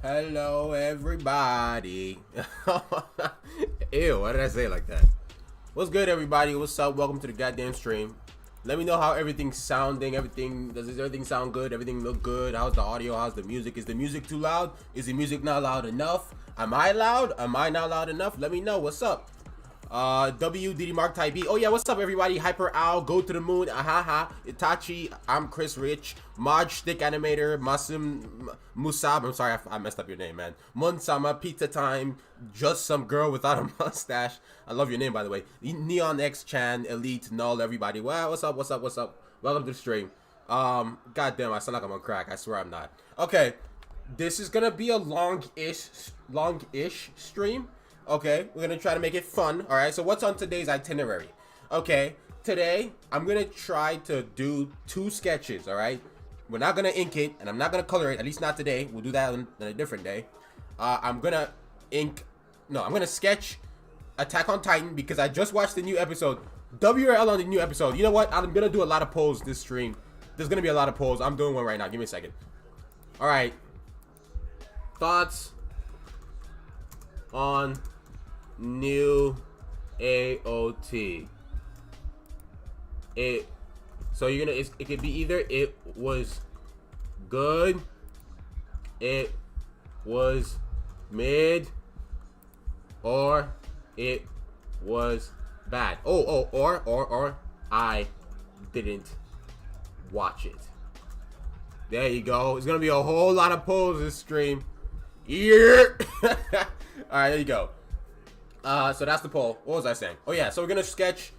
Hello, everybody. Ew, why did I say it like that? What's good, everybody? What's up? Welcome to the goddamn stream. Let me know how everything's sounding. Does everything sound good? Everything look good? How's the audio? How's the music? Is the music too loud? Is the music not loud enough? Am I loud? Am I not loud enough? Let me know. What's up? WDD Mark Type B. Oh yeah, what's up, everybody? Hyper Owl, Go to the Moon, Ahaha, Itachi, I'm Chris Rich, Maj Stick Animator, Masim Musab. I'm sorry, I messed up your name, man. Munsama, Pizza Time, Just Some Girl Without a Mustache. I love your name, by the way. Neon X Chan, Elite, Null, everybody. Well, what's up? What's up? What's up? Welcome to the stream. Goddamn, I sound like I'm on crack. I swear I'm not. Okay, this is gonna be a long-ish stream. Okay, we're gonna try to make it fun. All right, so what's on today's itinerary? Okay, today I'm gonna try to do 2 sketches. All right, we're not gonna ink it, and I'm not gonna color it. At least not today. We'll do that on a different day. I'm gonna sketch Attack on Titan because I just watched the new episode. WRL on the new episode. You know what? I'm gonna do a lot of polls this stream. There's gonna be a lot of polls. I'm doing one right now. Give me a second. All right. Thoughts on new AOT. It could be either it was good, it was mid, or it was bad. Or I didn't watch it. There you go. It's gonna be a whole lot of polls this stream. Yeah. All right, there you go. So that's the poll. What was I saying? Oh yeah, so we're gonna sketch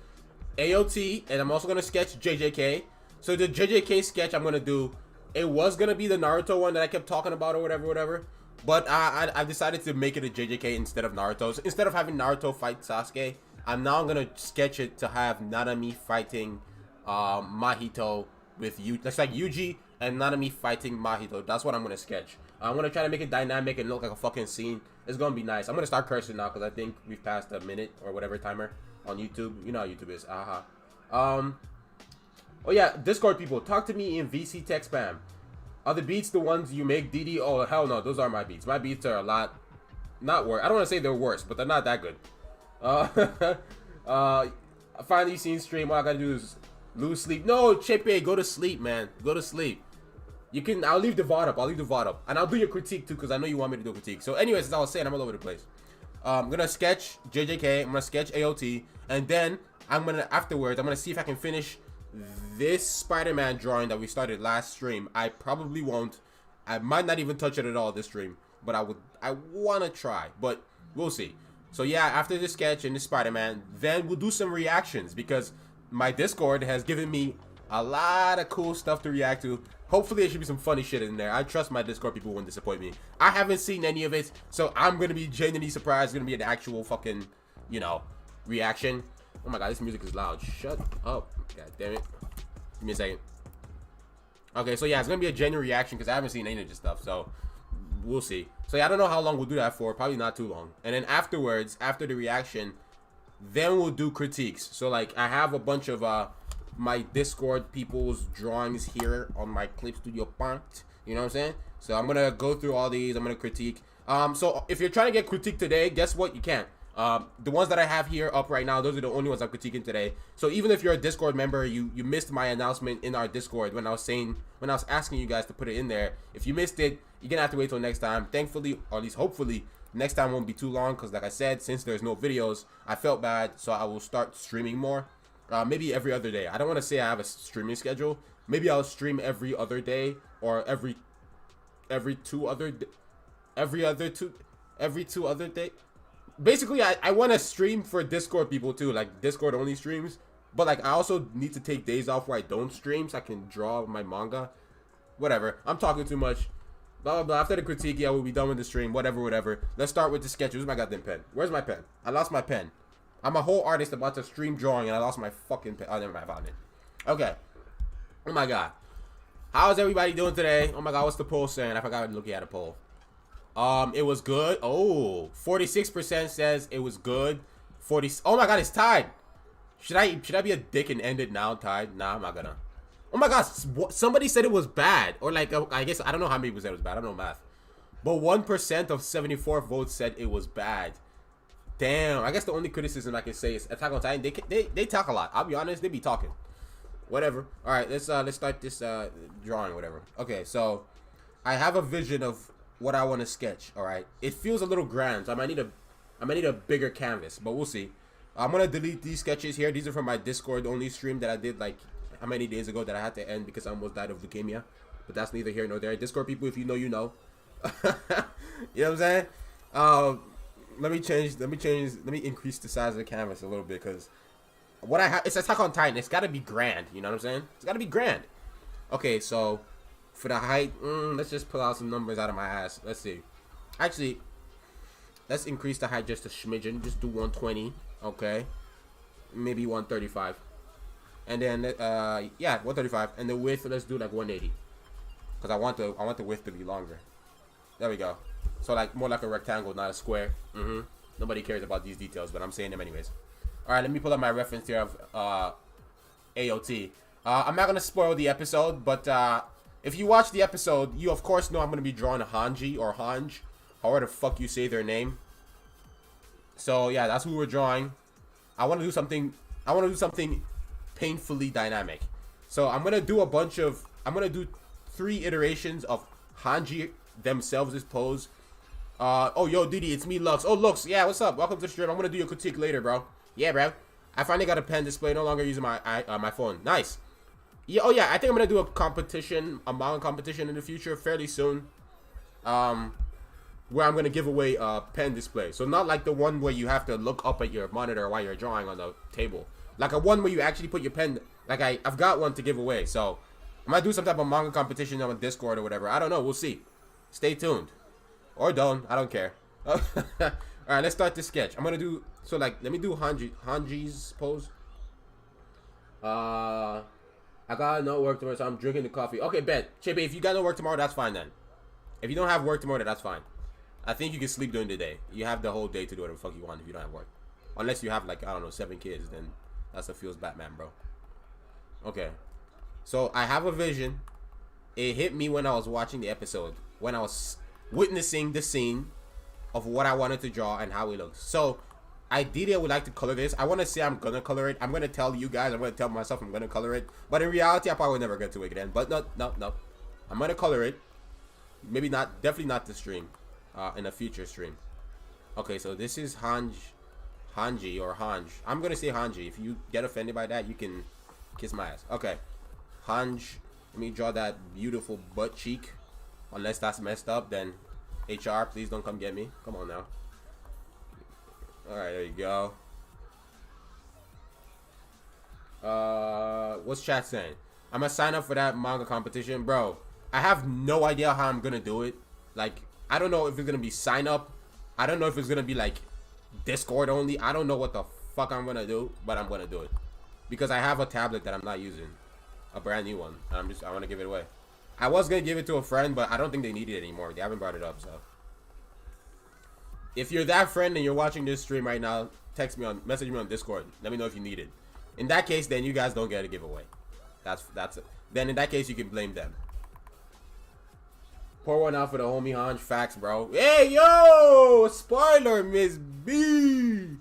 AOT, and I'm also gonna sketch JJK. So the JJK sketch I'm gonna do, it was gonna be the Naruto one that I kept talking about or whatever. But I decided to make it a JJK instead of Naruto. So instead of having Naruto fight Sasuke, I'm now gonna sketch it to have Nanami fighting Mahito with that's like Yuji and Nanami fighting Mahito. That's what I'm gonna sketch. I'm gonna try to make it dynamic and look like a fucking scene. It's gonna be nice. I'm gonna start cursing now because I think we've passed a minute or whatever timer on YouTube. You know how YouTube is. Oh yeah, Discord people, talk to me in VC text spam. Are the beats the ones you make, DD? Oh hell no, those are my beats. My beats are a lot not worse. I don't want to say they're worse, but they're not that good. Finally seen stream. All I gotta do is lose sleep. No, Chepe, go to sleep, man. Go to sleep. You can. I'll leave the VOD up. And I'll do your critique too, because I know you want me to do a critique. So, anyways, as I was saying, I'm all over the place. I'm gonna sketch JJK. I'm gonna sketch AOT, and then afterwards, I'm gonna see if I can finish this Spider-Man drawing that we started last stream. I probably won't. I might not even touch it at all this stream, but I wanna try, but we'll see. So yeah, after this sketch and this Spider-Man, then we'll do some reactions because my Discord has given me a lot of cool stuff to react to. Hopefully there should be some funny shit in there. I trust my Discord people won't disappoint me. I haven't seen any of it, so I'm gonna be genuinely surprised. It's gonna be an actual fucking, reaction. Oh my god, this music is loud. Shut up. God damn it. Give me a second. Okay, so yeah, it's gonna be a genuine reaction because I haven't seen any of this stuff, so we'll see. So yeah, I don't know how long we'll do that for. Probably not too long. And then afterwards, after the reaction, then we'll do critiques. So like, I have a bunch of my Discord people's drawings here on my Clip Studio font. You know what I'm saying? So I'm gonna go through all these. I'm gonna critique. So if you're trying to get critique today, guess what? You can't. The ones that I have here up right now, those are the only ones I'm critiquing today. So even if you're a Discord member, you missed my announcement in our Discord when I was asking you guys to put it in there. If you missed it, you're gonna have to wait till next time. Thankfully, or at least hopefully, next time won't be too long because like I said, since there's no videos, I felt bad, so I will start streaming more. Maybe every other day. I don't want to say I have a streaming schedule. Maybe I'll stream every other day or every two other day. Basically, I want to stream for Discord people too, like Discord only streams. But like I also need to take days off where I don't stream so I can draw my manga. Whatever. I'm talking too much. Blah blah blah. After the critique, yeah, we'll be done with the stream. Whatever. Let's start with the sketch. Where's my goddamn pen? Where's my pen? I lost my pen. I'm a whole artist about to stream drawing and I lost my fucking pen. Oh, never mind, I found it. Okay. Oh my god. How's everybody doing today? Oh my god, what's the poll saying? I forgot to look at a poll. It was good. Oh, 46% says it was good. Oh my god, it's tied. Should I be a dick and end it now, tied? Nah, I'm not gonna. Oh my gosh, somebody said it was bad. Or like, I guess, I don't know how many people said it was bad. I don't know math. But 1% of 74 votes said it was bad. Damn. I guess the only criticism I can say is Attack on Titan. They talk a lot. I'll be honest. They be talking. Whatever. All right. Let's start this drawing. Whatever. Okay. So I have a vision of what I want to sketch. All right. It feels a little grand. So I might need a bigger canvas, but we'll see. I'm gonna delete these sketches here. These are from my Discord only stream that I did like how many days ago that I had to end because I almost died of leukemia. But that's neither here nor there. Discord people, if you know, you know. You know what I'm saying? Let me increase the size of the canvas a little bit because what I have, it's Attack on Titan. It's gotta be grand. You know what I'm saying? It's gotta be grand. Okay, so for the height, let's just pull out some numbers out of my ass. Let's see. Actually, let's increase the height just a smidgen. Just do 120. Okay, maybe 135. And then yeah, 135. And the width, let's do like 180. Because I want the width to be longer. There we go. So like more like a rectangle, not a square. Nobody cares about these details, but I'm saying them anyways. All right, let me pull up my reference here of AOT. I'm not gonna spoil the episode, but if you watch the episode, you of course know I'm gonna be drawing a Hanji or Hanj, however the fuck you say their name. So yeah, that's who we're drawing. I want to do something painfully dynamic. So I'm gonna do 3 iterations of Hanji themselves' pose. Oh yo Didi, it's me Lux. Oh Lux, yeah, what's up? Welcome to the stream. I'm gonna do your critique later, bro. Yeah, bro. I finally got a pen display, no longer using my my phone. Nice. Yeah, oh yeah, I think I'm gonna do a competition, a manga competition in the future fairly soon. Where I'm gonna give away a pen display. So not like the one where you have to look up at your monitor while you're drawing on the table. Like a one where you actually put your pen. Like I've got one to give away. So I might do some type of manga competition on Discord or whatever. I don't know. We'll see. Stay tuned. Or don't. I don't care. All right, let's start this sketch. I'm gonna do so. Like, let me do Hanji's pose. I got no work tomorrow, so I'm drinking the coffee. Okay, bet. Chippy, if you got no work tomorrow, that's fine then. If you don't have work tomorrow, that's fine. I think you can sleep during the day. You have the whole day to do whatever the fuck you want if you don't have work. Unless you have, like, I don't know, 7 kids, then that's a feels Batman, bro. Okay. So, I have a vision. It hit me when I was watching the episode. When I was witnessing the scene of what I wanted to draw and how it looks. So, ideally, I would like to color this. I want to say I'm going to color it. I'm going to tell you guys. I'm going to tell myself I'm going to color it. But in reality, I probably never get to it again. But no. I'm going to color it. Maybe not. Definitely not this stream. In a future stream. Okay, so this is Hanji or Hanj. I'm gonna say Hanji. If you get offended by that, you can kiss my ass. Okay, Hanj. Let me draw that beautiful butt cheek. Unless that's messed up, then HR, please don't come get me. Come on now. All right, there you go. What's chat saying? I'm gonna sign up for that manga competition, bro. I have no idea how I'm gonna do it. Like, I don't know if it's gonna be sign up. I don't know if it's gonna be like Discord only. I don't know what the fuck I'm gonna do, but I'm gonna do it because I have a tablet that I'm not using, a brand new one. I want to give it away. I was gonna give it to a friend, but I don't think they need it anymore. They haven't brought it up. So if you're that friend and you're watching this stream right now, message me on Discord. Let me know if you need it. In that case, then you guys don't get a giveaway. That's it. Then in that case, you can blame them. Pour one out for the homie Hanj. Facts, bro. Hey, yo! Spoiler, Miss B!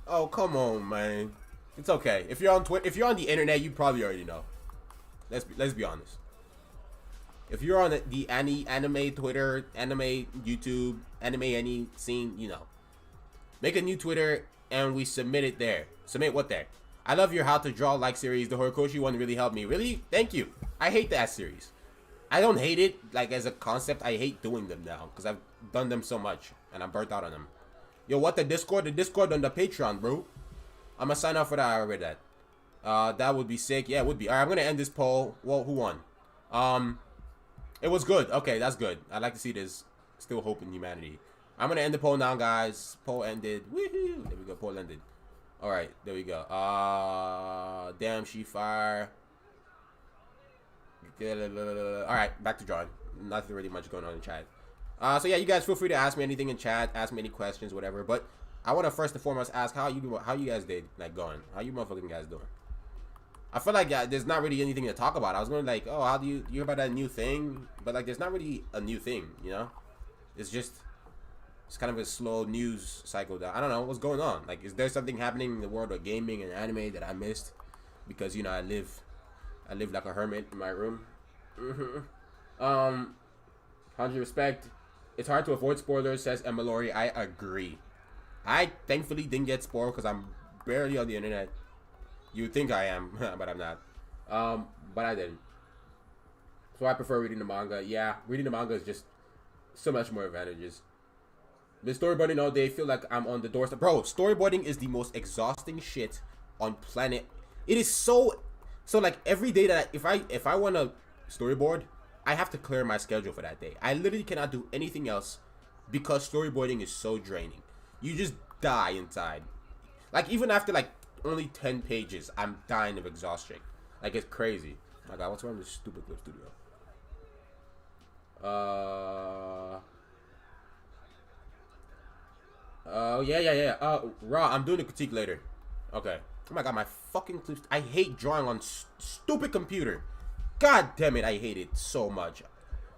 Oh, come on, man. It's okay. If you're on Twitter, if you're on the internet, you probably already know. Let's be honest. If you're on the anime Twitter, anime YouTube, anime any scene, you know. Make a new Twitter, and we submit it there. Submit what there? I love your How to Draw Like series. The Horikoshi one really helped me. Really? Thank you. I hate that series. I don't hate it, like, as a concept. I hate doing them now, because I've done them so much, and I'm burnt out on them. Yo, what, the Discord? The Discord on the Patreon, bro. I'm gonna sign up for that. I read that. That would be sick. Yeah, it would be. Alright, I'm gonna end this poll. Well, who won? It was good. Okay, that's good. I'd like to see this. Still hope in humanity. I'm gonna end the poll now, guys. Poll ended. Woohoo! There we go. Poll ended. Alright, there we go. Damn, she fire. Alright, back to drawing. Nothing really much going on in chat. So yeah, you guys feel free to ask me anything in chat, ask me any questions, whatever. But I want to first and foremost ask how you guys did, like, going. How you motherfucking guys doing? I feel like there's not really anything to talk about. I was going like, oh, how do you hear about that new thing? But like, there's not really a new thing, you know? It's just it's kind of a slow news cycle that I don't know what's going on. Like, is there something happening in the world of gaming and anime that I missed? Because, you know, I live like a hermit in my room. 100 respect. It's hard to avoid spoilers, says Emma Lori. I agree. I thankfully didn't get spoiled because I'm barely on the internet. You think I am, but I'm not. But I didn't. So I prefer reading the manga. Yeah, reading the manga is just so much more advantages. The storyboarding all day, feel like I'm on the doorstep. Bro, storyboarding is the most exhausting shit on planet. It is so like every day that if I want to storyboard, I have to clear my schedule for that day. I literally cannot do anything else because storyboarding is so draining. You just die inside. Like, even after like only 10 pages, I'm dying of exhaustion. Like, it's crazy. My God, what's wrong with this stupid Clip Studio? Yeah. Raw, I'm doing the critique later. Okay. Oh my God, my fucking clips. I hate drawing on stupid computer. God damn it, I hate it so much.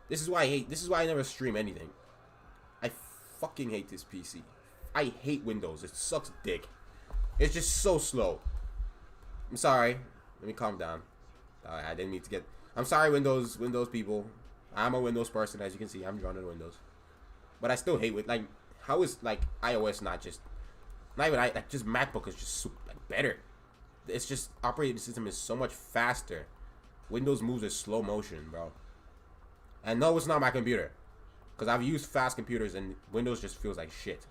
This is why I never stream anything. I fucking hate this PC. I hate Windows. It sucks dick. It's just so slow. I'm sorry. Let me calm down. I didn't mean to get... I'm sorry, Windows people. I'm a Windows person, as you can see. I'm drawing on Windows. But I still hate it. Like, how is, like, iOS not just... Not even... Like, just MacBook is just super, like, better. It's just... Operating system is so much faster. Windows moves in slow motion, bro. And no, it's not my computer. Because I've used fast computers and Windows just feels like shit.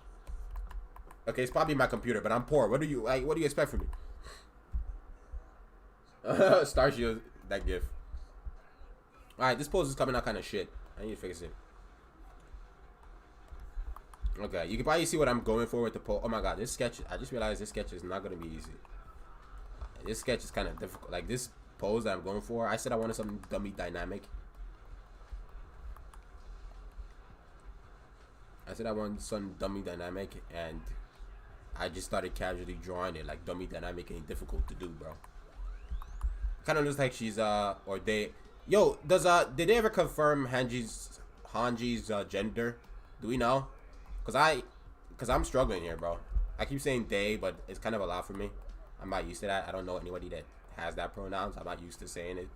Okay, it's probably my computer, but I'm poor. What do you expect from me? Star Shield, that gif. Alright, this pose is coming out kind of shit. I need to fix it. Okay, you can probably see what I'm going for with the pose. Oh my God, this sketch, I just realized this sketch is not going to be easy. This sketch is kind of difficult. Like, this pose that I'm going for, I said I wanted something dummy dynamic. And I just started casually drawing it. Like, dummy dynamic ain't difficult to do, bro. Kind of looks like she's or they. Yo, did they ever confirm Hanji's gender? Do we know? Cause I'm struggling here, bro. I keep saying they, but it's kind of a lot for me. I'm not used to that. I don't know anybody that has that pronouns. I'm not used to saying it.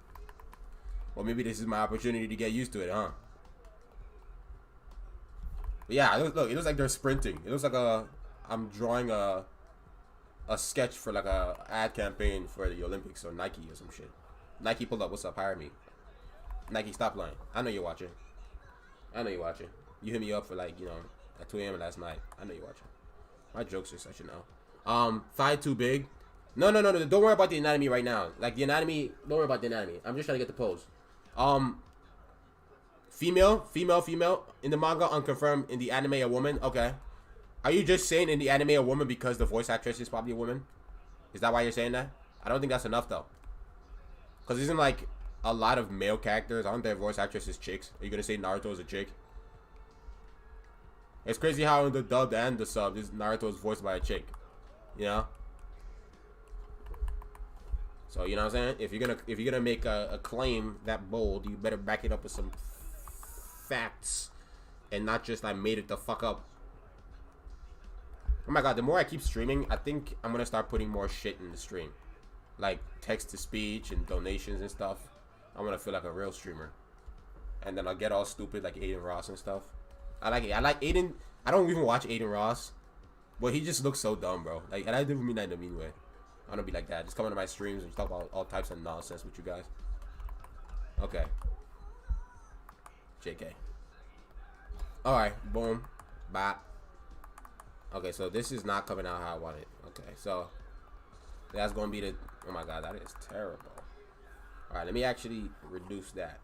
Well, maybe this is my opportunity to get used to it, huh? But yeah, look, it looks like they're sprinting. It looks like I'm drawing a sketch for like a ad campaign for the Olympics or Nike or some shit. Nike, pull up. What's up? Hire me. Nike, stop lying. I know you're watching. You hit me up for, like, you know, at 2 a.m. last night. I know you're watching. My jokes are such a no. Thigh too big. No. Don't worry about the anatomy right now. Like, the anatomy, don't worry about the anatomy. I'm just trying to get the pose. Female in the manga, unconfirmed. In the anime, a woman. Okay. Are you just saying in the anime a woman because the voice actress is probably a woman? Is that why you're saying that? I don't think that's enough though. Cause isn't like a lot of male characters, aren't their voice actresses chicks? Are you gonna say Naruto is a chick? It's crazy how in the dub and the sub, Naruto is voiced by a chick. You know? So you know what I'm saying? If you're gonna make a claim that bold, you better back it up with some facts and not just I made it the fuck up. Oh my God, the more I keep streaming, I think I'm gonna start putting more shit in the stream. Like text to speech and donations and stuff. I'm gonna feel like a real streamer. And then I'll get all stupid like Aiden Ross and stuff. I like it. I like Aiden. I don't even watch Aiden Ross. But he just looks so dumb, bro. Like, and I didn't mean that in a mean way. I don't be like that. Just come into my streams and talk about all types of nonsense with you guys. Okay. JK. Alright, boom. Bye. Okay, so this is not coming out how I want it. Okay, so that's gonna be the... Oh my God, that is terrible. Alright, let me actually reduce that.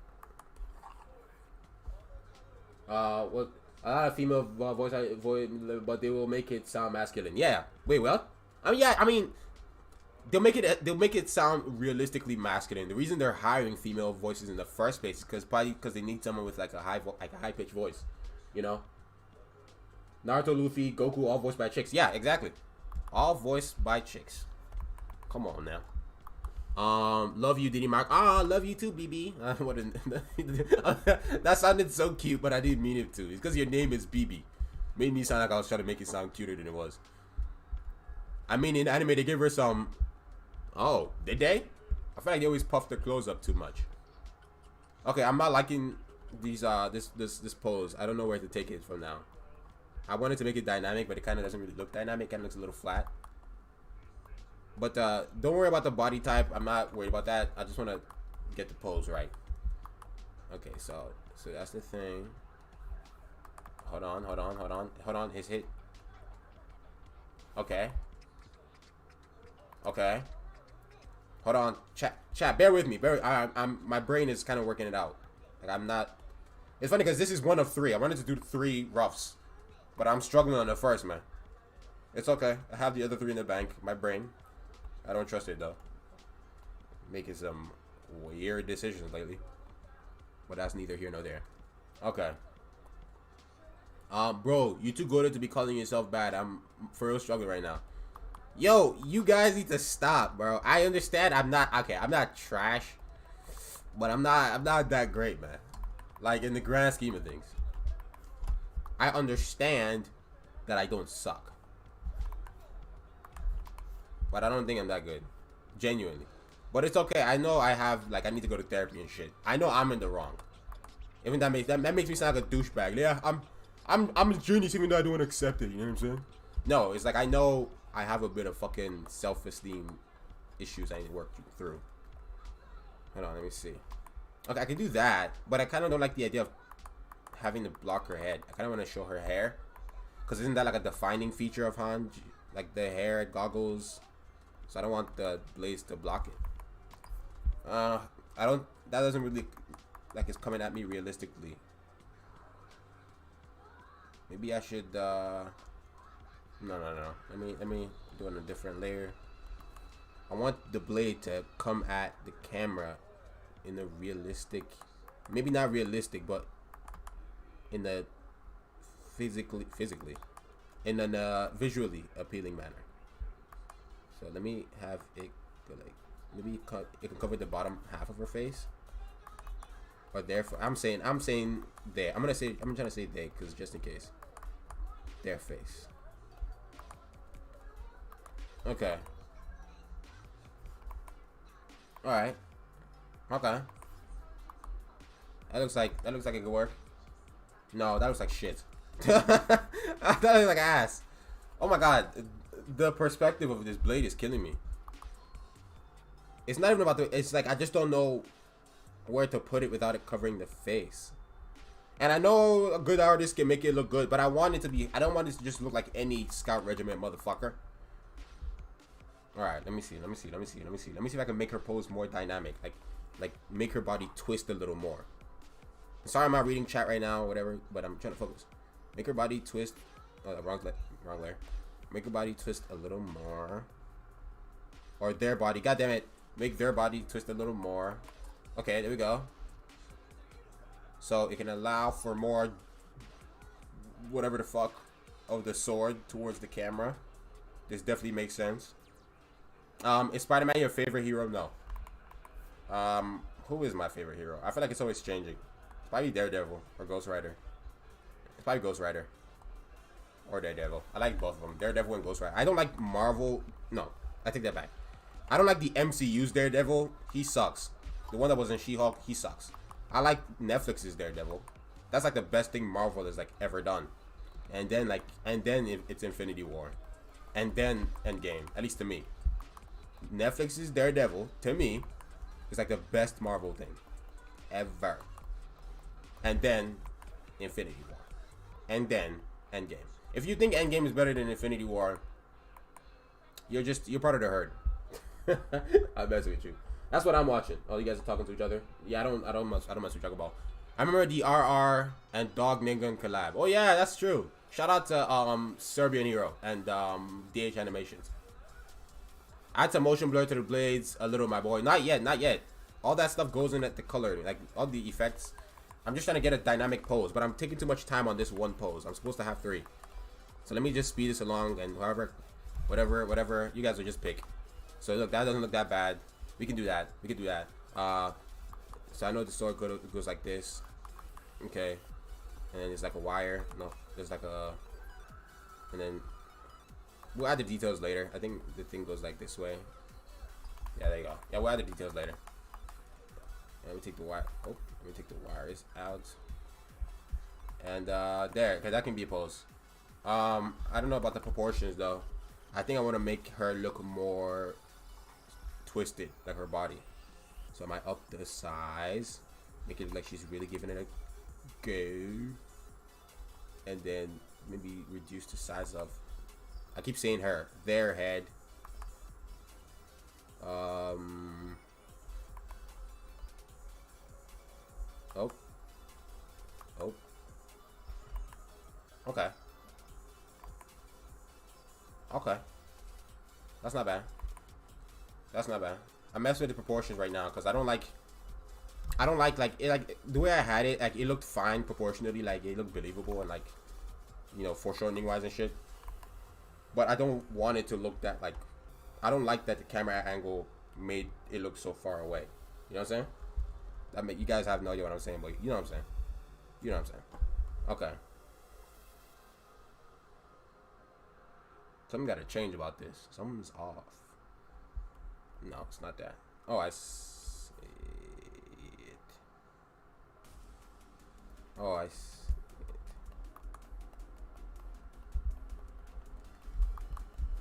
What? A lot of female voice, but they will make it sound masculine. Yeah. Wait, what? I mean, yeah. I mean, they'll make it sound realistically masculine. The reason they're hiring female voices in the first place is because they need someone with like a high pitched voice. You know. Naruto, Luffy, Goku, all voiced by chicks. Yeah, exactly. All voiced by chicks. Come on now. Love you, Diddy Mark. Ah, love you too, BB. What that sounded so cute, but I didn't mean it to. It's because your name is BB. Made me sound like I was trying to make it sound cuter than it was. I mean, in anime, they give her some. Oh, did they? I feel like they always puff their clothes up too much. Okay, I'm not liking these this pose. I don't know where to take it from now. I wanted to make it dynamic, but it kind of doesn't really look dynamic. It kind of looks a little flat. But don't worry about the body type. I'm not worried about that. I just want to get the pose right. Okay, so that's the thing. Hold on. His hit. Okay. Hold on. Chat. Bear with me. My brain is kind of working it out. Like I'm not. It's funny because this is one of 3. I wanted to do 3 roughs, but I'm struggling on the first, man. It's okay. I have the other 3 in the bank. My brain. I don't trust it though. Making some weird decisions lately. But that's neither here nor there. Okay. Bro, you too goated to be calling yourself bad. I'm for real struggling right now. Yo, you guys need to stop, bro. I understand I'm not trash. But I'm not that great, man. Like in the grand scheme of things. I understand that I don't suck. But I don't think I'm that good. Genuinely. But it's okay. I know I have, like, I need to go to therapy and shit. I know I'm in the wrong. Even that makes me sound like a douchebag. Yeah, I'm a genius even though I don't accept it. You know what I'm saying? No, it's like I know I have a bit of fucking self-esteem issues I need to work through. Hold on, let me see. Okay, I can do that. But I kind of don't like the idea of having to block her head. I kind of want to show her hair. Because isn't that like a defining feature of Han? Like the hair, goggles. So I don't want the blades to block it. That doesn't really, like it's coming at me realistically. Maybe I should, no. Let me do it on a different layer. I want the blade to come at the camera in a realistic, maybe not realistic, but in a physically, in a visually appealing manner. So let me have it go like, maybe it can cover the bottom half of her face. Or therefore, I'm saying there. I'm trying to say there because just in case. Their face. Okay. All right. Okay. That looks like it could work. No, that looks like shit. That looks like ass. Oh my god. The perspective of this blade is killing me. It's not even about it's like I just don't know where to put it without it covering the face. And I know a good artist can make it look good, but I want it to be, I don't want it to just look like any Scout Regiment motherfucker. Alright, let me see if I can make her pose more dynamic. Like make her body twist a little more. Sorry I'm not reading chat right now or whatever, but I'm trying to focus. Make her body twist. Wrong layer. Make her body twist a little more. Or their body. God damn it. Make their body twist a little more. Okay, there we go. So it can allow for more whatever the fuck of the sword towards the camera. This definitely makes sense. Is Spider-Man your favorite hero? No. Who is my favorite hero? I feel like it's always changing. It's probably Daredevil or Ghost Rider. It's probably Ghost Rider. Or Daredevil. I like both of them. Daredevil and Ghost Rider. I don't like Marvel. No, I take that back. I don't like the MCU's Daredevil. He sucks. The one that was in She-Hulk, he sucks. I like Netflix's Daredevil. That's like the best thing Marvel has like ever done. And then it's Infinity War. And then Endgame. At least to me. Netflix's Daredevil, to me, is like the best Marvel thing ever. And then Infinity War. And then Endgame. If you think Endgame is better than Infinity War, you're part of the herd. I'm messing with you. That's what I'm watching. Oh, you guys are talking to each other. Yeah, I don't mess with Dragon Ball. I remember the RR and Dog Ningun collab. Oh yeah, that's true. Shout out to Serbian Hero and DH Animations. Add some motion blur to the blades a little, my boy. Not yet. All that stuff goes in at the color, like all the effects. I'm just trying to get a dynamic pose, but I'm taking too much time on this one pose. I'm supposed to have 3. So let me just speed this along, and whatever, you guys will just pick. So look, that doesn't look that bad. We can do that. We can do that. So I know the sword goes like this. Okay. And then there's like a wire. No, there's like a... And then... We'll add the details later. I think the thing goes like this way. Yeah, there you go. Yeah, we'll add the details later. Let me take the wire. Oh, let me take the wires out. And there, because that can be a pose. I don't know about the proportions though. I think I want to make her look more twisted, like her body. So I might up the size, make it like she's really giving it a go, and then maybe reduce the size of. I keep saying her, their head. Oh. Oh. Okay. Okay. That's not bad. That's not bad. I mess with the proportions right now because I don't like it, like the way I had it, like it looked fine proportionally, like it looked believable and like, you know, foreshortening wise and shit. But I don't want it to look that like, I don't like that the camera angle made it look so far away. You know what I'm saying? I mean, you guys have no idea what I'm saying, but you know what I'm saying. You know what I'm saying. Okay. Something got to change about this. Something's off. No, it's not that. Oh, I see it. Oh, I see it.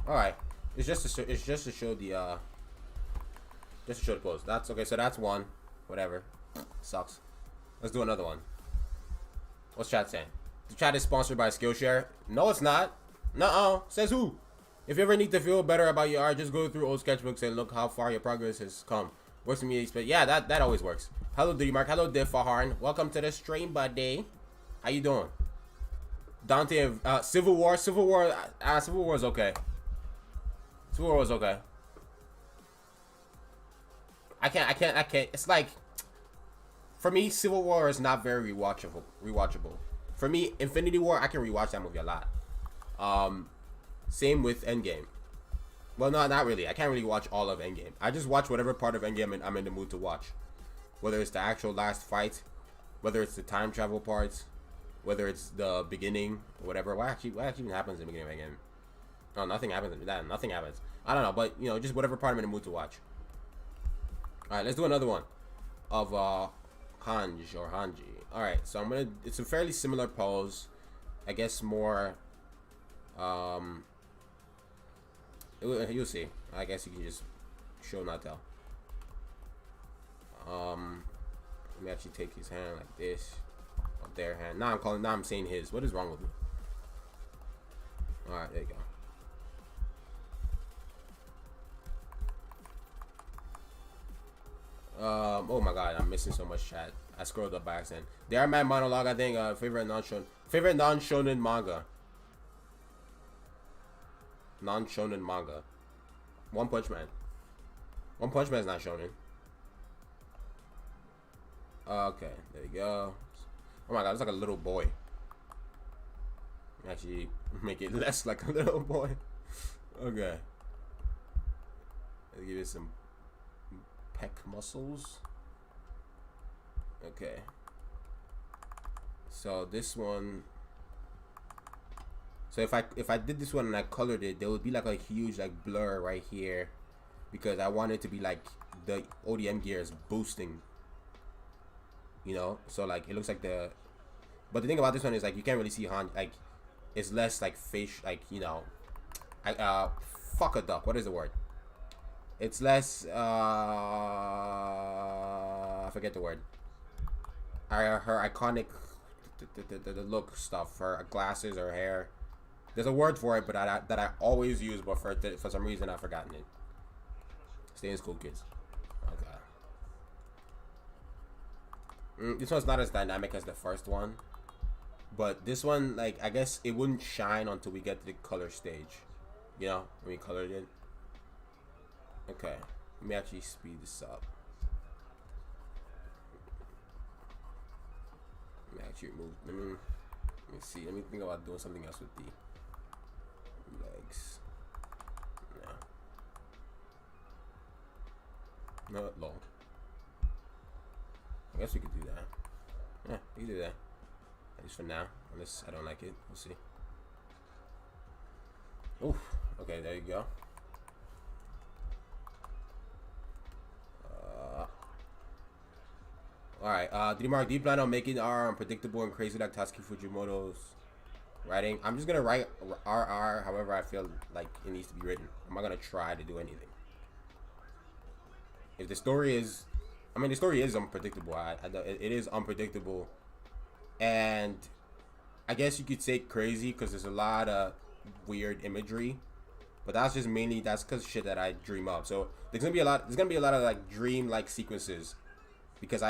All right. It's just to show the pose. That's okay. So that's one. Whatever. Sucks. Let's do another one. What's chat saying? The chat is sponsored by Skillshare. No, it's not. Nuh-uh. Says who? If you ever need to feel better about your art, just go through old sketchbooks and look how far your progress has come. Works for me. Yeah, that always works. Hello, D-Mark. Hello, Faharn. Welcome to the stream, buddy. How you doing? Dante, Civil War. Civil War is okay. Civil War is okay. I can't. It's like, for me, Civil War is not very rewatchable. For me, Infinity War, I can rewatch that movie a lot. Same with Endgame. Well, no, not really. I can't really watch all of Endgame. I just watch whatever part of Endgame I'm in the mood to watch. Whether it's the actual last fight, whether it's the time travel parts, whether it's the beginning, whatever. What actually even happens in the beginning of Endgame? No, nothing happens in that. Nothing happens. I don't know, but you know, just whatever part I'm in the mood to watch. All right, let's do another one of Hanji. All right, so I'm gonna. It's a fairly similar pose, I guess more. You'll see. I guess you can just show not tell. Let me actually take his hand like this, or their hand. Now I'm saying his. What is wrong with me? All right, there you go. Oh my god, I'm missing so much chat. I scrolled up by accident. They are my monologue, I think. Favorite non-shonen manga. Non-shonen manga. One Punch Man. One Punch Man is not shonen. Okay, there you go. Oh my god, it's like a little boy. Actually, make it less like a little boy. Okay. Let's give it some pec muscles. Okay. So this one. So if I did this one and I colored it, there would be like a huge like blur right here, because I want it to be like the ODM gear is boosting. You know, so like it looks like the. But the thing about this one is like you can't really see Han, like it's less like face, like, you know, fuck a duck. What is the word? It's less. I forget the word. Her iconic, the look stuff. Her glasses, her hair. There's a word for it, but that I always use, but for some reason I've forgotten it. Stay in school, kids. Okay. This one's not as dynamic as the first one, but this one, like, I guess it wouldn't shine until we get to the color stage. You know, when we colored it. Okay, let me actually speed this up. Let me actually remove. Let me see. Let me think about doing something else with the legs. Lol. I guess we could do that. Yeah, we can do that. At least for now. Unless I don't like it. We'll see. Oof. Okay, there you go. Alright, D-Mark, do you plan on making R unpredictable and crazy like Tatsuki Fujimoto's writing? I'm just gonna write RR however I feel like it needs to be written. I'm not gonna try to do anything. If the story is, I mean, the story is unpredictable. It is unpredictable, and I guess you could say crazy because there's a lot of weird imagery, but that's just mainly because shit that I dream up. So there's gonna be a lot of like dream-like sequences because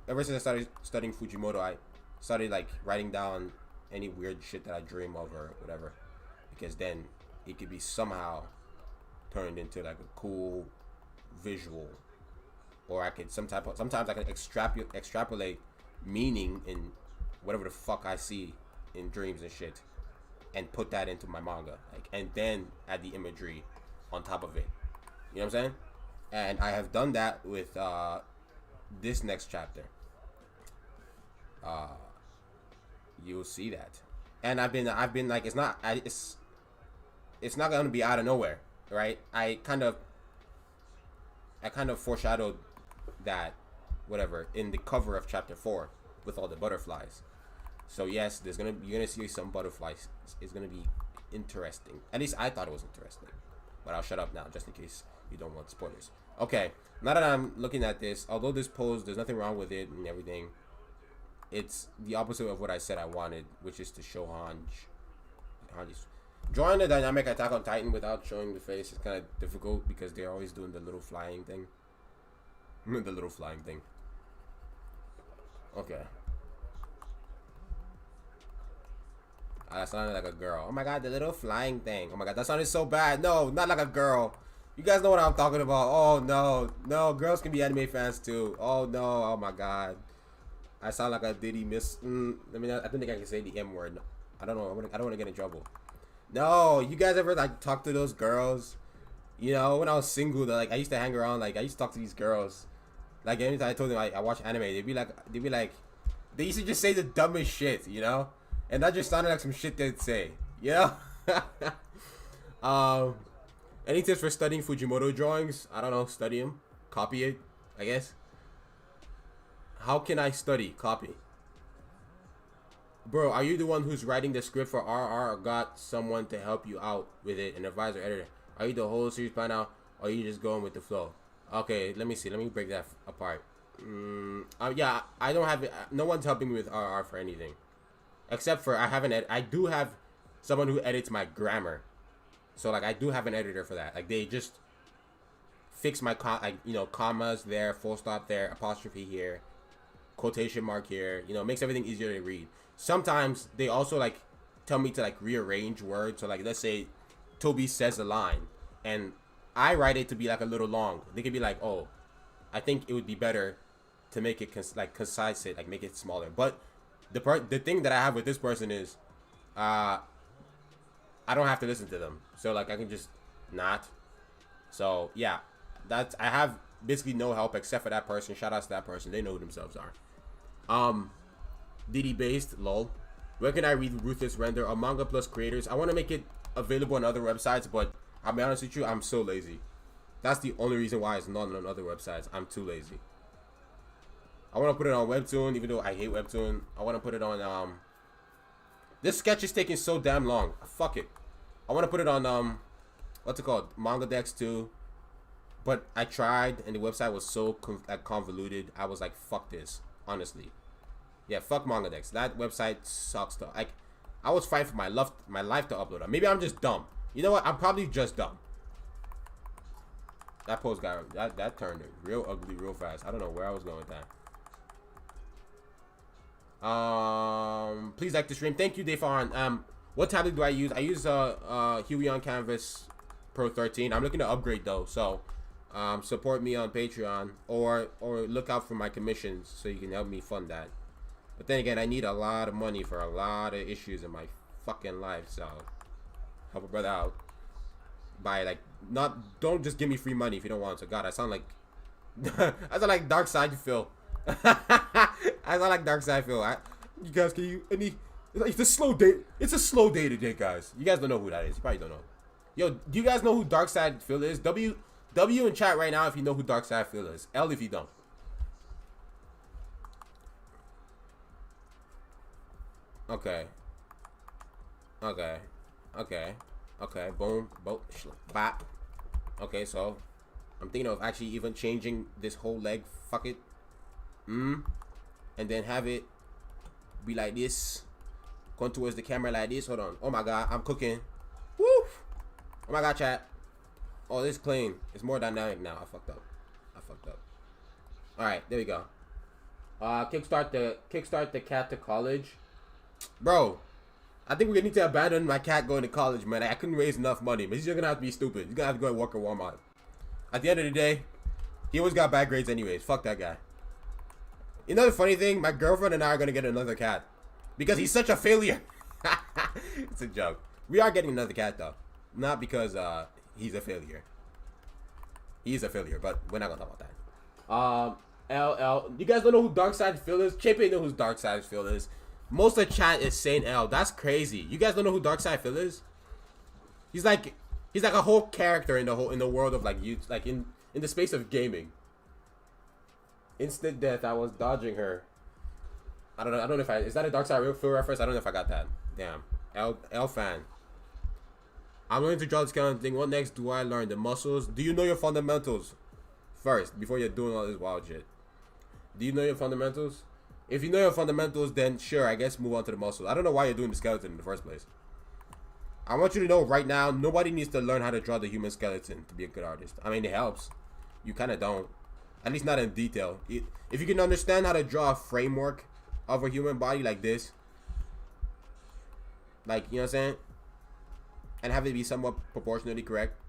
ever since I started studying Fujimoto, I started like writing down any weird shit that I dream of or whatever, because then it could be somehow turned into like a cool visual, or I could sometimes I can extrapolate meaning in whatever the fuck I see in dreams and shit, and put that into my manga, like, and then add the imagery on top of it. You know what I'm saying? And I have done that with this next chapter. You'll see that, and I've been like, it's not gonna be out of nowhere, right? I kind of foreshadowed that, whatever, in the cover of chapter 4 with all the butterflies. So yes, you're gonna see some butterflies. It's gonna be interesting. At least I thought it was interesting, but I'll shut up now just in case you don't want spoilers. Okay, now that I'm looking at this, although this pose, there's nothing wrong with it and everything, it's the opposite of what I said I wanted, which is to show Hanji's. Drawing the dynamic Attack on Titan without showing the face is kind of difficult because they're always doing the little flying thing. The little flying thing. Okay. That sounded like a girl. Oh my god, the little flying thing. Oh my god, that sounded so bad. No, not like a girl. You guys know what I'm talking about. Oh no. No, girls can be anime fans too. Oh no. Oh my god. I sound like a Diddy miss. I mean, I don't think I can say the M word. I don't know. I don't want to get in trouble. No, you guys ever like talk to those girls? You know, when I was single, like I used to hang around. Like I used to talk to these girls. Like anytime I told them I watch anime, they'd be like, they used to just say the dumbest shit, you know, and that just sounded like some shit they'd say, you know. Any tips for studying Fujimoto drawings? I don't know. Study them, copy it, I guess. How can I study? Copy. Bro, are you the one who's writing the script for RR or got someone to help you out with it, an advisor, editor? Are you the whole series plan out, or are you just going with the flow? Okay, let me see. Let me break that apart. Yeah, I don't have it. No one's helping me with RR for anything, except for I do have someone who edits my grammar. So like I do have an editor for that. Like they just fix my commas there, full stop there, apostrophe here, quotation mark here. You know, it makes everything easier to read. Sometimes they also like tell me to like rearrange words. So like let's say Toby says a line and I write it to be like a little long. They could be like, oh, I think it would be better to make it concise it, like make it smaller. But the thing that I have with this person is I don't have to listen to them. So like I can just not. So yeah, I have basically no help except for that person. Shout out to that person. They know who themselves are. DD based, lol. Where can I read Ruthless Render? A Manga Plus creators. I want to make it available on other websites, but I'll be honest with you, I'm so lazy. That's the only reason why it's not on other websites. I'm too lazy. I want to put it on Webtoon, even though I hate Webtoon. I want to put it on this sketch is taking so damn long. Fuck it. I want to put it on what's it called? Manga Dex too. But I tried and the website was so convoluted. I was like, fuck this, honestly. Yeah, fuck Manga Dex. That website sucks though. Like I was fighting for my life to upload it. Maybe I'm just dumb. You know what? I'm probably just dumb. That post got that turned real ugly real fast. I don't know where I was going with that. Please like the stream. Thank you, Defon. What tablet do I use? I use Huey on Canvas Pro 13. I'm looking to upgrade though, so support me on Patreon or look out for my commissions so you can help me fund that. But then again, I need a lot of money for a lot of issues in my fucking life, so help a brother out by like don't just give me free money if you don't want to. God, I sound like I sound like Dark Side Phil. I sound like Dark Side Phil. You guys, can you it's a slow day. It's a slow day today, guys. You guys don't know who that is. You probably don't know. Yo, do you guys know who Dark Side Phil is? W in chat right now if you know who Dark Side Phil is. L if you don't. Okay. Boom. Bop. Okay, so I'm thinking of actually even changing this whole leg. Fuck it. And then have it be like this. Going towards the camera like this. Hold on. Oh my god, I'm cooking. Woo! Oh my god, chat. Oh, this is clean. It's more dynamic now. I fucked up. Alright, there we go. Kickstart the cat to college. Bro, I think we're gonna need to abandon my cat going to college, man. I couldn't raise enough money, but he's gonna have to be stupid. He's gonna have to go and work at Walmart. At the end of the day, he always got bad grades anyways. Fuck that guy. You know the funny thing? My girlfriend and I are gonna get another cat. Because he's such a failure. It's a joke. We are getting another cat though. Not because he's a failure. He's a failure, but we're not gonna talk about that. You guys don't know who Dark Side Phil is? Chippy know who Dark Side Phil is. Most of the chat is saying L. That's crazy. You guys don't know who Dark Side Phil is? He's like a whole character in the world of like you, like in the space of gaming. Instant death. I was dodging her. I don't know if is that a Dark Side Phil reference? I don't know if I got that. Damn. L fan. I'm learning to draw the skeleton thing. What next do I learn? The muscles? Do you know your fundamentals first before you're doing all this wild shit? Do you know your fundamentals? If you know your fundamentals, then sure, I guess move on to the muscles. I don't know why you're doing the skeleton in the first place. I want you to know right now, nobody needs to learn how to draw the human skeleton to be a good artist. I mean, it helps. You kind of don't. At least not in detail. If you can understand how to draw a framework of a human body like this, like, you know what I'm saying? And have it be somewhat proportionally correct.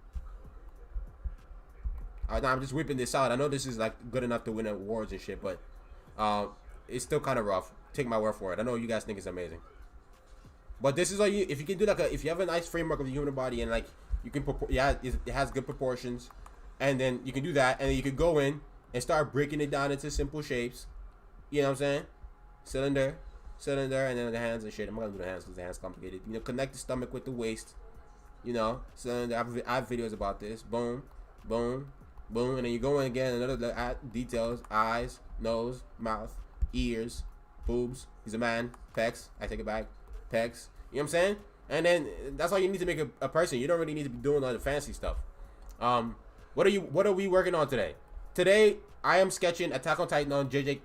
Now I'm just whipping this out. I know this is like good enough to win awards and shit, but it's still kind of rough. Take my word for it. I know you guys think it's amazing, but this is all you. If you can do like if you have a nice framework of the human body and like you can, it has good proportions, and then you can do that, and then you can go in and start breaking it down into simple shapes. You know what I'm saying? Cylinder, and then the hands and shit. I'm not gonna do the hands because the hands complicated. You know, connect the stomach with the waist. You know, cylinder. I have videos about this. Boom, boom, boom, and then you go in again. Another details: eyes, nose, mouth, ears, boobs. He's a man. Pecs. I take it back. Pecs. You know what I'm saying? And then that's all you need to make a person. You don't really need to be doing all the fancy stuff. What are we working on today? Today I am sketching Attack on Titan on JJK.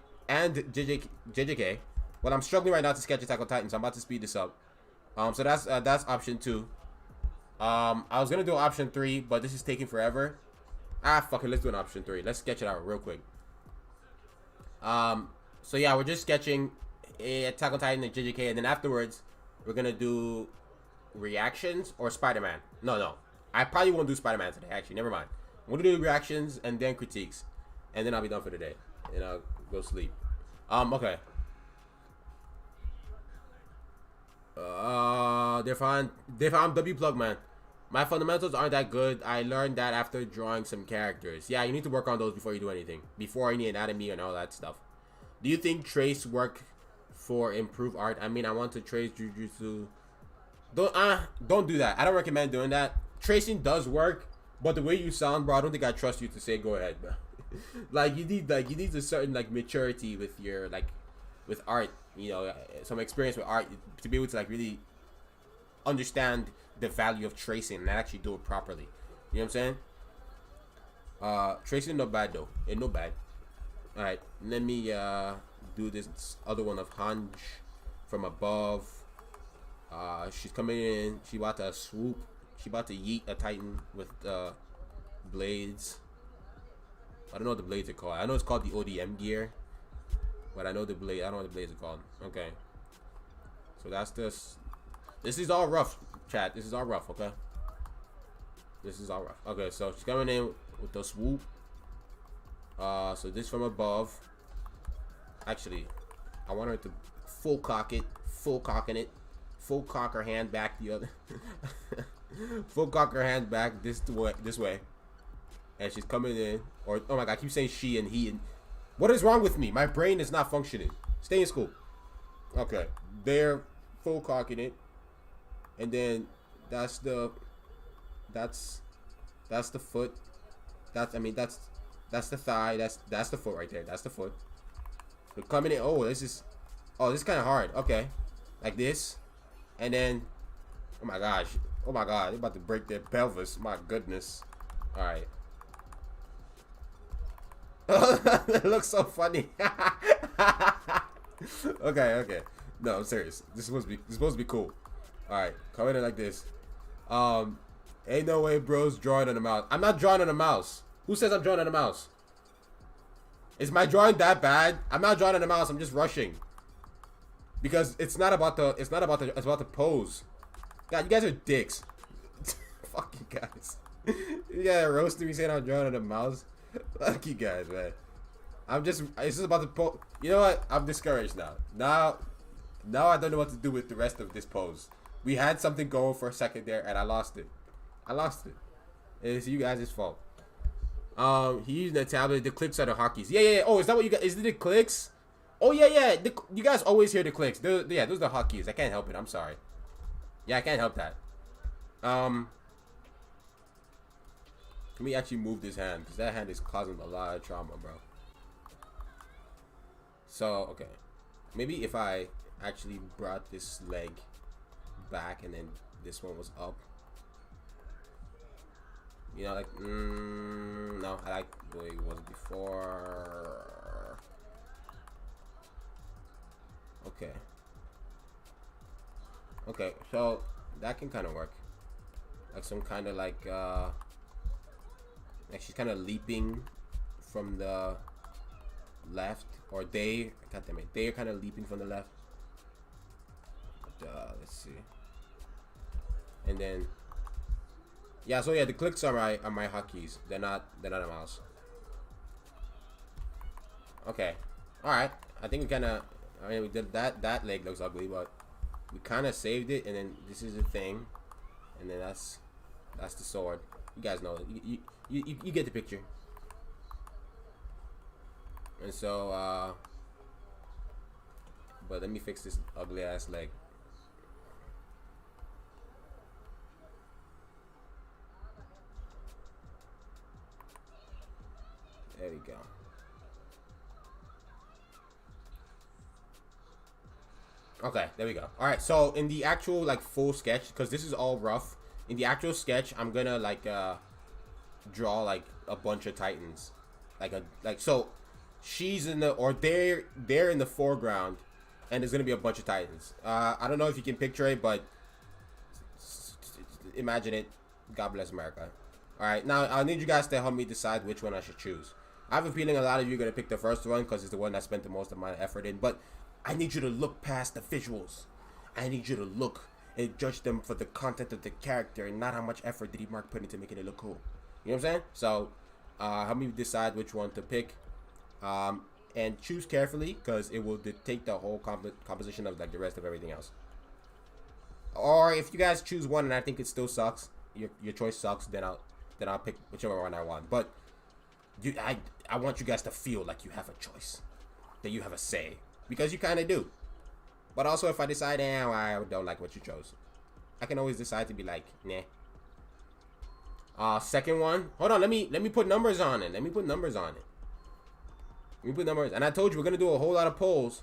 Well, I'm struggling right now to sketch Attack on Titan, so I'm about to speed this up. So that's option 2. I was gonna do option 3, but this is taking forever. Fuck it, let's do an option 3. Let's sketch it out real quick. So yeah, we're just sketching Attack on Titan and JJK, and then afterwards we're gonna do reactions or Spider-Man. No, I probably won't do Spider-Man today. Actually, never mind. I'm gonna do reactions and then critiques, and then I'll be done for the day, and I'll go sleep. Okay. They're fine. W plug, man. My fundamentals aren't that good. I learned that after drawing some characters. Yeah, you need to work on those before you do anything. Before any anatomy and all that stuff. Do you think trace work for improved art? I mean, I want to trace Jujutsu. Don't do that. I don't recommend doing that. Tracing does work, but the way you sound, bro, I don't think I trust you to say go ahead, bro. you need a certain like maturity with your with art, you know, some experience with art to be able to like really understand the value of tracing and actually do it properly. You know what I'm saying? Tracing not bad though. It's no bad. Alright, let me do this other one of Hanj from above. She's coming in. She about to swoop. She about to yeet a Titan with blades. I don't know what the blades are called. I know it's called the ODM gear, but I know the blade. I don't know what the blades are called. Okay. So that's this. This is all rough, chat. This is all rough, okay? This is all rough. Okay, so she's coming in with the swoop. So this from above. Actually, I want her to full cock it. Full cocking it. Full cock her hand back the other. Full cock her hand back this way. and she's coming in. Or oh my god, I keep saying she and he. And what is wrong with me? My brain is not functioning. Stay in school. Okay, they're full cocking it, and then that's the foot. That's the thigh. That's the foot right there. That's the foot. We're coming in. Oh, this is kind of hard. Okay, like this, and then oh my gosh, they're about to break their pelvis. My goodness. All right. It looks so funny. Okay. No, I'm serious. This is supposed to be cool. All right, coming in like this. Ain't no way, bro's drawing on a mouse. I'm not drawing on a mouse. Who says I'm drawing on a mouse? Is my drawing that bad? I'm not drawing on a mouse. I'm just rushing. Because it's about the pose. God, you guys are dicks. Fuck you guys. You guys roasting me saying I'm drawing on a mouse. Fuck you guys, man. It's just about the pose. You know what? I'm discouraged now. Now I don't know what to do with the rest of this pose. We had something going for a second there, and I lost it. It's you guys' fault. He using the tablet. The clicks are the hotkeys. Yeah. Oh, is that what you got? Is it the clicks? Oh, yeah. You guys always hear the clicks. Those are the hotkeys. I can't help it. I'm sorry. Yeah, I can't help that. Can we actually move this hand? Because that hand is causing a lot of trauma, bro. So, okay. Maybe if I actually brought this leg back and then this one was up. You know, like, no, I like the way it was before. Okay, so that can kind of work. Like some kind of like she's kind of leaping from the left, or they're kind of leaping from the left. Let's see. And then yeah, so yeah, the clicks are my hotkeys. They're not a mouse. Okay. Alright. I think we did that leg looks ugly, but we kinda saved it, and then this is the thing. And then that's the sword. You guys know it. You get the picture. And so but let me fix this ugly ass leg. There we go. Okay, there we go. All right, so in the actual like full sketch, because this is all rough, in the actual sketch, I'm gonna like draw like a bunch of titans, so she's in the, or they're in the foreground, and there's gonna be a bunch of titans. I don't know if you can picture it, but imagine it. God bless America. All right, now I need you guys to help me decide which one I should choose. I have a feeling a lot of you are going to pick the first one because it's the one I spent the most of my effort in. But I need you to look past the visuals. I need you to look and judge them for the content of the character and not how much effort did Mark put into making it look cool. You know what I'm saying? So help me decide which one to pick. And choose carefully because it will dictate the whole composition of like the rest of everything else. Or if you guys choose one and I think it still sucks, your choice sucks, then I'll pick whichever one I want. But I want you guys to feel like you have a choice, that you have a say, because you kind of do. But also, if I decide, I don't like what you chose, I can always decide to be like, nah. Second one. Hold on. Let me put numbers on it. And I told you we're gonna do a whole lot of polls,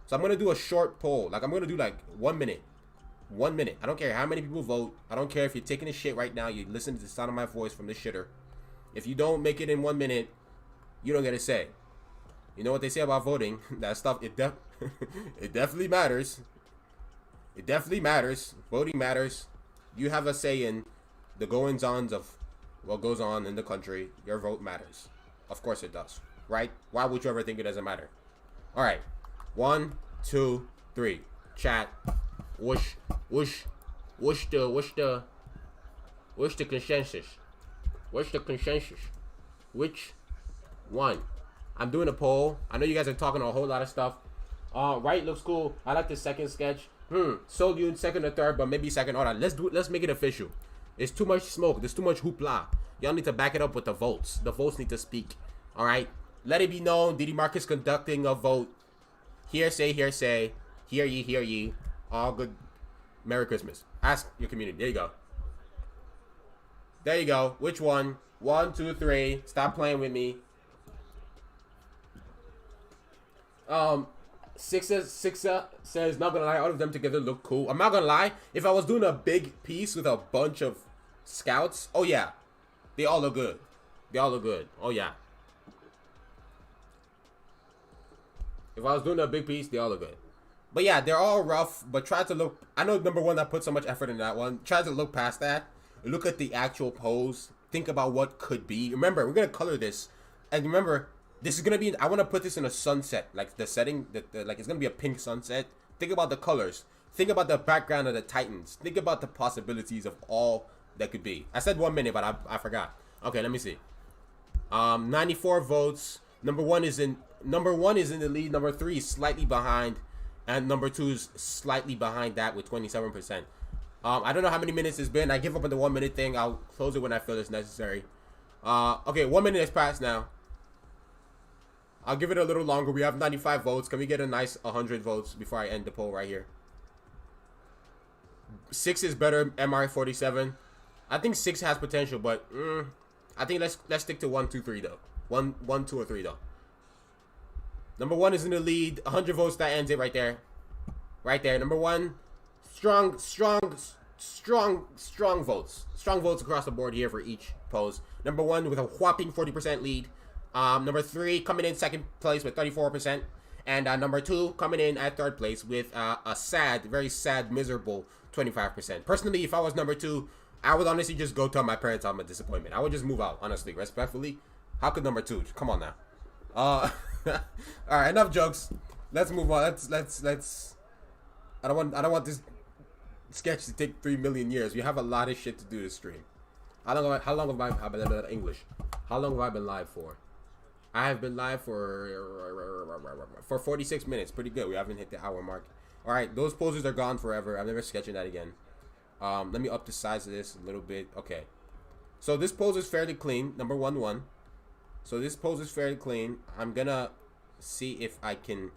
so I'm gonna do a short poll. Like I'm gonna do like 1 minute. 1 minute. I don't care how many people vote. I don't care if you're taking a shit right now. You listen to the sound of my voice from the shitter. If you don't make it in 1 minute, you don't get a say. You know what they say about voting? That stuff, it definitely matters. It definitely matters. Voting matters. You have a say in the goings-ons of what goes on in the country. Your vote matters. Of course it does. Right? Why would you ever think it doesn't matter? Alright. 1, 2, 3. Chat. What's the consensus? What's the consensus? Which one? I'm doing a poll. I know you guys are talking a whole lot of stuff. Right looks cool. I like the second sketch. So you second or third, but maybe second. Hold on. Let's make it official. It's too much smoke. There's too much hoopla. Y'all need to back it up with the votes. The votes need to speak. All right. Let it be known. Diddy Marcus conducting a vote. Hearsay, hearsay. Hear ye, hear ye. All good. Merry Christmas. Ask your community. There you go. There you go. Which one? 1, 2, 3. Stop playing with me. Sixa says, not gonna lie, all of them together look cool. I'm not gonna lie, if I was doing a big piece with a bunch of scouts, oh yeah, they all look good. They all look good. Oh yeah. If I was doing a big piece, they all look good. But yeah, they're all rough, but try to look, I know number one, I put so much effort in that one. Try to look past that. Look at the actual pose. Think about what could be. Remember, we're gonna color this. And remember, this is gonna be, I want to put this in a sunset, like the setting, like it's gonna be a pink sunset. Think about the colors. Think about the background of the Titans. Think about the possibilities of all that could be. I said 1 minute, but I forgot. Okay, let me see. 94 votes. Number one is in the lead. Number 3 is slightly behind, and number 2 is slightly behind that with 27%. I don't know how many minutes it's been. I give up on the 1 minute thing. I'll close it when I feel it's necessary. Okay, 1 minute has passed now. I'll give it a little longer. We have 95 votes. Can we get a nice 100 votes before I end the poll right here? 6 is better. MR 47. I think 6 has potential, but I think let's stick to 1, 2, 3 though. 1, 2, or 3 though. Number 1 is in the lead. 100 votes. That ends it right there. Right there. Number 1. Strong votes. Strong votes across the board here for each pose. Number 1 with a whopping 40% lead. Number 3 coming in second place with 34%. And number 2 coming in at third place with a sad, very sad, miserable 25%. Personally, if I was number 2, I would honestly just go tell my parents I'm a disappointment. I would just move out, honestly, respectfully. How could number 2? Come on now. All right, enough jokes. Let's move on. Let's. I don't want this sketch to take 3 million years. We have a lot of shit to do to stream. How long have I been English? How long have I been live for? I have been live for 46 minutes. Pretty good. We haven't hit the hour mark. All right, those poses are gone forever. I'm never sketching that again. Let me up the size of this a little bit. Okay. So this pose is fairly clean. Number 1. So this pose is fairly clean. I'm gonna see if I can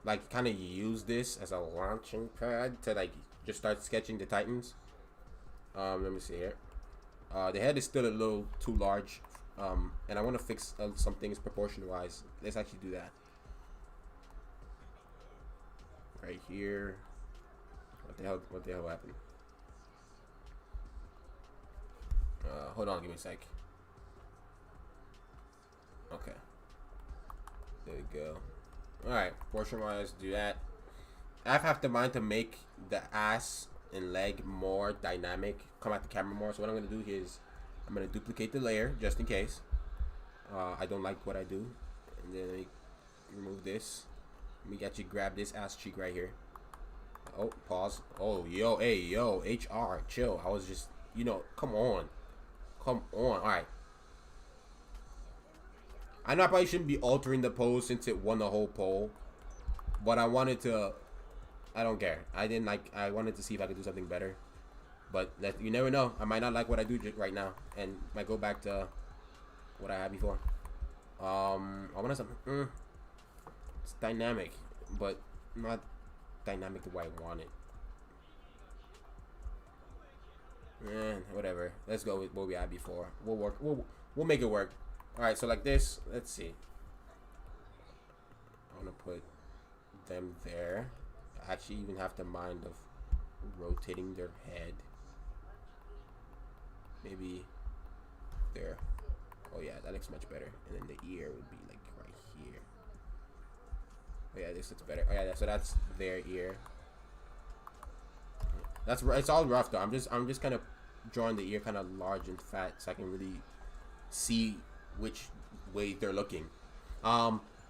like kind of use this as a launching pad to like just start sketching the Titans. Let me see here. The head is still a little too large. And I want to fix some things proportion wise. Let's actually do that. Right here. What the hell happened? Hold on, give me a sec. Okay. There we go. Alright, proportion wise, do that. I have the mind to make the ass and leg more dynamic, come at the camera more. So what I'm gonna do is I'm gonna duplicate the layer just in case I don't like what I do, and then remove this. Let me actually grab this ass cheek right here. Oh, pause. Oh, yo, hey, yo, HR, chill. I was just, you know, come on. All right. I know I probably shouldn't be altering the pose since it won the whole poll, but I wanted to. I don't care. I wanted to see if I could do something better. But you never know. I might not like what I do right now, and might go back to what I had before. I want something. It's dynamic, but not dynamic the way I want it. Whatever. Let's go with what we had before. We'll work. We'll make it work. All right. So like this. Let's see. I want to put them there. I actually even have the mind of rotating their head. Maybe there. Oh yeah, that looks much better. And then the ear would be like right here. Oh yeah, this looks better. Oh yeah, so that's their ear. That's it's all rough though. I'm just kind of drawing the ear kind of large and fat so I can really see which way they're looking.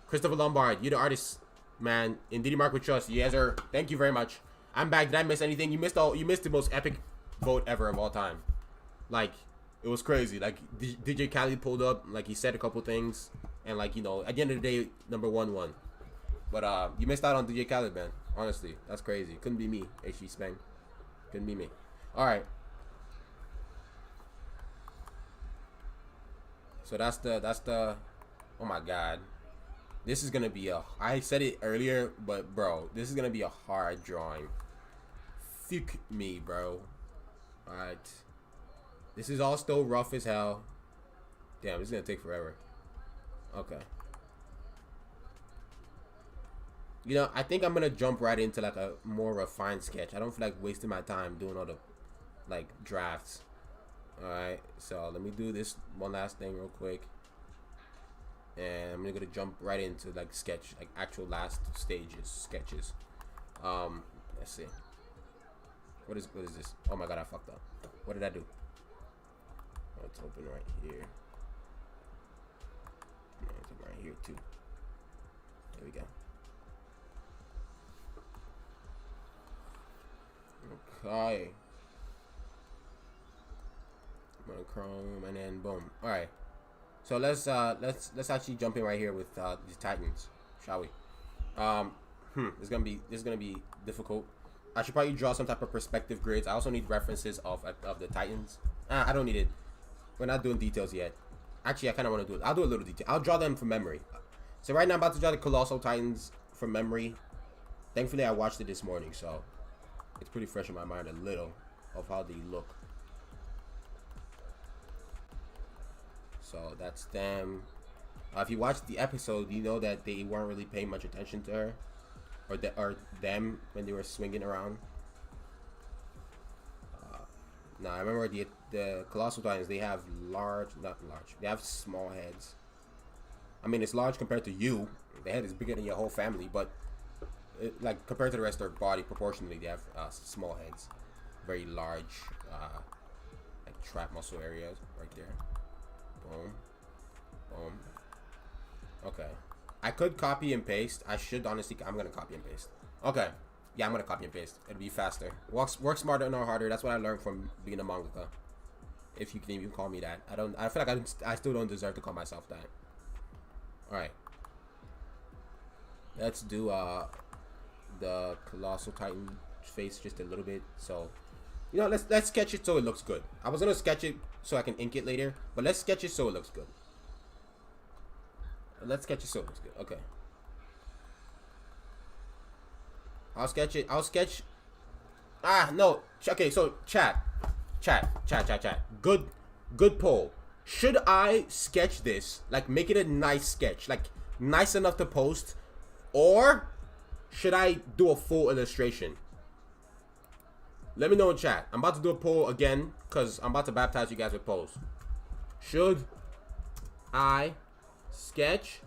Christopher Lombard, you the artist, man. In Diddy Mark with Trust. Yes, sir. Thank you very much. I'm back. Did I miss anything? You missed the most epic vote ever of all time. Like, it was crazy. Like, DJ Khaled pulled up. Like, he said a couple things. And, like, you know, at the end of the day, number 1 won. But, you missed out on DJ Khaled, man. Honestly, that's crazy. Couldn't be me, HG Spang. Couldn't be me. All right. So that's the. Oh my God. This is gonna be a. I said it earlier, but bro, this is gonna be a hard drawing. Fuck me, bro. All right. This is all still rough as hell. Damn, this is gonna take forever. Okay. You know, I think I'm gonna jump right into like a more refined sketch. I don't feel like wasting my time doing all the like drafts. All right, so let me do this one last thing real quick, and I'm gonna jump right into like sketch, like actual last stages sketches. Let's see. What is this? Oh my God, I fucked up. What did I do? Oh, it's open right here. Yeah, it's open right here too. There we go. Okay. Monochrome, and then boom. All right. So let's actually jump in right here with the Titans, shall we? This is gonna be difficult. I should probably draw some type of perspective grids. I also need references of the Titans. I don't need it. We're not doing details yet. Actually, I kind of want to do it. I'll do a little detail. I'll draw them from memory. So right now I'm about to draw the Colossal Titans from memory. Thankfully, I watched it this morning, so it's pretty fresh in my mind a little of how they look. So that's them. If you watched the episode, you know that they weren't really paying much attention to her, or them when they were swinging around. Now I remember the Colossal Titans. They have not large. They have small heads. I mean, it's large compared to you. The head is bigger than your whole family, but like compared to the rest of their body, proportionally, they have small heads. Very large, like trap muscle areas right there. Boom. Boom. Okay. I could copy and paste. I should honestly. I'm gonna copy and paste. Okay. Yeah, I'm gonna copy and paste. It'll be faster. Work smarter, not harder. That's what I learned from being a mangaka. If you can even call me that. I feel like I still don't deserve to call myself that. All right. Let's do the Colossal Titan face just a little bit. So, you know, let's sketch it so it looks good. I was gonna sketch it so I can ink it later, but let's sketch it so it looks good. Let's sketch it so it looks good. Okay. I'll sketch it. I'll sketch. No. Okay, so chat. Good poll. Should I sketch this? Like, make it a nice sketch. Like, nice enough to post? Or should I do a full illustration? Let me know in chat. I'm about to do a poll again, because I'm about to baptize you guys with polls. Should I sketch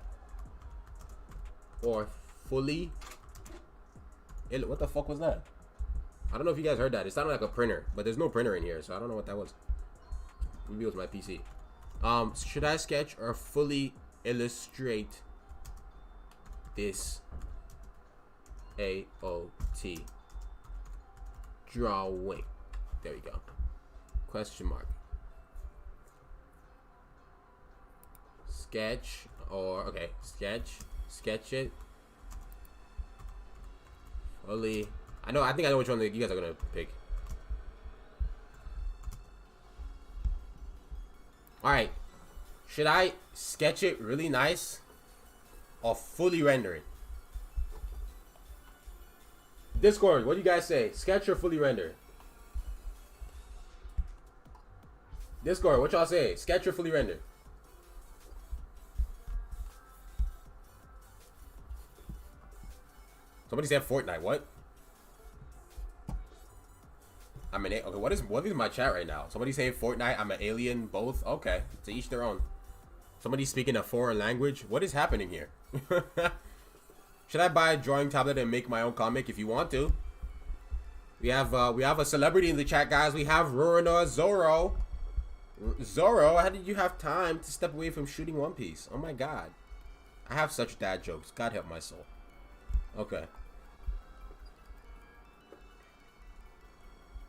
or fully... What the fuck was that? I don't know if you guys heard that. It sounded like a printer, but there's no printer in here, so I don't know what that was. Maybe it was my PC. Should I sketch or fully illustrate this AOT drawing? There we go. Question mark. Sketch or okay, sketch it. Fully. I think I know which one you guys are gonna pick. Alright. Should I sketch it really nice or fully render it? Discord, what do you guys say? Sketch or fully render? Discord, what y'all say? Sketch or fully render? Somebody said Fortnite. What? I'm an okay. What is my chat right now? Somebody saying Fortnite. I'm an alien. Both. Okay. To each their own. Somebody speaking a foreign language. What is happening here? Should I buy a drawing tablet and make my own comic? If you want to. We have a celebrity in the chat, guys. We have Rurina Zoro. Zoro, how did you have time to step away from shooting One Piece? Oh my God. I have such dad jokes. God help my soul. Okay.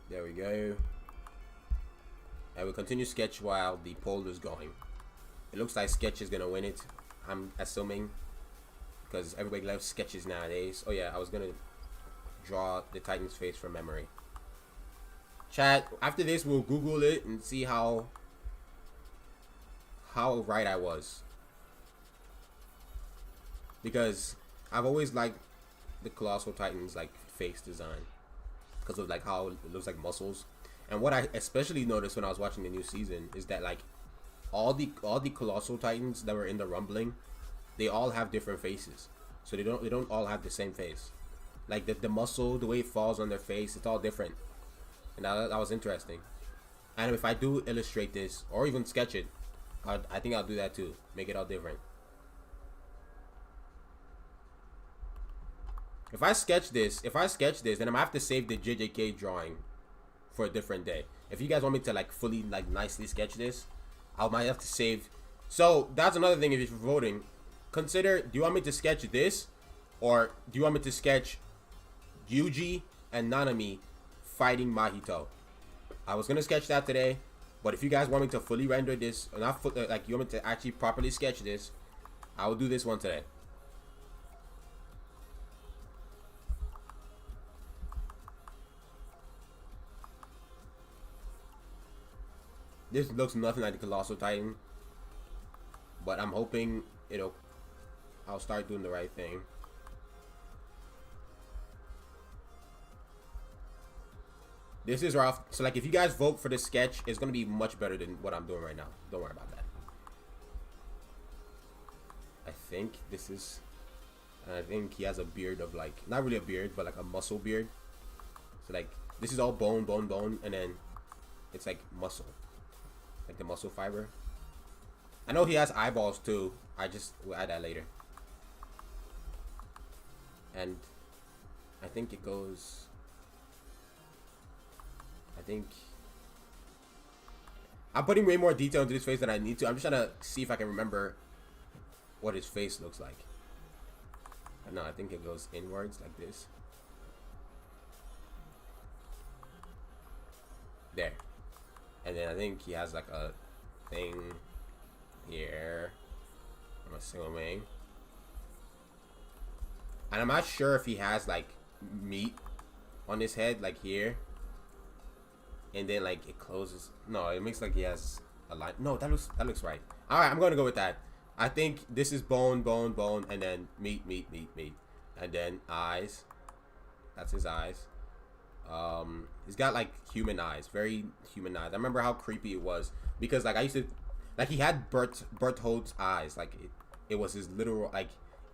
There we go. I will continue sketch while the poll is going. It looks like sketch is gonna win it. I'm assuming. Because everybody loves sketches nowadays. Oh yeah, I was gonna draw the Titan's face from memory. Chat, after this, we'll Google it and see how right I was. Because I've always liked the Colossal Titans like face design because of like how it looks like muscles. And what I especially noticed when I was watching the new season is that like all the Colossal Titans that were in the rumbling, they all have different faces. So they don't all have the same face. Like the muscle, the way it falls on their face, it's all different. And that was interesting. And if I do illustrate this or even sketch it, I think I'll do that too. Make it all different. If I sketch this, then I'm gonna have to save the JJK drawing for a different day. If you guys want me to like fully like nicely sketch this, I might have to save. So that's another thing if you're voting. Consider, do you want me to sketch this, or do you want me to sketch Yuji and Nanami fighting Mahito? I was gonna sketch that today, but if you guys want me to fully render this, or not like you want me to actually properly sketch this, I will do this one today. This looks nothing like the Colossal Titan, but I'm hoping I'll start doing the right thing. This is rough. So like if you guys vote for this sketch, it's gonna be much better than what I'm doing right now. Don't worry about that. I think this is, and I think he has a beard of like, not really a beard, but like a muscle beard. So like this is all bone, and then it's like muscle. Like the muscle fiber. I know he has eyeballs too. We'll add that later. And I think it goes, I'm putting way more detail into this face than I need to. I'm just trying to see if I can remember what his face looks like. No, I think it goes inwards like this. There. And then I think he has like a thing here. I'm assuming. And I'm not sure if he has like meat on his head, like here. And then like it closes. No, it makes like he has a line. No, that looks right. Alright, I'm gonna go with that. I think this is bone, and then meat. And then eyes. That's his eyes. He's got like human eyes, very human eyes. I remember how creepy it was because like I used to, like he had Berthold's eyes, like it was his literal, like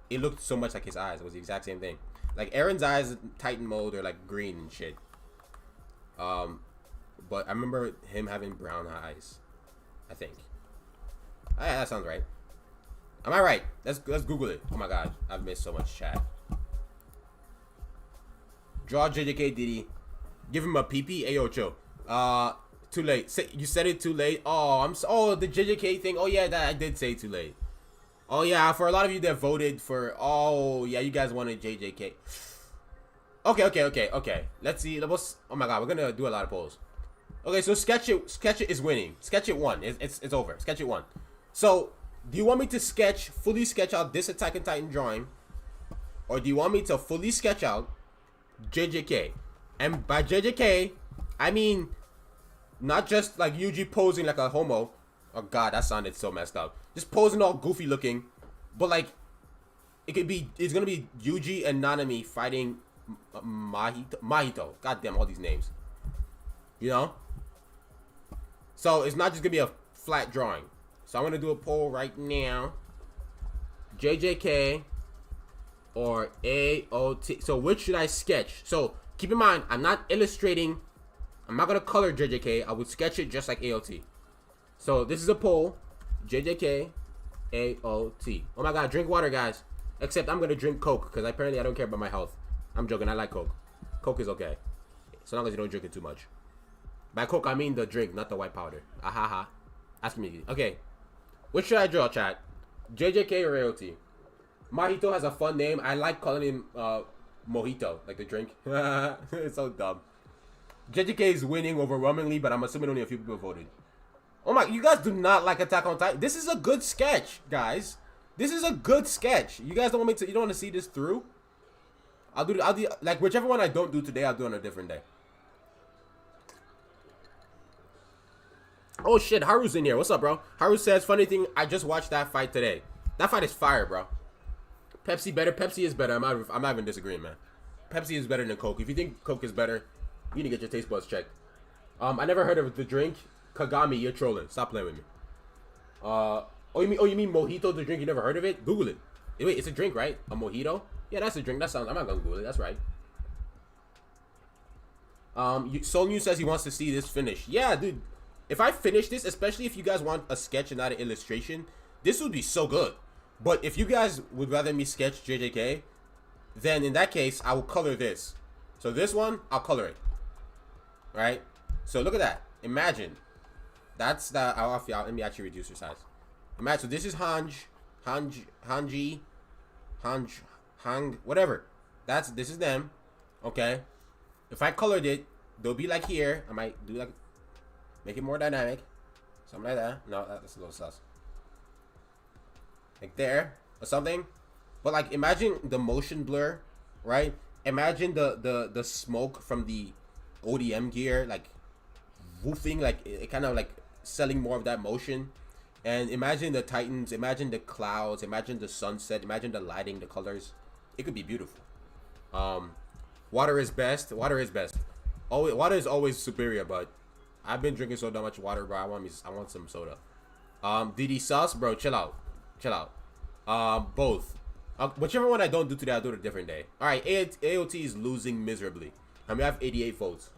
it looked so much like his eyes. It was the exact same thing. Like Aaron's eyes in Titan mode are like green and shit. But I remember him having brown eyes. I think. Yeah, that sounds right. Am I right? Let's Google it. Oh my god, I've missed so much chat. Draw JJK Diddy. Give him a PP. Ayo, chill. Too late. You said it too late. Oh, the JJK thing. Oh yeah, that I did say too late. Oh yeah, for a lot of you that voted for. Oh yeah, you guys wanted JJK. Okay. Let's see. Oh my god, we're gonna do a lot of polls. Okay, so sketch it is winning. Sketch it won. It's over. Sketch it won. So, do you want me to fully sketch out this Attack on Titan drawing, or do you want me to fully sketch out JJK? And by JJK, I mean not just like Yuji posing like a homo. Oh god, that sounded so messed up. Just posing all goofy looking, but like it's gonna be Yuji and Nanami fighting Mahito. God damn, all these names. You know? So it's not just gonna be a flat drawing. So I'm gonna do a poll right now. JJK or AOT. So which should I sketch? So keep in mind, I'm not illustrating. I'm not gonna color JJK. I would sketch it just like AOT. So this is a poll. JJK, AOT. Oh my god, drink water, guys. Except I'm gonna drink Coke because apparently I don't care about my health. I'm joking. I like Coke. Coke is okay, so long as you don't drink it too much. By Coke, I mean the drink, not the white powder. Ahaha. Ask me. Okay. Which should I draw, chat? JJK or AOT? Mahito has a fun name. I like calling him Mojito, like the drink. It's so dumb. JJK is winning overwhelmingly, but I'm assuming only a few people voted. Oh my, you guys do not like Attack on Titan. This is a good sketch, guys. This is a good sketch. You guys don't want me to, you don't want to see this through? I'll do, like, whichever one I don't do today, I'll do on a different day. Oh shit, Haru's in here. What's up, bro? Haru says, funny thing, I just watched that fight today. That fight is fire, bro. Pepsi better? Pepsi is better. I'm not even disagreeing, man. Pepsi is better than Coke. If you think Coke is better, you need to get your taste buds checked. I never heard of the drink. Kagami, you're trolling. Stop playing with me. Oh you mean mojito, the drink? You never heard of it? Google it. Wait, it's a drink, right? A mojito? Yeah, that's a drink. That sounds. I'm not gonna Google it. That's right. Soul News says he wants to see this finish. Yeah, dude. If I finish this, especially if you guys want a sketch and not an illustration, this would be so good. But if you guys would rather me sketch JJK, then in that case, I will color this. So this one, I'll color it. Right? So look at that. Imagine. That's the. Let me actually reduce your size. Imagine. So this is Hanji, Hang, whatever. This is them. Okay. If I colored it, they'll be like here. I might do like, make it more dynamic. Something like that. No, that's a little sus. Like there or something. But like imagine the motion blur, right? Imagine the smoke from the ODM gear, like woofing, like it kind of like selling more of that motion. And imagine the Titans, imagine the clouds, imagine the sunset, imagine the lighting, the colors. It could be beautiful. Water is best. Water is best. Always, water is always superior, but I've been drinking so much water, bro. I want some soda. DD sauce, bro. Chill out. Chill out. Both. Whichever one I don't do today, I'll do it a different day. All right. AOT is losing miserably. I mean, I have 88 votes.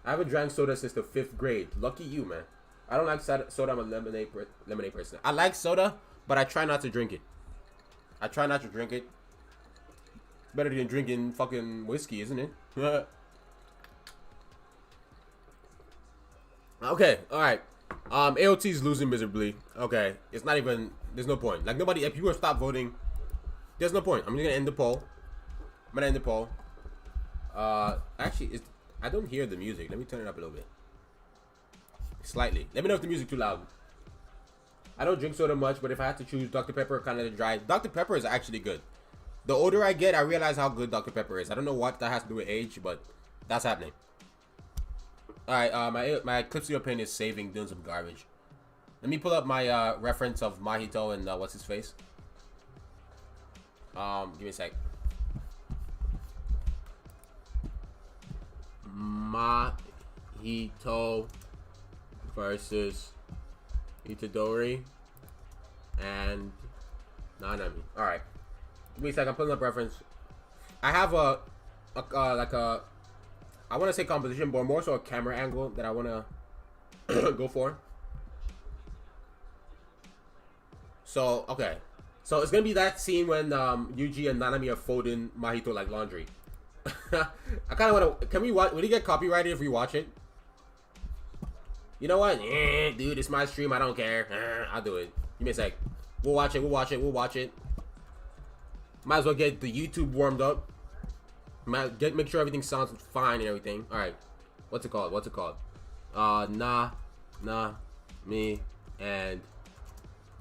I haven't drank soda since the 5th grade. Lucky you, man. I don't like soda. I'm a lemonade person. I like soda, but I try not to drink it. I try not to drink it. Better than drinking fucking whiskey, isn't it? Okay, alright. AOT is losing miserably. Okay, it's not even, there's no point. Like nobody, if you were to stop voting, there's no point. I'm just gonna end the poll. I'm gonna end the poll. Actually, I don't hear the music. Let me turn it up a little bit. Slightly. Let me know if the music's too loud. I don't drink soda much, but if I had to choose, Dr. Pepper kind of dry. Dr. Pepper is actually good. The older I get, I realize how good Dr. Pepper is. I don't know what that has to do with age, but that's happening. Alright, my Clips Your Pin is saving, doing some garbage. Let me pull up my reference of Mahito and what's his face. Give me a sec. Mahito versus Itadori and Nanami. Alright. Give me a second, I'm pulling up reference. I have I want to say composition, but more so a camera angle that I want to go for. So, okay. So, it's going to be that scene when Yuji and Nanami are folding Mahito like laundry. I kind of want to... Can we watch... Will you get copyrighted if we watch it? You know what? Dude, it's my stream. I don't care. I'll do it. Give me a sec. We'll watch it. We'll watch it. We'll watch it. Might as well get the YouTube warmed up. Make sure everything sounds fine and everything. All right. What's it called? What's it called? Me and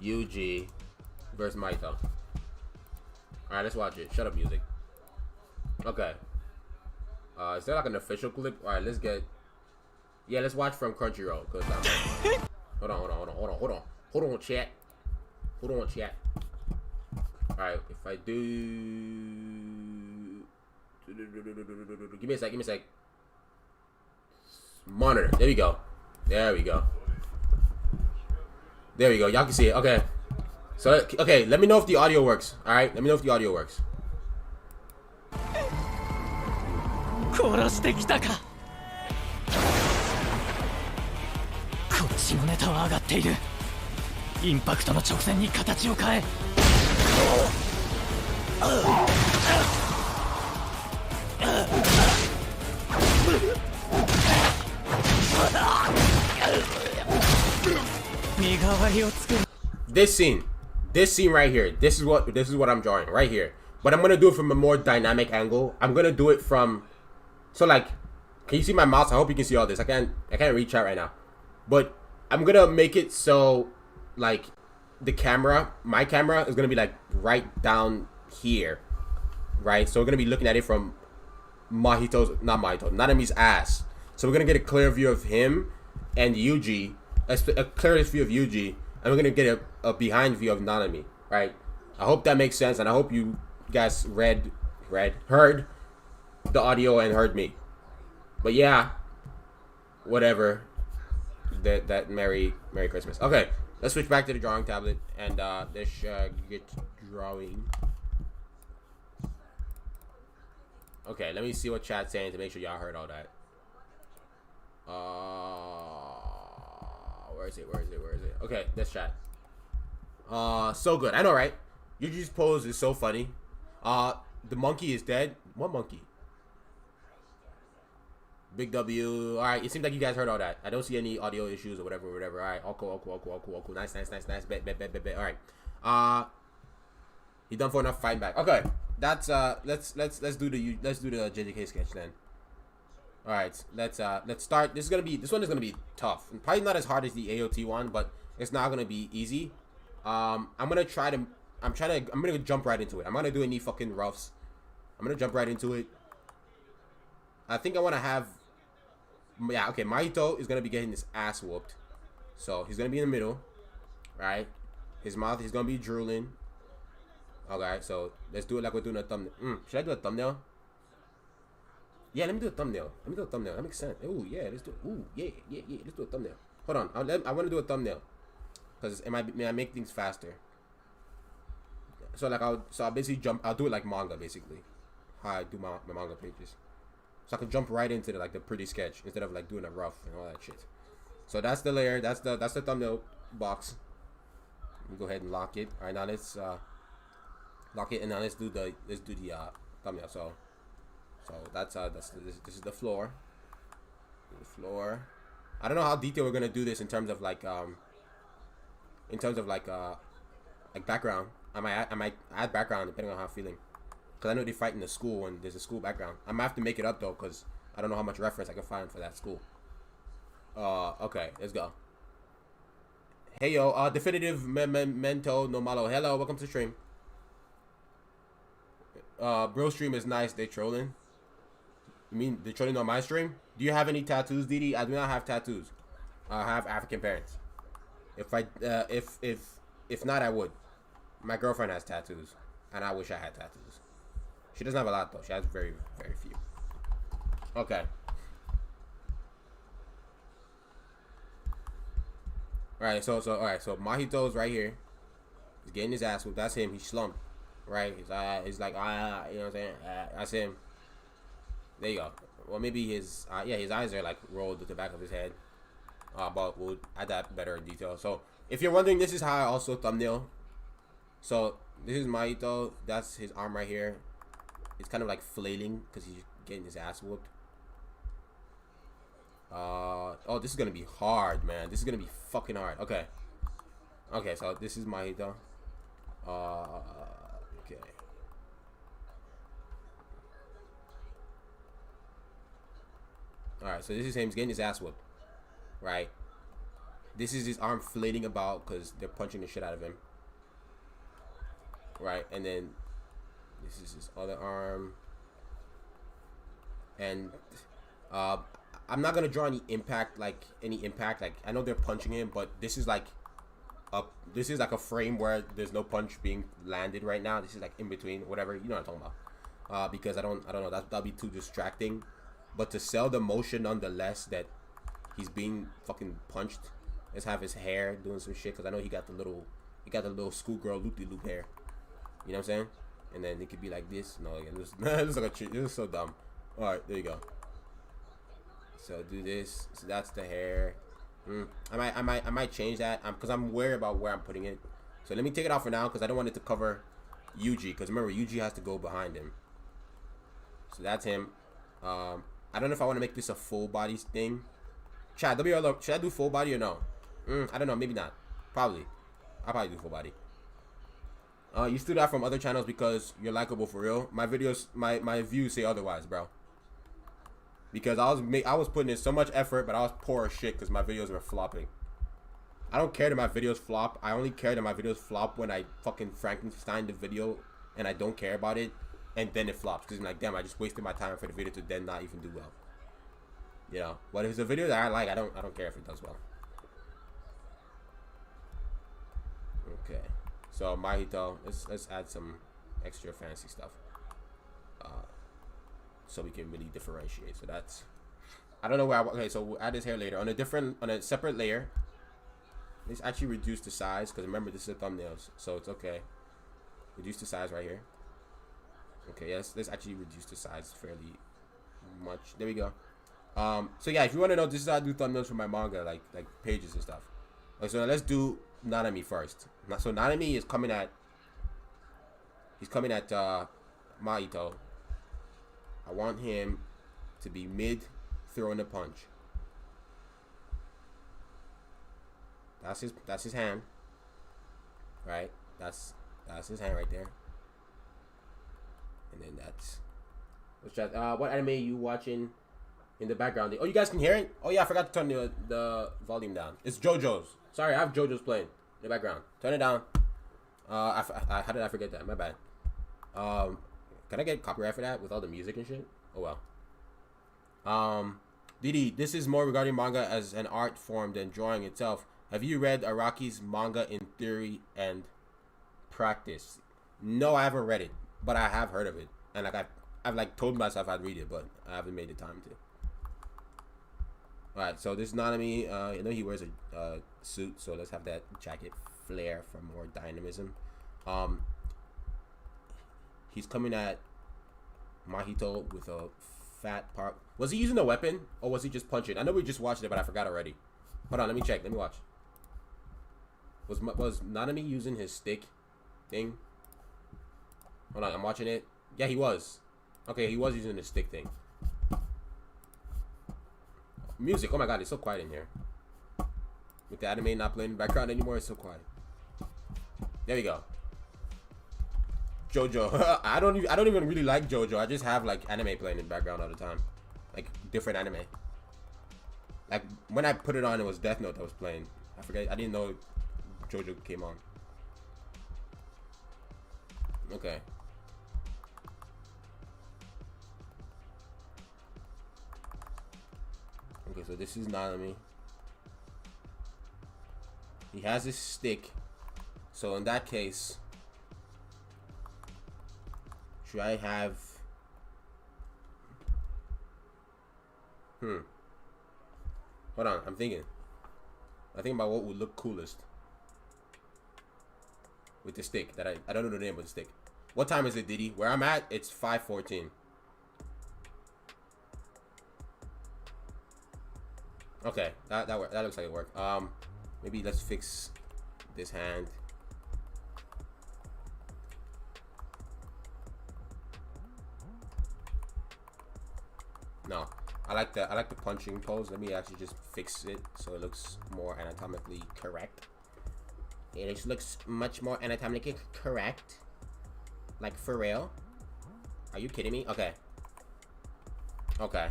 Yuji versus Mahito. All right, let's watch it. Shut up, music. Okay. Is there like an official clip? All right, let's get. Yeah, let's watch from Crunchyroll. Cause hold on, chat. Hold on, chat. All right, if I do, give me a sec. Monitor. There we go. There we go. There we go. Y'all can see it. Okay. So, okay, let me know if the audio works. All right, let me know if the audio works. 殺してきたか。こっちのネタは上がっている。インパクトの直線に形を変え。身代わりを作る。This scene right here. This is what I'm drawing right here. But I'm gonna do it from a more dynamic angle. I'm gonna do it from, so like, can you see my mouse? I hope you can see all this. I can't read chat right now, but I'm gonna make it so like the camera, my camera is gonna be like right down here, right? So we're gonna be looking at it from Nanami's ass. So we're gonna get a clear view of him, and Yuji, a clearest view of Yuji, and we're gonna get a behind view of Nanami, right? I hope that makes sense, and I hope you guys heard the audio and heard me. But yeah, whatever. That Merry Christmas. Okay, let's switch back to the drawing tablet, and let's get drawing. Okay, let me see what chat's saying to make sure y'all heard all that. Where is it? Okay, let's chat. So good. I know, right? Yuji's pose is so funny. The monkey is dead. What monkey? Big W. Alright, it seems like you guys heard all that. I don't see any audio issues or whatever. Alright, all cool. Nice. Bet. Alright. He done for enough fighting back. Okay. That's let's do the JJK sketch then. Alright, let's start. This one is gonna be tough. Probably not as hard as the AOT one, but it's not gonna be easy. I'm gonna jump right into it. I'm gonna do any fucking roughs. I'm gonna jump right into it. I think I wanna have okay, Mahito is gonna be getting his ass whooped. So he's gonna be in the middle. Right? His mouth, he's gonna be drooling. Okay, so let's do it like we're doing a thumbnail. Should I do a thumbnail? Yeah, let me do a thumbnail. That makes sense. Ooh, yeah, let's do it. Ooh, yeah. Let's do a thumbnail. Hold on. I want to do a thumbnail. Because it might make things faster. So like I'll basically I'll do it like manga basically. How I do my manga pages. So I can jump right into the pretty sketch instead of like doing a rough and all that shit. So that's the layer. That's the thumbnail box. Let me go ahead and lock it. All right, now let's lock it, and now let's do the thumbnail. So this is the floor. I don't know how detailed we're gonna do this in terms of like background. I might add background depending on how I'm feeling. Cause I know they fight in the school and there's a school background. I might have to make it up though, cause I don't know how much reference I can find for that school. Okay, let's go. Hey yo, definitive mento no malo. Hello, welcome to the stream. Bro stream is nice. They trolling. You mean they trolling on my stream? Do you have any tattoos, Didi? I do not have tattoos. I have African parents. If not, I would. My girlfriend has tattoos, and I wish I had tattoos. She doesn't have a lot though. She has very, very few. Okay. Alright, so Mahito's right here. He's getting his ass whooped. That's him. He's slumped. Right? He's like, you know what I'm saying? That's him. There you go. Well, maybe his eyes are like rolled to the back of his head. But we'll add that better in detail. So if you're wondering, this is how I also thumbnail. So this is Mahito. That's his arm right here. It's kind of like flailing because he's getting his ass whooped. Oh, this is gonna be hard, man. This is gonna be fucking hard. Okay. So this is Mahito. Okay. Alright, so this is him. He's getting his ass whooped. Right. This is his arm flailing about because they're punching the shit out of him. Right, and then this is his other arm. And I'm not gonna draw any impact. Like I know they're punching him, but this is like a frame where there's no punch being landed right now. This is like in between, whatever, you know what I'm talking about. Because I don't know, that'll be too distracting. But to sell the motion nonetheless that he's being fucking punched, let's have his hair doing some shit. Cause I know he got the little schoolgirl loop-de-loop hair. You know what I'm saying? And then it could be like this. No, it looks like it looks so dumb. All right, there you go. So do this. So that's the hair. I might change that because I'm worried about where I'm putting it. So let me take it off for now because I don't want it to cover Yuji. Because remember, Yuji has to go behind him. So that's him. I don't know if I want to make this a full body thing. Chad, should I do full body or no? I don't know. Maybe not. Probably. I'll probably do full body. You steal that from other channels because you're likable for real. My videos, my views say otherwise, bro. Because I was putting in so much effort, but I was poor as shit because my videos were flopping. I don't care that my videos flop. I only care that my videos flop when I fucking Frankenstein the video and I don't care about it, and then it flops because I'm like, damn, I just wasted my time for the video to then not even do well. You know, but if it's a video that I like, I don't care if it does well. Okay, so Mahito, let's add some extra fancy stuff, so we can really differentiate. So that's, I don't know where okay, so we'll add his hair later on a separate layer. Let's actually reduce the size, because remember this is a thumbnails, so it's okay. Reduce the size right here. Okay, yes, let's actually reduce the size fairly much. There we go. So yeah, if you want to know, this is how I do thumbnails for my manga, like pages and stuff. Okay, so now let's do Nanami first. So Nanami is coming at, Mahito. I want him to be mid throwing a punch. That's his hand. Right? That's his hand right there. And then that's what anime are you watching in the background? Oh, you guys can hear it? Oh yeah, I forgot to turn the volume down. It's JoJo's. Sorry, I have JoJo's playing in the background. Turn it down. How did I forget that? My bad. Can I get copyright for that with all the music and shit? Oh well. Didi, this is more regarding manga as an art form than drawing itself. Have you read Araki's manga in theory and practice? No, I haven't read it, but I have heard of it, and like I've like told myself I'd read it, but I haven't made the time to. All right, so this Nanami, you know he wears a suit, so let's have that jacket flare for more dynamism. He's coming at Mahito with a fat part. Was he using a weapon, or was he just punching? I know we just watched it, but I forgot already. Hold on, let me check. Let me watch. Was Nanami using his stick thing? Hold on, I'm watching it. Yeah, he was. Okay, he was using his stick thing. Music. Oh my god, it's so quiet in here. With the anime not playing in the background anymore, it's so quiet. There we go. JoJo. I don't even really like JoJo. I just have like anime playing in the background all the time, like different anime. Like when I put it on, it was Death Note that was playing. I forget. I didn't know JoJo came on. Okay. Okay, so this is Nanami. He has his stick. So in that case, should I have... Hold on, I'm thinking. I think about what would look coolest with the stick. That I don't know the name of the stick. What time is it, Didi? Where I'm at, it's 5:14. Okay, that looks like it worked. Maybe let's fix this hand. No, I like the punching pose. Let me actually just fix it so it looks more anatomically correct. It just looks much more anatomically correct. Like for real? Are you kidding me? Okay. Okay.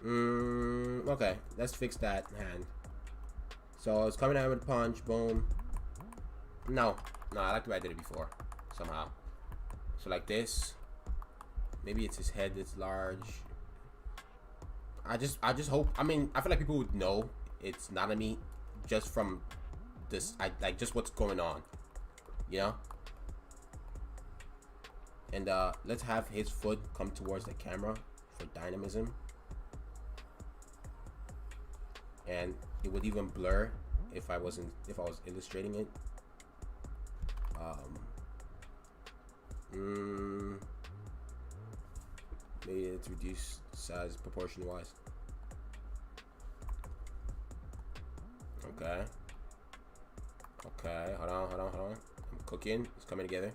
Okay, let's fix that hand. So it's coming out with a punch, boom. No, I like the way I did it before, somehow. So like this. Maybe it's his head that's large. I just hope, I mean, I feel like people would know it's Nanami just from this, like just what's going on, you know? And let's have his foot come towards the camera for dynamism. And it would even blur if I was illustrating it. Maybe let's reduce size proportion wise. Okay, hold on. I'm cooking. It's coming together.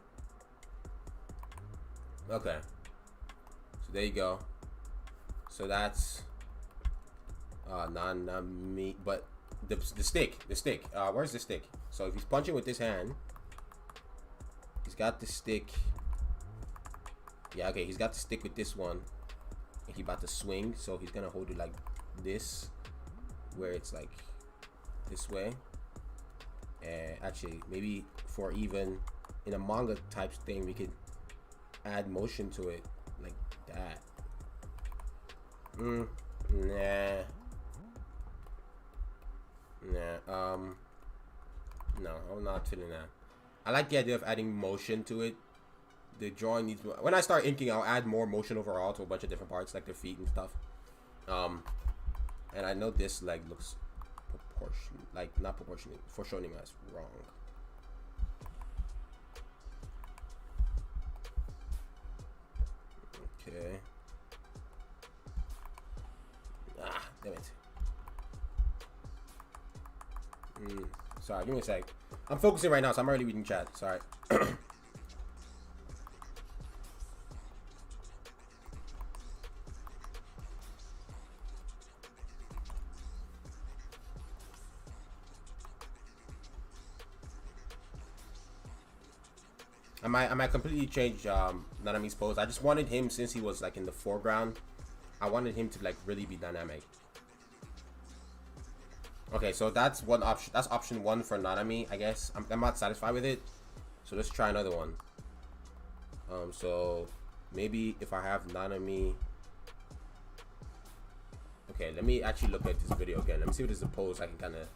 Okay, so there you go. So that's Nanami, but the stick. Where's the stick? So if he's punching with this hand, he's got the stick. Yeah, okay, he's got the stick with this one, and he about to swing. So he's gonna hold it like this, where it's like this way. And actually, maybe for even in a manga type thing, we could add motion to it that. Nah. No, I'm not feeling that. I like the idea of adding motion to it. The drawing needs more. When I start inking, I'll add more motion overall to a bunch of different parts, like their feet and stuff. And I know this leg looks not proportionate, foreshortening us wrong. Okay. Damn it. Sorry, give me a sec. I'm focusing right now, so I'm already reading chat. Sorry. I might completely change Nanami's pose. I just wanted him, since he was like in the foreground, I wanted him to like really be dynamic. Okay, so that's one option. That's option one for Nanami, I guess. I'm not satisfied with it, so let's try another one. So maybe if I have Nanami. Okay, let me actually look at this video again. Let me see if there's a pose I can kind of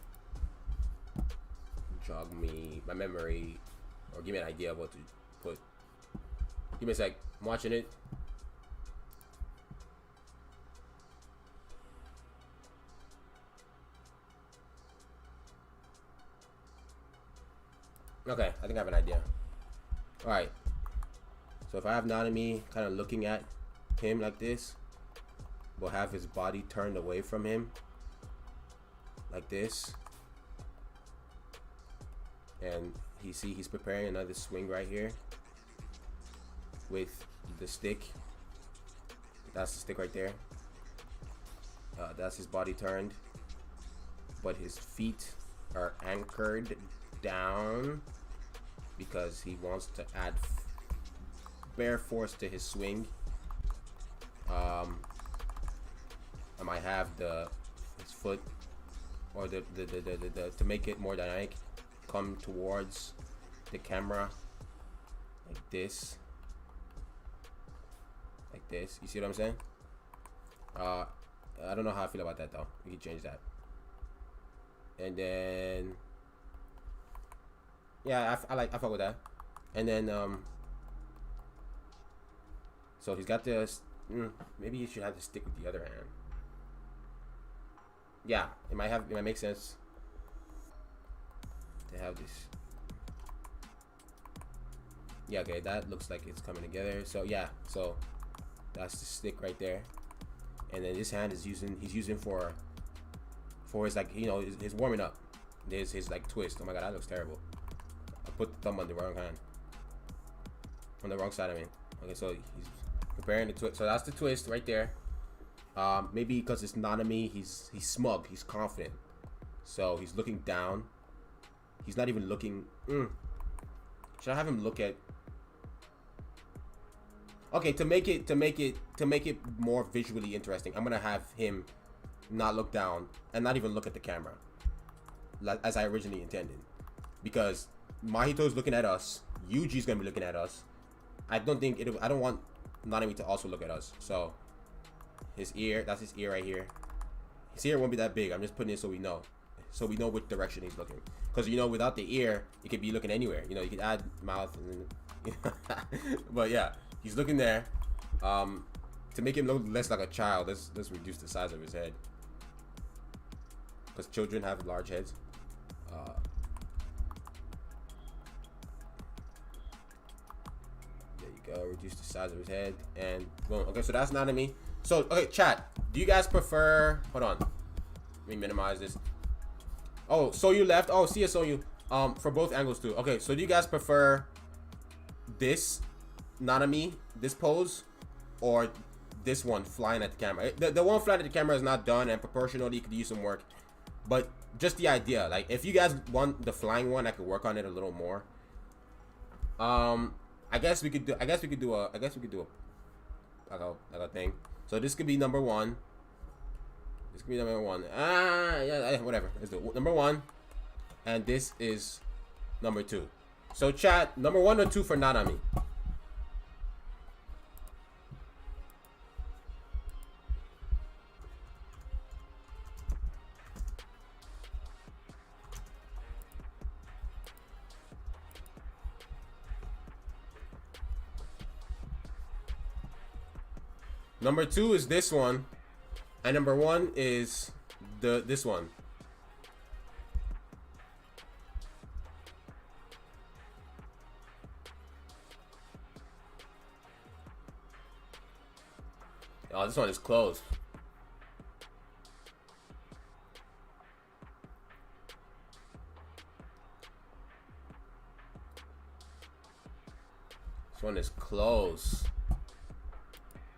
jog my memory, or give me an idea of what to put. Give me a sec. I'm watching it. Okay, I think I have an idea. Alright. So if I have Nanami kind of looking at him like this, we'll have his body turned away from him. Like this. And he's preparing another swing right here. With the stick. That's the stick right there. That's his body turned. But his feet are anchored down because he wants to add bare force to his swing. I might have his foot, or the to make it more dynamic, come towards the camera like this. Like this. You see what I'm saying? I don't know how I feel about that though. We can change that. And then yeah, I fuck with that. And then so he's got this. Maybe you should have to stick with the other hand. Yeah, it might make sense to have this. Yeah, okay, that looks like it's coming together. So yeah, so that's the stick right there. And then this hand he's using for his, like, you know, his warming up. There's his like twist. Oh my god, that looks terrible. I put the thumb on the wrong hand. On the wrong side, I mean. Okay, so he's preparing the twist. So that's the twist right there. Maybe because it's Nanami, he's smug, he's confident. So he's looking down. He's not even looking. Should I have him look at? Okay, to make it more visually interesting, I'm gonna have him not look down and not even look at the camera, as I originally intended. Because Mahito's looking at us, Yuji's gonna be looking at us. I don't want Nanami to also look at us. So his ear, that's his ear right here. His ear won't be that big. I'm just putting it so we know which direction he's looking. Because, you know, without the ear, you could be looking anywhere. You know, you could add mouth and then, but yeah, he's looking there. To make him look less like a child, let's reduce the size of his head. Because children have large heads. There you go. Reduce the size of his head, and boom. Okay, so that's Nanami. So, okay, chat. Do you guys prefer? Hold on. Let me minimize this. Oh, so you left. Oh, see you, so you. For both angles too. Okay, so do you guys prefer this Nanami, this pose, or this one flying at the camera? The one flying at the camera is not done, and proportionally could use some work. But just the idea, like, if you guys want the flying one, I could work on it a little more. I guess we could do a thing. So this could be number one. This could be number one. Yeah, whatever. Let's do it. Number one, and this is number two. So chat, number one or two for Nanami. Number 2 is this one, and number 1 is this one. Oh, this one is close. This one is close.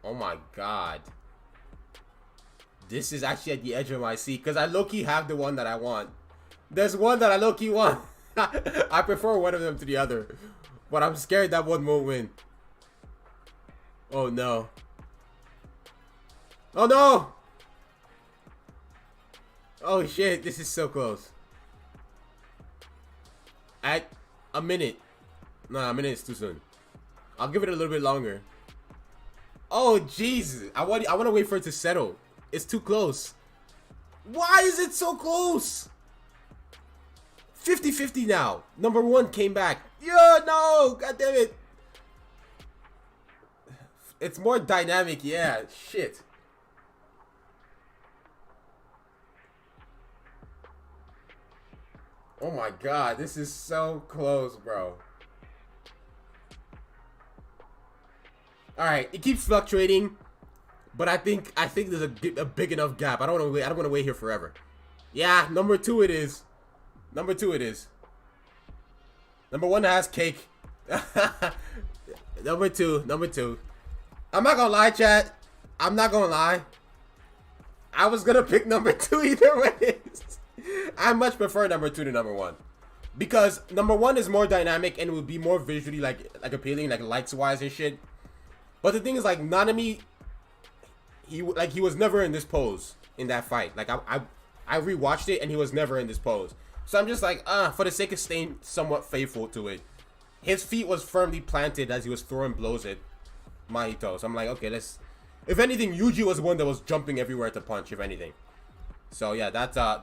Oh my god. This is actually at the edge of my seat because I low-key have the one that I want. There's one that I low-key want. I prefer one of them to the other, but I'm scared that one won't win. Oh no. Oh no! Oh shit, this is so close. At a minute. Nah, a minute is too soon. I'll give it a little bit longer. Oh jeez, I want to wait for it to settle. It's too close. Why is it so close? 50-50 now. Number 1 came back. Yeah, no, god damn it. It's more dynamic, yeah. Shit. Oh my god, this is so close, bro. All right, it keeps fluctuating, but I think there's a big enough gap. I don't want to wait. I don't want to wait here forever. Yeah, number 2 it is. Number 2 it is. Number 1 has cake. Number 2. I'm not gonna lie, chat. I'm not gonna lie. I was gonna pick number 2 either way. I much prefer number 2 to number 1 because number 1 is more dynamic and it would be more visually like appealing, like lights wise and shit. But the thing is, like, Nanami, he was never in this pose in that fight. Like I rewatched it and he was never in this pose. So I'm just like, for the sake of staying somewhat faithful to it, his feet was firmly planted as he was throwing blows at Mahito. So I'm like, okay, let's. If anything, Yuji was one that was jumping everywhere to punch. If anything. So yeah, that's my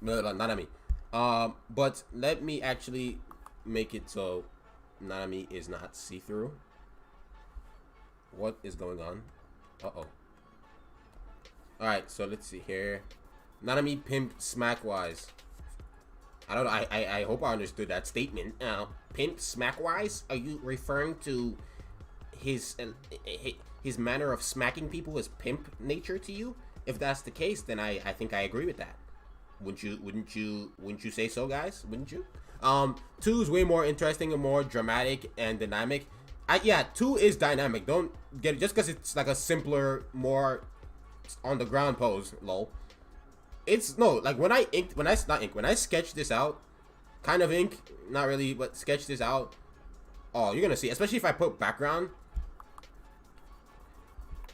Nanami. But let me actually make it so Nanami is not see-through. What is going on? Uh-oh. Alright, so let's see here. Nanami pimp smack-wise. I don't know, I hope I understood that statement. Pimp smack-wise? Are you referring to his manner of smacking people as pimp nature to you? If that's the case, then I think I agree with that. Wouldn't you say so, guys? Wouldn't you? 2 is way more interesting and more dramatic and dynamic. Yeah, 2 is dynamic. Don't get it just because it's like a simpler, more on the ground pose. Lol. It's no, like when I sketch this out, kind of ink, not really, but sketch this out. Oh, you're gonna see, especially if I put background.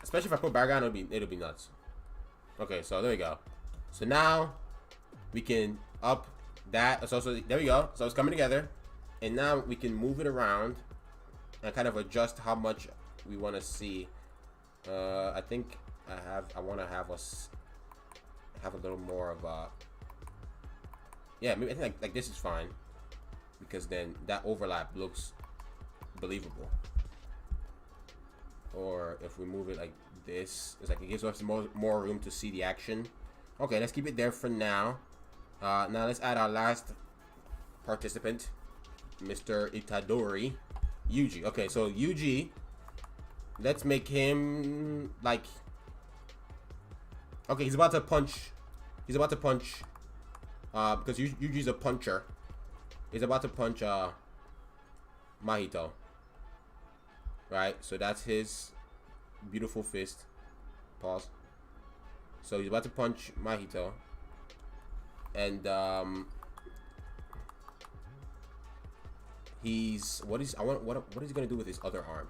Especially if I put background, it'll be nuts. Okay, so there we go. So now we can up that. So there we go. So it's coming together, and now we can move it around and kind of adjust how much we want to see. I think I want to have us have a little more of yeah, maybe I think like this is fine because then that overlap looks believable. Or if we move it like this, it's like it gives us more room to see the action. Okay, let's keep it there for now. Now let's add our last participant, Mr. Itadori, Yuji. Okay, so Yuji, let's make him like. Okay, he's about to punch. He's about to punch. Because Yuji's a puncher. He's about to punch Mahito. Right, so that's his beautiful fist. Pause. So he's about to punch Mahito. And what is he gonna do with his other arm?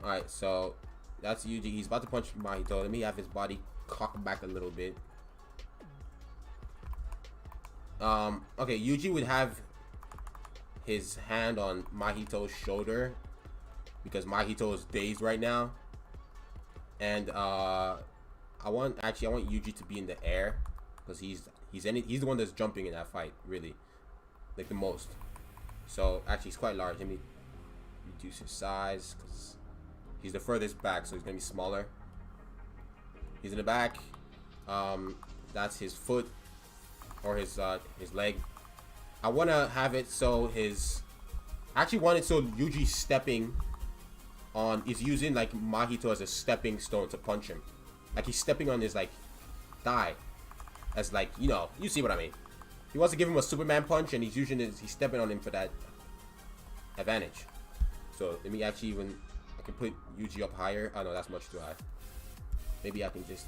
Alright, so that's Yuji. He's about to punch Mahito. Let me have his body cock back a little bit. Okay, Yuji would have his hand on Mahito's shoulder because Mahito is dazed right now. And I want Yuji to be in the air because he's the one that's jumping in that fight, really, like the most. So actually, he's quite large. Let me reduce his size because he's the furthest back, so he's gonna be smaller. He's in the back. That's his foot or his leg. I want to have it so I actually want it so Yuji stepping on is using like Mahito as a stepping stone to punch him. Like he's stepping on his like thigh as like, you know, you see what I mean. He wants to give him a Superman punch and he's stepping on him for that advantage. So let me actually I can put Yuji up higher. Oh no, that's much too high. Maybe I can just,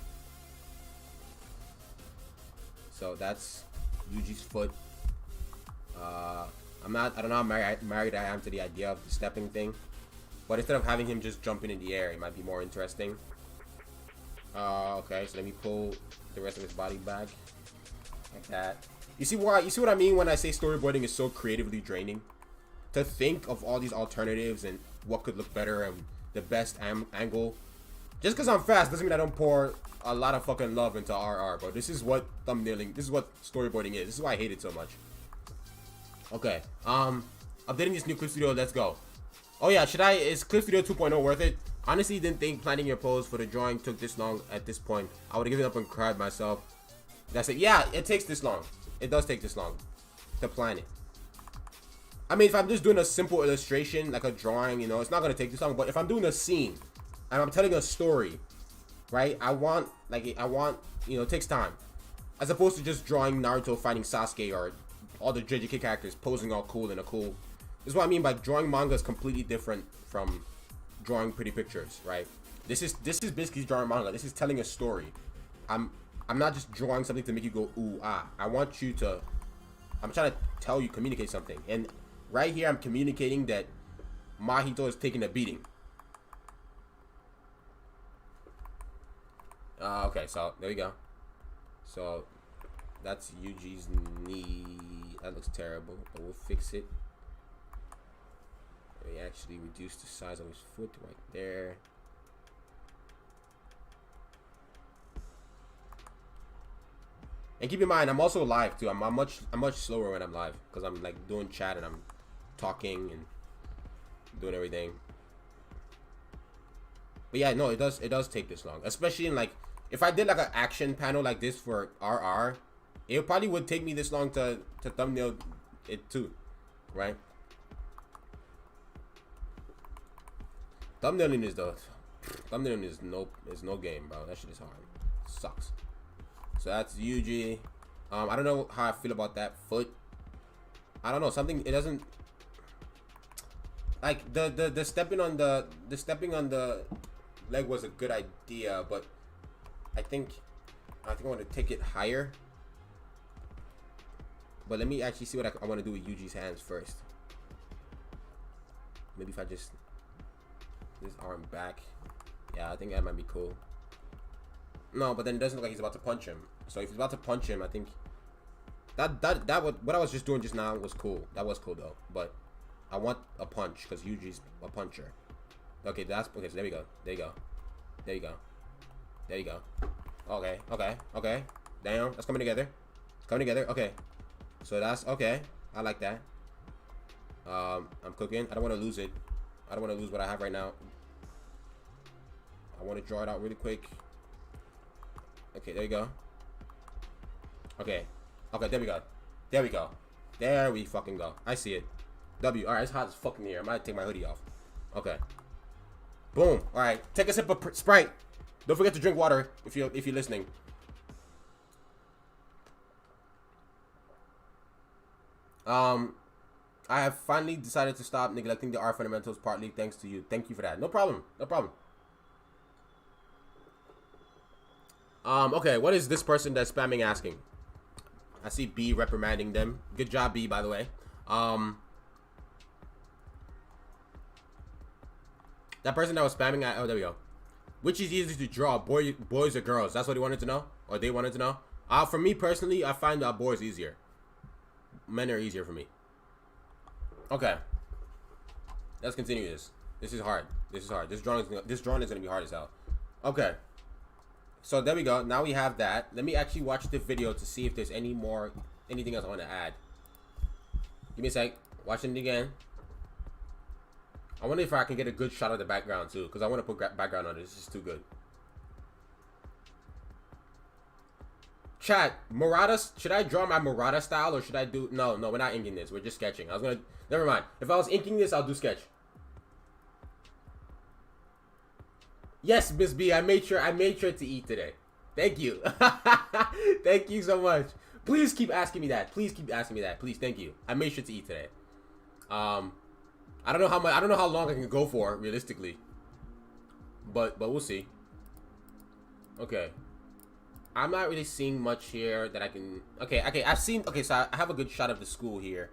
so that's Yuji's foot. I don't know how married I am to the idea of the stepping thing. But instead of having him just jumping in the air, it might be more interesting. Okay, so let me pull the rest of his body back. Like that. You see what I mean when I say storyboarding is so creatively draining? To think of all these alternatives and what could look better and the best angle. Just because I'm fast doesn't mean I don't pour a lot of fucking love into RR, bro. This is what thumbnailing, this is what storyboarding is. This is why I hate it so much. Okay, updating this new clip studio, let's go. Oh yeah, is Clip Studio 2.0 worth it? Honestly, didn't think planning your pose for the drawing took this long at this point. I would have given up and cried myself. That's it. Yeah, it takes this long. It does take this long to plan it. I mean, if I'm just doing a simple illustration, like a drawing, you know, it's not going to take this long. But if I'm doing a scene and I'm telling a story, right, I want, you know, it takes time. As opposed to just drawing Naruto fighting Sasuke or all the JJK characters posing all cool in a cool... This is what I mean by drawing manga is completely different from drawing pretty pictures, right? This is basically drawing manga. This is telling a story. I'm not just drawing something to make you go ooh ah. I'm trying to tell you, communicate something. And right here I'm communicating that Mahito is taking a beating. Okay, so there we go. So that's Yuji's knee. That looks terrible, but we'll fix it. We actually reduced the size of his foot right there. And keep in mind, I'm also live too. I'm much slower when I'm live because I'm like doing chat and I'm talking and doing everything. But yeah, no, it does take this long, especially in like if I did like an action panel like this for RR, it probably would take me this long to thumbnail it too, right? Thumbnailing is no game, bro. That shit is hard. Sucks. So that's Yuji. I don't know how I feel about that foot. I don't know, something, it doesn't like the stepping on the leg was a good idea, but I think I want to take it higher. But let me actually see what I want to do with Yuji's hands first. Maybe if I just this arm back. Yeah, I think that might be cool. No, but then it doesn't look like he's about to punch him. So if he's about to punch him, I think what I was just doing just now was cool. That was cool though. But I want a punch because Yuji's a puncher. Okay, that's okay. So there we go. There you go. There you go. There you go. Okay. Okay. Okay. Damn, that's coming together. It's coming together. Okay. So that's okay. I like that. I'm cooking. I don't want to lose it. I don't want to lose what I have right now. I want to draw it out really quick. Okay, there you go. Okay. Okay, there we go. There we go. There we fucking go. I see it. W. Alright, it's hot as fucking here. I might take my hoodie off. Okay. Boom. Alright. Take a sip of Sprite. Don't forget to drink water if you're listening. I have finally decided to stop neglecting the art fundamentals partly thanks to you. Thank you for that. No problem. No problem. Okay, what is this person that's spamming asking? I see B reprimanding them. Good job, B, by the way. That person that was spamming, oh, there we go. Which is easier to draw, boys or girls? That's what he wanted to know? Or they wanted to know? For me personally, I find boys easier. Men are easier for me. Okay. Let's continue this. This is hard. This is hard. This drawing is gonna be hard as hell. Okay. So there we go. Now we have that. Let me actually watch the video to see if there's anything else I want to add. Give me a sec. Watching it again. I wonder if I can get a good shot of the background too, because I want to put background on it. It's just too good. Chat, Murata, should I draw my Murata style or should I do... No, we're not inking this. We're just sketching. I was going to... Never mind. If I was inking this, I'll do sketch. Yes, Miss B, I made sure to eat today. Thank you. Thank you so much. Please keep asking me that. Please keep asking me that. Please, thank you. I made sure to eat today. I don't know how long I can go for realistically. But we'll see. Okay. I'm not really seeing much here that I can... Okay, I've seen... Okay, so I have a good shot of the school here.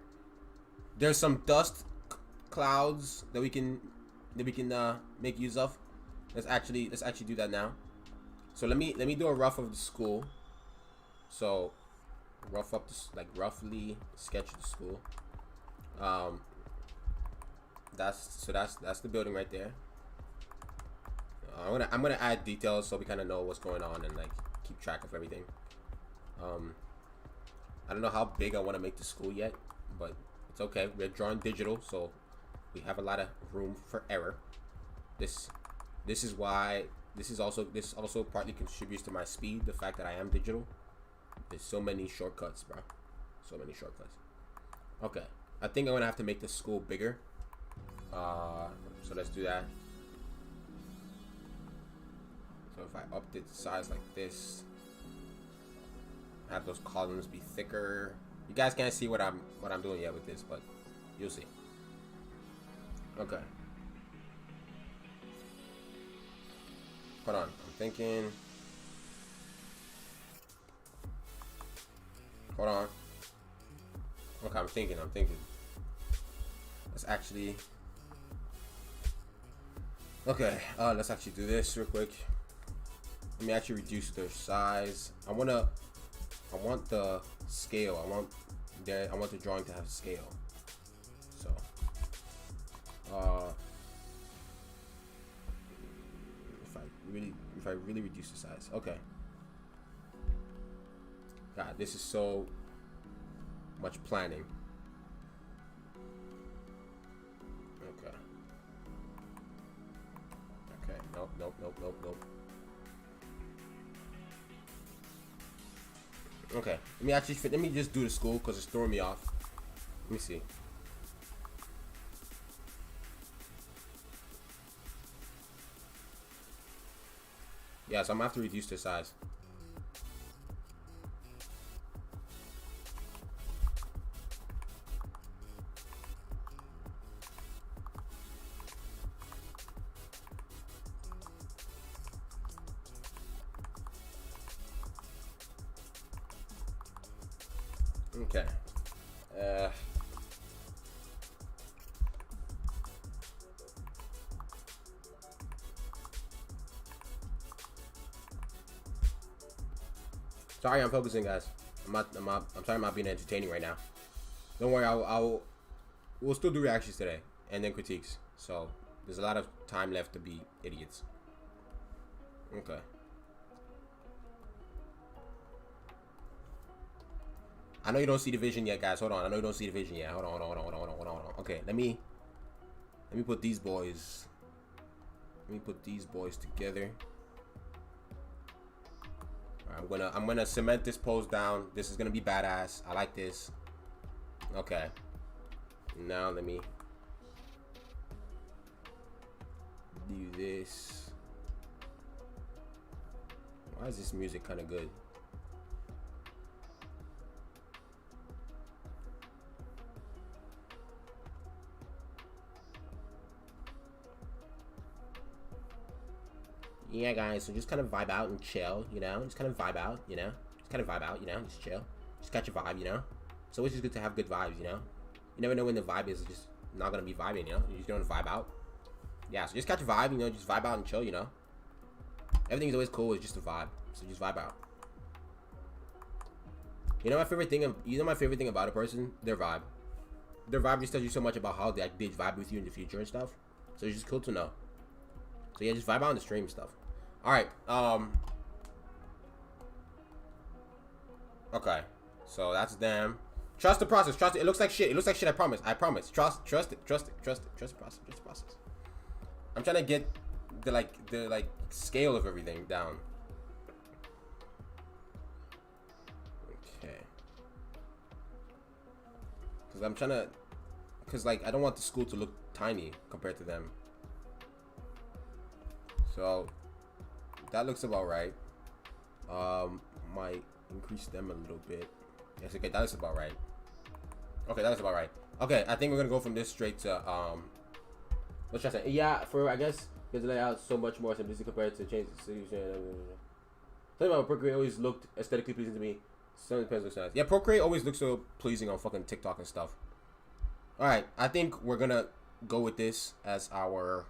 There's some dust clouds that we can make use of. Let's actually do that now. So let me do a rough of the school. So rough up this, like roughly sketch the school. That's the building right there. I'm gonna add details so we kind of know what's going on and like keep track of everything. I don't know how big I want to make the school yet, but it's okay. We're drawing digital, so we have a lot of room for error. This also partly contributes to my speed, the fact that I am digital. There's so many shortcuts, bro. So many shortcuts. Okay, I think I'm gonna have to make the school bigger. So let's do that. So if I upped its size like this, have those columns be thicker. You guys can't see what I'm doing yet with this, but you'll see. Okay. Hold on, I'm thinking. Hold on. Okay, I'm thinking. Let's actually. Okay, let's actually do this real quick. Let me actually reduce their size. I want the scale. I want the drawing to have scale. So, if I really reduce the size, okay. God, this is so much planning. Okay. Okay. Nope. Okay, let me just do the school because it's throwing me off. Let me see. Yeah, so I'm gonna have to reduce the size. Okay. Sorry, I'm focusing, guys. I'm sorry, I'm not being entertaining right now. Don't worry, we'll still do reactions today and then critiques. So there's a lot of time left to be idiots. Okay. I know you don't see the vision yet, guys. Hold on. I know you don't see the vision yet. Hold on. Okay, let me put these boys. Let me put these boys together. All right, I'm gonna cement this pose down. This is gonna be badass. I like this. Okay. Now let me do this. Why is this music kind of good? Yeah, guys, so just kind of vibe out and chill, you know? Just kind of vibe out, you know? Just chill. Just catch a vibe, you know? It's always just good to have good vibes, you know? You never know when the vibe is just not gonna be vibing, you know? You just don't vibe out. Yeah, so just catch a vibe, you know? Just vibe out and chill, you know? Everything's always cool, it's just a vibe. So just vibe out. You know my favorite thing about a person? Their vibe. Their vibe just tells you so much about how they vibe with you in the future and stuff. So it's just cool to know. So yeah, just vibe out on the stream and stuff. Alright, okay. So that's them. Trust the process. Trust it. It looks like shit. It looks like shit. I promise. I promise. Trust it. Trust it. Trust the process. Trust the process. I'm trying to get the scale of everything down. Okay. Because I'm trying to, I don't want the school to look tiny compared to them. So that looks about right. Might increase them a little bit. Yes, okay, that's about right. Okay, that's about right. Okay, I think we're gonna go from this straight to what should I say? Yeah, for I guess because the layout so much more simplistic compared to change the solution. Something about Procreate always looked aesthetically pleasing to me. Some depends on size. Yeah, Procreate always looks so pleasing on fucking TikTok and stuff. All right, I think we're gonna go with this as our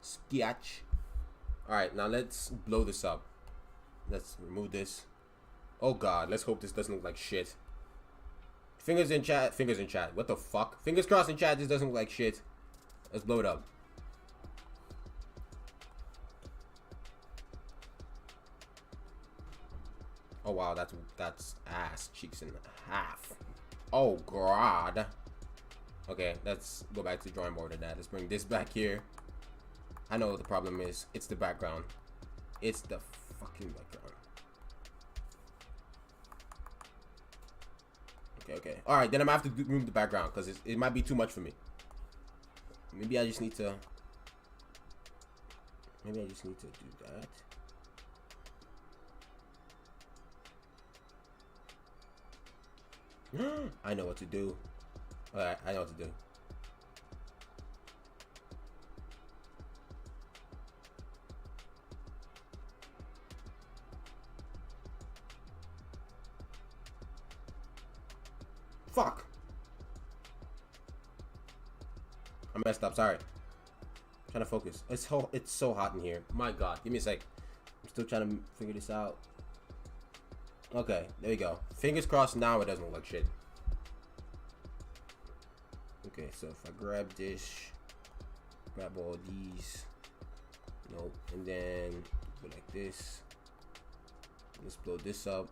sketch. All right, now let's blow this up. Let's remove this. Oh God, let's hope this doesn't look like shit. Fingers in chat. Fingers in chat. What the fuck? Fingers crossed in chat. This doesn't look like shit. Let's blow it up. Oh wow, that's ass cheeks in half. Oh God. Okay, let's go back to the drawing board of that. Let's bring this back here. I know what the problem is. It's the background. It's the fucking background. Okay. All right, then I'm gonna have to remove the background because it might be too much for me. Maybe I just need to. Maybe I just need to do that. I know what to do. All right, I know what to do. Fuck. I messed up. Sorry. I'm trying to focus. It's so hot in here. My God. Give me a sec. I'm still trying to figure this out. Okay. There we go. Fingers crossed. Now it doesn't look like shit. Okay. So if I grab this, grab all these. Nope. And then go like this. Let's blow this up.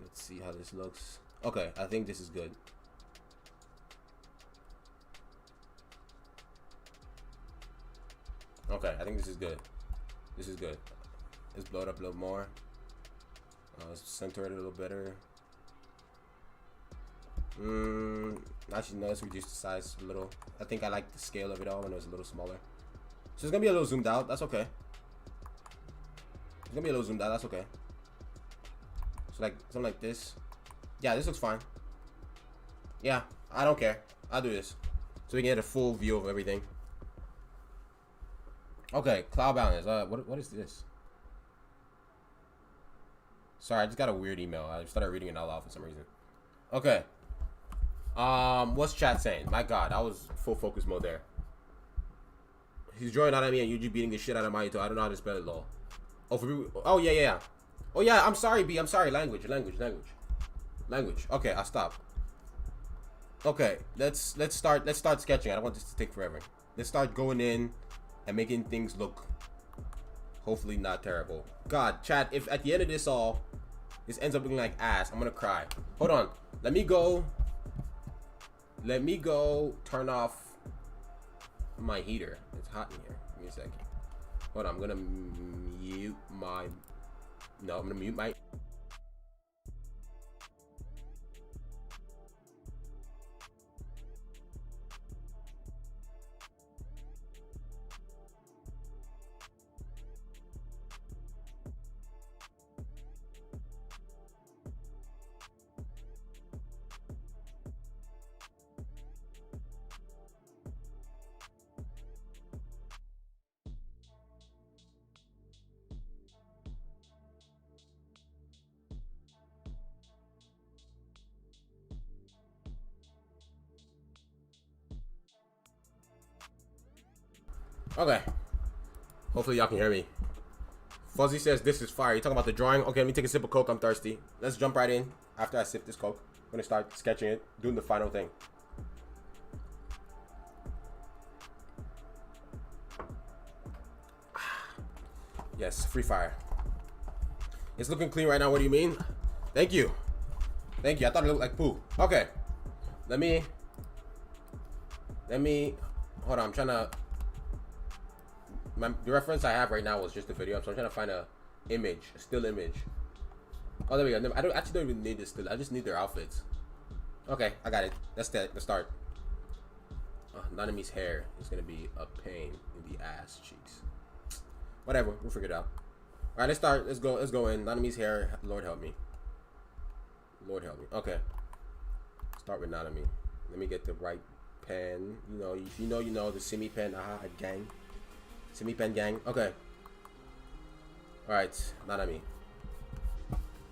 Let's see how this looks. Okay. I think this is good. Okay, I think this is good. This is good. Let's blow it up a little more. Let's center it a little better. Actually, no, let's reduce the size a little. I think I like the scale of it all when it was a little smaller. So it's gonna be a little zoomed out. That's okay. It's gonna be a little zoomed out. That's okay. So like something like this. Yeah, this looks fine. Yeah, I don't care. I'll do this so we can get a full view of everything. Okay, cloud balance. What is this? Sorry, I just got a weird email. I started reading it out loud for some reason. Okay. What's chat saying? My God, I was full focus mode there. He's drawing out at me and UG beating the shit out of Mayuto. I don't know how to spell it, lol. Oh, for me. Oh yeah. Oh yeah. I'm sorry, B. I'm sorry. Language. Okay, I'll stop. Okay, let's start sketching. I don't want this to take forever. Let's start going in and making things look hopefully not terrible. God, chat, if at the end of this ends up looking like ass, I'm gonna cry. Hold on. Let me go turn off my heater. It's hot in here. Give me a second. Hold on, I'm gonna mute my Okay. Hopefully y'all can hear me. Fuzzy says this is fire. You talking about the drawing? Okay, let me take a sip of Coke. I'm thirsty. Let's jump right in. After I sip this Coke, I'm gonna start sketching it, doing the final thing. Yes, free fire. It's looking clean right now. What do you mean? Thank you. I thought it looked like poo. Okay. Let me hold on. I'm trying to. The reference I have right now was just the video, so I'm trying to find a image, a still image. Oh, there we go. I don't even need this still. I just need their outfits. Okay, I got it. Let's start. Nanami's hair is gonna be a pain in the ass cheeks. Whatever, we'll figure it out. All right, let's start. Let's go in. Nanami's hair. Lord help me. Lord help me. Okay. Start with Nanami. Let me get the right pen. You know, if you know the semi pen. Gang. Semi pen gang. Okay. All right, Nanami.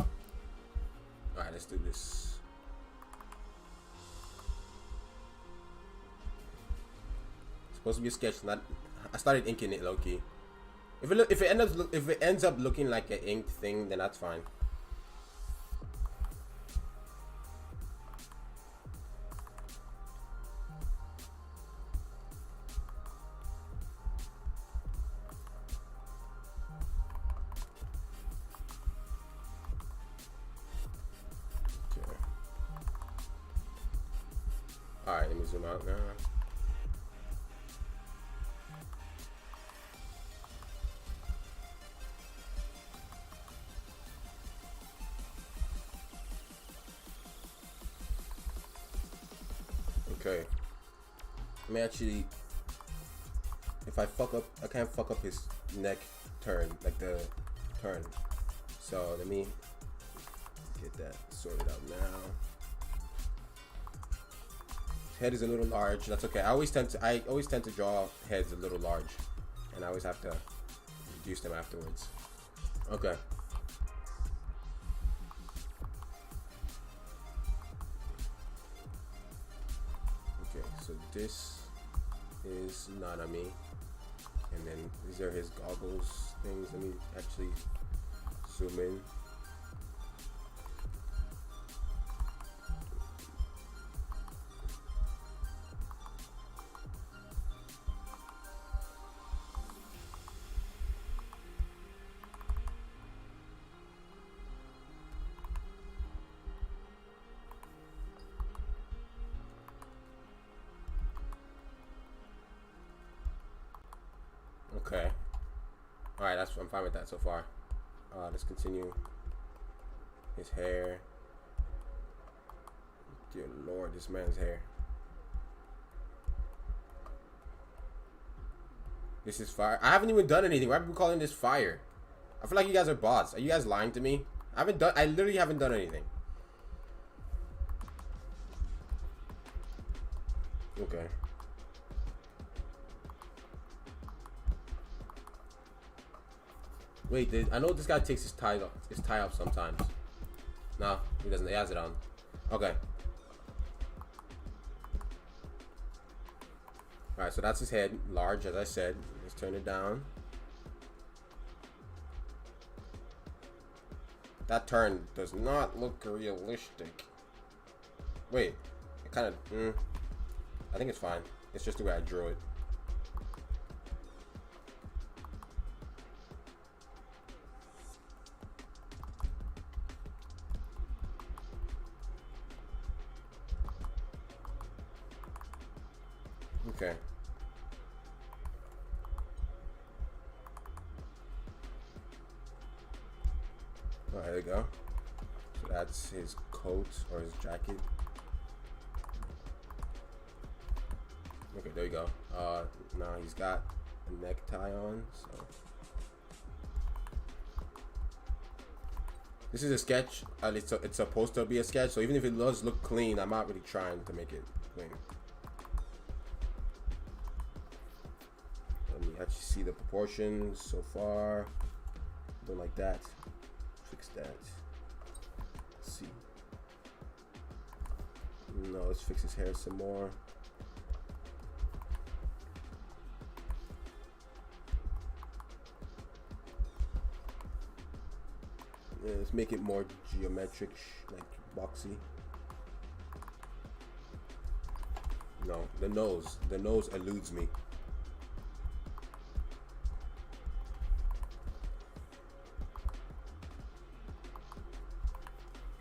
All right, let's do this. It's supposed to be a sketch. I started inking it low key. If it ends up looking like an inked thing, then that's fine. Okay. All right, let me zoom out now. Okay. Let me actually, if I fuck up, I can't fuck up his neck turn, like the turn. So let me get that sorted out now. His head is a little large. That's okay. I always tend to draw heads a little large, and I always have to reduce them afterwards. Okay. So this is Nanami, and then these are his goggles things. Let me actually zoom in. Okay. All right, I'm fine with that so far. Let's continue. His hair. Dear Lord, this man's hair. This is fire. I haven't even done anything. Why are people calling this fire? I feel like you guys are bots. Are you guys lying to me? I literally haven't done anything. Okay. Wait, I know this guy takes his tie off sometimes. No, he doesn't. He has it on. Okay. All right, so that's his head, large, as I said. Let's turn it down. That turn does not look realistic. Wait, it kind of. I think it's fine. It's just the way I drew it. Okay. Oh, there we go. So that's his coat or his jacket. Okay, there you go. Now he's got a necktie on, so this is a sketch. It's supposed to be a sketch, so even if it does look clean, I'm not really trying to make it clean. Let me actually see the proportions so far. Don't like that. Fix that. Let's see. No, let's fix his hair some more. Yeah, let's make it more geometric, like boxy. No, the nose eludes me.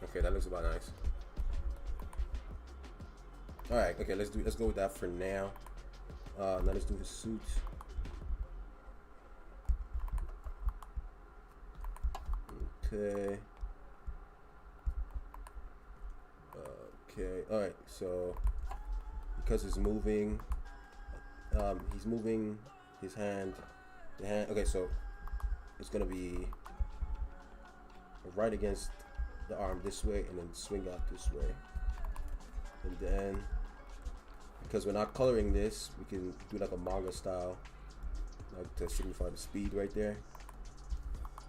Okay, that looks about nice. All right, okay, let's go with that for now. Now let's do his suit. Okay. Okay. All right. So because he's moving his hand. The hand. Okay. So it's gonna be right against the arm this way, and then swing out this way. And then, because we're not coloring this, we can do like a manga style, like to signify the speed right there.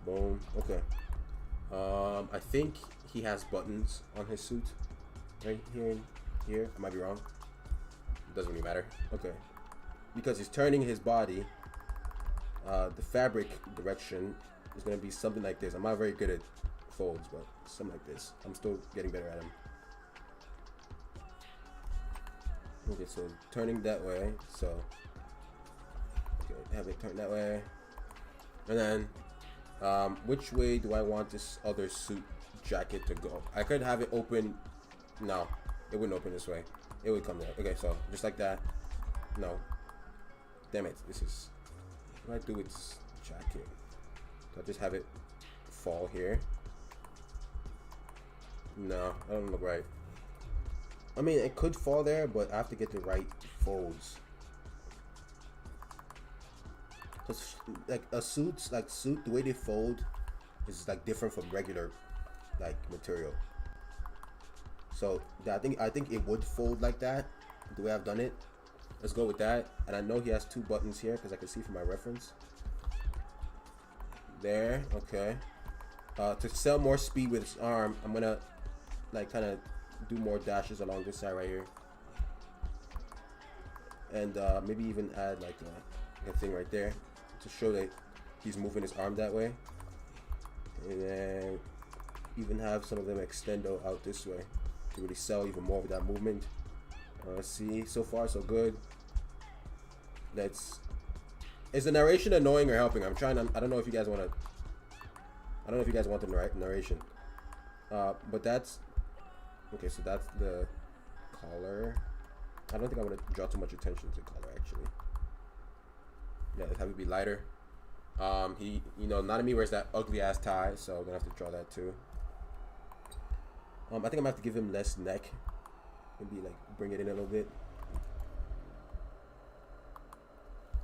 Boom. Okay. I think he has buttons on his suit right here and here. I might be wrong. It doesn't really matter. Okay. Because he's turning his body, the fabric direction is going to be something like this. I'm not very good at folds, but something like this. I'm still getting better at him. Okay, so turning that way. So, okay, have it turn that way. And then, which way do I want this other suit jacket to go? I could have it open. No, it wouldn't open this way. It would come there. Okay, so just like that. No. Damn it. This is what do I do with this jacket? Do I just have it fall here? No, that doesn't look right. I mean, it could fall there, but I have to get the right folds. Cause like a suit, the way they fold is like different from regular like material. So I think it would fold like that, the way I've done it. Let's go with that. And I know he has 2 buttons here because I can see from my reference. There, okay. To sell more speed with his arm, I'm gonna like kind of do more dashes along this side right here, and maybe even add like a thing right there to show that he's moving his arm that way, and then even have some of them extend out this way to really sell even more of that movement. Let's see, so far so good. Is the narration annoying or helping? I'm trying to, I don't know if you guys want the narration, but that's okay. So that's the color. I don't think I want to draw too much attention to color actually. Yeah, let's have it be lighter. He, Nanami wears that ugly ass tie, so I'm gonna have to draw that too. I think I'm gonna have to give him less neck. Maybe like bring it in a little bit.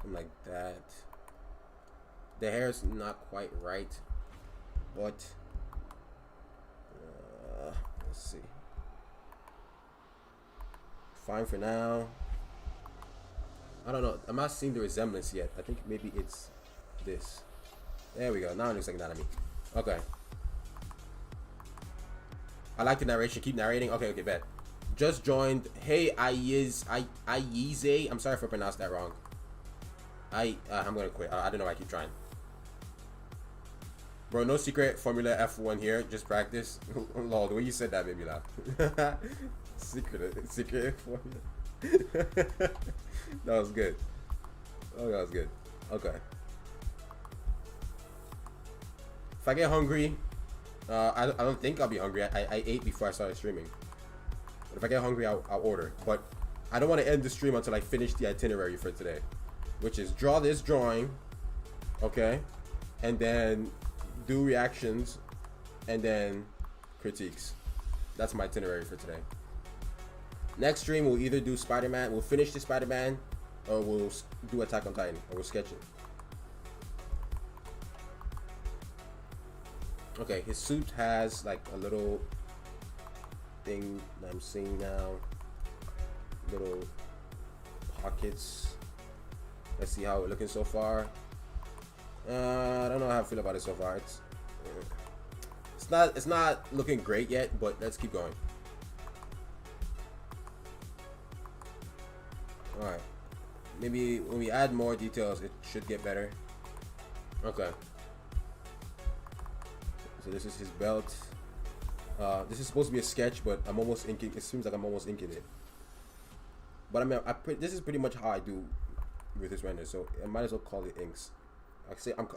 Something like that. The hair is not quite right, but let's see. Fine for now. I don't know. I'm not seeing the resemblance yet. I think maybe it's this. There we go. Now it looks like Nanami. Okay. I like the narration. Keep narrating. Okay, bet. Just joined. Hey, Ayize. I'm sorry if I pronounced that wrong. I'm gonna quit. I don't know why I keep trying. Bro, no secret Formula F1 here. Just practice. Lol, the way you said that made me laugh. secret Formula. That was good. Oh, that was good. Okay. If I get hungry, I don't think I'll be hungry. I ate before I started streaming. But if I get hungry, I'll order. But I don't want to end the stream until I finish the itinerary for today, which is draw this drawing, okay, and then do reactions, and then critiques. That's my itinerary for today. Next stream, we'll either do Spider-Man, we'll finish the Spider-Man, or we'll do Attack on Titan, or we'll sketch it. Okay, his suit has like a little thing that I'm seeing now. Little pockets. Let's see how it's looking so far. I don't know how I feel about it so far. It's not looking great yet, but let's keep going. All right. Maybe when we add more details, it should get better. Okay. So this is his belt. This is supposed to be a sketch, but I'm almost inking. It seems like I'm almost inking it. But I mean, this is pretty much how I do with this render, so I might as well call it inks.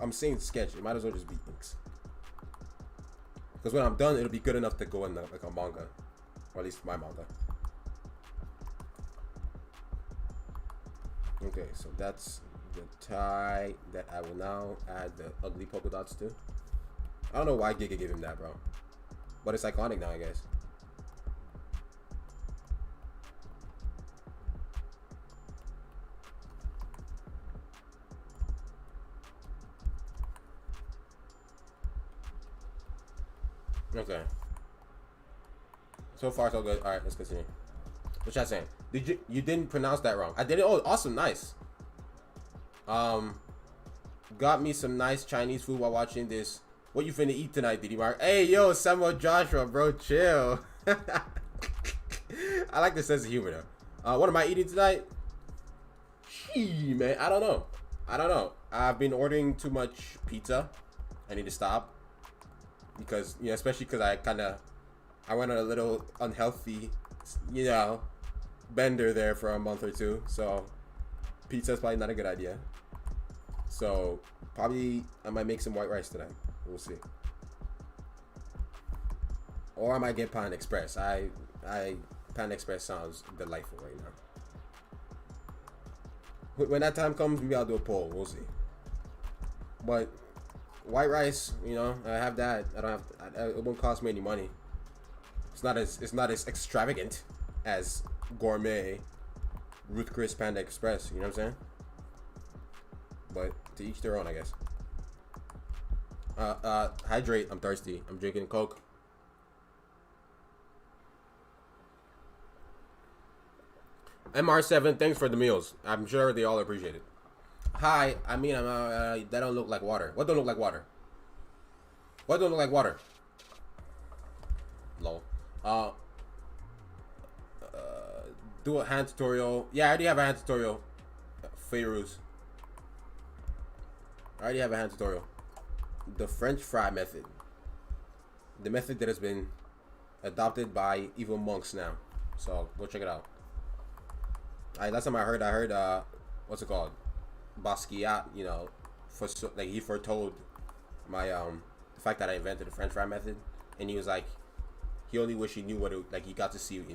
I'm saying sketch. It might as well just be inks. Because when I'm done, it'll be good enough to go in like a manga, or at least my manga. Okay, so that's the tie that I will now add the ugly polka dots to. I don't know why Giga gave him that, bro. But it's iconic now, I guess. Okay. So far, so good. All right, let's continue. What's I saying? You didn't pronounce that wrong? I did it. Oh, awesome, nice. Got me some nice Chinese food while watching this. What you finna eat tonight, Diddy Mark? Hey, yo, Samuel Joshua, bro, chill. I like the sense of humor though. What am I eating tonight? Gee, man, I don't know. I've been ordering too much pizza. I need to stop because especially because I went on a little unhealthy, bender there for a month or two. So pizza is probably not a good idea. So probably I might make some white rice tonight. We'll see. Or I might get Panda Express. Panda Express sounds delightful right now. When that time comes, maybe I'll do a poll. We'll see. But white rice, I have that. I don't have. It won't cost me any money. It's not as extravagant as gourmet Ruth Chris Panda Express. You know what I'm saying? But to each their own, I guess. Hydrate. I'm thirsty. I'm drinking Coke. MR7, thanks for the meals. I'm sure they all appreciate it. Hi, I mean, that don't look like water. What don't look like water? What don't look like water? Lol. Do a hand tutorial. Yeah, I already have a hand tutorial. Fairuz. I already have a hand tutorial. The French fry method. The method that has been adopted by evil monks now. So go check it out. Last time I heard what's it called? Basquiat, he foretold my the fact that I invented the French fry method, and he was like, he only wish he knew what it he got to see it,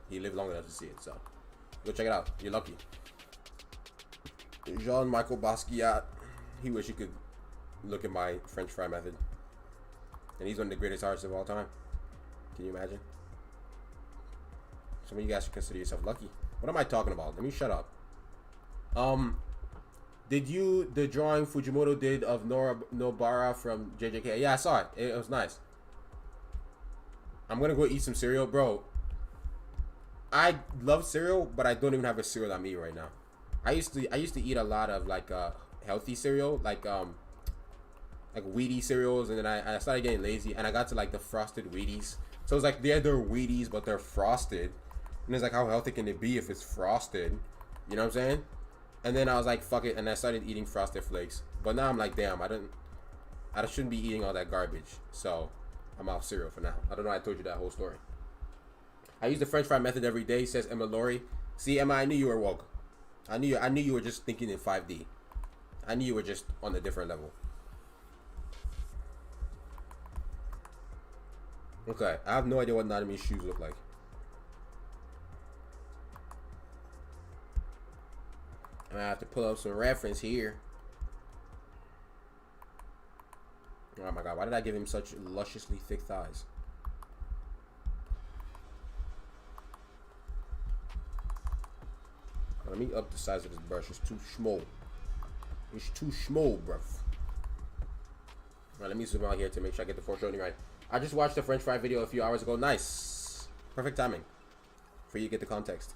he lived long enough to see it. So go check it out. You're lucky. Jean-Michel Basquiat, he wish he could look at my French fry method, and he's one of the greatest artists of all time. Can you imagine? Some of you guys should consider yourself lucky. What am I talking about? Let me shut up. Did the drawing Fujimoto did of Nobara from JJK? Yeah, I saw it. It was nice. I'm gonna go eat some cereal, bro. I love cereal, but I don't even have a cereal I'm eating right now. I used to eat a lot of healthy cereal, like Wheaties cereals, and then I started getting lazy, and I got to the frosted Wheaties. So it's like they're Wheaties, but they're frosted. And it's like, how healthy can it be if it's frosted? You know what I'm saying? And then I was like, fuck it, and I started eating Frosted Flakes. But now I'm like, damn, I shouldn't be eating all that garbage. So I'm off cereal for now. I don't know. I told you that whole story. I use the French fry method every day, says Emma Laurie. See, Emma, I knew you were woke. I knew you were just thinking in 5D. I knew you were just on a different level. Okay, I have no idea what Nanami's shoes look like. I have to pull up some reference here. Oh my god, why did I give him such lusciously thick thighs? Let me up the size of this brush. It's too small. It's too small, bruv. Alright, let me zoom out here to make sure I get the foreshadowing right. I just watched the French fry video a few hours ago. Nice. Perfect timing for you to get the context.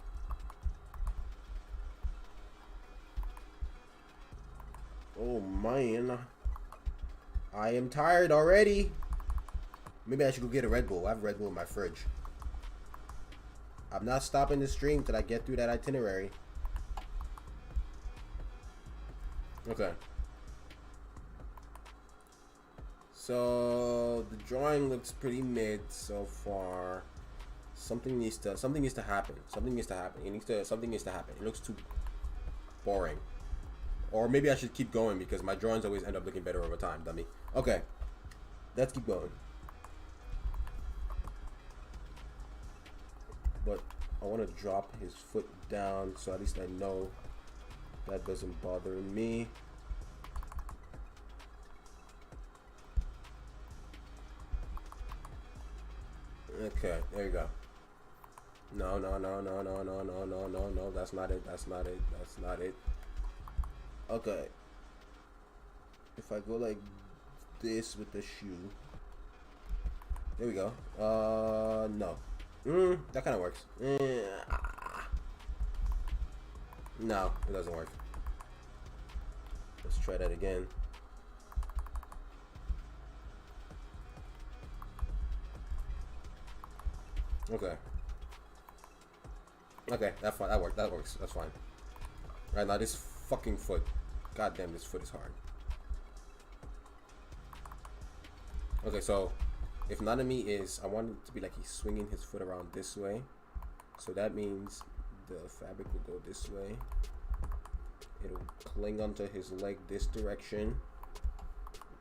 Oh man, I am tired already. Maybe I should go get a Red Bull. I have a Red Bull in my fridge. I'm not stopping the stream till I get through that itinerary. Okay. So the drawing looks pretty mid so far. Something needs to happen. Something needs to happen. Something needs to happen. It looks too boring. Or maybe I should keep going because my drawings always end up looking better over time, dummy. Okay. Let's keep going. But I want to drop his foot down so at least I know That doesn't bother me. Okay, there you go. No, no, no, no, no, no, no, no, no, no. That's not it. That's not it. That's not it. Okay. If I go like this with the shoe. There we go. No. That kind of works. No, it doesn't work. Let's try that again. Okay. Okay, that's fine. That worked. That works. That's fine. Right now, this fucking foot. God damn, this foot is hard. Okay, so if Nanami is, I want it to be like he's swinging his foot around this way. So that means the fabric will go this way. It'll cling onto his leg this direction.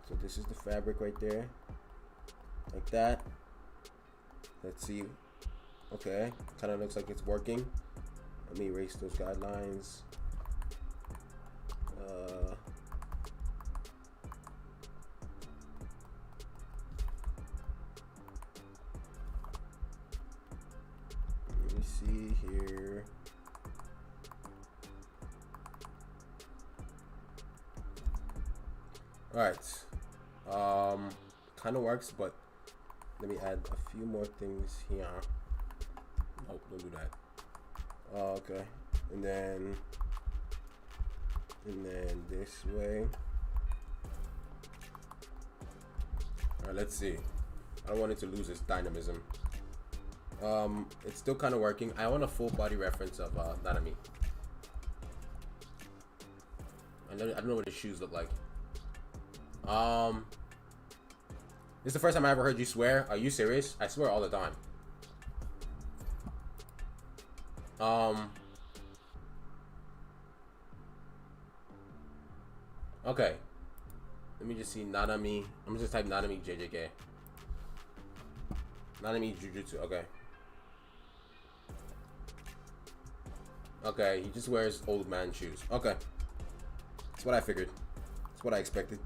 So this is the fabric right there. Like that. Let's see. Okay, kind of looks like it's working. Let me erase those guidelines. Let me see here. All right, kind of works, but let me add a few more things here. Nope, don't do that. Okay, and then this way. All right, let's see. I don't want it to lose its dynamism. It's still kind of working. I want a full body reference of Nanami. I don't know what his shoes look like. This is the first time I ever heard you swear. Are you serious? I swear all the time. Okay. Let me just see Nanami. I'm gonna just type Nanami JJK. Nanami Jujutsu. Okay. Okay, he just wears old man shoes. Okay. That's what I figured. That's what I expected.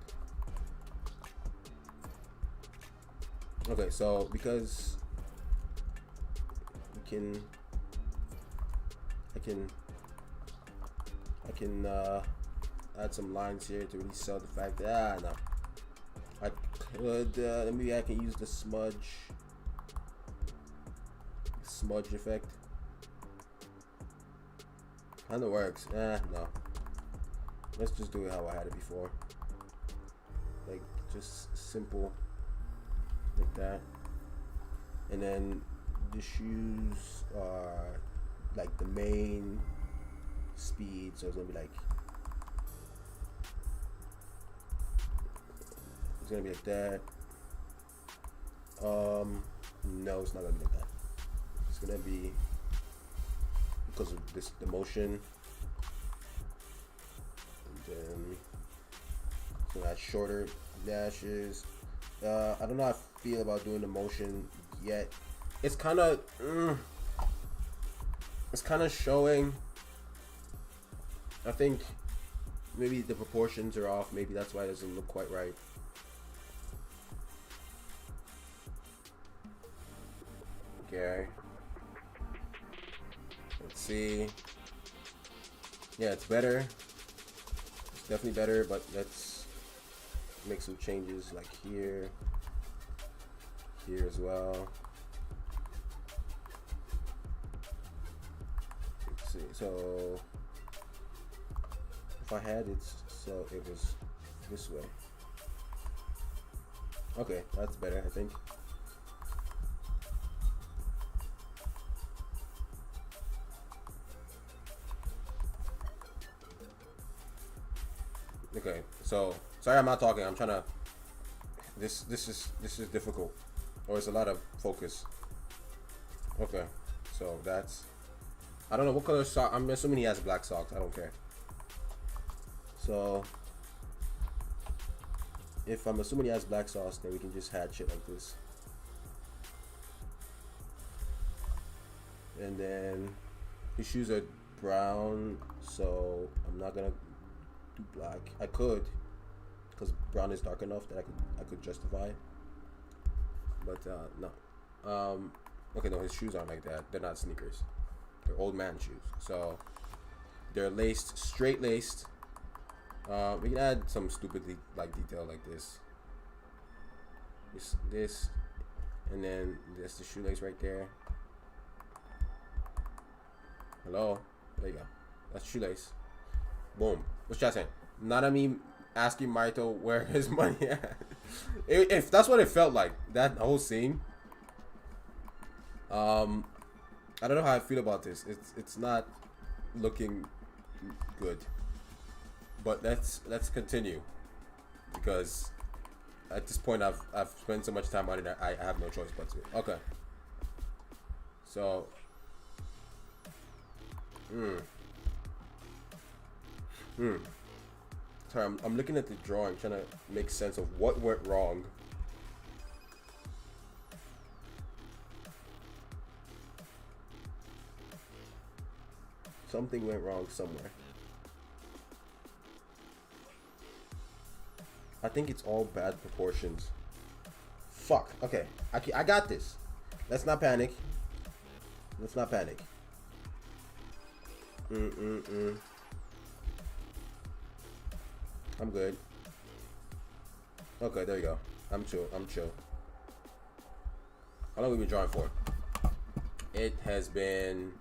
Okay, so because we can I can add some lines here to really sell the fact that no, I could maybe I can use the smudge effect. Kinda works. No, let's just do it how I had it before, like just simple like that. And then the shoes are like the main speed, so it's gonna be like that. No, it's not gonna be like that. It's gonna be, because of the motion, and then it's gonna add shorter dashes. I don't know how I feel about doing the motion yet. It's kind of showing. I think maybe the proportions are off. Maybe that's why it doesn't look quite right. Okay. Let's see. Yeah, it's better. It's definitely better, but let's make some changes like here as well. Let's see. So if I had it so it was this way. Okay, that's better, I think. Okay, so sorry I'm not talking. I'm trying to. This is difficult, or it's a lot of focus. Okay, so that's. I don't know what color sock. I'm assuming he has black socks. I don't care. So if I'm assuming he has black socks, then we can just hatch it like this. And then his shoes are brown, so I'm not gonna do black. I could, because brown is dark enough that I could justify. But no. Okay, no, his shoes aren't like that. They're not sneakers. They're old man shoes. So they're laced, straight laced. We can add some stupidly like detail like this. This, and then there's the shoelace right there. Hello, there you go. That's shoelace. Boom. What's that saying? Not me asking Marito where his money at. If that's what it felt like, that whole scene. I don't know how I feel about this. It's not looking good. But let's continue, because at this point I've spent so much time on it. I have no choice but to. Okay. So. Sorry, I'm looking at the drawing, trying to make sense of what went wrong. Something went wrong somewhere. I think it's all bad proportions. Fuck. Okay. I got this. Let's not panic. Let's not panic. I'm good. Okay, there you go. I'm chill. I'm chill. How long have we been drawing for? It has been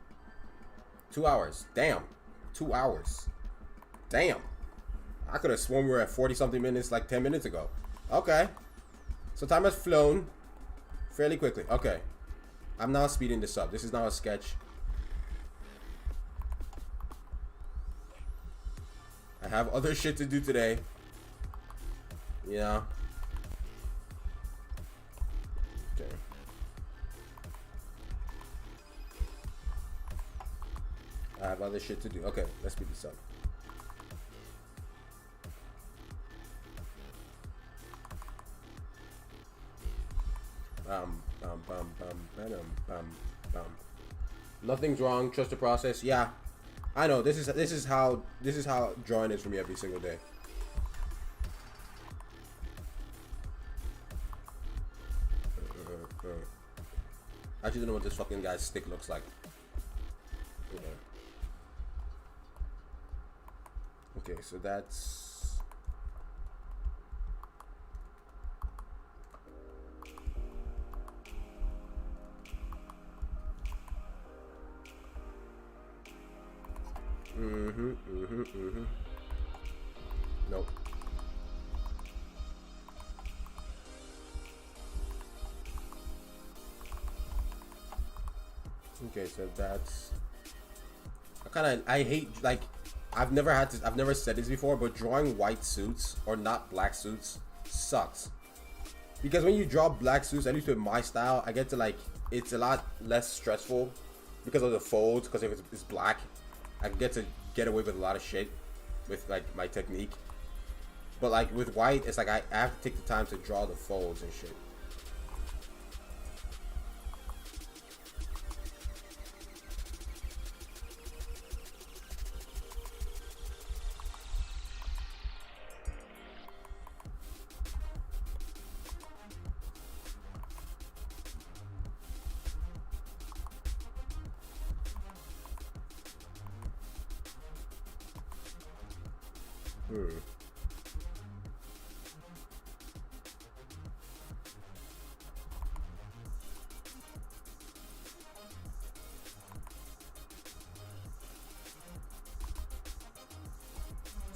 2 hours. Damn. 2 hours. Damn. I could have sworn we were at 40-something minutes like 10 minutes ago. Okay. So time has flown fairly quickly. Okay. I'm now speeding this up. This is now a sketch. I have other shit to do today. You know? Okay. I have other shit to do. Okay, let's speed this up. Nothing's wrong. Trust the process. Yeah, I know. This is how drawing is for me every single day. I actually don't know what this fucking guy's stick looks like. Okay, so that's. Nope. Okay, so that's. I hate, like, I've never said this before, but drawing white suits or not black suits sucks. Because when you draw black suits, at least with my style, I get to, like, it's a lot less stressful because of the folds, because if it's black, I get to get away with a lot of shit with, like, my technique. But, like, with white, it's like I have to take the time to draw the folds and shit.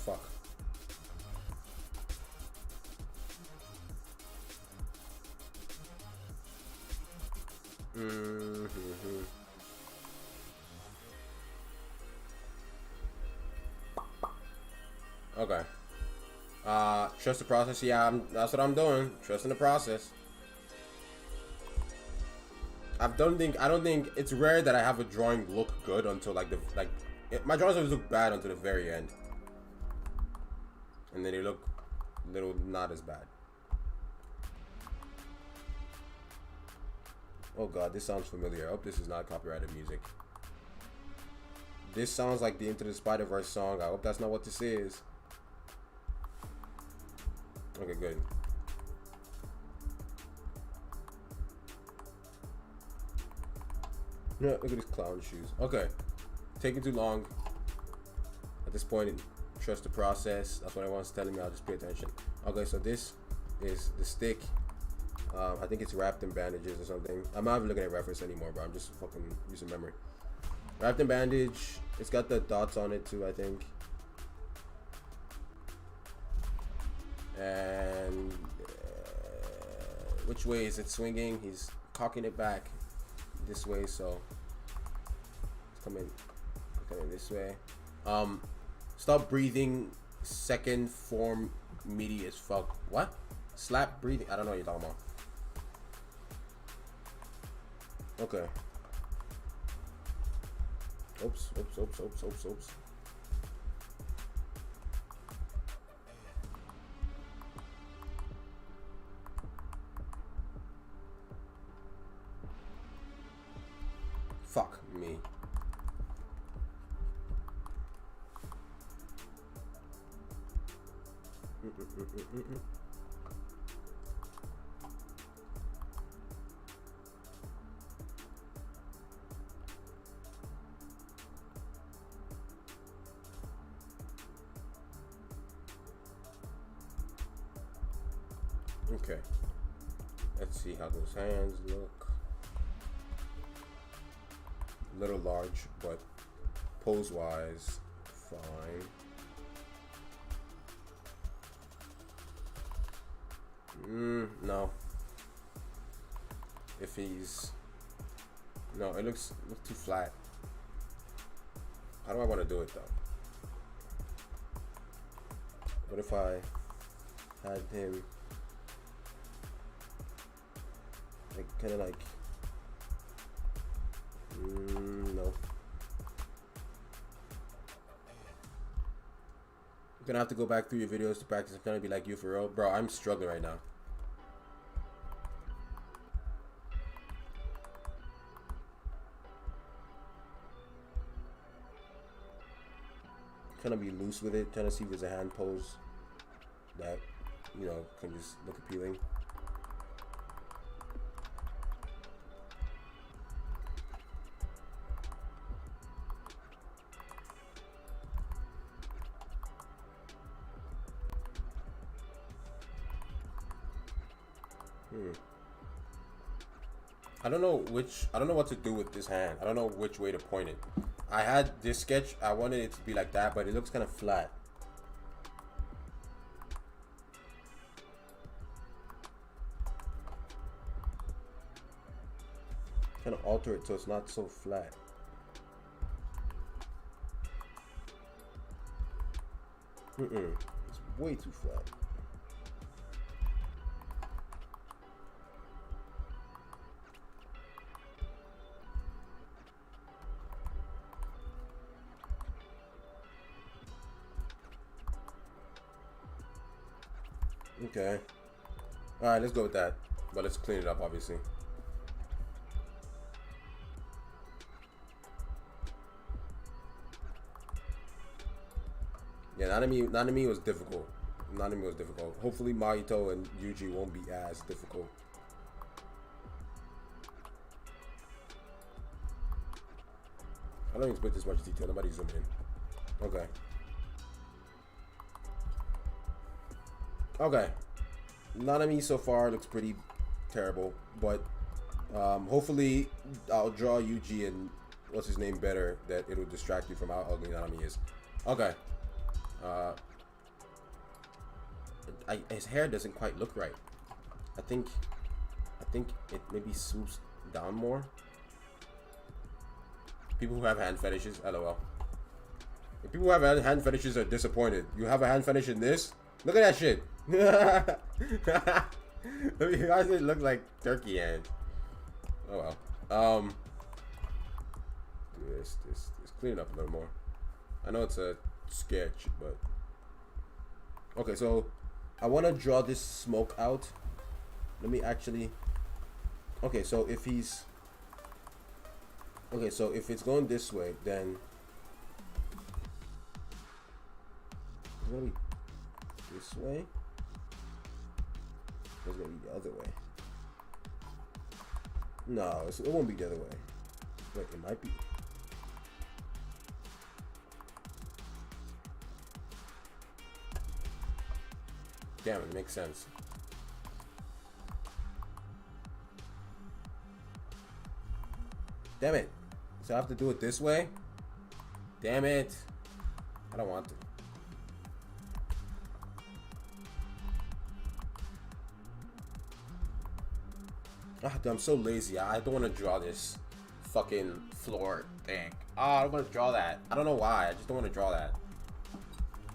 Fuck. Okay. Trust the process. Yeah, that's what I'm doing. Trusting the process. I don't think it's rare that I have a drawing look good until like my drawings always look bad until the very end, and then they look little not as bad. Oh god, this sounds familiar. I hope this is not copyrighted music. This sounds like the Into the Spider-Verse song. I hope that's not what this is. Okay, good. Yeah, look at these clown shoes. Okay. Taking too long. At this point, trust the process. That's what everyone's telling me. I'll just pay attention. Okay, so this is the stick. I think it's wrapped in bandages or something. I'm not even looking at reference anymore, bro. I'm just fucking using memory. Wrapped in bandage. It's got the dots on it too, I think. And which way is it swinging? He's cocking it back this way, so it's coming this way. Stop breathing. Second form meaty as fuck. What? Slap breathing. I don't know what you're talking about. Okay. Oops. Fuck me. Okay. Let's see how those hands look. A little large, but pose-wise, fine. No. If he's... No, it looks too flat. How do I want to do it, though? What if I had him... like, kind of like... no. I'm gonna have to go back through your videos to practice. I'm trying to be like you for real. Bro, I'm struggling right now. Trying to be loose with it. Trying to see if there's a hand pose that, you know, can just look appealing. I don't know what to do with this hand. I don't know which way to point it. I had this sketch, I wanted it to be like that, but it looks kind of flat. Kind of alter it so it's not so flat. It's way too flat. Okay. Alright, let's go with that. But let's clean it up, obviously. Yeah, Nanami was difficult. Nanami was difficult. Hopefully Mahito and Yuji won't be as difficult. I don't expect this much detail. Nobody's zoomed in. Okay. Okay. Nanami so far looks pretty terrible, but hopefully I'll draw Yuji and what's his name better, that it'll distract you from how ugly Nanami is. Okay. His hair doesn't quite look right. I think it maybe swoops down more. People who have hand fetishes, lol. If people who have hand fetishes are disappointed. You have a hand fetish in this? Look at that shit. Why does it look like turkey hand? Oh well. Do this. Clean it up a little more. I know it's a sketch, but okay. So I want to draw this smoke out. Let me actually. Okay, so if he's. Okay, so if it's going this way, then gonna be this way. It's gonna be the other way. No, it won't be the other way. Wait, it might be. Damn, it makes sense. Damn it. So I have to do it this way? Damn it. I don't want to. Ah, dude, I'm so lazy. I don't want to draw this fucking floor thing. Oh, I don't want to draw that. I don't know why. I just don't want to draw that.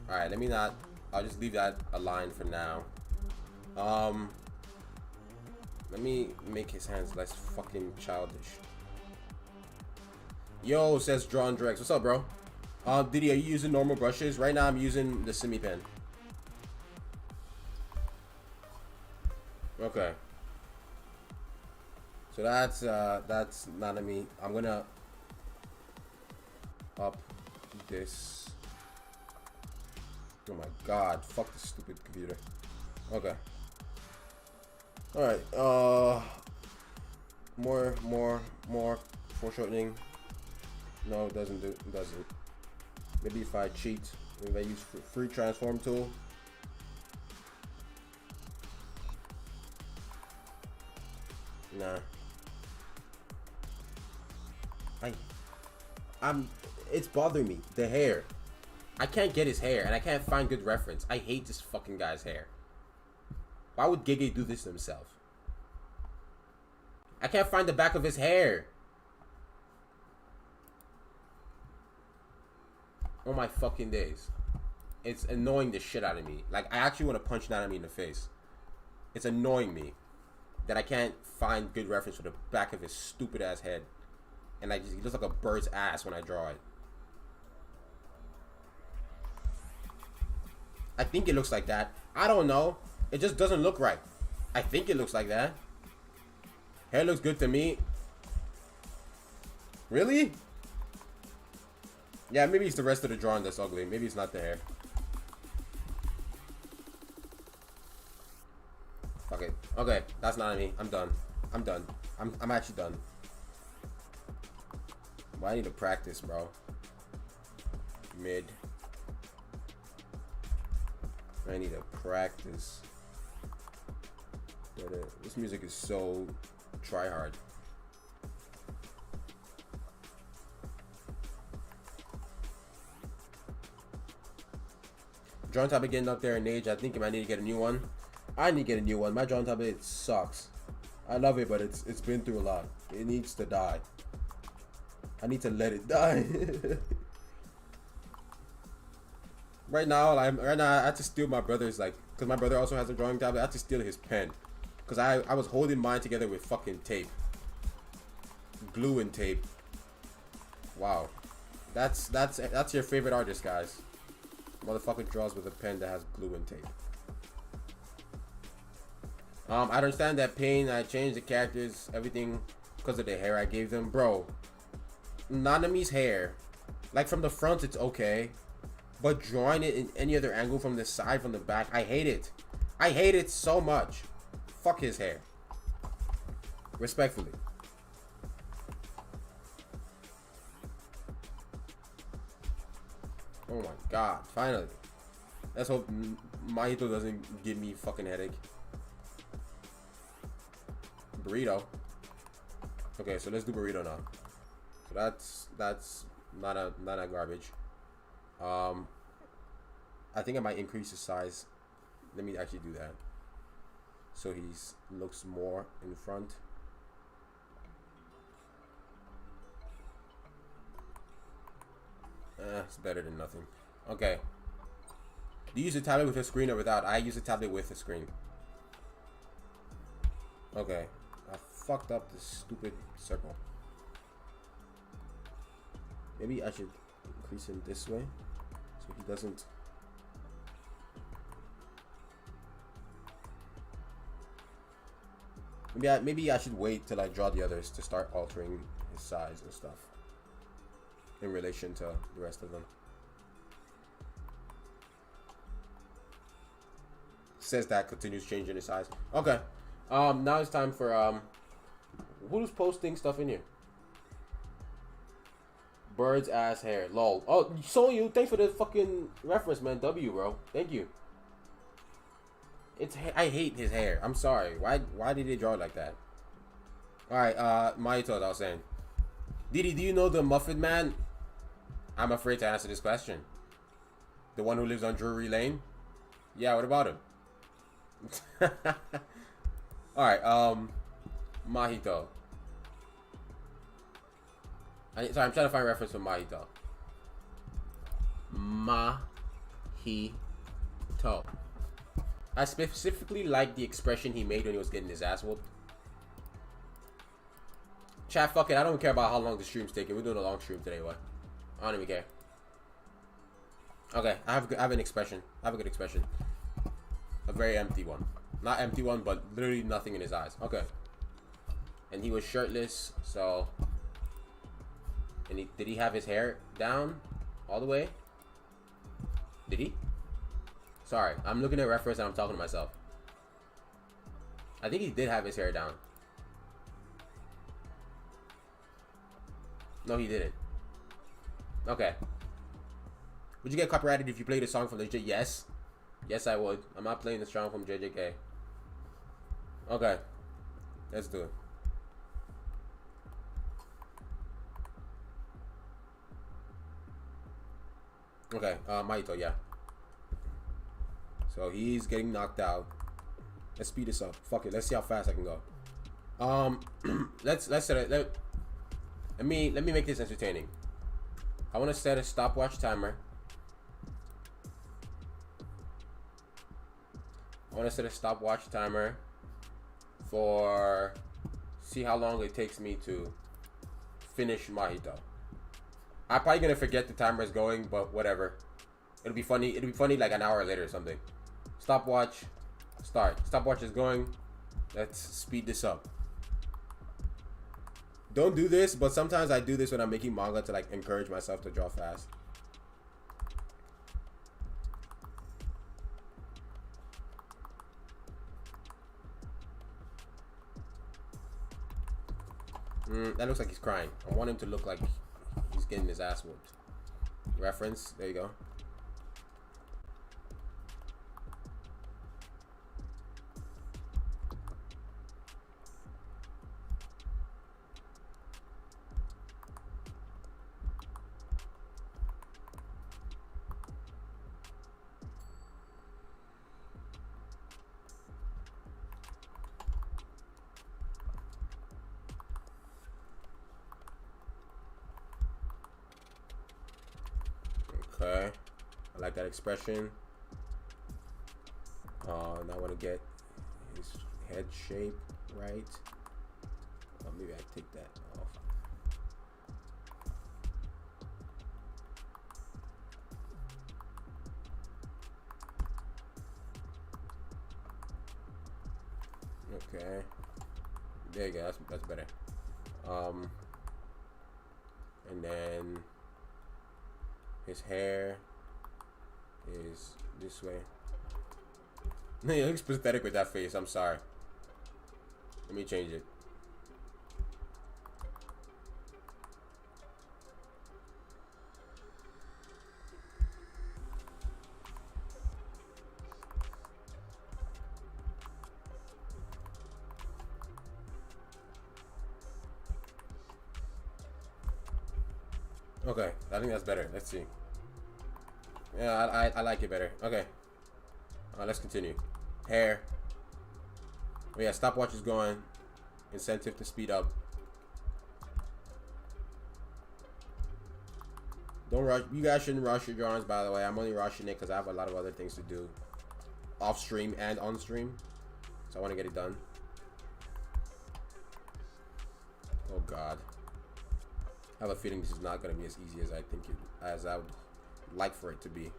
Alright, let me not. I'll just leave that a line for now. Let me make his hands less fucking childish. Yo, says Drawn Drex. What's up, bro? Diddy, are you using normal brushes? Right now, I'm using the semi pen. Okay. So that's not a me. I'm gonna up this. Oh my god, fuck this stupid computer. Okay. Alright, more foreshortening. No, it doesn't. Maybe if I cheat, if I use free transform tool. Nah. It's bothering me. The hair. I can't get his hair, and I can't find good reference. I hate this fucking guy's hair. Why would Gege do this to himself? I can't find the back of his hair. Oh my fucking days. It's annoying the shit out of me. Like, I actually want to punch that at me in the face. It's annoying me that I can't find good reference for the back of his stupid ass head. And he looks like a bird's ass when I draw it. I think it looks like that. I don't know. It just doesn't look right. I think it looks like that. Hair looks good to me. Really? Yeah, maybe it's the rest of the drawing that's ugly. Maybe it's not the hair. Fuck it. Okay, that's not me. I'm done. I'm actually done. Well, I need to practice, bro. Mid. I need to practice. This music is so try hard. Drawing tablet getting up there in age. I think I might need to get a new one. I need to get a new one. My drawing tablet sucks. I love it, but it's been through a lot. It needs to die. I need to let it die. Right now I had to steal my brother's, like, because my brother also has a drawing tablet. I had to steal his pen because I was holding mine together with fucking tape, glue and tape. Wow, that's your favorite artist, guys. Motherfucker draws with a pen that has glue and tape. I understand that pain. I changed the characters, everything, because of the hair I gave them, bro. Nanami's hair, like from the front, it's okay. But drawing it in any other angle, from the side, from the back, I hate it. I hate it so much. Fuck his hair. Respectfully. Oh my god, finally. Let's hope Mahito doesn't give me fucking headache. Burrito. Okay, so let's do burrito now. So that's not a garbage. I think I might increase his size. Let me actually do that. So he looks more in front. It's better than nothing. Okay. Do you use a tablet with a screen or without? I use a tablet with a screen. Okay. I fucked up this stupid circle. Maybe I should increase him this way so he doesn't. Maybe I should wait till I draw the others to start altering his size and stuff in relation to the rest of them. says that continues changing his size. Okay. Now it's time for who's posting stuff in here? Bird's ass hair. Lol. Oh, so you. Thanks for the fucking reference, man. W, bro. Thank you. I hate his hair. I'm sorry. Why did they draw it like that? All right. Mahito, I was saying. Didi, do you know the Muffin Man? I'm afraid to answer this question. The one who lives on Drury Lane? Yeah. What about him? All right. Mahito. Sorry, I'm trying to find a reference for Mahito. Mahito. I specifically like the expression he made when he was getting his ass whooped. Chat, fuck it. I don't care about how long the stream's taking. We're doing a long stream today, what? I don't even care. Okay, I have an expression. I have a good expression. A very empty one. Not empty one, but literally nothing in his eyes. Okay. And he was shirtless, so... And did he have his hair down all the way? Did he? Sorry, I'm looking at reference and I'm talking to myself. I think he did have his hair down. No, he didn't. Okay. Would you get copyrighted if you played a song from the J? Yes. Yes, I would. I'm not playing the song from JJK. Okay. Let's do it. Okay, Mahito, yeah. So he's getting knocked out. Let's speed this up. Fuck it. Let's see how fast I can go. Let's set it. Let me make this entertaining. I want to set a stopwatch timer. For see how long it takes me to finish Mahito. I'm probably gonna forget the timer is going, but whatever. It'll be funny. It'll be funny like an hour later or something. Stopwatch. Start. Stopwatch is going. Let's speed this up. Don't do this, but sometimes I do this when I'm making manga to like encourage myself to draw fast. That looks like he's crying. I want him to look like he's getting his ass whooped. Reference. There you go. Okay, I like that expression. Now I want to get his head shape right. Maybe I take that off. Okay, there you go. That's better. And then his hair is this way. He looks pathetic with that face. I'm sorry. Let me change it. Okay, I think that's better. Let's see. Yeah, I like it better. Okay. Let's continue. Hair. Oh yeah, stopwatch is going. Incentive to speed up. Don't rush. You guys shouldn't rush your drawings, by the way. I'm only rushing it because I have a lot of other things to do. Off stream and on stream. So I want to get it done. Oh god. I have a feeling this is not going to be as easy as I think as I would like for it to be.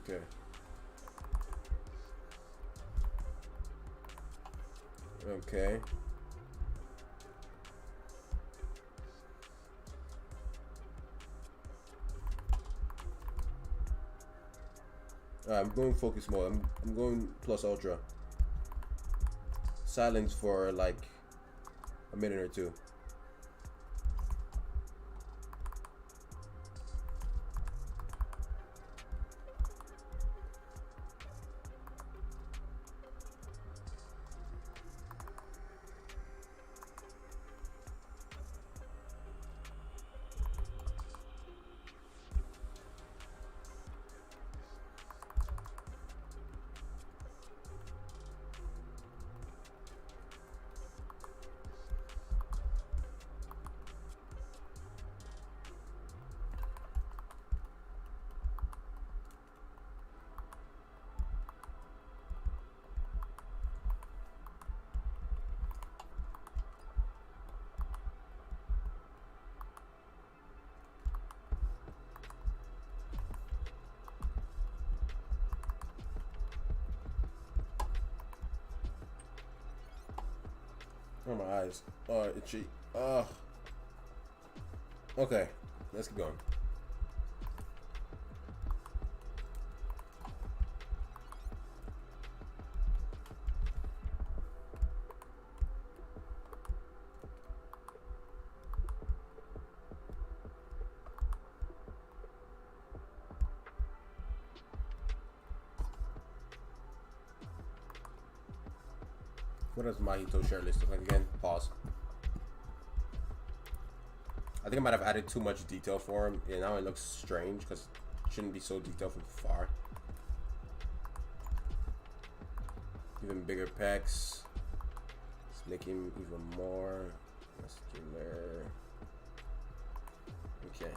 Okay. Okay. Alright, I'm going focus mode. I'm going plus ultra. Silence for like a minute or two. Oh, my eyes. Oh, itchy. Oh. Okay, let's keep going. What does Mahito shirtless look like again? Pause. I think I might have added too much detail for him. Yeah, now it looks strange because it shouldn't be so detailed from far. Even bigger pecs. Let's make him even more muscular. Okay.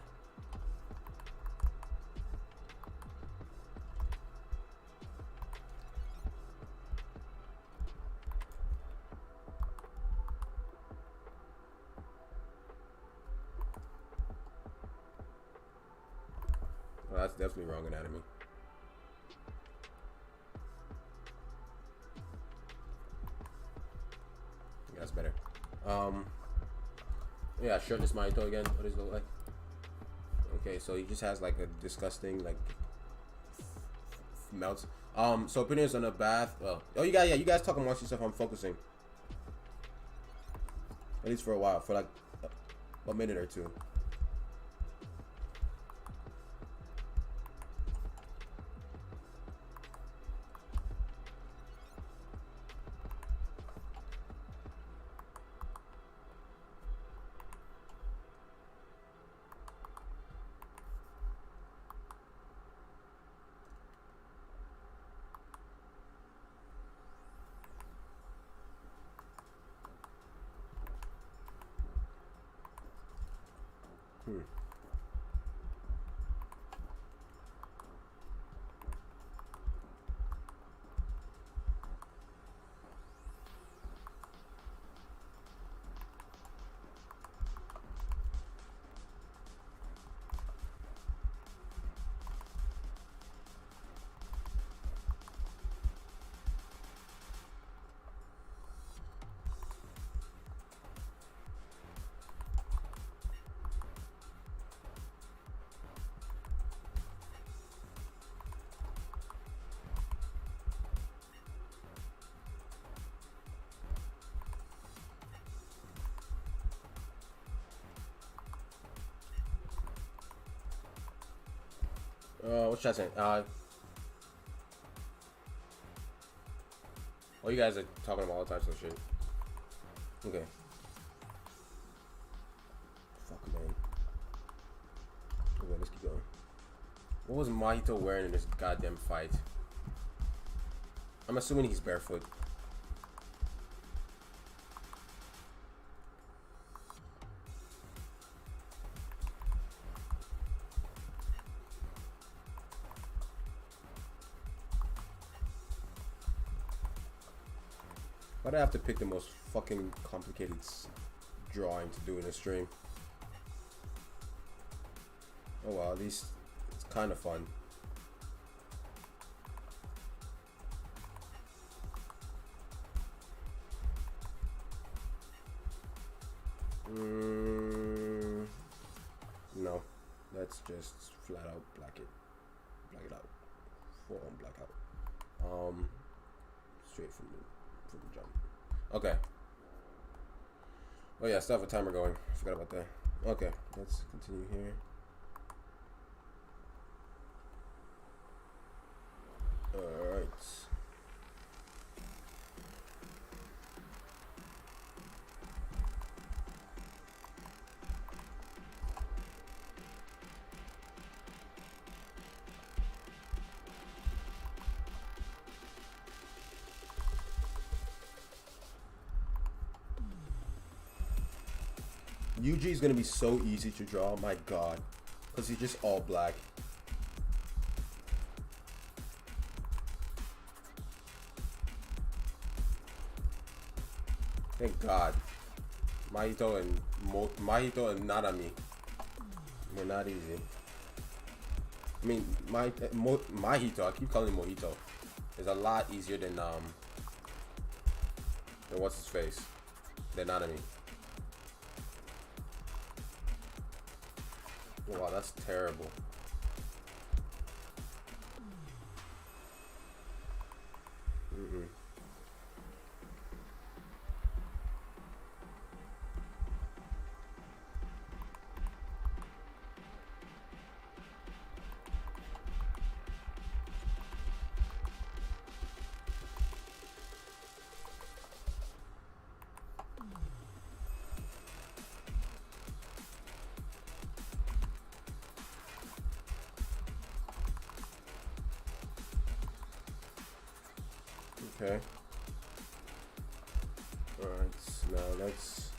Well, that's definitely wrong anatomy. That's better. Yeah, shirtless Mahito again. What does it look like? Okay, so he just has like a disgusting like melts. So opinions on the bath. Well, oh, you guys talk amongst yourself. I'm focusing. At least for a while, for like a minute or two. What should I say? Oh, you guys are talking about all types of shit. Okay. Fuck, man. Okay, let's keep going. What was Mahito wearing in this goddamn fight? I'm assuming he's barefoot. Why do I have to pick the most fucking complicated drawing to do in a stream? Oh well, at least it's kind of fun. No, let's just flat out black it out. full on blackout. Straight from the jump. Okay. Oh yeah, still have a timer going. Forgot about that. Okay, let's continue here. Alright. UG is gonna be so easy to draw, my god. Because he's just all black. Thank God. Mahito and Narami were not easy. I mean, Mahito, I keep calling him Mojito, is a lot easier than what's his face? Than Nanami. Oh, wow, that's terrible. Okay. Alright, now let's...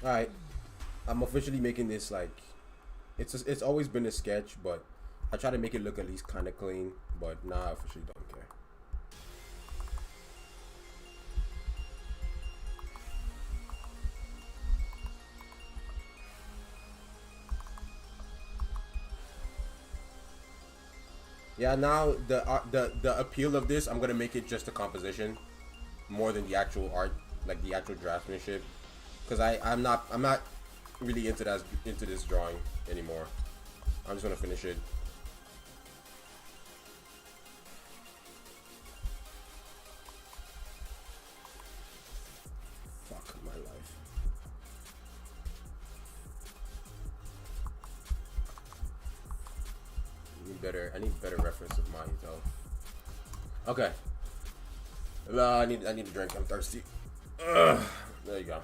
Alright, I'm officially making this like... It's always been a sketch, but I try to make it look at least kind of clean, but nah, I officially don't care. Yeah, now the appeal of this, I'm gonna make it just a composition more than the actual art, like the actual draftsmanship, because I'm not really into this drawing anymore. I'm just gonna finish it. Fuck my life. I need better reference of mine though. Okay. I need a drink. I'm thirsty. Ugh. There you go.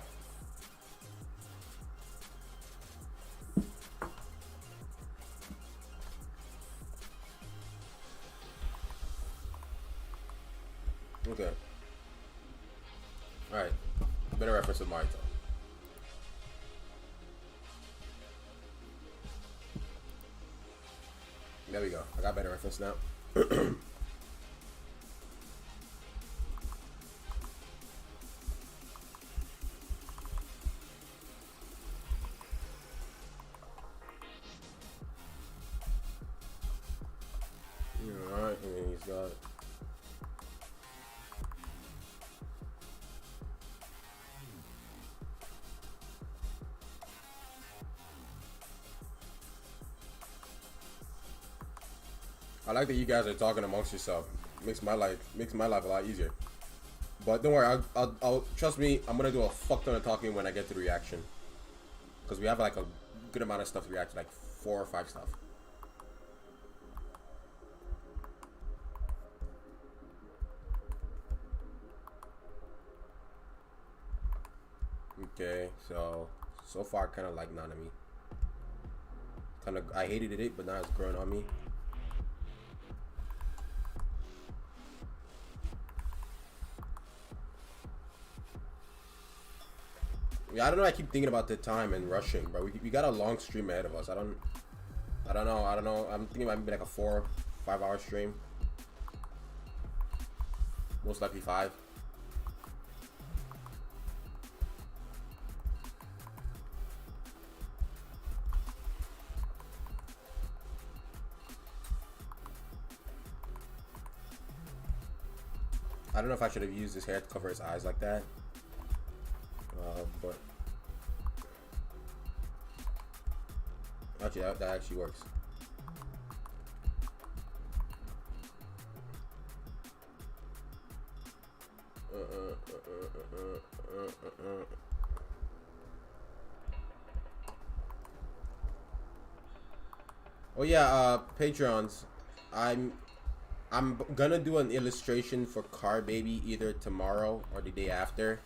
Okay. Alright. Better reference of Marito. There we go. I got better reference now. Alright, and then he's got... I like that you guys are talking amongst yourself. Makes my life a lot easier. But don't worry, I'll trust me. I'm gonna do a fuck ton of talking when I get to the reaction, because we have like a good amount of stuff to react to, like 4 or 5 stuff. Okay, so far I kind of like Nanami. I hated it, but now it's growing on me. Yeah, I don't know. I keep thinking about the time and rushing, but we got a long stream ahead of us. I don't know. I'm thinking it might be like a 4 or 5 hour stream. Most likely 5. I don't know if I should have used his hair to cover his eyes like that. But actually, that actually works. Oh yeah, Patreons. I'm gonna do an illustration for Car Baby either tomorrow or the day after.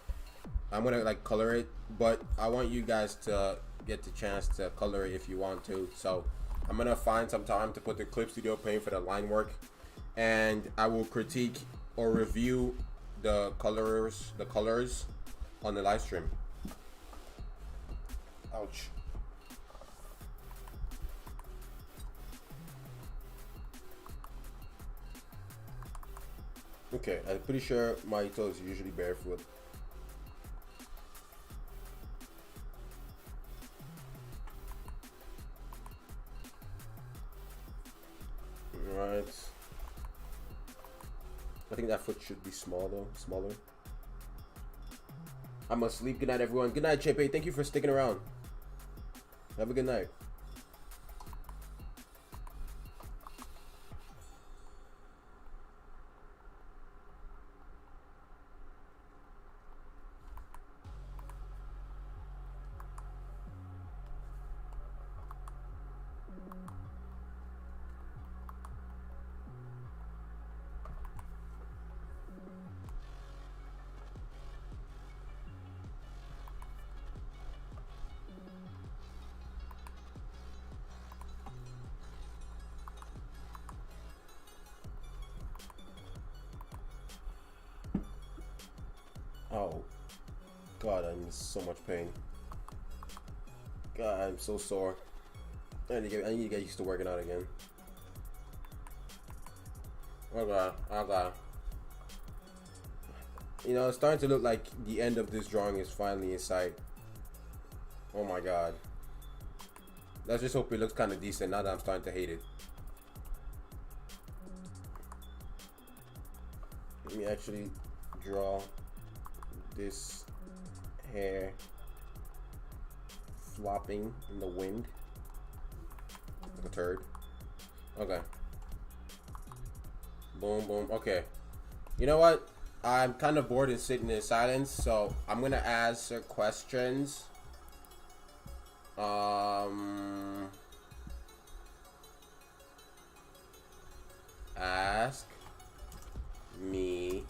I'm gonna like color it, but I want you guys to get the chance to color it if you want to. So I'm gonna find some time to put the Clip Studio Paint for the line work, and I will critique or review the colors on the live stream. Ouch. Okay, I'm pretty sure my toes are usually barefoot. Alright. I think that foot should be smaller. I'm asleep. Good night, everyone. Good night, JP. Thank you for sticking around. Have a good night. Oh, God, I'm in so much pain. God, I'm so sore. I need to get used to working out again. Oh God, oh God. You know, it's starting to look like the end of this drawing is finally in sight. Oh my God. Let's just hope it looks kind of decent now that I'm starting to hate it. Let me actually draw this hair flopping in the wind like a turd. Okay. Boom, boom. Okay. You know what? I'm kind of bored and sitting in silence, so I'm gonna answer questions. Ask me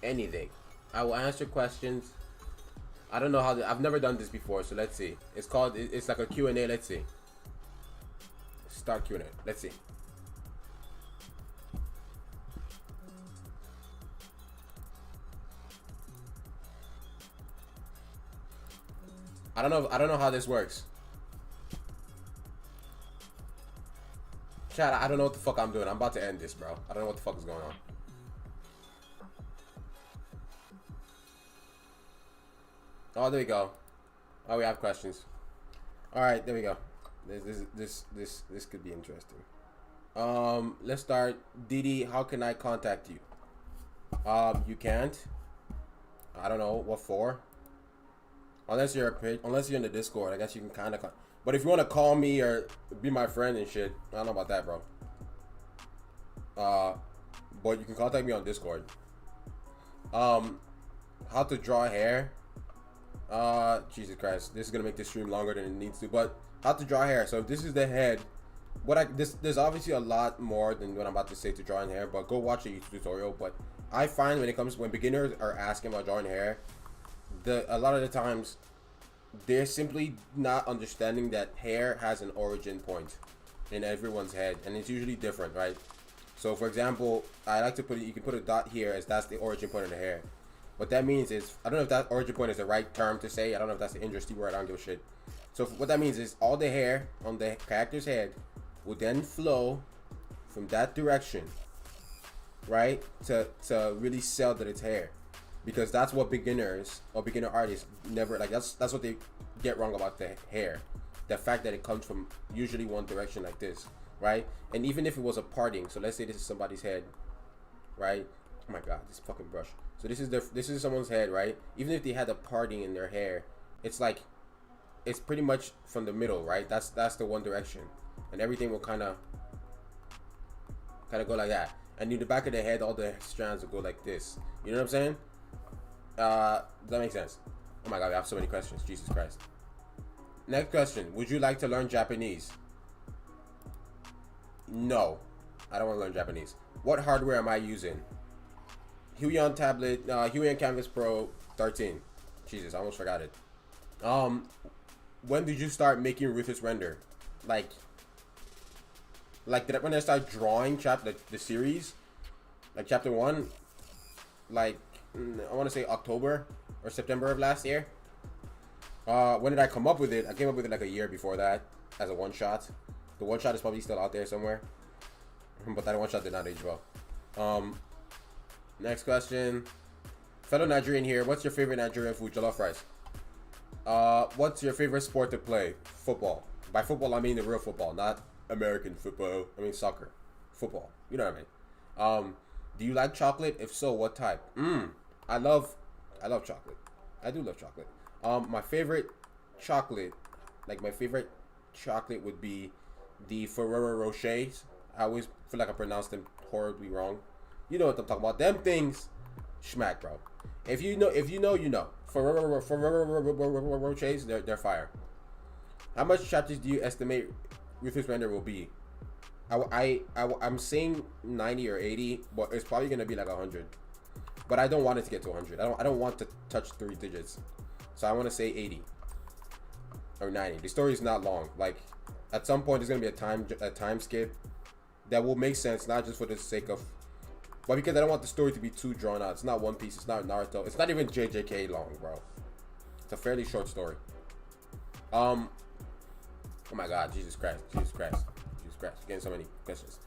anything. I will answer questions. I don't know how I've never done this before, so let's see. It's called, it's like a Q&A. Let's see. Start Q&A. Let's see. I don't know how this works. Chat, I don't know what the fuck I'm doing. I'm about to end this, bro. I don't know what the fuck is going on. Oh, there we go. Oh, we have questions. All right, there we go. This could be interesting. Let's start. Didi, how can I contact you? You can't. I don't know what for. Unless you're in the Discord, I guess you can kind of. But if you want to call me or be my friend and shit, I don't know about that, bro. But you can contact me on Discord. How to draw hair? Jesus Christ, this is gonna make this stream longer than it needs to. But how to draw hair? So if this is the head, there's obviously a lot more than what I'm about to say to drawing hair. But go watch a YouTube tutorial. But I find when beginners are asking about drawing hair, a lot of the times they're simply not understanding that hair has an origin point in everyone's head, and it's usually different, right? So for example, I like to you can put a dot here as that's the origin point of the hair. What that means is, I don't know if that origin point is the right term to say. I don't know if that's the industry word. I don't give a shit. So what that means is all the hair on the character's head will then flow from that direction, right, to really sell that it's hair. Because that's what beginners or beginner artists never, like, that's what they get wrong about the hair. The fact that it comes from usually one direction like this, right? And even if it was a parting, so let's say this is somebody's head, right? Oh my god, this fucking brush. So this is someone's head, right? Even if they had a parting in their hair, it's like it's pretty much from the middle, right? That's the one direction, and everything will kind of go like that. And in the back of the head, all the strands will go like this. You know what I'm saying? Does that make sense? Oh my god, I have so many questions. Jesus Christ. Next question: would you like to learn Japanese? No, I don't want to learn Japanese. What hardware am I using? Huion tablet, Huion Canvas Pro 13. Jesus, I almost forgot it. When did you start making Ruthless Render? Like when I started drawing the series, like chapter 1, like I want to say October or September of last year. When did I come up with it? I came up with it like a year before that as a one shot. The one shot is probably still out there somewhere, but that one shot did not age well. Next question. Fellow Nigerian here. What's your favorite Nigerian food? Jollof rice. What's your favorite sport to play? Football. By football, I mean the real football, not American football. I mean soccer. Football. You know what I mean? Do you like chocolate? If so, what type? I love chocolate. I do love chocolate. My favorite chocolate, would be the Ferrero Rochers. I always feel like I pronounce them horribly wrong. You know what I'm talking about. Them things, schmack, bro. If you know, you know. Ferrero Rochers, they're fire. How much chapters do you estimate Ruthless Render will be? I'm saying 90 or 80, but it's probably gonna be like 100. But I don't want it to get to 100. I don't want to touch 3 digits. So I want to say 80 or 90. The story is not long. Like at some point, there's gonna be a time skip that will make sense, not just for the sake of, but because I don't want the story to be too drawn out. It's not One Piece. It's not Naruto. It's not even JJK long, bro. It's a fairly short story. Oh my God, Jesus Christ. You're getting so many questions.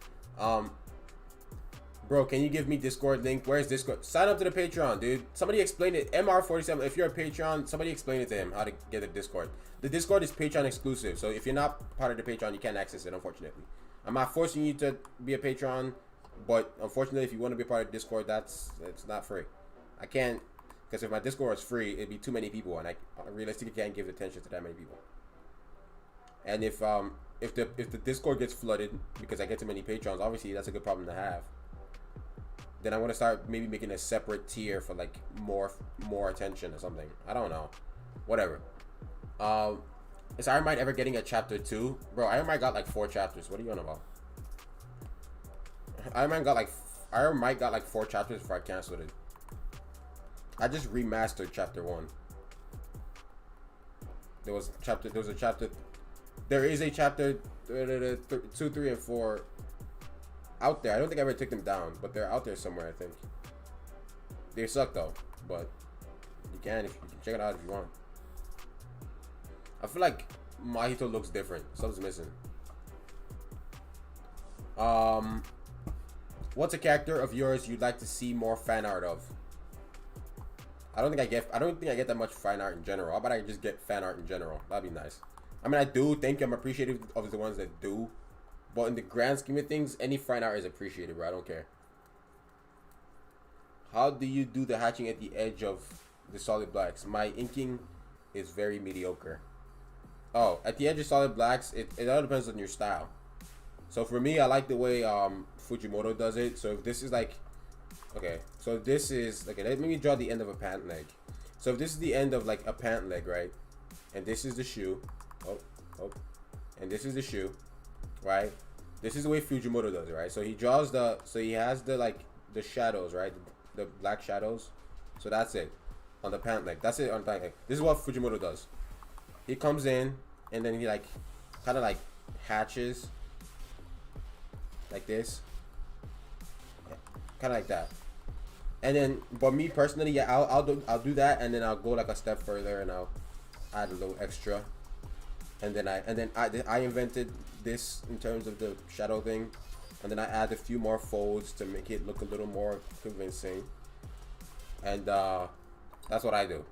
Bro, can you give me Discord link? Where's Discord? Sign up to the Patreon, dude. Somebody explain it. MR47, if you're a Patreon, somebody explain it to him how to get a Discord. The Discord is Patreon exclusive, so if you're not part of the Patreon, you can't access it, unfortunately. I'm not forcing you to be a Patreon, but unfortunately, if you want to be a part of Discord, it's not free. I can't, because if my Discord was free, it'd be too many people, and I realistically can't give attention to that many people. And if the Discord gets flooded because I get too many Patrons, obviously that's a good problem to have. Then I want to start maybe making a separate tier for like more attention or something. I don't know. Whatever. Is Iron Might ever getting a chapter 2? Bro, Iron Might got like 4 chapters. What are you on about? Iron Might got like 4 chapters before I canceled it. I just remastered chapter 1. There is a chapter 2, 3, and 4 out there. I don't think I ever took them down, but they're out there somewhere, I think. They suck though, but you can check it out if you want. I feel like Mahito looks different. Something's missing. What's a character of yours you'd like to see more fan art of? I don't think I get that much fan art in general. How about I just get fan art in general? That'd be nice. I mean, I do think I'm appreciative of the ones that do. But in the grand scheme of things, any fan art is appreciated, bro. I don't care. How do you do the hatching at the edge of the solid blacks? My inking is very mediocre. Oh, at the edge of solid blacks, it all depends on your style. So for me, I like the way Fujimoto does it. So if this is like, okay, so this is, okay, let me draw the end of a pant leg. So if this is the end of like a pant leg, right? And this is the shoe. Oh, and this is the shoe. Right, this is the way Fujimoto does it, right? So he draws he has the shadows, right? The black shadows. So that's it on the pant leg. That's it on the pant leg. This is what Fujimoto does. He comes in and then he like kind of like hatches like this, yeah, kind of like that. And then, but me personally, yeah, I'll do that, and then I'll go like a step further and I'll add a little extra. And then I invented this in terms of the shadow thing, and then I add a few more folds to make it look a little more convincing. And that's what I do.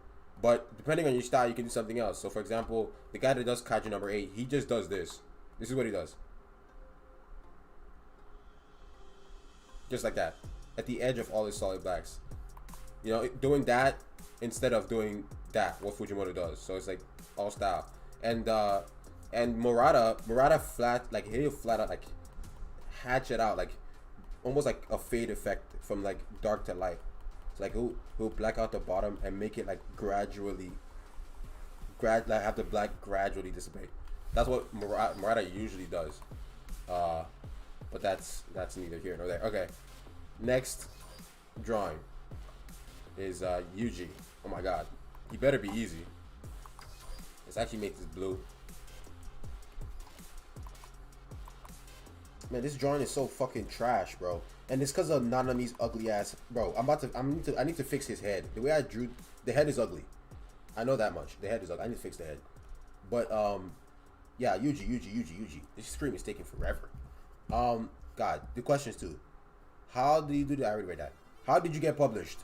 But depending on your style, you can do something else. So for example, the guy that does Kaiju number 8, he just does this. This is what he does. Just like that. at the edge of all his solid blacks. You know, doing that instead of doing that, what Fujimoto does. So it's like all style. And Murata flat, like he'll flat out like hatch it out, like almost like a fade effect from like dark to light. It's like he'll black out the bottom and make it like gradually like have the black gradually dissipate. That's what Murata usually does. But that's neither here nor there. Okay, next drawing is Yuji. Oh my god, he better be easy. Let's actually make this blue. Man, this drawing is so fucking trash, bro. And it's because of Nanami's ugly ass, bro. I need to fix his head. The way I drew, the head is ugly. I know that much. The head is ugly. I need to fix the head. But yeah, Yuji. This screen is taking forever. God, the questions too. How do you do that? I already read that. How did you get published?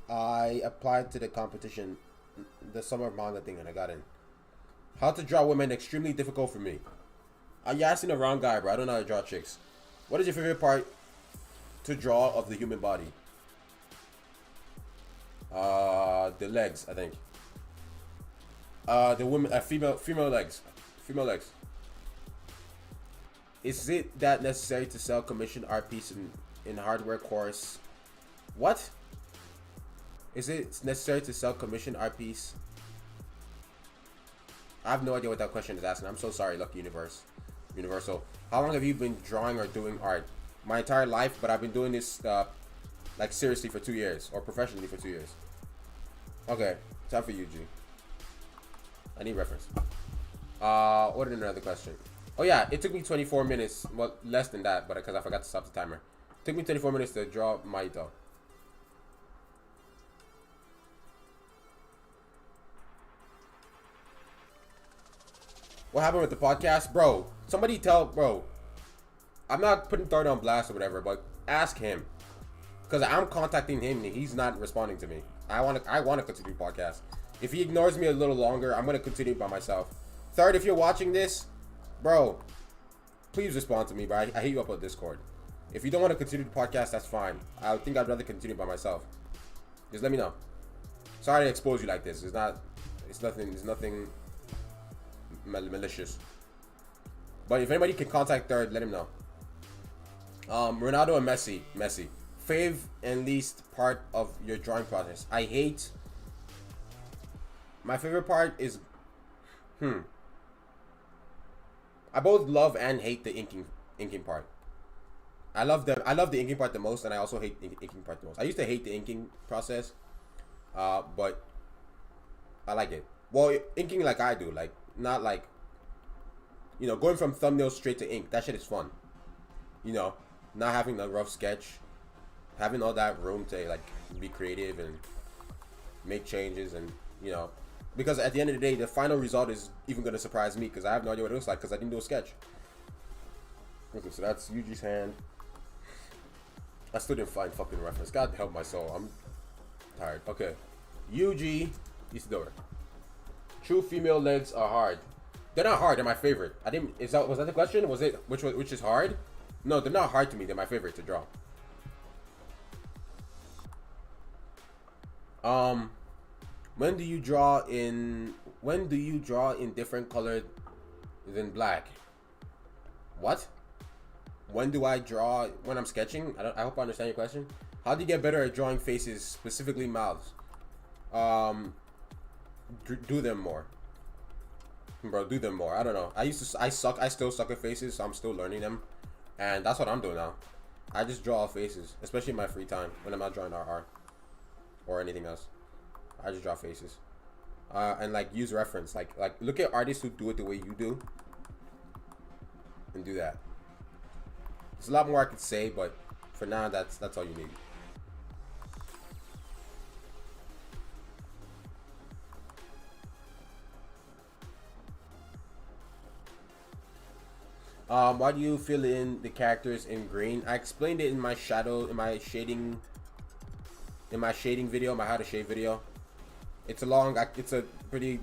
I applied to the competition, the summer manga thing, and I got in. How to draw women? Extremely difficult for me. You're asking the wrong guy, bro. I don't know how to draw chicks. What is your favorite part to draw of the human body? The legs, I think. The women, female legs. Female legs. Is it that necessary to sell commission art piece in hardware course? What? Is it necessary to sell commission art piece? I have no idea what that question is asking. I'm so sorry, Lucky Universal. How long have you been drawing or doing art? My entire life, but I've been doing this like seriously for 2 years, or professionally for 2 years. Okay, time for Yuji. I need reference. What is another question? Oh yeah, it took me 24 minutes, well less than that, but because I forgot to stop the timer. It took me 24 minutes to draw Maito. What happened with the podcast? Bro, somebody tell, bro. I'm not putting Third on blast or whatever, but ask him. Because I'm contacting him and he's not responding to me. I want to continue the podcast. If he ignores me a little longer, I'm going to continue by myself. Third, if you're watching this, bro, please respond to me, bro. I hit you up on Discord. If you don't want to continue the podcast, that's fine. I think I'd rather continue by myself. Just let me know. Sorry to expose you like this. It's nothing malicious. But if anybody can contact Third, let him know. Ronaldo and Messi. Fave and least part of your drawing process. I hate. My favorite part is, I both love and hate the inking part. I love the inking part the most, and I also hate the inking part the most. I used to hate the inking process, but I like it. Well, inking like I do, like not like, you know, going from thumbnail straight to ink. That shit is fun. You know, not having the rough sketch, having all that room to like be creative and make changes, and you know, because at the end of the day, the final result is even gonna surprise me because I have no idea what it looks like because I didn't do a sketch. Okay, so that's Yuji's hand. I still didn't find fucking reference. God help my soul. I'm tired. Okay, Yuji Isidore. True female legs are hard. They're not hard. They're my favorite. I didn't. Was that the question? Was it which is hard? No, they're not hard to me. They're my favorite to draw. When do you draw in different color than black? What? When do I draw when I'm sketching? I hope I understand your question. How do you get better at drawing faces, specifically mouths? Do them more. Bro, do them more. I don't know. I still suck at faces, so I'm still learning them. And that's what I'm doing now. I just draw faces, especially in my free time when I'm not drawing RR or anything else. I just draw faces. And like use reference. Like look at artists who do it the way you do. And do that. There's a lot more I could say, but for now that's all you need. Why do you fill in the characters in green? I explained it in my shading video, my how to shade video. It's a pretty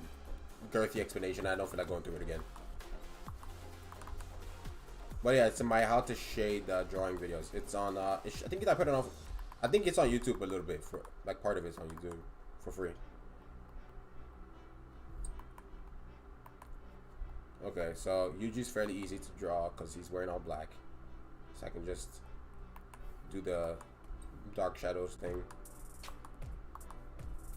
girthy explanation. I don't feel like going through it again. But yeah, it's in my how to shade drawing videos. It's on, I think I put it on I think it's on YouTube a little bit for like part of it's on YouTube for free. Okay, so Yuji's fairly easy to draw because he's wearing all black. So I can just do the dark shadows thing.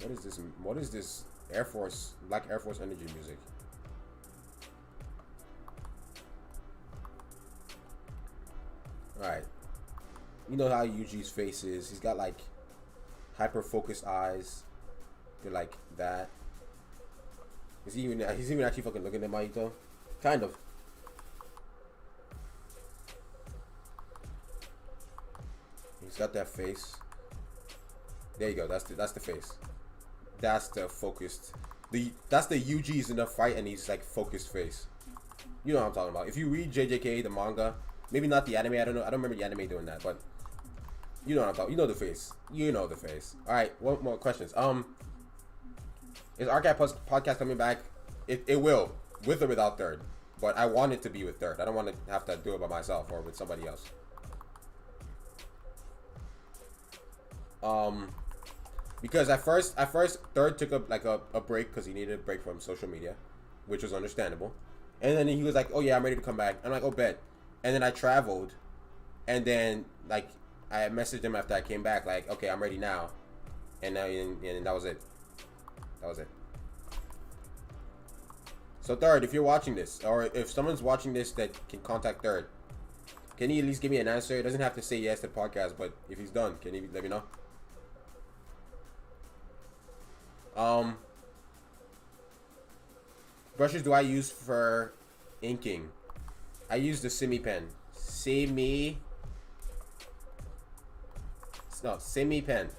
What is this? What is this Air Force, Black Air Force energy music? Alright. You know how Yuji's face is. He's got like hyper focused eyes. They're like that. He's even actually fucking looking at Mahito? Kind of. He's got that face. There you go. That's the face. That's the focused. That's the Yuji's in the fight and he's like focused face. You know what I'm talking about. If you read JJK the manga, maybe not the anime. I don't know. I don't remember the anime doing that, but you know what I'm talking. You know the face. You know the face. All right. One more questions. Is Archive podcast coming back? It will, with or without Third. But I want it to be with Third. I don't want to have to do it by myself or with somebody else. Because at first Third took a break because he needed a break from social media, which was understandable. And then he was like, "Oh yeah, I'm ready to come back." I'm like, "Oh bet." And then I traveled, and then like I messaged him after I came back, like, "Okay, I'm ready now," and that was it. That was it. So Third, if you're watching this, or if someone's watching this that can contact Third, can he at least give me an answer? It doesn't have to say yes to the podcast, but if he's done, can he let me know? Brushes do I use for inking? I use the Simi pen. Simi pen.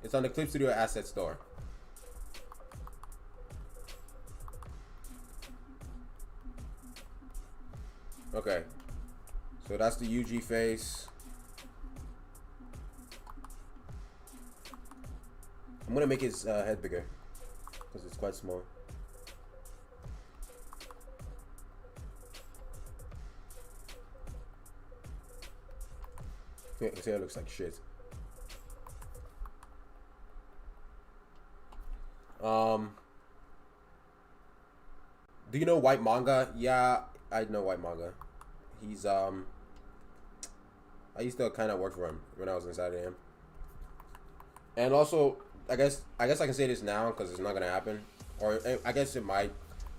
It's on the Clip Studio Asset Store. Okay, so that's the UG face. I'm gonna make his head bigger because it's quite small. Yeah, his hair looks like shit. Do you know White Manga? Yeah, I know White Manga. He's I used to kind of work for him when I was inside of him. And also, I guess I can say this now because it's not gonna happen, or I guess it might.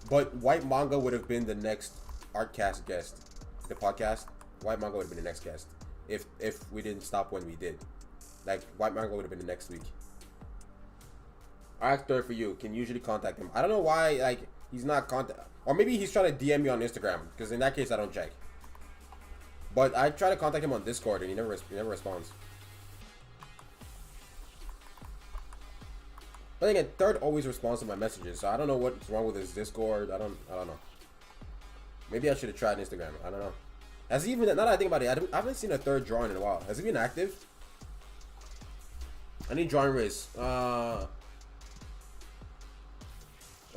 But White Manga would have been the next Artcast guest, the podcast. White Manga would have been the next guest if we didn't stop when we did. Like White Manga would have been the next week. Actor for you can usually contact him. I don't know why like he's not contact, or maybe he's trying to DM me on Instagram because in that case I don't check. But I try to contact him on Discord and he never responds. But again, Third always responds to my messages, so I don't know what's wrong with his Discord. I don't know. Maybe I should have tried Instagram. I don't know. Has he even? Now that I think about it, I haven't seen a Third drawing in a while. Has he been active? I need drawing riz. I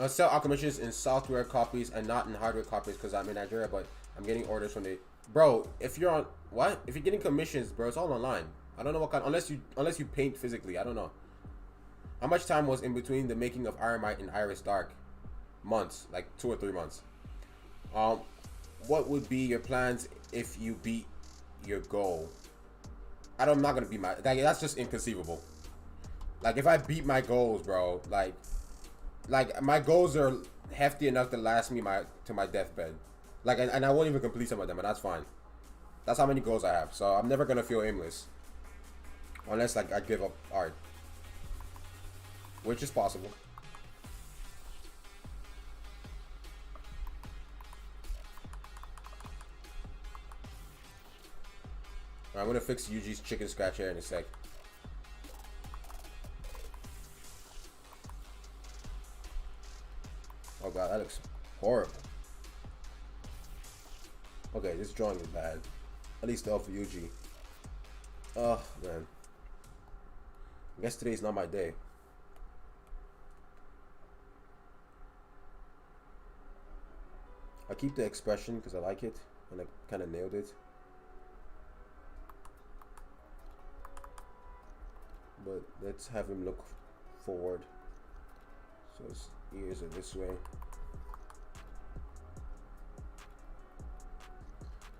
sell our commissions in software copies and not in hardware copies because I'm in Nigeria, but I'm getting orders from the bro. If you're on what? If you're getting commissions, bro, it's all online. I don't know what kind, unless you paint physically. I don't know. How much time was in between the making of Iron Might and Iris Dark? Months, like 2 or 3 months. What would be your plans if you beat your goal? I'm not gonna beat my. That's just inconceivable. Like if I beat my goals, bro, like my goals are hefty enough to last me to my deathbed. Like and I won't even complete some of them, and that's fine. That's how many goals I have. So I'm never gonna feel aimless, unless like I give up art, which is possible. I'm gonna fix Yuji's chicken scratch hair in a sec. Oh god, that looks horrible. Okay, this drawing is bad. At least for Yuji. Oh man. I guess today's not my day. I keep the expression because I like it and I kind of nailed it. but let's have him look forward. So his ears are this way.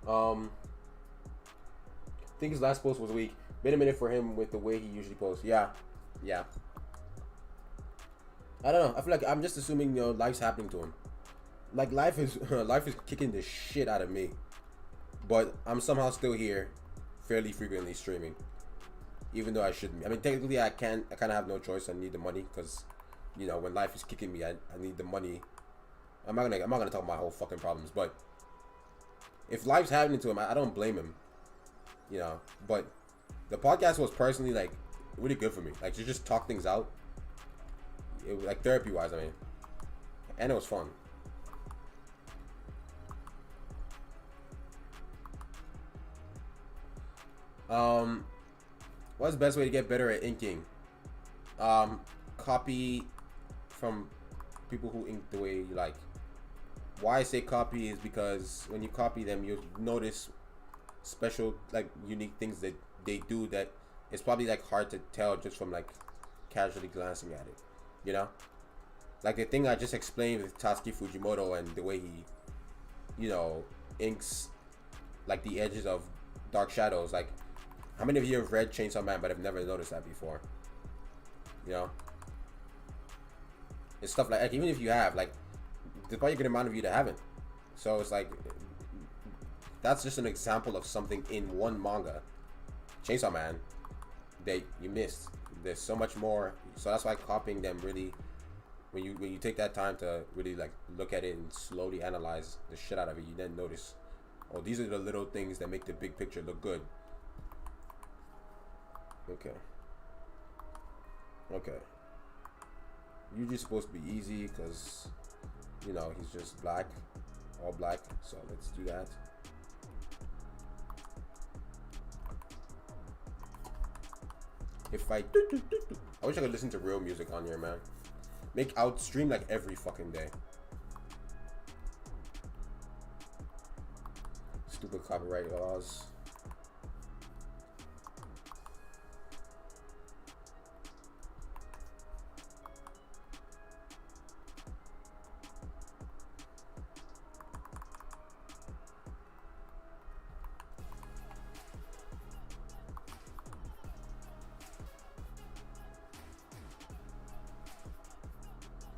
I think his last post was weak. Been a minute for him with the way he usually posts. Yeah. I don't know. I feel like I'm just assuming, you know, life's happening to him. Like life is kicking the shit out of me, but I'm somehow still here, fairly frequently streaming, even though I shouldn't be. I mean, technically, I kind of have no choice. I need the money because, you know, when life is kicking me, I need the money. I'm not gonna talk about my whole fucking problems, but if life's happening to him, I don't blame him, you know. But the podcast was personally like really good for me, like to just talk things out. It was like therapy wise, I mean, and it was fun. What's the best way to get better at inking? Copy from people who ink the way you like. Why I say copy is because when you copy them, you'll notice special, like, unique things that they do that it's probably like hard to tell just from like casually glancing at it, you know. Like the thing I just explained with Tatsuki Fujimoto and the way he, you know, inks like the edges of dark shadows. Like, how many of you have read Chainsaw Man but have never noticed that before? You know, it's stuff like even if you have, like, there's probably a good amount of you that haven't. So it's like, that's just an example of something in one manga, Chainsaw Man, that you missed. There's so much more. So that's why copying them really, when you take that time to really like look at it and slowly analyze the shit out of it, you then notice, oh, these are the little things that make the big picture look good. Okay. Usually supposed to be easy because, you know, he's just black, all black. So let's do that. If I wish I could listen to real music on here, man. I would stream like every fucking day. Stupid copyright laws.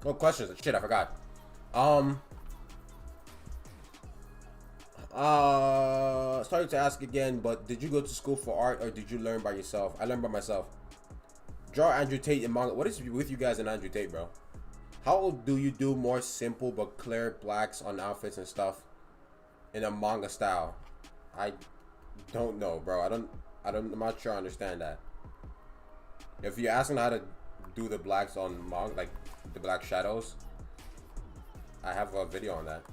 Oh, questions. Shit, I forgot. Sorry to ask again, but did you go to school for art or did you learn by yourself? I learned by myself. Draw Andrew Tate in manga. What is with you guys and Andrew Tate, bro? How do you do more simple but clear blacks on outfits and stuff in a manga style? I don't know, bro. I'm not sure I understand that. If you're asking how to do the blacks on manga, like the black shadows, I have a video on that.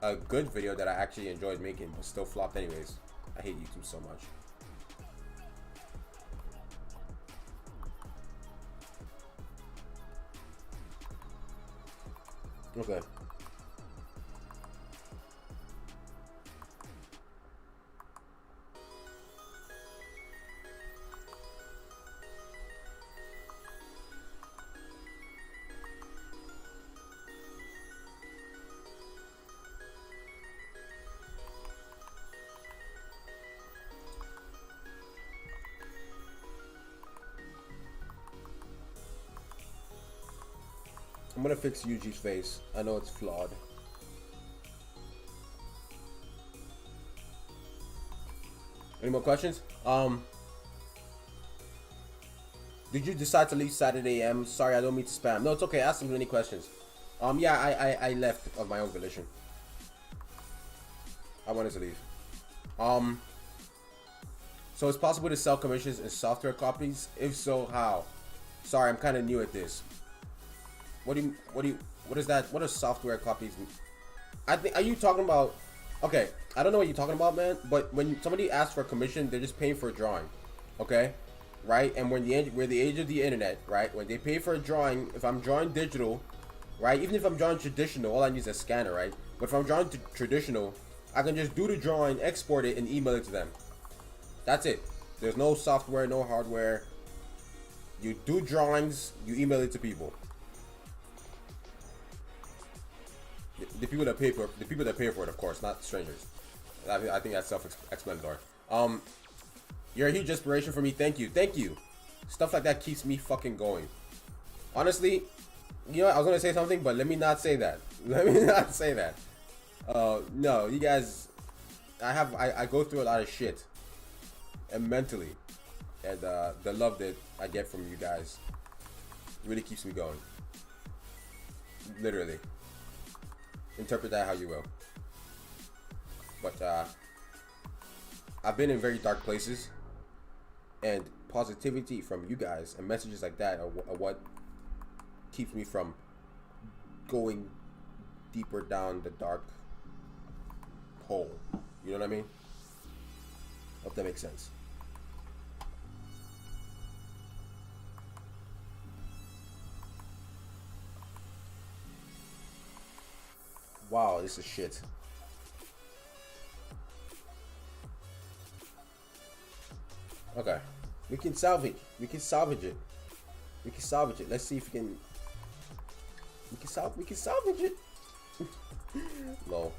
A good video that I actually enjoyed making, but still flopped anyways. I hate YouTube so much. Okay. I'm gonna fix Yuji's face. I know it's flawed. Any more questions? Did you decide to leave Saturday AM? Sorry, I don't mean to spam. No, it's okay. Ask them any questions. Yeah, I left of my own volition. I wanted to leave. So it's possible to sell commissions in software copies? If so, how? Sorry, I'm kind of new at this. What is that? What are software copies? I think, are you talking about? Okay, I don't know what you're talking about, man. But when somebody asks for a commission, they're just paying for a drawing, okay, right? And we're the age of the internet, right? When they pay for a drawing, if I'm drawing digital, right? Even if I'm drawing traditional, all I need is a scanner, right? But if I'm drawing traditional, I can just do the drawing, export it, and email it to them. That's it. There's no software, no hardware. You do drawings, you email it to people. The people that pay for it, of course, not strangers. I think that's self-explanatory. You're a huge inspiration for me. Thank you. Stuff like that keeps me fucking going. Honestly, you know what? I was gonna say something, but let me not say that. No, you guys, I go through a lot of shit, and mentally, and the love that I get from you guys really keeps me going. Literally. Interpret that how you will. But I've been in very dark places, and positivity from you guys and messages like that are what keeps me from going deeper down the dark hole. You know what I mean? Hope that makes sense. Wow, this is shit. Okay, we can salvage it. We can salvage it. Let's see if we can. We can salvage it. No.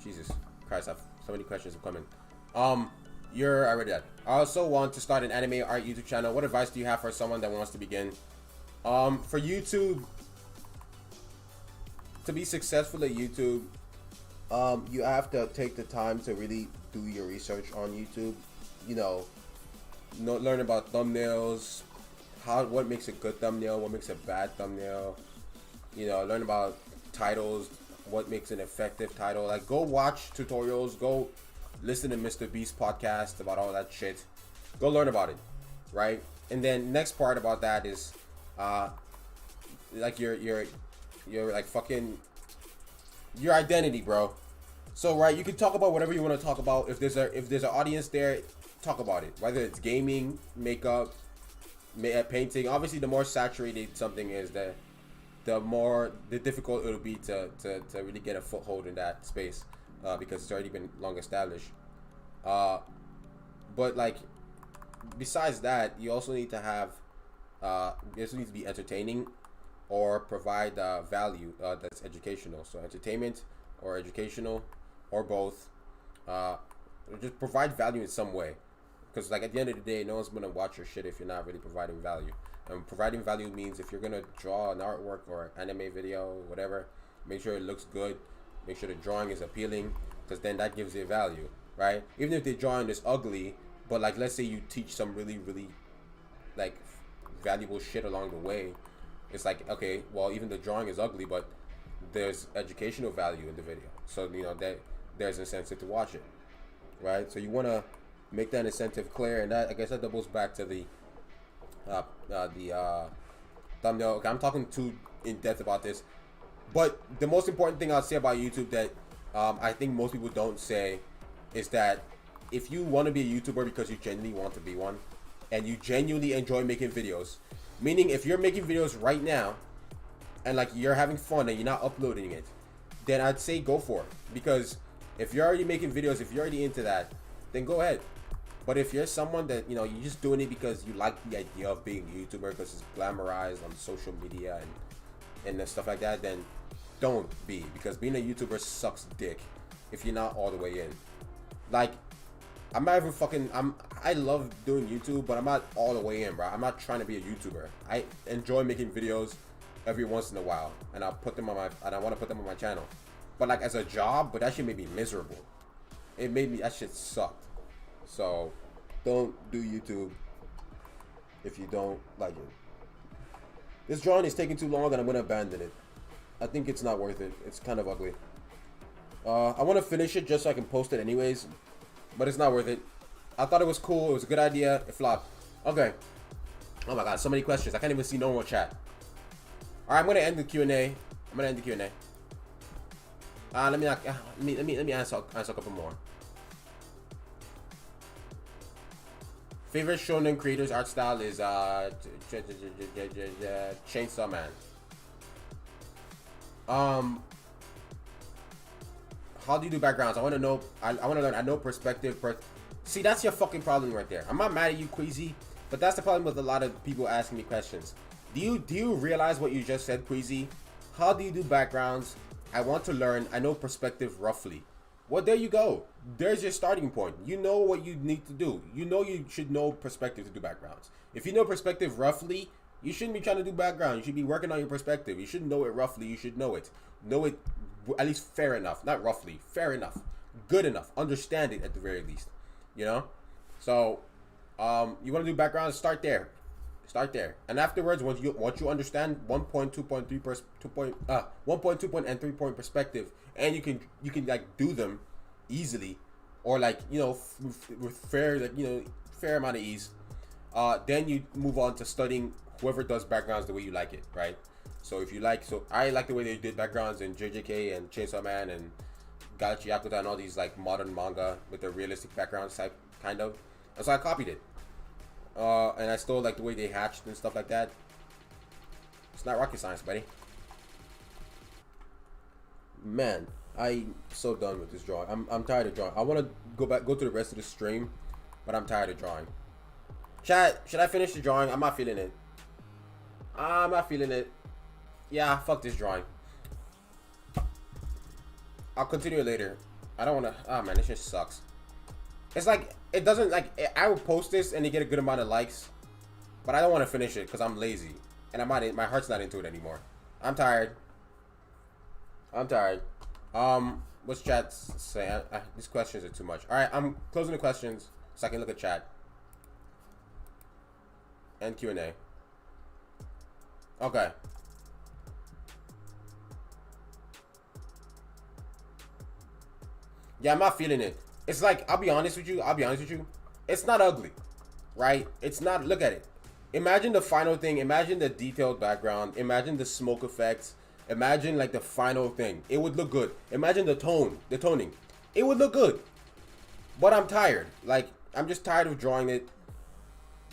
Jesus Christ, I have so many questions are coming. I read that. I also want to start an anime art YouTube channel. What advice do you have for someone that wants to begin? For YouTube, to be successful at YouTube, you have to take the time to really do your research on YouTube. You know, learn about thumbnails, what makes a good thumbnail, what makes a bad thumbnail. You know, learn about titles, what makes an effective title. Like, go watch tutorials, go listen to Mr. Beast podcast about all that shit. Go learn about it, right? And then next part about that is like your like fucking your identity, bro. So right, you can talk about whatever you want to talk about. If there's an audience there, talk about it. Whether it's gaming, makeup, painting. Obviously, the more saturated something is, the difficult it'll be to really get a foothold in that space, because it's already been long established. But like, besides that, you also need to have this needs to be entertaining or provide value that's educational. So entertainment or educational or both. Just provide value in some way, because like at the end of the day, no one's gonna watch your shit if you're not really providing value. And providing value means if you're gonna draw an artwork or an anime video, whatever, make sure it looks good, make sure the drawing is appealing, because then that gives it value, right? Even if the drawing is ugly, but like let's say you teach some really like valuable shit along the way, it's like, okay, well, even the drawing is ugly, but there's educational value in the video, so you know that there's incentive to watch it, right? So you want to make that incentive clear, and that, I guess, that doubles back to the thumbnail. Okay, I'm talking too in depth about this, but the most important thing I'll say about YouTube that I think most people don't say is that if you want to be a YouTuber because you genuinely want to be one, and you genuinely enjoy making videos, meaning if you're making videos right now and like you're having fun and you're not uploading it, then I'd say go for it. Because if you're already making videos, if you're already into that, then go ahead. But if you're someone that, you know, you're just doing it because you like the idea of being a YouTuber because it's glamorized on social media and stuff like that, then don't be. Because being a YouTuber sucks dick if you're not all the way in. Like, I'm not even fucking, I love doing YouTube, but I'm not all the way in, bro. I'm not trying to be a YouTuber. I enjoy making videos every once in a while, and I want to put them on my channel. But like as a job, but that shit made me miserable. That shit sucked. So don't do YouTube if you don't like it. This drawing is taking too long and I'm gonna abandon it. I think it's not worth it. It's kind of ugly. I want to finish it just so I can post it anyways, but it's not worth it. I thought it was cool. It was a good idea. It flopped. Okay. Oh my god, so many questions. I can't even see normal chat. Alright, I'm gonna end the Q&A. Let me answer a couple more. Favorite shonen creators art style is Chainsaw Man. How do you do backgrounds? I want to know. I want to learn. I know perspective. See, that's your fucking problem right there. I'm not mad at you, Queasy, but that's the problem with a lot of people asking me questions. Do you realize what you just said, Queasy? How do you do backgrounds? I want to learn. I know perspective roughly. Well, there you go. There's your starting point. You know what you need to do. You know you should know perspective to do backgrounds. If you know perspective roughly, you shouldn't be trying to do background. You should be working on your perspective. You shouldn't know it roughly. You should know it. Know it at least fair enough. Not roughly. Fair enough. Good enough. Understand it at the very least. You know? So, you want to do backgrounds? Start there. Start there. And afterwards, once you understand 1 point, 2 point, 3 point, 1 point, 2 point, and 3 point perspective, and you can like do them easily, or like, you know, with fair, like, you know, fair amount of ease. Then you move on to studying whoever does backgrounds the way you like it, right? So if you like, so I like the way they did backgrounds in JJK and Chainsaw Man and Galachi Yakuta and all these like modern manga with the realistic backgrounds type, kind of. And so I copied it. And I still like the way they hatched and stuff like that. It's not rocket science, buddy. Man, I'm so done with this drawing. I'm tired of drawing. I want to go to the rest of the stream, but I'm tired of drawing. Chat, should I finish the drawing? I'm not feeling it. I'm not feeling it. Yeah, fuck this drawing. I'll continue it later. I don't want to. Oh man, this just sucks. It's like, it doesn't, like, I would post this and they get a good amount of likes, but I don't want to finish it because I'm lazy and my heart's not into it anymore. I'm tired. What's chat saying? These questions are too much. All right, I'm closing the questions so I can look at chat and Q&A. Okay. Yeah, I'm not feeling it. It's like, I'll be honest with you. It's not ugly, right? It's not, look at it. Imagine the final thing. Imagine the detailed background. Imagine the smoke effects. Imagine like the final thing. It would look good. Imagine the toning. It would look good. But I'm tired. Like, I'm just tired of drawing it.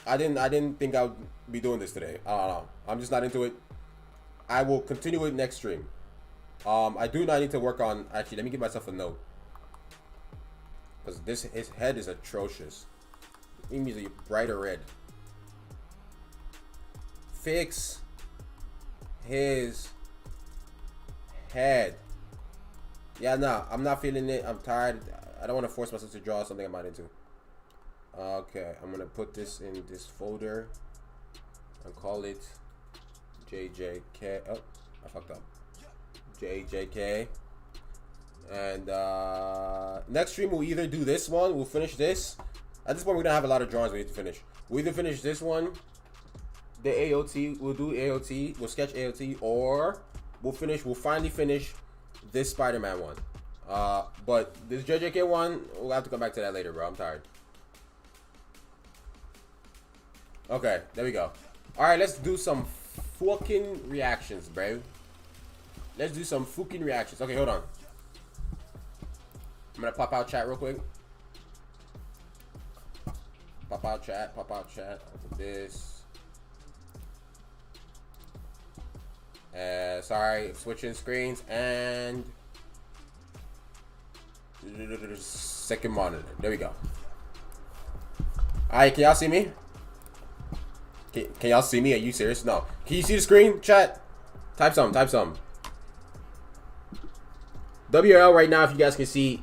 I didn't think I would be doing this today. I don't know. I'm just not into it. I will continue it next stream. I do not need to work on, actually, let me give myself a note. Because his head is atrocious. He needs a brighter red. Fix his head. Yeah, no, I'm not feeling it. I'm tired. I don't want to force myself to draw something I'm not into. Okay, I'm going to put this in this folder and call it JJK. Oh, I fucked up. JJK. And next stream we'll either do this one, we'll finish this. At this point we're gonna have a lot of drawings we need to finish. We'll either finish this one, the AOT, we'll do AOT, we'll sketch AOT, or we'll finally finish this Spider-Man one. But this JJK one, we'll have to come back to that later, bro. I'm tired. Okay, there we go. Alright, let's do some fucking reactions, bro. Let's do some fucking reactions. Okay, hold on. I'm gonna pop out chat real quick. Pop out chat. Open this. Sorry, switching screens and second monitor. There we go. Alright, can y'all see me? Can y'all see me? Are you serious? No. Can you see the screen, chat? Type something. WRL right now, if you guys can see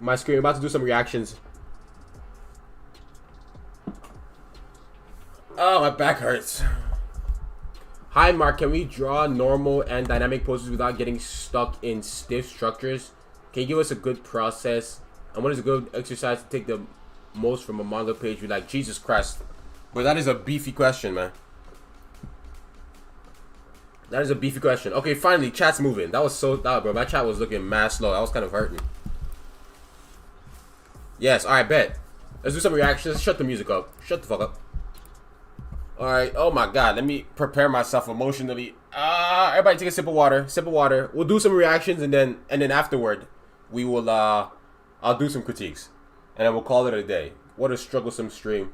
my screen. I'm about to do some reactions. Oh, my back hurts. Hi, Mark. Can we draw normal and dynamic poses without getting stuck in stiff structures? Can you give us a good process? And what is a good exercise to take the most from a manga page? We're like, Jesus Christ. But that is a beefy question, man. That is a beefy question. Okay, finally, chat's moving. That was so bro. My chat was looking mad slow. That was kind of hurting. Yes, alright, bet. Let's do some reactions. Shut the music up. Shut the fuck up. Alright, oh my god. Let me prepare myself emotionally. Everybody take a sip of water. Sip of water. We'll do some reactions and then afterward we will I'll do some critiques. And then we'll call it a day. What a strugglesome stream.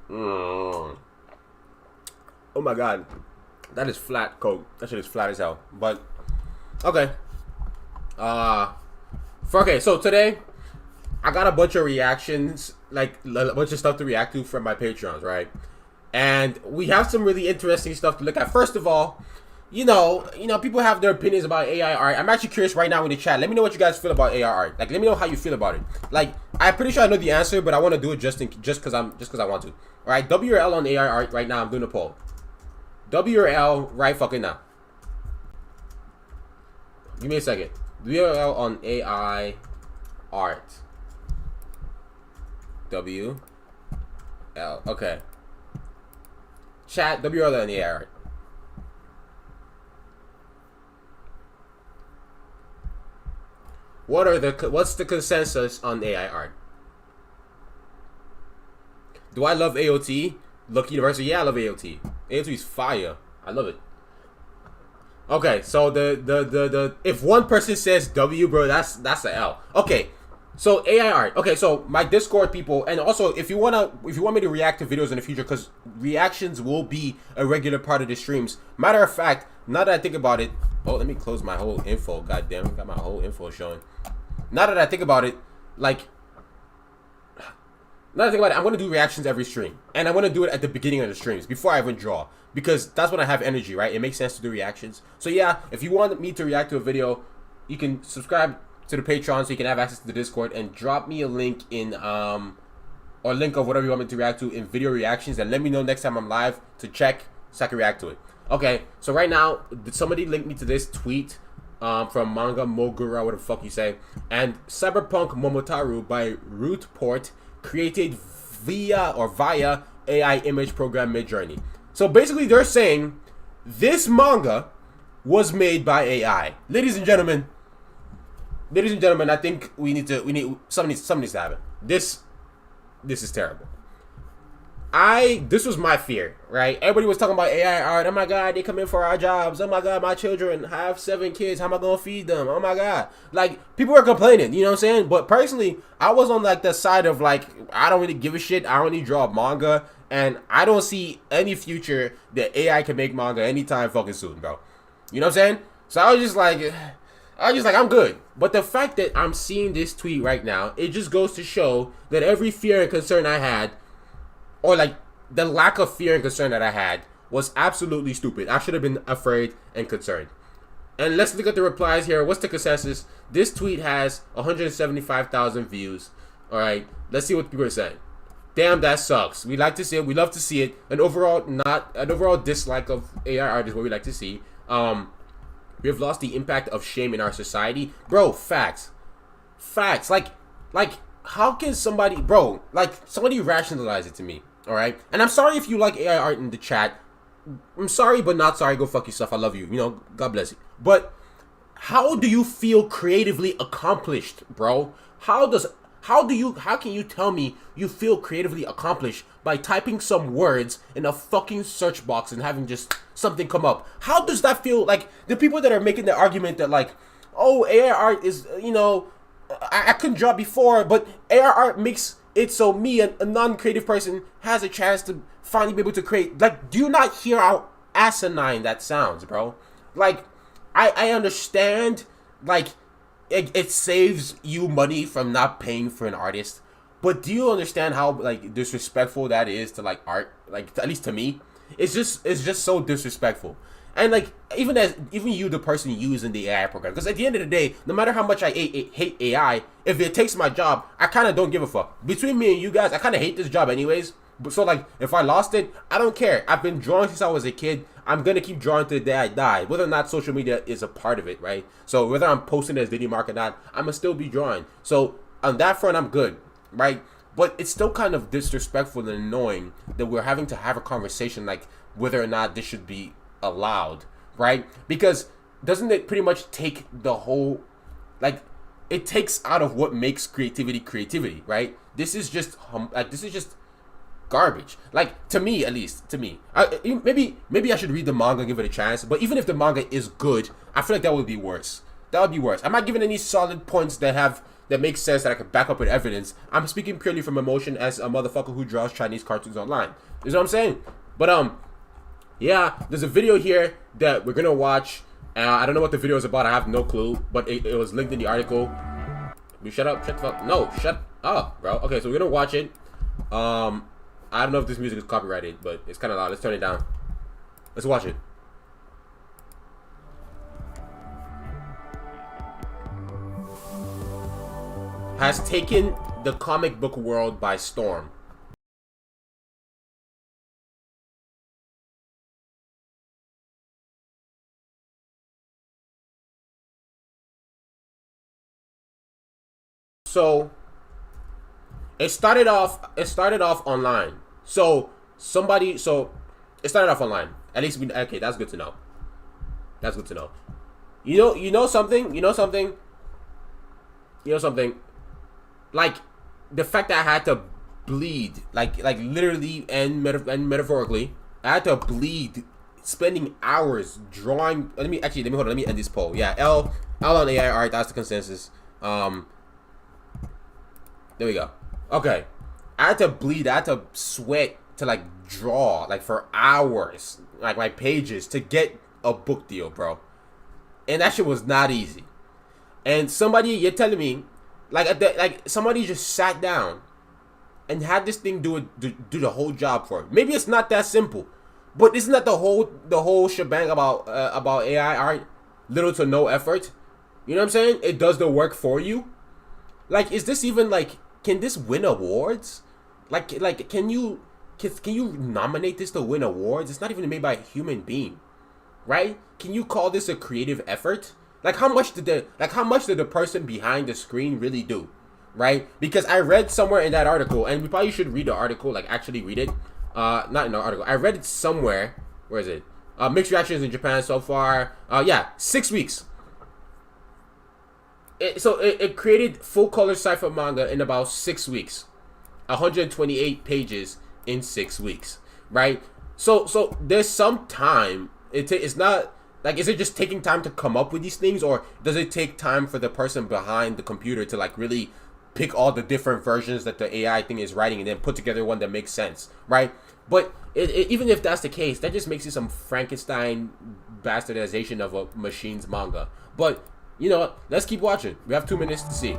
Oh my god. That is flat, Coke. That shit is flat as hell. But, okay. Okay, so today, I got a bunch of reactions, like, a bunch of stuff to react to from my Patreons, right? And we have some really interesting stuff to look at. First of all, you know, people have their opinions about AI art. I'm actually curious right now in the chat. Let me know what you guys feel about AI art. Like, let me know how you feel about it. Like, I'm pretty sure I know the answer, but I want to do it just because I want to. All right, W or L on AI art right now. I'm doing a poll. W or L right fucking now. Give me a second. W or L on AI art. W L. Okay. Chat. W or L on AI art. What's the consensus on AI art? Do I love AOT? Lucky University? Yeah, I love AOT. AOT is fire. I love it. Okay, so the if one person says W, bro, that's an L. Okay, so AI art. Okay, so my Discord people, and also if you want me to react to videos in the future, because reactions will be a regular part of the streams. Matter of fact, now that I think about it, oh, let me close my whole info. God damn, I got my whole info showing. Now that I think about it, like, now that I think about it, I'm gonna do reactions every stream, and I'm gonna do it at the beginning of the streams before I even draw, because that's when I have energy, right? It makes sense to do reactions. So yeah, if you want me to react to a video, you can subscribe to the Patreon so you can have access to the Discord, and drop me a link in or link of whatever you want me to react to in video reactions, and let me know next time I'm live to check so I can react to it. Okay, so right now, somebody linked me to this tweet from Manga Mogura, what the fuck you say, and Cyberpunk Momotaru by Rootport, created via AI image program Midjourney. So basically they're saying this manga was made by AI. Ladies and gentlemen, I think somebody needs to have it. This is terrible. This was my fear, right? Everybody was talking about AI art. Oh my god, they come in for our jobs. Oh my god, my children have 7 kids. How am I gonna feed them? Oh my god. Like, people were complaining, you know what I'm saying? But personally, I was on like the side of like, I don't really give a shit. I only draw manga, and I don't see any future that AI can make manga anytime fucking soon, bro. You know what I'm saying? So I was just like, I'm good. But the fact that I'm seeing this tweet right now, it just goes to show that every fear and concern I had, or like the lack of fear and concern that I had, was absolutely stupid. I should have been afraid and concerned. And let's look at the replies here. What's the consensus? This tweet has 175,000 views. All right, let's see what people are saying. Damn, that sucks. We like to see it. We love to see it. An overall dislike of AI art is what we like to see. We have lost the impact of shame in our society, bro. Facts. Like how can somebody, bro? Like, somebody rationalize it to me. All right, and I'm sorry if you like AI art in the chat. I'm sorry, but not sorry. Go fuck yourself. I love you. You know, God bless you. But how do you feel creatively accomplished, bro? How can you tell me you feel creatively accomplished by typing some words in a fucking search box and having just something come up? How does that feel? Like, the people that are making the argument that like, oh, AI art is, you know, I couldn't draw before, but AI art makes it so me, a non-creative person, has a chance to finally be able to create. Like, do you not hear how asinine that sounds, bro? Like, I understand, like, it saves you money from not paying for an artist, but do you understand how, like, disrespectful that is to, like, art? Like, at least to me, it's just so disrespectful. And like, even you, the person using the AI program, because at the end of the day, no matter how much I hate AI, if it takes my job, I kind of don't give a fuck. Between me and you guys, I kind of hate this job anyways. But so like, if I lost it, I don't care. I've been drawing since I was a kid. I'm gonna keep drawing to the day I die, whether or not social media is a part of it, right? So whether I'm posting as video mark or not, I'ma still be drawing. So on that front, I'm good, right? But it's still kind of disrespectful and annoying that we're having to have a conversation like whether or not this should be allowed, right? Because doesn't it pretty much take the whole, like, it takes out of what makes creativity, right? This is just garbage. Like, to me, at least, to me. Maybe I should read the manga and give it a chance, but even if the manga is good, I feel like that would be worse. That would be worse. I'm not giving any solid points that have that makes sense that I can back up with evidence. I'm speaking purely from emotion as a motherfucker who draws Chinese cartoons online. You know what I'm saying? But yeah, there's a video here that we're gonna watch. I don't know what the video is about. I have no clue, but it was linked in the article. You shut up, shut the fuck. No, shut up, bro. Okay, so we're gonna watch it. I don't know if this music is copyrighted, but it's kind of loud. Let's turn it down. Let's watch it. Has taken the comic book world by storm. So it started off online. So it started off online. At least okay, that's good to know. That's good to know. You know something? Like the fact that I had to bleed, like literally and metaphorically, I had to bleed, spending hours drawing. Let me hold on. Let me end this poll. Yeah, L on AI art. That's the consensus. There we go. Okay, I had to bleed. I had to sweat to like draw like for hours, like my pages to get a book deal, bro. And that shit was not easy. And you're telling me. Like somebody just sat down and had this thing do the whole job for it. Maybe it's not that simple, but isn't that the whole shebang about AI art? Little to no effort. You know what I'm saying? It does the work for you. Like, is this even like? Can this win awards? Like can you nominate this to win awards? It's not even made by a human being, right? Can you call this a creative effort? Like how much did the person behind the screen really do, right? Because I read somewhere in that article, and we probably should read the article, like actually read it. Not in the article. I read it somewhere. Where is it? Mixed reactions in Japan so far. Yeah, 6 weeks. It created full color sci-fi manga in about 6 weeks, 128 pages in 6 weeks, right? So there's some time. It's not. Like, is it just taking time to come up with these things, or does it take time for the person behind the computer to like really pick all the different versions that the AI thing is writing and then put together one that makes sense, right? But even if that's the case, that just makes it some Frankenstein bastardization of a machine's manga. But you know what? Let's keep watching. We have 2 minutes to see.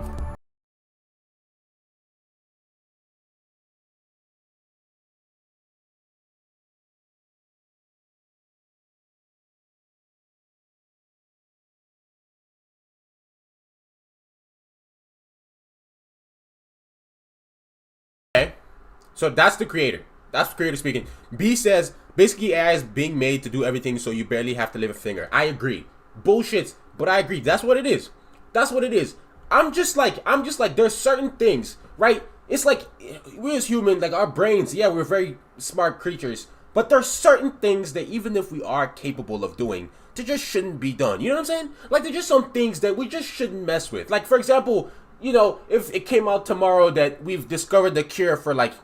So that's the creator. That's the creator speaking. B says, basically AI is being made to do everything so you barely have to lift a finger. I agree. Bullshit, but I agree. That's what it is. That's what it is. I'm just like, there's certain things, right? It's like, we as humans, like our brains, yeah, we're very smart creatures. But there's certain things that even if we are capable of doing, they just shouldn't be done. You know what I'm saying? Like, there's just some things that we just shouldn't mess with. Like, for example, you know, if it came out tomorrow that we've discovered the cure for like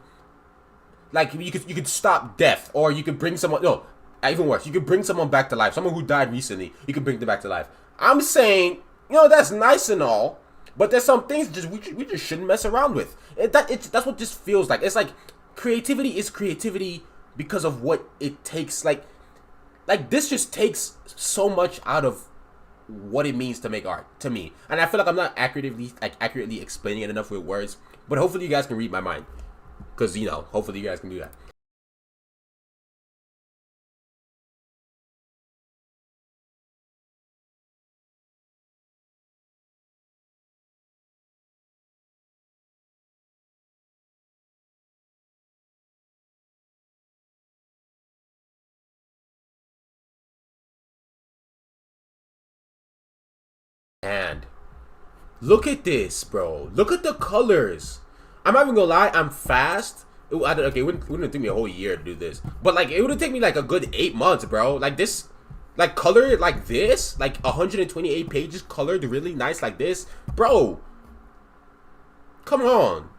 you could stop death, or you could bring someone, no, even worse, you could bring someone back to life, someone who died recently, you could bring them back to life. I'm saying, you know, that's nice and all, but there's some things we just shouldn't mess around with. That's what this feels like. It's like creativity is creativity because of what it takes. Like this just takes so much out of what it means to make art to me, and I feel like I'm not accurately explaining it enough with words. But hopefully you guys can read my mind. Because, you know, hopefully you guys can do that. And look at this, bro. Look at the colors. I'm not even gonna lie, I'm fast. Okay, it wouldn't take me a whole year to do this, but like it would take me like a good 8 months, bro. Like this, like colored like this, like 128 pages colored really nice like this, bro. Come on.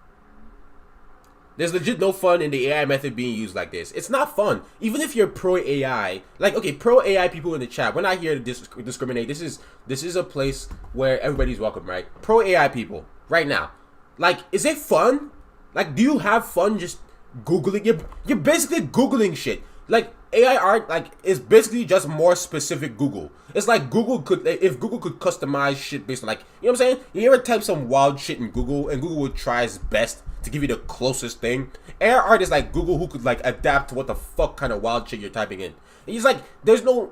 There's legit no fun in the AI method being used like this. It's not fun. Even if you're pro AI, like, okay, pro AI people in the chat, we're not here to discriminate. This is a place where everybody's welcome, right? Pro AI people, right now. Like, is it fun? Like, do you have fun just Googling? You're basically Googling shit. Like, AI art, like, is basically just more specific Google. It's like if Google could customize shit based on, like, you know what I'm saying? You ever type some wild shit in Google, and Google would try its best to give you the closest thing? AI art is like Google, who could, like, adapt to what the fuck kind of wild shit you're typing in. And he's like, there's no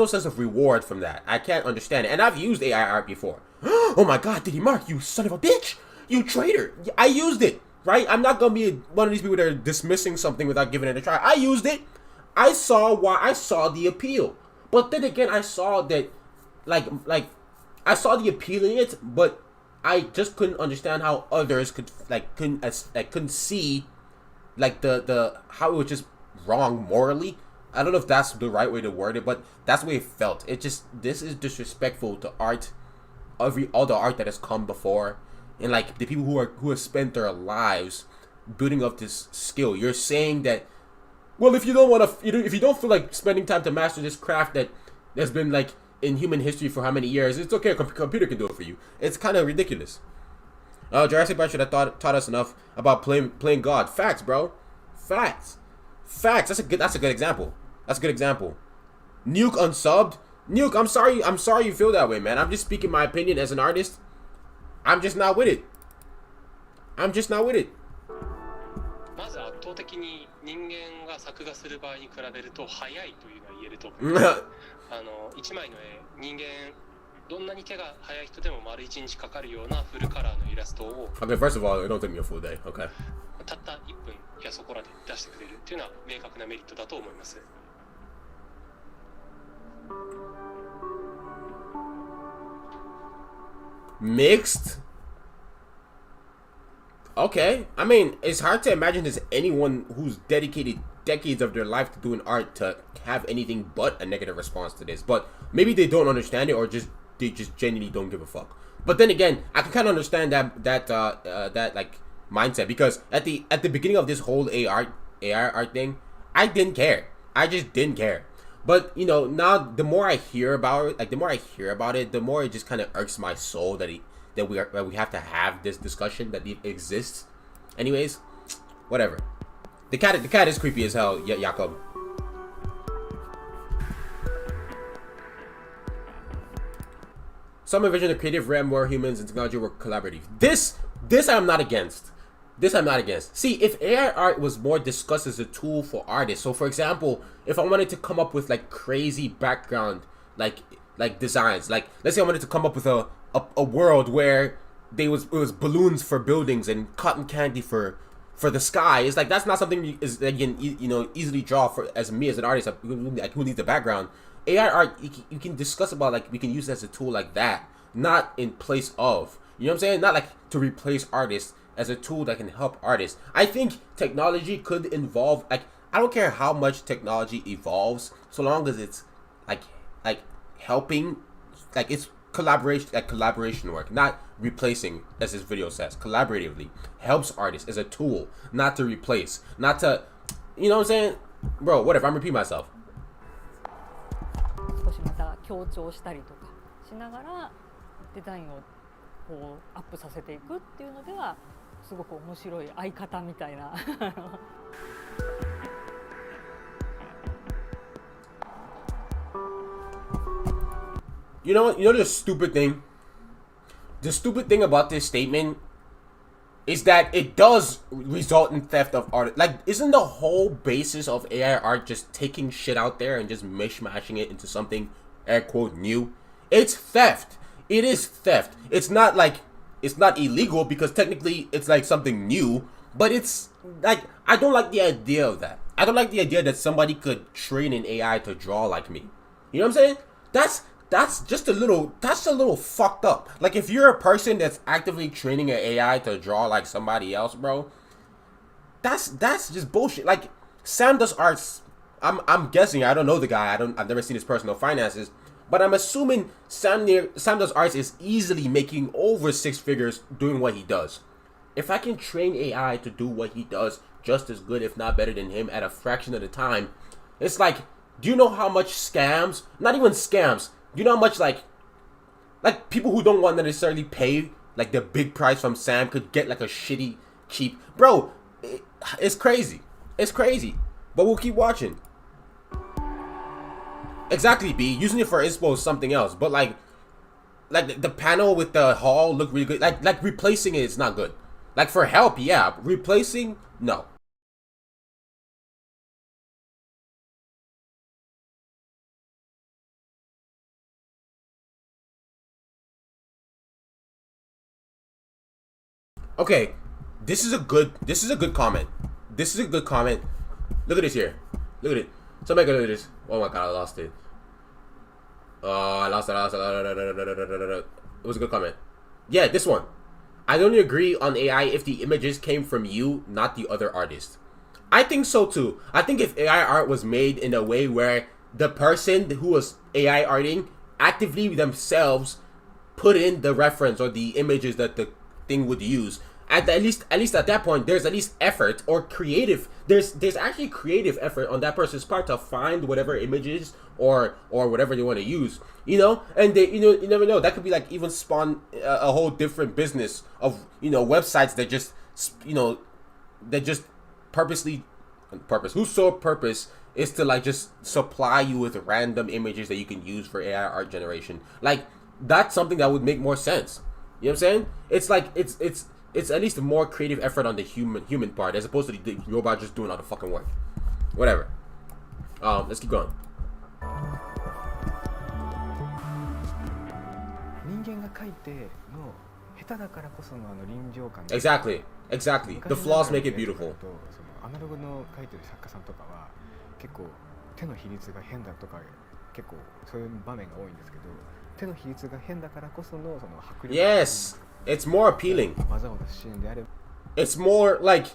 sense of reward from that. I can't understand it. And I've used AI art before. Oh my god, Diddy Mark, you son of a bitch! You traitor! I used it, right? I'm not gonna be one of these people that are dismissing something without giving it a try. I used it. I saw the appeal. But then again, I saw that, like, I saw the appeal in it, but I just couldn't understand how others couldn't see, like, the how it was just wrong morally. I don't know if that's the right way to word it, but that's the way it felt. This is disrespectful to art, all the art that has come before, and, like, the people who have spent their lives building up this skill. You're saying that, well, if you don't feel like spending time to master this craft that has been, like, in human history for how many years, it's okay. A computer can do it for you. It's kind of ridiculous. Jurassic Park should have taught us enough about playing God. Facts, bro. Facts. That's a good example. That's a good example. Nuke unsubbed. Nuke, I'm sorry you feel that way, man. I'm just speaking my opinion as an artist. I'm just not with it. まず圧倒的に人間が作画する場合に比べると早いというのは言えると思います。一枚の絵、人間どんなに手が早い人でも丸1日かかるようなフルカラーのイラストを Okay, first of all, it don't take me a full day. Okay. たった1分やそこらで出してくれるっていうのは明確なメリットだと思います。Mixed? Okay. I mean, it's hard to imagine there's anyone who's dedicated decades of their life to doing art to have anything but a negative response to this. But maybe they don't understand it, or they just genuinely don't give a fuck. But then again, I can kind of understand that like mindset, because at the beginning of this whole AI art thing, I didn't care. I just didn't care. But, you know, now the more I hear about it, the more it just kind of irks my soul that we have to have this discussion, that it exists. Anyways, whatever. The cat is creepy as hell, Jakob. Some envision a creative realm where humans and technology work collaboratively. This I'm not against. See, if AI art was more discussed as a tool for artists, so for example, if I wanted to come up with, like, crazy background, like designs, like, let's say I wanted to come up with a world where it was balloons for buildings and cotton candy for the sky. It's like, that's not something you can easily draw for as me as an artist, like, who needs the background. AI art, you can discuss about, like, we can use it as a tool like that, not in place of, you know what I'm saying? Not like to replace artists, as a tool that can help artists. I think technology could involve, like, I don't care how much technology evolves, so long as it's like helping, like, it's collaboration work, not replacing, as this video says. Collaboratively helps artists as a tool, not to replace, not to, you know what I'm saying? Bro, whatever, I'm repeating myself. 少しまた強調したりとかしながらデザインをこうアップさせていくっていうのではすごく面白い相方みたいな。You know the stupid thing? The stupid thing about this statement is that it does result in theft of art. Like, isn't the whole basis of AI art just taking shit out there and just mishmashing it into something, air quote, new? It's theft. It is theft. It's not like, it's not illegal because technically it's like something new, but it's like, I don't like the idea of that. I don't like the idea that somebody could train an AI to draw like me. You know what I'm saying? That's just a little fucked up. Like, if you're a person that's actively training an AI to draw like somebody else, bro, that's just bullshit. Like, Sam does arts. I'm guessing, I don't know the guy. I've never seen his personal finances, but I'm assuming Sam does arts is easily making over 6 figures doing what he does. If I can train AI to do what he does just as good, if not better than him, at a fraction of the time, it's like, do you know how much scams? Not even scams. Do you know how much like like people who don't want to necessarily pay like the big price from Sam could get like a shitty, cheap, bro. It's crazy. It's crazy. But we'll keep watching. Exactly, B. Using it for inspo is something else. But like the panel with the hall look really good. Like replacing it is not good. Like for help, yeah. Replacing, no. Okay, this is a good comment. This is a good comment. Look at this here. Look at it. Somebody go look at this. Oh my god, I lost it. I lost it. It was a good comment. Yeah, this one. I don't agree on AI if the images came from you, not the other artist. I think so too. I think if AI art was made in a way where the person who was AI arting actively themselves put in the reference or the images that the thing would use, at least at that point there's at least effort or creative, there's actually creative effort on that person's part to find whatever images or whatever they want to use, you know. And they, you never know, that could be like even spawn a whole different business of, websites that just, that just whose sole purpose is to like just supply you with random images that you can use for AI art generation. Like that's something that would make more sense. You know what I'm saying? It's like it's at least a more creative effort on the human part as opposed to the robot just doing all the fucking work. Whatever. Let's keep going. Exactly. The flaws make it beautiful. アナログの描いてる作家さんとかは結構手の比率が変だとか結構そういう場面が多いんですけど、手の比率が変だからこそのその迫力。Yes, it's more appealing. 技を出すシーンであれば。It's more like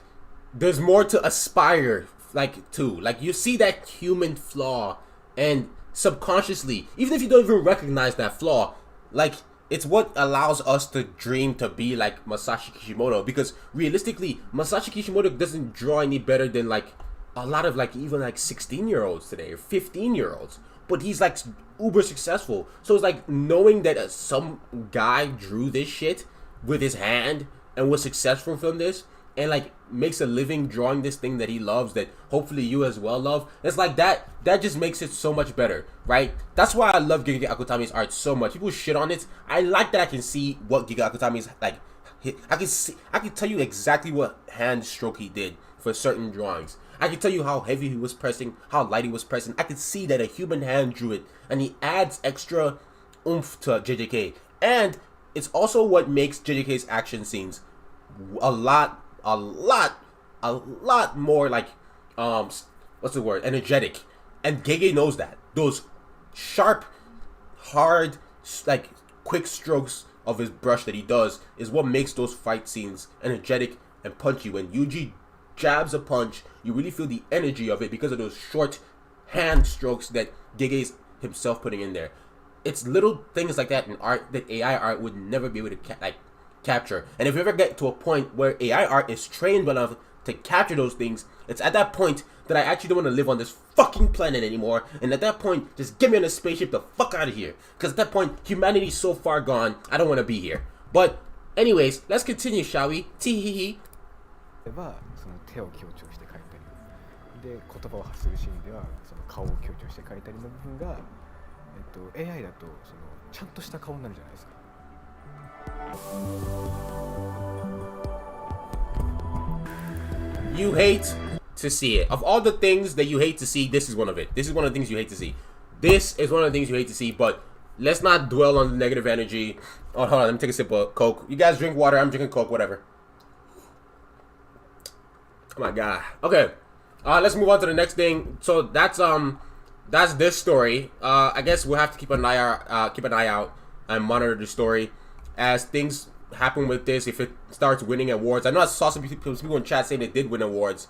there's more to aspire like to. Like you see that human flaw and subconsciously, even if you don't even recognize that flaw, like it's what allows us to dream to be like Masashi Kishimoto, because realistically, Masashi Kishimoto doesn't draw any better than like a lot of like even like 16-year-olds today or 15-year-olds. But he's like uber successful. So it's like knowing that some guy drew this shit with his hand and was successful from this and like makes a living drawing this thing that he loves, that hopefully you as well love. It's like that just makes it so much better, right? That's why I love Giga Akutami's art so much. People shit on it. I like that I can see what Giga Akutami's like. I can tell you exactly what hand stroke he did for certain drawings. I can tell you how heavy he was pressing, how light he was pressing. I can see that a human hand drew it, and he adds extra oomph to JJK. And it's also what makes JJK's action scenes a lot more like what's the word, energetic. And Gege knows that. Those sharp, hard, like quick strokes of his brush that he does is what makes those fight scenes energetic and punchy. When Yuji jabs a punch, you really feel the energy of it because of those short hand strokes that Gege's himself putting in there. It's little things like that in art that AI art would never be able to capture. And if you ever get to a point where AI art is trained enough to capture those things, it's at that point that I actually don't want to live on this fucking planet anymore. And at that point, just get me on a spaceship the fuck out of here. Because at that point, humanity's so far gone, I don't want to be here. But anyways, let's continue, shall we? Tee-hee-hee. その手を強調して描いたりで、言葉を発するシーンではその顔を強調して描いたりの部分が、AI だとそのちゃんとした顔になるじゃないですか。You hate to see it. Of all the things that you hate to see, this is one of it. This is one of the things you hate to see. This is one of the things you hate to see, but let's not dwell on the negative energy. Oh, hold on, let me take a sip of Coke. You guys drink water, I'm drinking Coke, whatever. Oh my god. Okay. Let's move on to the next thing. So that's this story. I guess we'll have to keep an eye out and monitor the story as things happen with this. If it starts winning awards, I know I saw some people in chat saying it did win awards.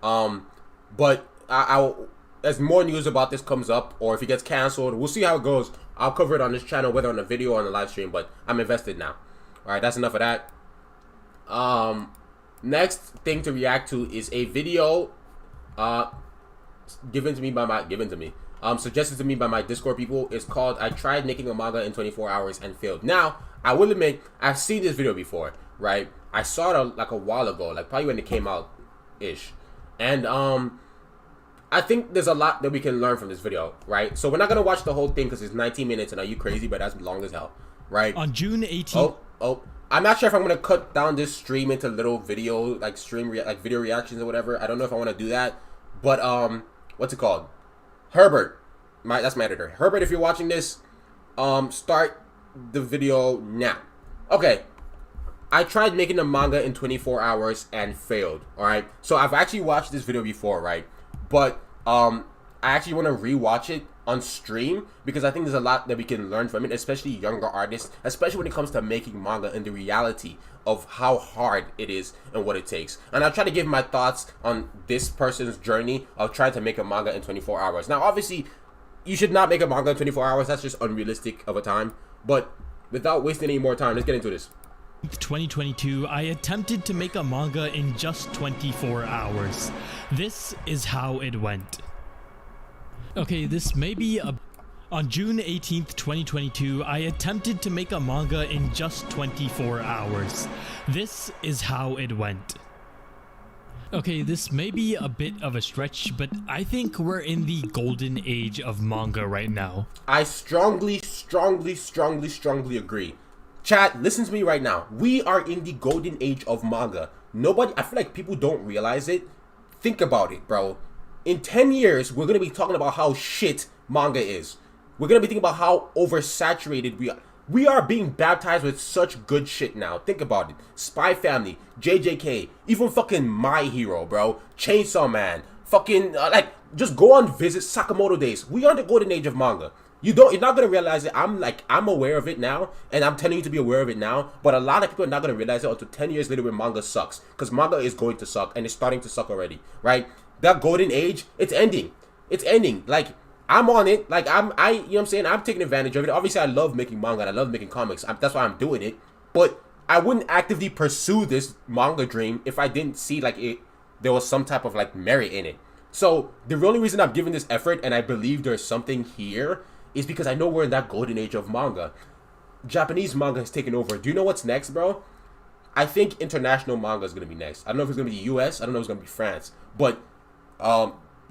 But as more news about this comes up, or if it gets canceled, we'll see how it goes. I'll cover it on this channel, whether on the video or on the live stream. But I'm invested now. All right, that's enough of that. Next thing to react to is a video given to me suggested to me by my Discord people. It's called I Tried Making a Manga in 24 Hours and Failed. Now, I will admit, I've seen this video before, right? I saw it like a while ago, like probably when it came out-ish. And I think there's a lot that we can learn from this video, right? So we're not going to watch the whole thing because it's 19 minutes and are you crazy? But that's long as hell, right? On June 18th. I'm not sure if I'm going to cut down this stream into little video, like video reactions or whatever. I don't know if I want to do that. But, what's it called? Herbert. That's my editor. Herbert, if you're watching this, start the video now. Okay. I tried making a manga in 24 hours and failed, alright? So I've actually watched this video before, right? But I actually want to rewatch it on stream because I think there's a lot that we can learn from it, especially younger artists, especially when it comes to making manga and the reality of how hard it is and what it takes. And I'll try to give my thoughts on this person's journey of trying to make a manga in 24 hours. Now, obviously, you should not make a manga in 24 hours. That's just unrealistic of a time. But without wasting any more time, let's get into this. 2022, I attempted to make a manga in just 24 hours. This is how it went. Okay, this may be a... On June 18th, 2022, I attempted to make a manga in just 24 hours. This is how it went. Okay, this may be a bit of a stretch, but I think we're in the golden age of manga right now. I strongly agree. Chat, listen to me right now. We are in the golden age of manga. I feel like people don't realize it. Think about it, bro. In 10 years, we're going to be talking about how shit manga is. We're going to be thinking about how oversaturated we are. We are being baptized with such good shit now. Think about it. Spy Family, JJK, even fucking My Hero, bro. Chainsaw Man, fucking, just go on visit Sakamoto Days. We are in the golden age of manga. You're not gonna realize it. I'm aware of it now, and I'm telling you to be aware of it now. But a lot of people are not gonna realize it until 10 years later when manga sucks, because manga is going to suck, and it's starting to suck already, right? That golden age, it's ending. It's ending. Like, I'm on it. Like, you know what I'm saying? I'm taking advantage of it. Obviously, I love making manga and I love making comics. That's why I'm doing it. But I wouldn't actively pursue this manga dream if I didn't see there was some type of merit in it. So the only reason I'm giving this effort and I believe there's something here is because I know we're in that golden age of manga. Japanese manga has taken over. Do you know what's next, bro? I think international manga is going to be next. I don't know if it's going to be the US. I don't know if it's going to be France. But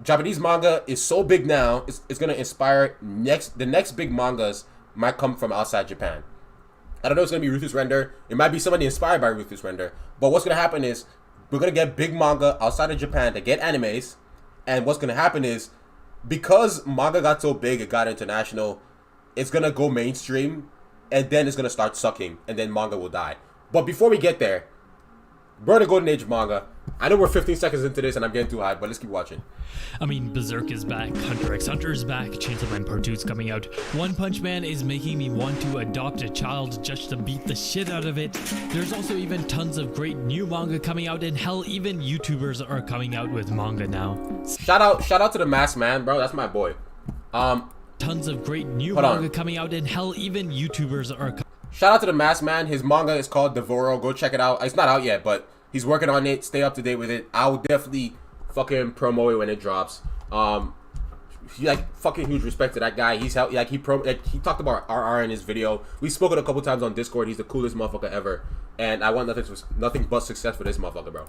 Japanese manga is so big now, it's going to inspire the next big mangas might come from outside Japan. I don't know if it's going to be Ruthless Render. It might be somebody inspired by Ruthless Render. But what's going to happen is we're going to get big manga outside of Japan to get animes. And what's going to happen is because manga got so big, it got international, it's going to go mainstream. And then it's going to start sucking. And then manga will die. But before we get there, we're in the golden age of manga. I know we're 15 seconds into this and I'm getting too high, but let's keep watching. I mean, Berserk is back, Hunter x Hunter is back, Chainsaw Man Part 2 is coming out, One Punch Man is making me want to adopt a child just to beat the shit out of it. There's also even tons of great new manga coming out, and hell, even YouTubers are coming out with manga now. Shout out to the Masked Man, bro. That's my boy. Tons of great new manga coming out, and hell, even YouTubers are Shout out to the Masked Man. His manga is called Devoro. Go check it out. It's not out yet, but he's working on it. Stay up to date with it. I will definitely fucking promo it when it drops. Fucking huge respect to that guy. He's he talked about RR in his video. We spoke it a couple times on Discord. He's the coolest motherfucker ever, and I want nothing but success for this motherfucker, bro.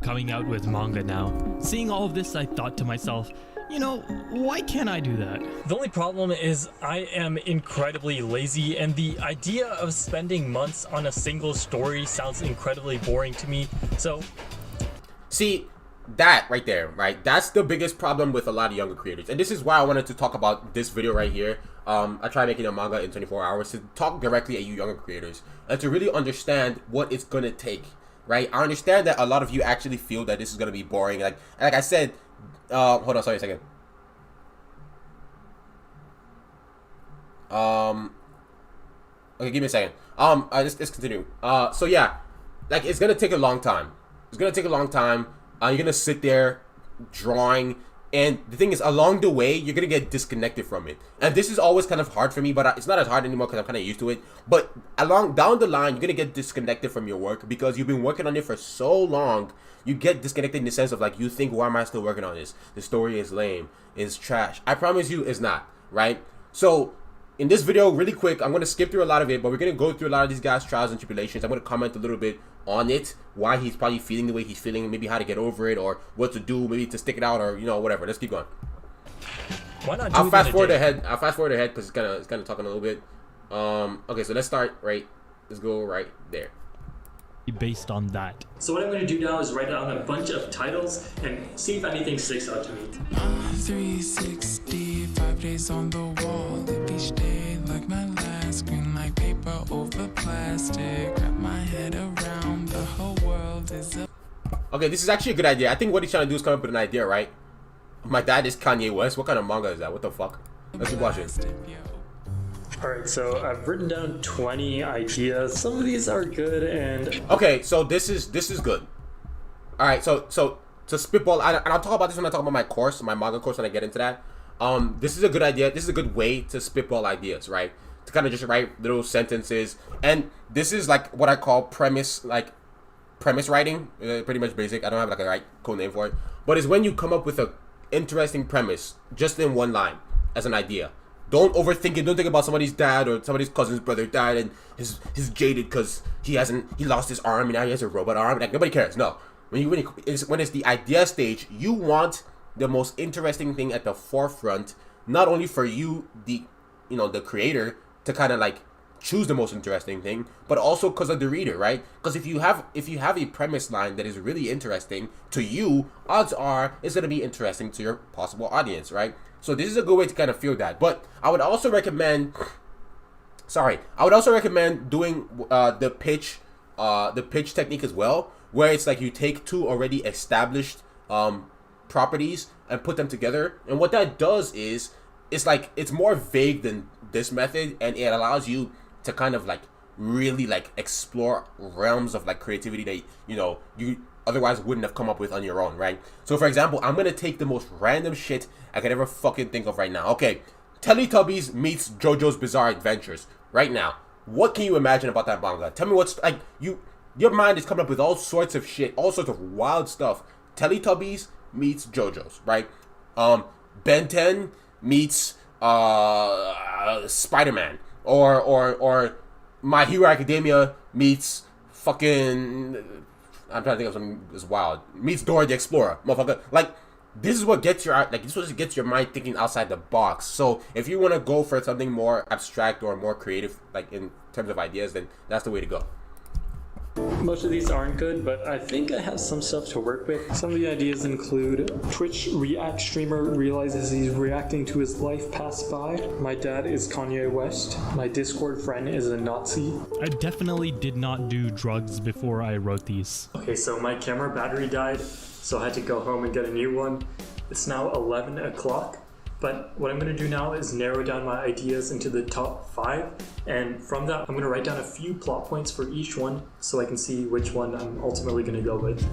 Coming out with manga now. Seeing all of this, I thought to myself, you know, why can't I do that? The only problem is I am incredibly lazy, and the idea of spending months on a single story sounds incredibly boring to me, so... See, that right there, right? That's the biggest problem with a lot of younger creators. And this is why I wanted to talk about this video right here. I tried making a manga in 24 hours to talk directly at you younger creators and to really understand what it's gonna take, right? I understand that a lot of you actually feel that this is gonna be boring. Like I said, hold on, sorry a second. Okay, give me a second. Let's continue. So yeah, like it's gonna take a long time. It's gonna take a long time. You're gonna sit there drawing And the thing is, along the way, you're gonna get disconnected from it. And this is always kind of hard for me, but it's not as hard anymore because I'm kind of used to it. But down the line, you're gonna get disconnected from your work because you've been working on it for so long. You get disconnected in the sense of like, you think, why am I still working on this? The story is lame, it's trash. I promise you, it's not, right? So in this video, really quick, I'm gonna skip through a lot of it, but we're gonna go through a lot of these guys' trials and tribulations. I'm gonna comment a little bit on it, why he's probably feeling the way he's feeling, maybe how to get over it, or what to do, maybe to stick it out, or whatever. Let's keep going. Why not do I'll fast forward ahead because it's kind of talking a little bit. Okay, so let's start right. Let's go right there. Based on that. So what I'm going to do now is write down a bunch of titles and see if anything sticks out to me. 365 days on the wall, each day like my last, green like paper over plastic, wrap my head around, the whole world is a... Okay, this is actually a good idea. I think what he's trying to do is come up with an idea, right? My dad is Kanye West. What kind of manga is that? What the fuck? Let's keep watching. Alright, so I've written down 20 ideas. Some of these are good and... Okay, so this is good. Alright, so to spitball, and I'll talk about this when I talk about my course, my manga course, when I get into that. This is a good idea. This is a good way to spitball ideas, right? To kind of just write little sentences. And this is like what I call premise writing. Pretty much basic. I don't have like a right code name for it. But it's when you come up with a interesting premise just in one line as an idea. Don't overthink it. Don't think about somebody's dad or somebody's cousin's brother died and he's jaded because he lost his arm and now he has a robot arm. Like, nobody cares. No. When it's the idea stage, you want the most interesting thing at the forefront, not only for you, the creator, to kind of like choose the most interesting thing, but also because of the reader, right? Because if you have a premise line that is really interesting to you, odds are it's gonna be interesting to your possible audience, right? So this is a good way to kind of feel that. But I would also recommend doing the pitch technique as well, where it's like you take two already established properties and put them together. And what that does is, it's more vague than this method, and it allows you to kind of like really like explore realms of like creativity that you otherwise wouldn't have come up with on your own, right? So for example, I'm gonna take the most random shit I could ever fucking think of right now. Okay, Teletubbies meets JoJo's Bizarre Adventures. Right now, what can you imagine about that manga? Tell me what's like your mind is coming up with all sorts of shit, all sorts of wild stuff. Teletubbies meets JoJo's, right? Ben 10 meets Spider-Man, or My Hero Academia meets fucking, I'm trying to think of something that's wild, meets Dora the Explorer, motherfucker. Like, this is what gets your mind thinking outside the box. So if you want to go for something more abstract or more creative, like in terms of ideas, then that's the way to go. Most of these aren't good, but I think I have some stuff to work with. Some of the ideas include Twitch React streamer realizes he's reacting to his life pass by. My dad is Kanye West. My Discord friend is a Nazi. I definitely did not do drugs before I wrote these. Okay, so my camera battery died, so I had to go home and get a new one. It's now 11 o'clock. But what I'm going to do now is narrow down my ideas into the top 5, and from that I'm going to write down a few plot points for each one so I can see which one I'm ultimately going to go with.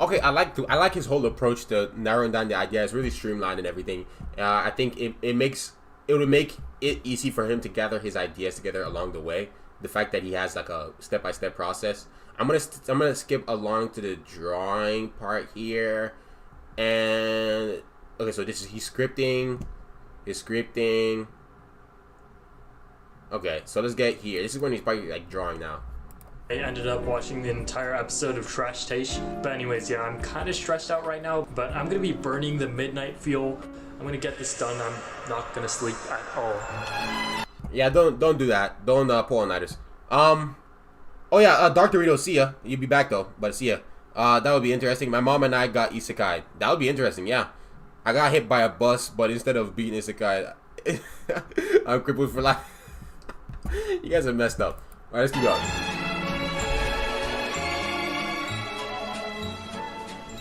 Okay, I like his whole approach to narrowing down the idea. It's really streamlined and everything. I think it would make it easy for him to gather his ideas together along the way. The fact that he has like a step-by-step process. I'm gonna skip along to the drawing part here, and okay, so this is he's scripting. Okay, so let's get here. This is when he's probably like drawing now. I ended up watching the entire episode of Trash Taste, but anyways, yeah, I'm kind of stressed out right now, but I'm gonna be burning the midnight fuel. I'm gonna get this done. I'm not gonna sleep at all. Yeah, don't do that. Don't pull all-nighters. Oh yeah, Dr. Rito, see ya. You'll be back though, but see ya. That would be interesting. My mom and I got isekai. That would be interesting, yeah. I got hit by a bus, but instead of being isekai, I'm crippled for life. You guys are messed up. Alright, let's keep going.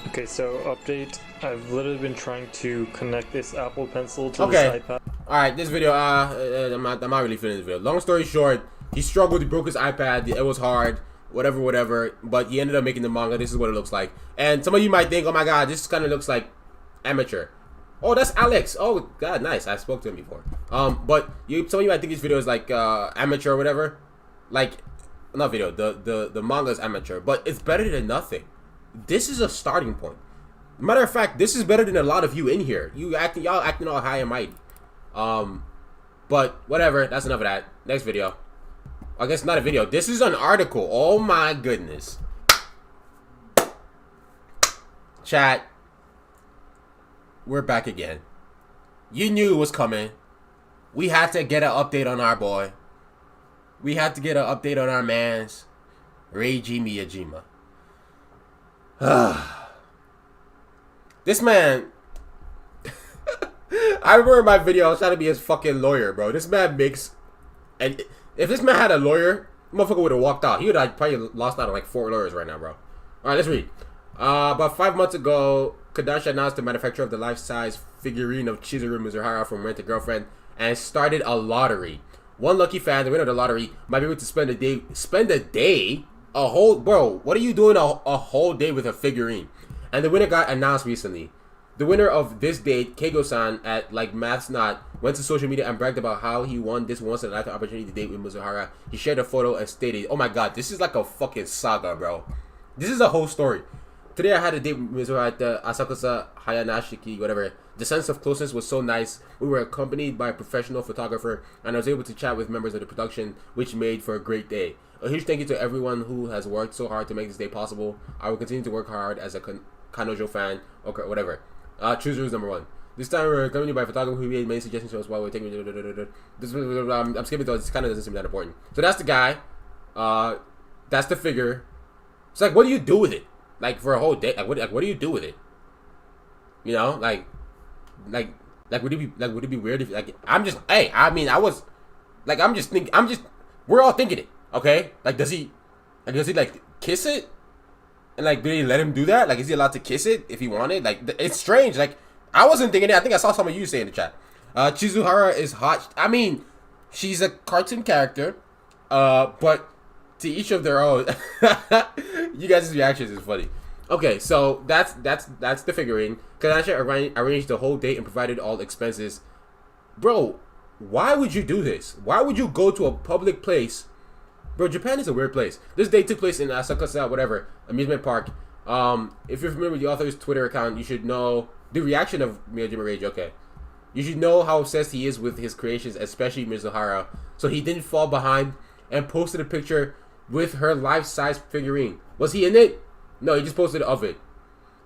Okay, so update. I've literally been trying to connect this Apple Pencil to this iPad. Alright, this video, I'm not really feeling this video. Long story short, he struggled, he broke his iPad, it was hard. whatever. But he ended up making the manga. This is what it looks like. And some of you might think, oh my god, this kind of looks like amateur. Oh, that's Alex. Oh god, nice. I spoke to him before. But some of you might think this video is like amateur or whatever. Like, not video. The manga is amateur, but it's better than nothing. This is a starting point. Matter of fact, this is better than a lot of you in here. Y'all acting all high and mighty. But whatever. That's enough of that. Next video. I guess not a video. This is an article. Oh my goodness. Chat. We're back again. You knew it was coming. We had to get an update on our boy. We had to get an update on our mans, Reiji Miyajima. This man. I remember in my video I was trying to be his fucking lawyer, bro. This man makes, and if this man had a lawyer, motherfucker would have walked out. He would have probably lost out on like 4 lawyers right now, bro. All right, let's read. About 5 months ago, Kodansha announced the manufacturer of the life-size figurine of Chizuru Mizuhara from Rent a Girlfriend and started a lottery. One lucky fan, the winner of the lottery, might be able to spend a whole, bro, what are you doing a whole day with a figurine? And the winner got announced recently. The winner of this date, Keigo-san, at like Maths Not, went to social media and bragged about how he won this once-in-a-lifetime opportunity to date with Mizuhara. He shared a photo and stated, oh my god, this is like a fucking saga, bro. This is a whole story. Today I had a date with Mizuhara at the Asakusa Hayanashiki, whatever. The sense of closeness was so nice. We were accompanied by a professional photographer, and I was able to chat with members of the production, which made for a great day. A huge thank you to everyone who has worked so hard to make this day possible. I will continue to work hard as a Kanojo fan, or whatever. Chooser is number 1. This time we're accompanied by a photographer who made many suggestions to us while we're taking. I'm skipping those. This kind of doesn't seem that important. So that's the guy. That's the figure. It's like, what do you do with it? Like for a whole day? Like what do you do with it? You know, like would it be weird if I'm just we're all thinking it, okay? Like does he like kiss it? And like, did he let him do that? Like, is he allowed to kiss it if he wanted? Like, it's strange. Like, I wasn't thinking it. I think I saw some of you say in the chat. Chizuhara is hot. I mean, she's a cartoon character. But to each of their own. You guys' reactions is funny. Okay, so that's the figurine. Kodansha arranged the whole date and provided all expenses. Bro, why would you do this? Why would you go to a public place? Bro, Japan is a weird place. This date took place in Asakusa, whatever, amusement park. If you're familiar with the author's Twitter account, you should know the reaction of Miyajima Reiji. Okay, you should know how obsessed he is with his creations, especially Mizuhara. So he didn't fall behind and posted a picture with her life-size figurine. Was he in it? No, he just posted of it.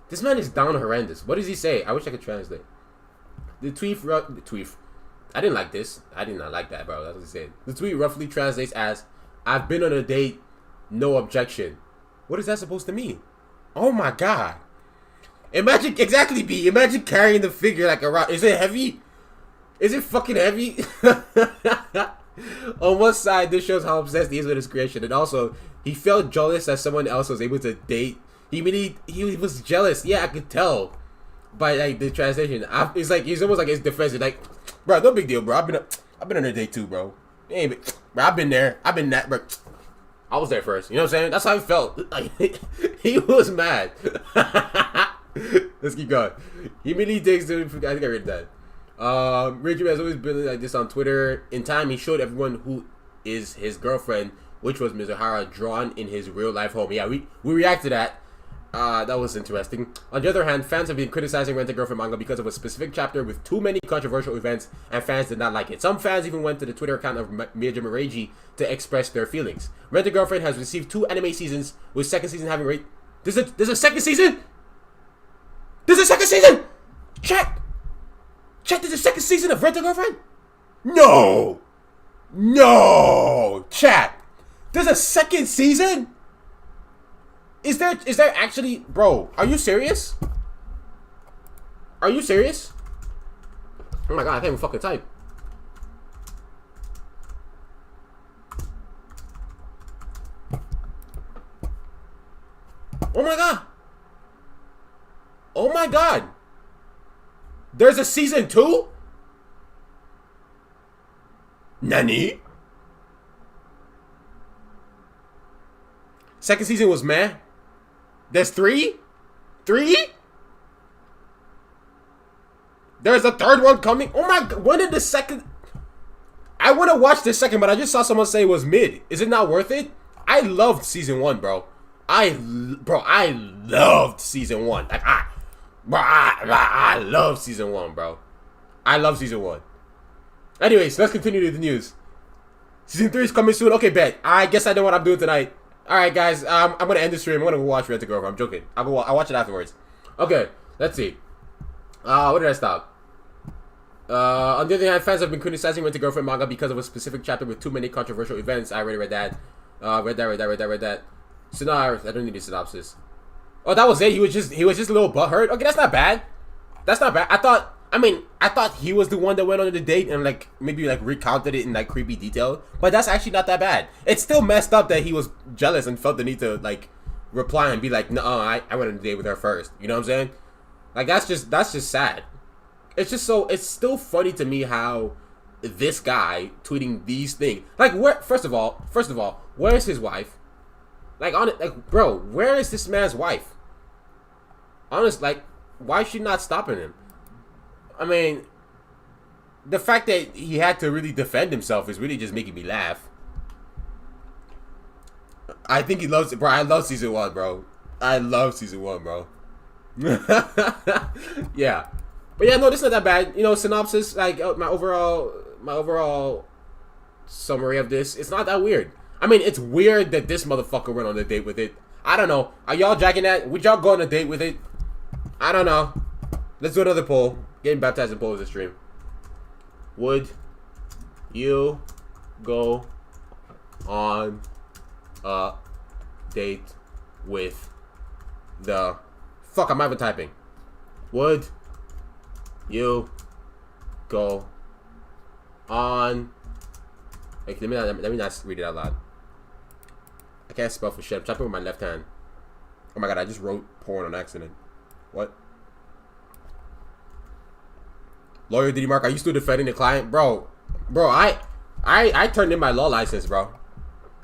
This man is down horrendous. What does he say? I wish I could translate. The tweet. I didn't like this. I did not like that, bro. That's what he said. The tweet roughly translates as, I've been on a date, no objection. What is that supposed to mean? Oh my god. Imagine, exactly, B. Imagine carrying the figure like around. Is it heavy? Is it fucking heavy? On one side, this shows how obsessed he is with his creation. And also, he felt jealous that someone else was able to date. He was jealous. Yeah, I could tell by like the translation. It's like, he's almost like his defensive. Like, bro, no big deal, bro. I've been on a date too, bro. Bro, I've been there. I've been that, bro. I was there first. You know what I'm saying? That's how he felt. Like, he was mad. Let's keep going. He immediately takes to. I think I read that. Richard has always been like this on Twitter. In time, he showed everyone who is his girlfriend, which was Mizuhara, drawn in his real life home. Yeah, we react to that. That was interesting. On the other hand, fans have been criticizing Rent a Girlfriend manga because of a specific chapter with too many controversial events, and fans did not like it. Some fans even went to the Twitter account of Miyajima Reiji to express their feelings. Rent a Girlfriend has received 2 anime seasons, with second season having rate. There's a second season. There's a second season. Check. There's a second season of Rent a Girlfriend. No. Chat. There's a second season. Is there actually, bro? Are you serious? Are you serious? Oh my god, I can't even fucking type. Oh my god. Oh my god. There's a season 2? Nani? Second season was meh. There's 3? 3? There's a third one coming. Oh my god, when did the second... I want to watch the second, but I just saw someone say it was mid. Is it not worth it? I loved season 1, bro. I loved season 1. Like, I love season 1, bro. I love season 1. Anyways, let's continue to the news. Season 3 is coming soon. Okay, bet. I guess I know what I'm doing tonight. Alright, guys. I'm going to end the stream. I'm going to go watch Rent a Girlfriend. I'm joking. I'll watch it afterwards. Okay, let's see. Where did I stop? On the other hand, fans have been criticizing Rent a Girlfriend manga because of a specific chapter with too many controversial events. I already read that. Read that. Synopsis. I don't need a synopsis. Oh, that was it. He was just a little butthurt. Okay, that's not bad. That's not bad. I thought he was the one that went on the date and like maybe like recounted it in like creepy detail. But that's actually not that bad. It's still messed up that he was jealous and felt the need to like reply and be like, no, I went on a date with her first. You know what I'm saying? Like that's just sad. It's still funny to me how this guy tweeting these things. Like, where? First of all, where is his wife? Like, bro, where is this man's wife? Honest, like, why is she not stopping him? I mean, the fact that he had to really defend himself is really just making me laugh. I think he loves it, bro. I love season 1, bro. I love season 1, bro. Yeah. But yeah, no, this is not that bad. You know, synopsis, like my overall summary of this, it's not that weird. I mean, it's weird that this motherfucker went on a date with it. I don't know. Are y'all jacking that? Would y'all go on a date with it? I don't know. Let's do another poll. Getting baptized in polls this stream. Would you go on a date with the... Fuck, I'm not even typing. Would you go on... Like, let me not read it out loud. I can't spell for shit. I'm typing with my left hand. Oh my god, I just wrote porn on accident. What? Lawyer Diddy Mark, are you still defending the client? Bro, I turned in my law license, bro.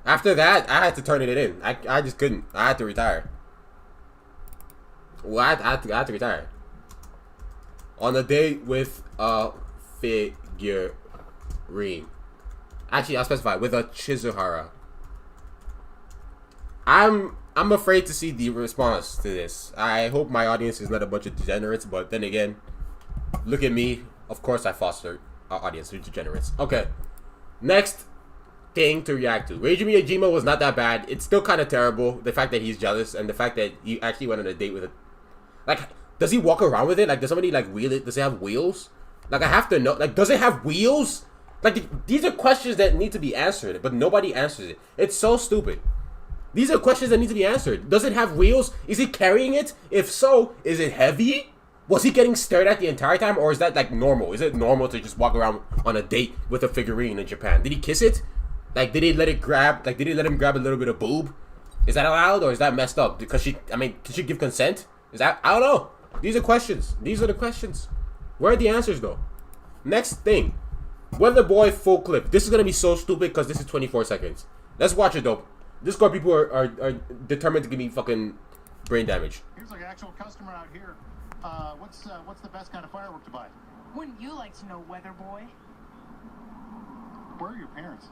After that, I had to turn it in. I just couldn't. I had to retire. Well, I had to retire. On a date with a figurine. Actually, I'll specify. With a Chizuhara. I'm afraid to see the response to this. I hope my audience is not a bunch of degenerates, but then again, look at me. Of course I foster our audience with degenerates. Okay. Next thing to react to. Reiji Miyajima was not that bad. It's still kind of terrible. The fact that he's jealous and the fact that he actually went on a date with it. Like, does he walk around with it? Like, does somebody, like, wheel it? Does it have wheels? Like, I have to know. Like, does it have wheels? Like, these are questions that need to be answered, but nobody answers it. It's so stupid. These are questions that need to be answered. Does it have wheels? Is he carrying it? If so, is it heavy? Was he getting stared at the entire time, or is that, like, normal? Is it normal to just walk around on a date with a figurine in Japan? Did he kiss it? Like, did he let it grab, like, did he let him grab a little bit of boob? Is that allowed, or is that messed up? Because she, I mean, did she give consent? Is that, I don't know. These are questions. These are the questions. Where are the answers, though? Next thing. Weather Boy full clip. This is going to be so stupid because this is 24 seconds. Let's watch it, though. Discord people are determined to give me fucking brain damage. Here's like an actual customer out here. What's the best kind of firework to buy? Wouldn't you like to know, Weather Boy? Where are your parents?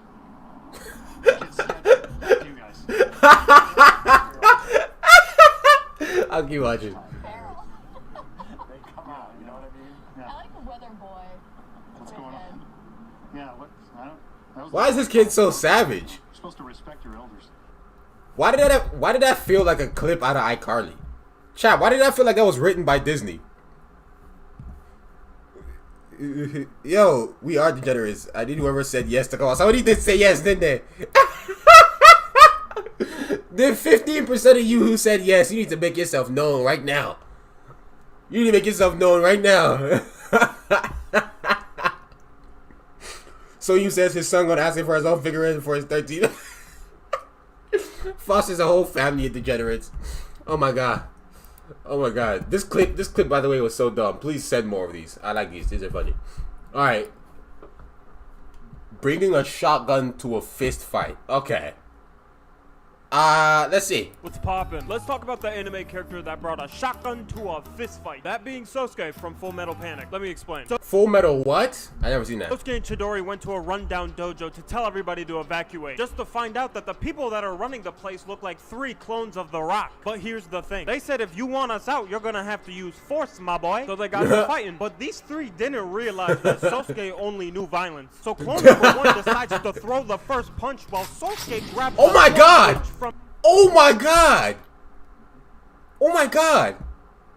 You guys. I'll keep watching. They come out, you know what I mean? Yeah. I like the Weather Boy. What's going on? Yeah, Why is this kid so savage? You're supposed to respect your elders. Why did that feel like a clip out of iCarly? Chat, why did that feel like that was written by Disney? Yo, we are degenerates. I need whoever said yes to call. Somebody did say yes, didn't they? The 15% of you who said yes, you need to make yourself known right now. You need to make yourself known right now. So you says his son gonna ask him for his own figurine for his 13th. Fosters a whole family of degenerates. Oh my god. Oh my god. This clip by the way was so dumb. Please send more of these. I like these. These are funny. Alright. Bringing a shotgun to a fist fight. Okay. Let's see. What's poppin'? Let's talk about the anime character that brought a shotgun to a fist fight. That being Sosuke from Full Metal Panic. Let me explain. Full Metal what? I never seen that. Sosuke and Chidori went to a rundown dojo to tell everybody to evacuate, just to find out that the people that are running the place look like 3 clones of The Rock. But here's the thing. They said if you want us out, you're gonna have to use force, my boy. So they got to fighting. But these 3 didn't realize that Sosuke only knew violence. So clone number 1 decides to throw the first punch while Sosuke grabs Oh my god! from Oh my god! Oh my god!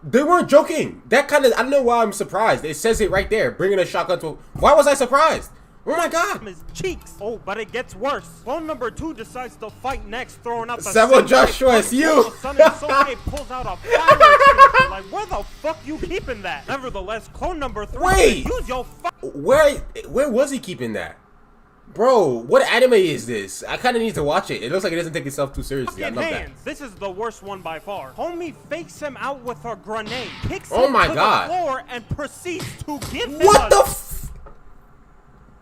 They weren't joking. That kind of, I don't know why I'm surprised. It says it right there. Bringing a shotgun to. Why was I surprised? Oh my god! his cheeks. Oh, but it gets worse. Clone number 2 decides to fight next, throwing out the Samuel same Joshua, punch. it's you. All of a sudden, Sosuke pulls out a fire extinguisher. Like, where the fuck you keeping that? Nevertheless, clone number 3 Wait. use your Where was he keeping that? Bro, what anime is this? I kind of need to watch it. It looks like it doesn't take itself too seriously. I love that. This is the worst one by far. Homie fakes him out with her grenade, kicks Oh him my to god. the floor, and proceeds to give him What a the f-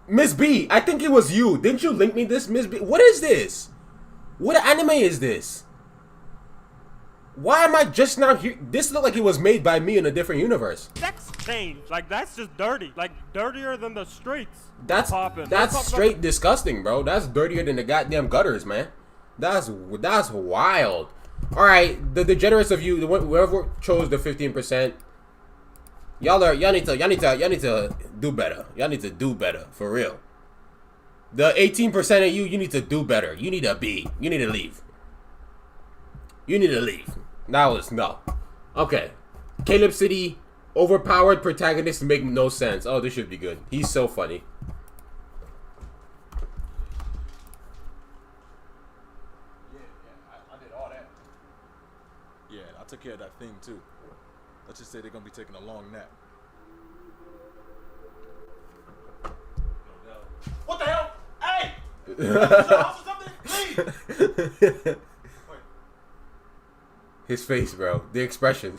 Miss B, I think it was you. Didn't you link me this, Miss B? What is this? What anime is this? Why am I just now here? This looked like it was made by me in a different universe. sex change. Like, that's just dirty. Like, dirtier than the streets. That's Poppin'. that's straight disgusting, bro. That's dirtier than the goddamn gutters, man. That's wild. All right, the degenerates of you, whoever chose the 15%, y'all need to do better. Y'all need to do better for real. The 18% of you need to do better. You need to be. You need to leave. You need to leave. That was no. Okay. Caleb City, overpowered protagonists make no sense. Oh, this should be good. He's so funny. I did all that. Yeah, I took care of that thing too. Let's just say they're gonna be taking a long nap. What the hell? Hey! Please! His face, bro. The expression.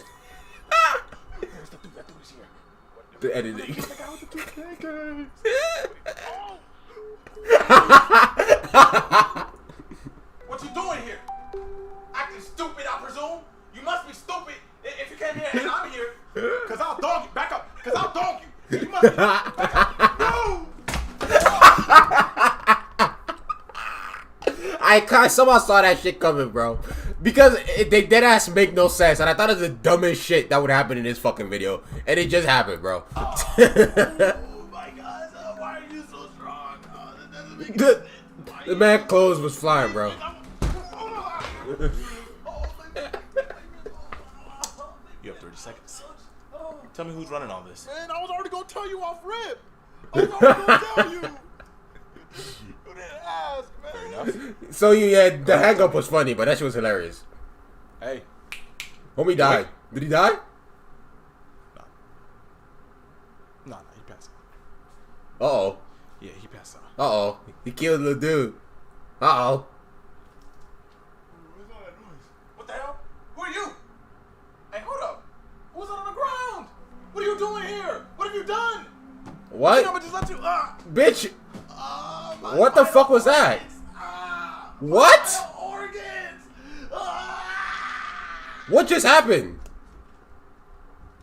The editing. What you doing here? Acting stupid, I presume? You must be stupid if you came here and I'm here. Cause I'll dog you. Back up. Cause I'll dog you. You must be. Back up. No! I somehow saw that shit coming, bro. Because they dead ass make no sense, and I thought it was the dumbest shit that would happen in this fucking video, and it just happened, bro. Oh my god, why are you so strong? That doesn't make The man clothes was flying, bro. You have 30 seconds. Tell me who's running all this. Man, I was already gonna tell you off rip. I was already gonna tell you. You didn't ask, man. Fair enough. So yeah, the hang up was funny, but that shit was hilarious. Hey. Homie died. Did he die? No, he passed out. Uh-oh. Yeah, he passed out. Uh-oh. He killed the dude. Uh-oh. What's all that noise? What the hell? Who are you? Hey, hold up. Who's on the ground? What are you doing here? What have you done? What? You know, but just let you, Bitch! What the fuck was that? What? Organs! What just happened?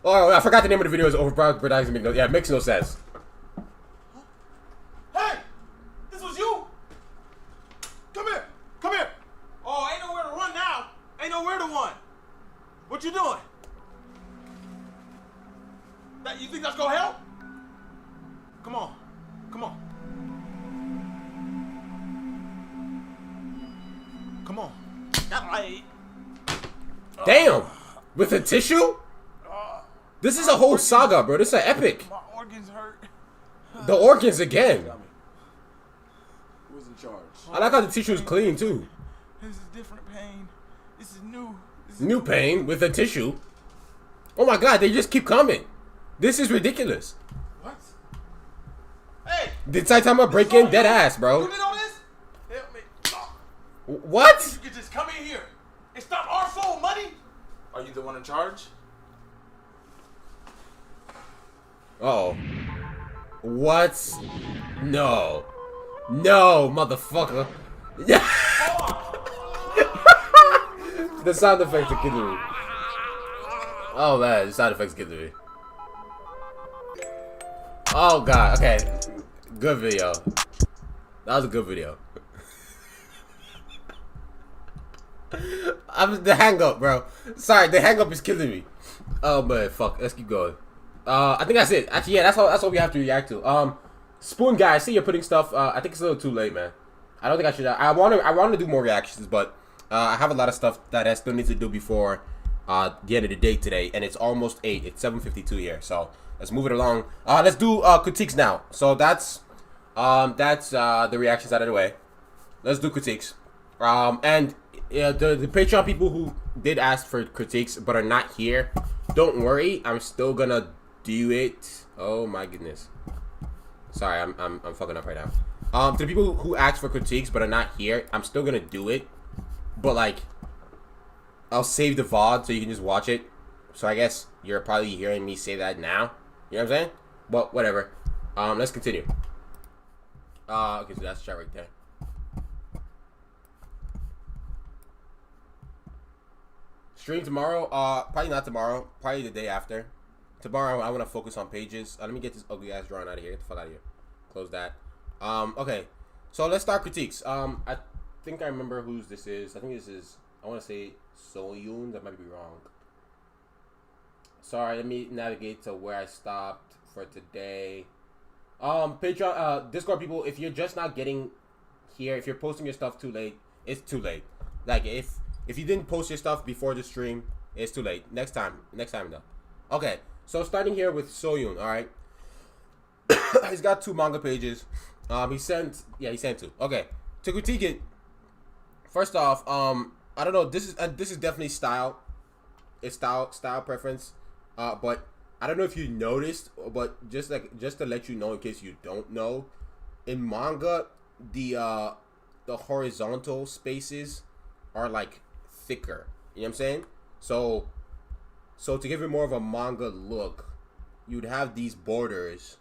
Oh, I forgot the name of the video. Is overpowered protagonists. Yeah, it makes no sense. Hey! This was you! Come here! Come here! Oh, ain't nowhere to run now! Ain't nowhere to run! What you doing? That, you think that's gonna help? Come on. Come on. Come on. Damn! With a tissue? This is a whole saga, bro. This is an epic. My organs hurt. The organs again. Who's in charge? I like how the tissue is clean too. This is different pain. This is new. New pain with a tissue. Oh my god, they just keep coming. This is ridiculous. What? Hey! Did Saitama break in? Dead ass, bro. You did all this? Help me. What? You could just come in here. It's not our fault, money. Are you the one in charge? Uh-oh. What? No. No, motherfucker. Yeah. The sound effects are killing me. Oh man, the sound effects are killing me. Oh god, okay. Good video. That was a good video. The hang up, bro. Sorry, the hang up is killing me. Oh man, fuck. Let's keep going. I think that's it. Actually, yeah, that's all we have to react to. Spoon guy, I see you're putting stuff. I think it's a little too late, man. I don't think I should. I want to do more reactions, but I have a lot of stuff that I still need to do before the end of the day today, and it's almost 8. It's 7:52 here, so let's move it along. Let's do critiques now. So that's the reactions out of the way. Let's do critiques. And the Patreon people who did ask for critiques but are not here, don't worry, I'm still gonna do it. Oh my goodness. Sorry, I'm fucking up right now. To the people who asked for critiques but are not here, I'm still gonna do it. But like, I'll save the VOD so you can just watch it. So I guess you're probably hearing me say that now. You know what I'm saying? But whatever. Let's continue. Okay, so that's the chat right there. Stream tomorrow? Probably not tomorrow. Probably the day after. Tomorrow, I want to focus on pages. Let me get this ugly ass drawing out of here. Get the fuck out of here. Close that. Okay. So let's start critiques. I think I remember whose this is. I think this is, I want to say Soyun. That might be wrong. Sorry, let me navigate to where I stopped for today. Patreon, Discord people, if you're just not getting here, if you're posting your stuff too late, it's too late. Like, if you didn't post your stuff before the stream, it's too late. Next time though. Okay, so starting here with Soyun, alright? He's got 2 manga pages. He sent 2. Okay, to critique it, first off, I don't know, this is definitely style. It's style preference. But I don't know if you noticed, but just to let you know in case you don't know, in manga, the horizontal spaces are like thicker. You know what I'm saying? So to give it more of a manga look, you'd have these borders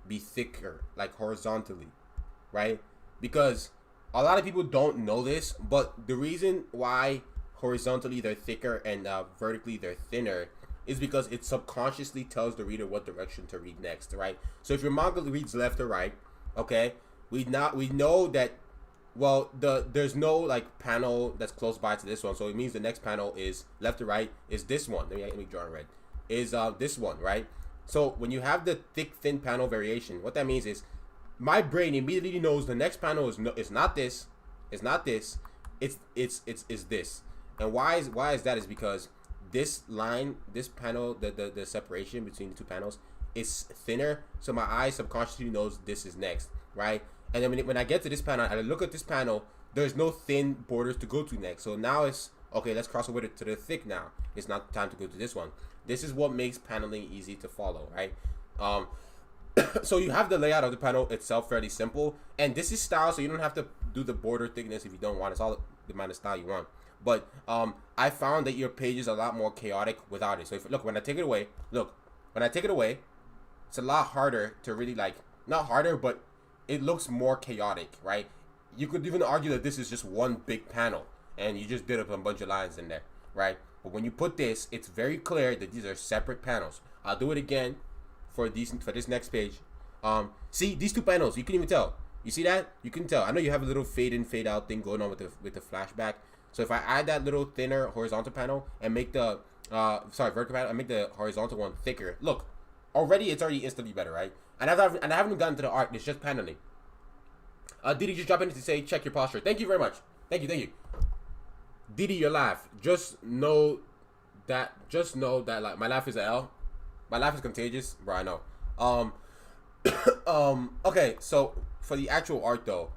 be thicker, like horizontally, right? Because a lot of people don't know this, but the reason why horizontally they're thicker and vertically they're thinner is because it subconsciously tells the reader what direction to read next, right? So if your manga reads left or right, okay, we know that, well, there's no like panel that's close by to this one, so it means the next panel is left to right is this one. Let me draw in red. Is this one, right? So when you have the thick thin panel variation, what that means is my brain immediately knows the next panel is not this, it's this. And why is that? Is because this line, this panel, the separation between the 2 panels is thinner, so my eye subconsciously knows this is next, right? And then when I get to this panel, I look at this panel, there's no thin borders to go to next. So now it's, okay, let's cross over to the thick now. It's not time to go to this one. This is what makes paneling easy to follow, right? So you have the layout of the panel itself fairly simple. And this is style, so you don't have to do the border thickness if you don't want. It's all the amount of style you want. But I found that your page is a lot more chaotic without it. So look, when I take it away, it's a lot harder to really like, not harder, but it looks more chaotic, right? You could even argue that this is just one big panel and you just did up a bunch of lines in there, right? But when you put this, it's very clear that these are separate panels. I'll do it again for this next page. See these 2 panels, you can even tell. You see that? You can tell. I know you have a little fade in, fade out thing going on with the flashback. So if I add that little thinner horizontal panel and make the vertical panel and make the horizontal one thicker, look, it's already instantly better, right? And I haven't gotten to the art. It's just paneling. Didi just dropped in to say check your posture. Thank you very much. Thank you. Didi, your laugh. Just know that like my laugh is a L. My laugh is contagious, bro. I know. Okay, so for the actual art though,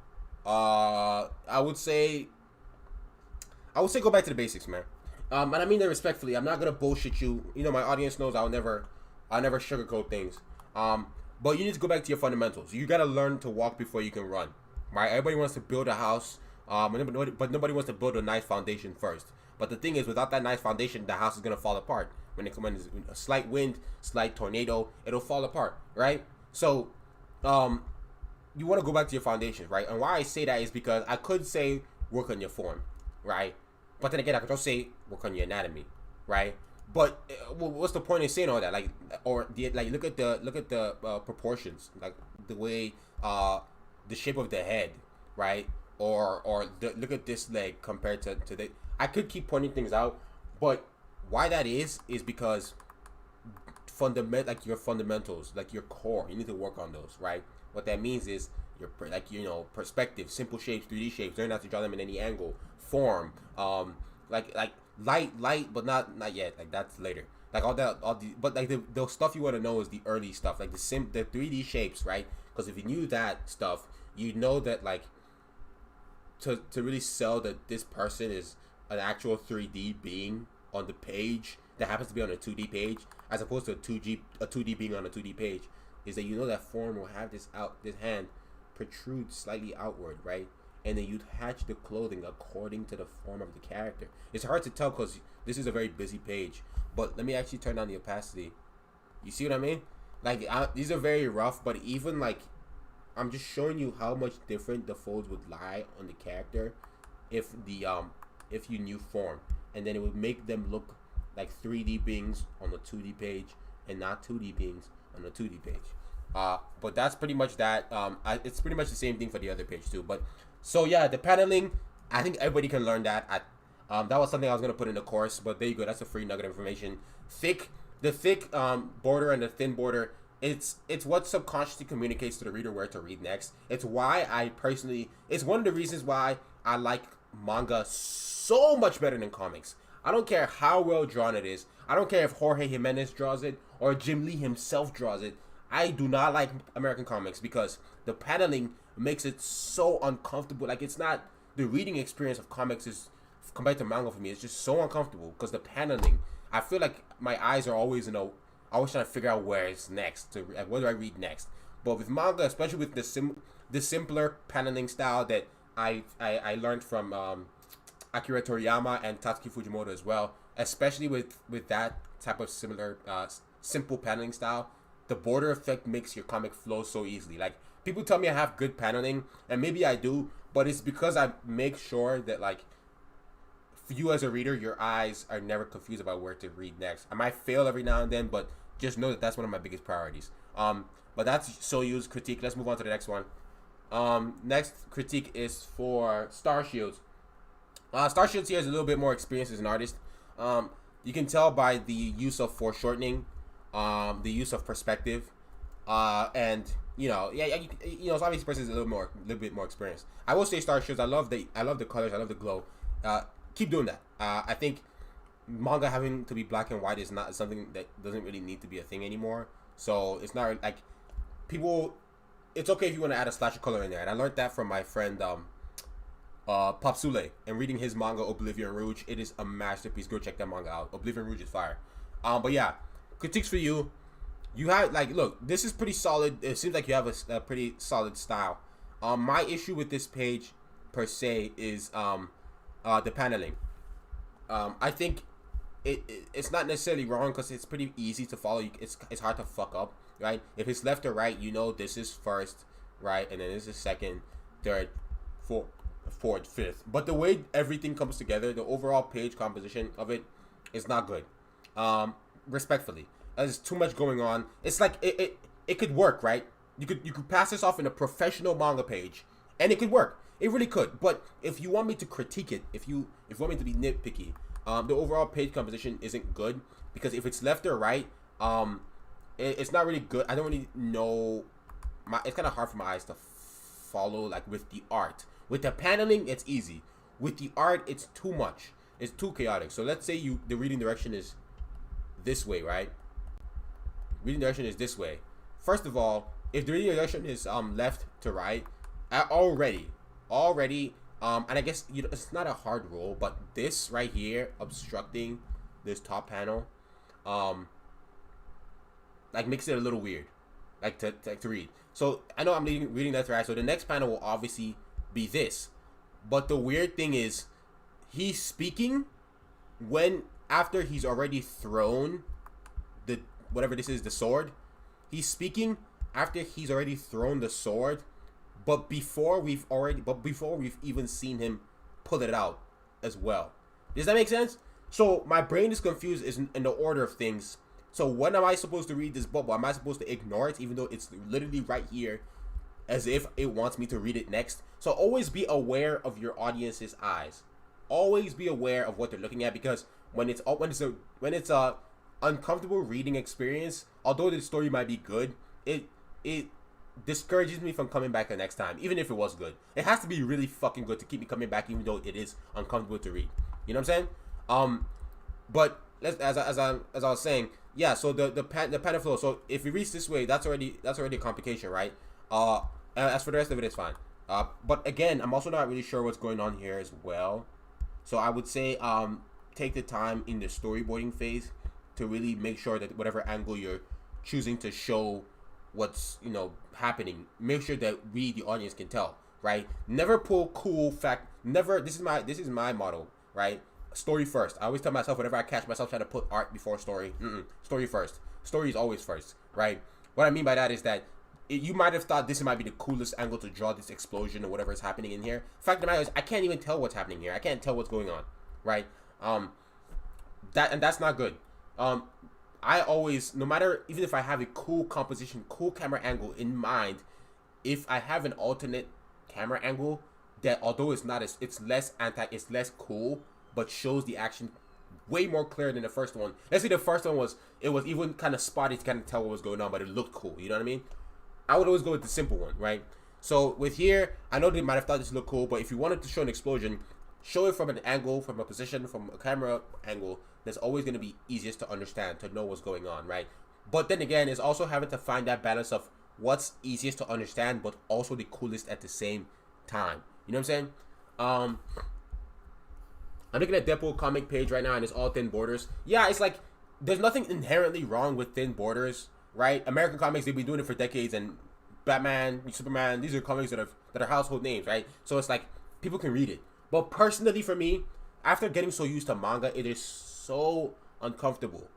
I would say go back to the basics, man. And I mean that respectfully. I'm not gonna bullshit you. You know, my audience knows I'll never sugarcoat things. But you need to go back to your fundamentals. You gotta learn to walk before you can run, right? Everybody wants to build a house, but nobody wants to build a nice foundation first. But the thing is, without that nice foundation, the house is gonna fall apart. When it comes in a slight wind, slight tornado, it'll fall apart, right? So, you want to go back to your foundations, right? And why I say that is because I could say work on your form, right? But then again, I could also say work on your anatomy, right? But what's the point in saying all that? Like, or look at the proportions, like the way the shape of the head, right? Or look at this leg compared to the. I could keep pointing things out, but why that is because your fundamentals, like your core, you need to work on those, right? What that means is your perspective, simple shapes, 3D shapes, learn how to draw them in any angle, form, like light, but not yet, like that's later. Like but like the stuff you want to know is the early stuff, like the 3D shapes, right? Because if you knew that stuff, you know that like to really sell that this person is an actual 3D being on the page that happens to be on a 2D page, as opposed to a 2D being on a 2D page, is that you know that form will have this hand protrude slightly outward, right? And then you'd hatch the clothing according to the form of the character. It's hard to tell because this is a very busy page, but let me actually turn down the opacity. You see what I mean? Like these are very rough, but even like I'm just showing you how much different the folds would lie on the character if you knew form, and then it would make them look like 3D beings on the 2D page and not 2D beings on the 2D page. But that's pretty much that. It's pretty much the same thing for the other page too. But so yeah, the paneling, I think everybody can learn that. That was something I was gonna put in the course, but there you go. That's a free nugget of information. The thick border and the thin border. It's what subconsciously communicates to the reader where to read next. It's why it's one of the reasons why I like manga so much better than comics. I don't care how well drawn it is. I don't care if Jorge Jimenez draws it or Jim Lee himself draws it. I do not like American comics because the paneling makes it so uncomfortable. Like, it's not the reading experience of comics is compared to manga for me. It's just so uncomfortable because the paneling. I feel like my eyes are always always trying to figure out where it's next. What do I read next? But with manga, especially with the simpler paneling style that I learned from Akira Toriyama and Tatsuki Fujimoto as well, especially with that type of simple paneling style, the border effect makes your comic flow so easily. Like, people tell me I have good paneling, and maybe I do, but it's because I make sure that, like, for you as a reader, your eyes are never confused about where to read next. I might fail every now and then, but just know that that's one of my biggest priorities. But that's Soyu's critique. Let's move on to the next one. Next critique is for Star Shields. Star Shields here has a little bit more experience as an artist. You can tell by the use of foreshortening, the use of perspective, and so obviously person is a little bit more experienced. I will say Star Shields. I love the colors. I love the glow. Keep doing that. I think manga having to be black and white is not something that doesn't really need to be a thing anymore. So it's not like people. It's okay if you want to add a splash of color in there, and I learned that from my friend Pop Sule, and reading his manga Oblivion Rouge. It is a masterpiece. Go check that manga out. Oblivion Rouge is fire. But yeah, critiques for you. You have, like, look, this is pretty solid. It seems like you have a pretty solid style. My issue with this page per se is the paneling. I think it's not necessarily wrong because it's pretty easy to follow. It's hard to fuck up, right? If it's left or right, you know this is first, right, and then this is second, third, fourth, fifth. But the way everything comes together, the overall page composition of it is not good. Respectfully, there's too much going on. It's like it could work, right? You could pass this off in a professional manga page, and it could work. It really could. But if you want me to critique it, if you want me to be nitpicky, the overall page composition isn't good because if it's left or right, it's not really good. I don't really know. It's kind of hard for my eyes to follow, like, with the art. With the paneling, it's easy. With the art, it's too much. It's too chaotic. So let's say the reading direction is this way, right? Reading direction is this way. First of all, if the reading direction is left to right, already, and I guess it's not a hard rule, but this right here obstructing this top panel, like, makes it a little weird, like to read. So I know I'm reading left to right. So the next panel will obviously be this, but the weird thing is he's speaking after he's already thrown the whatever this is, the sword. He's speaking after he's already thrown the sword, but before we've even seen him pull it out as well. Does that make sense? So my brain is confused in the order of things. So when am I supposed to read this bubble? Am I supposed to ignore it even though it's literally right here as if it wants me to read it next? So always be aware of your audience's eyes. Always be aware of what they're looking at, because when it's a uncomfortable reading experience, although the story might be good, it discourages me from coming back the next time, even if it was good. It has to be really fucking good to keep me coming back, even though it is uncomfortable to read. You know what I'm saying? But as I was saying, yeah. So the panel flow. So if it reads this way, that's already a complication, right? As for the rest of it, it's fine. But again, I'm also not really sure what's going on here as well. So I would say take the time in the storyboarding phase to really make sure that whatever angle you're choosing to show what's happening, make sure that we, the audience, can tell, right? Never pull cool fact. Never. This is my motto, right? Story first. I always tell myself whenever I catch myself trying to put art before story. Story first. Story is always first, right? What I mean by that is that you might have thought this might be the coolest angle to draw this explosion or whatever is happening in here. Fact of the matter is, I can't even tell what's happening here. I can't tell what's going on, right? That's not good. I always, no matter, even if I have a cool composition, cool camera angle in mind, if I have an alternate camera angle that, although it's less cool, but shows the action way more clear than the first one. Let's say the first one was even kind of spotty to kind of tell what was going on, but it looked cool. You know what I mean? I would always go with the simple one, right? So with here, I know they might have thought this looked cool, but if you wanted to show an explosion, show it from an angle, from a position, from a camera angle that's always going to be easiest to understand, to know what's going on, right? But then again, it's also having to find that balance of what's easiest to understand, but also the coolest at the same time. You know what I'm saying? I'm looking at Deadpool comic page right now, and it's all thin borders. Yeah, it's like there's nothing inherently wrong with thin borders, right? American comics, they've been doing it for decades, and Batman, Superman, these are comics that are household names, right? So it's like people can read it. But personally, for me, after getting so used to manga, it is so uncomfortable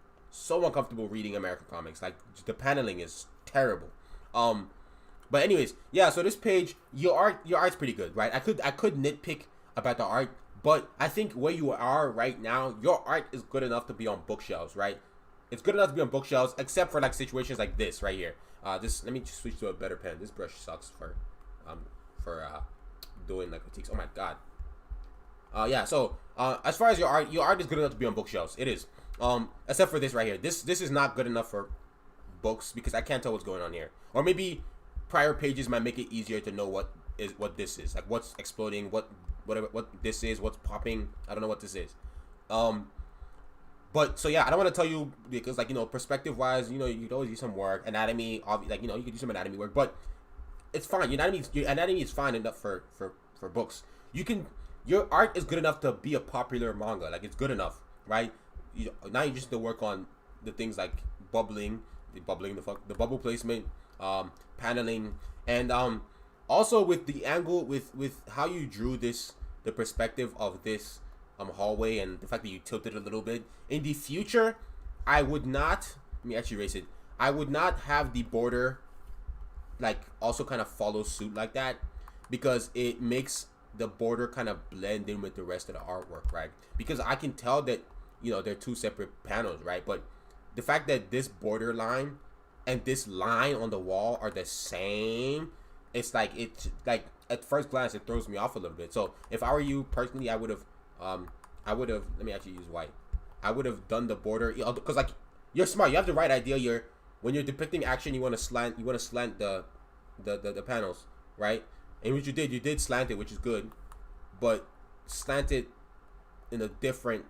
reading American comics. Like the is terrible. But anyways, yeah. So this page, your art's pretty good, right? I could nitpick about the art, but I think where you are right now, your art is good enough to be on bookshelves, right? It's good enough to be on bookshelves, except for like situations like this right here. Let me just switch to a better pen. This brush sucks for doing like critiques. Oh my god. Yeah. So as far as your art is good enough to be on bookshelves. It is. Except for this right here. This is not good enough for books because I can't tell what's going on here. Or maybe prior pages might make it easier to know what this is, like what's exploding, what this is, what's popping. I don't know what this is. But so yeah, I don't want to tell you because perspective wise, you'd always do some work, anatomy, like you could do some anatomy work, but it's fine. Your anatomy is fine enough for books. Your art is good enough to be a popular manga. Like it's good enough, right? Now you just have to work on the things like the bubble placement, paneling, and also with the angle, with how you drew the perspective of this hallway, and the fact that you tilted it a little bit. In the future, I would not. Let me actually erase it. I would not have the border like also kind of follow suit like that, because it makes the border kind of blend in with the rest of the artwork, right? Because I can tell that they're two separate panels, right? But the fact that this border line and this line on the wall are the same, it's like at first glance it throws me off a little bit. So if I were you personally, I would have let me actually use white. I would have done the border, because like you're smart, you have the right idea. When you're depicting action, you want to slant the panels, right? And what you did slant it, which is good, but slant it in a different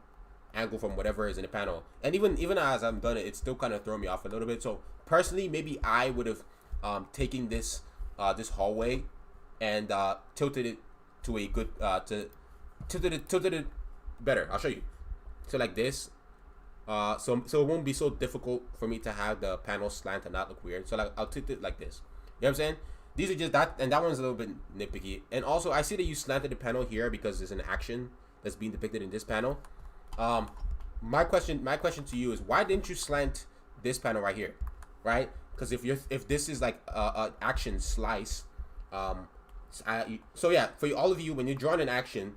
angle from whatever is in the panel. And even as I'm done it, it's still kind of throwing me off a little bit. So personally, maybe I would have taken this hallway and tilted it to a good tilted it better. I'll show you. So like this. So it won't be so difficult for me to have the panel slant and not look weird. So like I'll tilt it like this. You know what I'm saying? These are just that, and that one's a little bit nitpicky. And also I see that you slanted the panel here because there's an action that's being depicted in this panel. My question to you is, why didn't you slant this panel right here, right? Because if this is like a action slice, so yeah, for all of you, when you're drawing an action,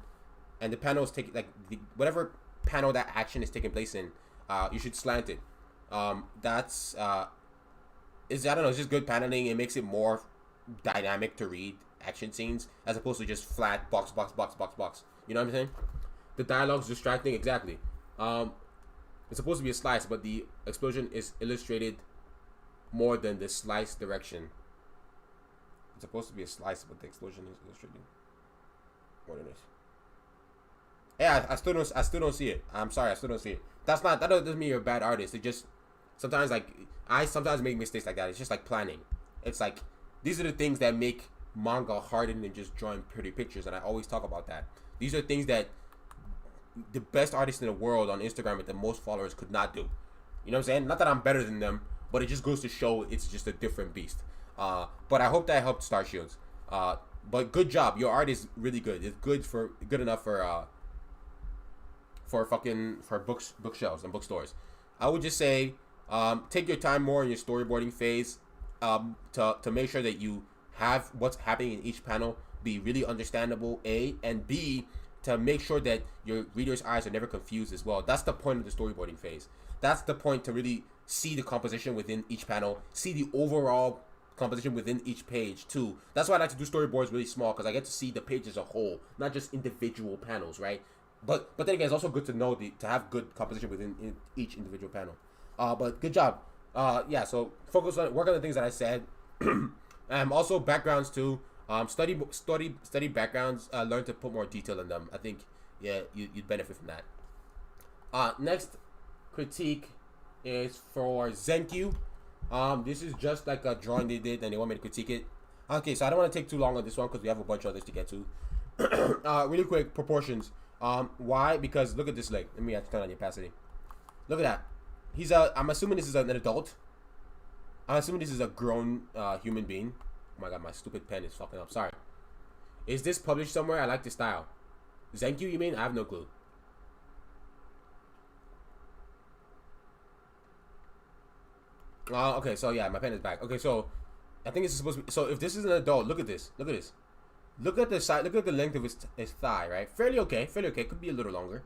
and the panel is taking like whatever panel that action is taking place in, you should slant it. That's is I don't know, it's just good paneling. It makes it more dynamic to read action scenes as opposed to just flat box. You know what I'm saying? The dialogue's distracting, exactly. It's supposed to be a slice, but the explosion is illustrated more than the slice direction. It's supposed to be a slice, but the explosion is illustrated more than this. Yeah, I still don't see it. I'm sorry, I still don't see it. That doesn't mean you're a bad artist. It just sometimes I sometimes make mistakes like that. It's just like planning. It's like these are the things that make manga harder than just drawing pretty pictures, and I always talk about that. These are things that the best artists in the world on Instagram with the most followers could not do. You know what I'm saying? Not that I'm better than them, but it just goes to show it's just a different beast. But I hope that helped Star Shields. But good job. Your art is really good. It's good enough for bookshelves and bookstores. I would just say take your time more in your storyboarding phase to make sure that you have what's happening in each panel be really understandable, A, and B, to make sure that your reader's eyes are never confused as well. That's the point of the storyboarding phase. That's the point, to really see the composition within each panel, see the overall composition within each page too. That's why I like to do storyboards really small, because I get to see the page as a whole, not just individual panels, right? But then again, it's also good to know to have good composition within each individual panel. But good job. Yeah, so work on the things that I said. Also backgrounds too. Study backgrounds. Learn to put more detail in them. I think you'd benefit from that. Next critique is for Zenkyu. This is just like a drawing they did, and they want me to critique it. Okay, so I don't want to take too long on this one because we have a bunch of others to get to. Really quick, proportions. Why? Because look at this leg. Let me turn on the opacity. Look at that. I'm assuming this is an adult. I'm assuming this is a grown human being. Oh my god, my stupid pen is fucking up. Sorry. Is this published somewhere? I like this style. Zenkyu, you mean? I have no clue. Okay, so yeah, my pen is back. Okay, so I think it's supposed to be. So if this is an adult, look at this. Look at this. Look at the side. Look at the length of his thigh, right? Fairly okay. Fairly okay. Could be a little longer.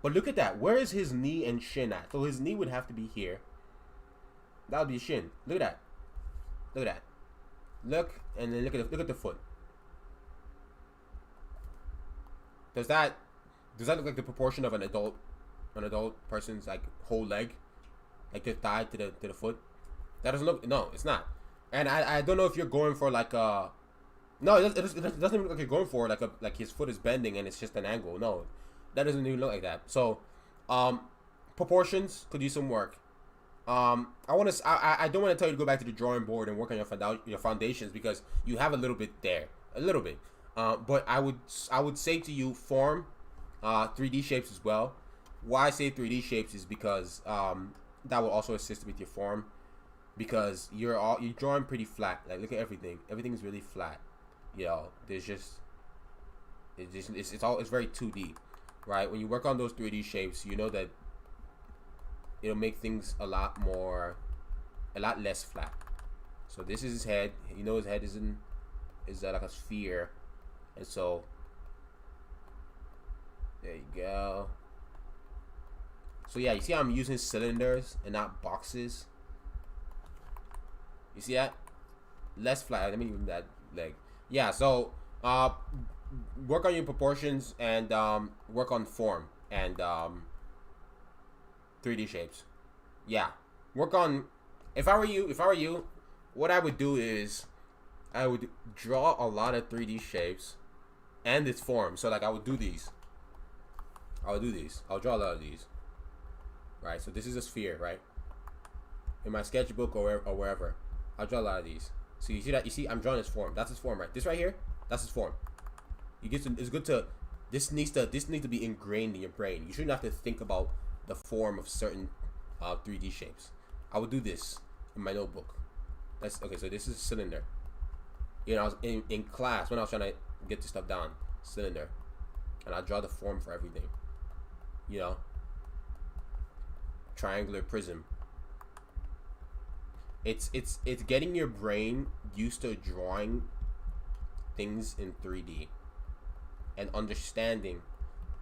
But look at that. Where is his knee and shin at? So his knee would have to be here. That would be shin. Look at that. Look at that. Look, and then look at the foot. Does that look like the proportion of an adult person's like whole leg, like the thigh to the foot? That doesn't look. No, it's not. And I don't know if you're going for like a. No, it doesn't even look like you're going for like his foot is bending and it's just an angle. No, that doesn't even look like that. So, proportions could use some work. I don't want to tell you to go back to the drawing board and work on your foundations, because you have a little bit there, but I would say to you, form 3D shapes as well. Why I say 3D shapes is because that will also assist with your form, because you're drawing pretty flat. Like, look at everything. Everything is really flat. You know, it's very 2D, right? When you work on those 3D shapes, you know that it'll make things a lot less flat. So this is his head. You know his head is like a sphere, and so there you go. So yeah, you see how I'm using cylinders and not boxes. You see that? Less flat. Let me move that leg. Yeah. So work on your proportions and work on form and 3D shapes. Yeah. Work on. If I were you, what I would do is I would draw a lot of 3D shapes and its form. So like I would do these. I'll draw a lot of these. Right. So this is a sphere, right? In my sketchbook or wherever, I'll draw a lot of these. So you see that? You see, I'm drawing his form. That's his form, right? This right here, that's his form. It's good to. This needs to be ingrained in your brain. You shouldn't have to think about the form of certain 3D shapes. I would do this in my notebook. That's okay. So this is a cylinder. You know, I was in class when I was trying to get this stuff down. Cylinder, and I draw the form for everything. You know, triangular prism. It's getting your brain used to drawing things in 3D and understanding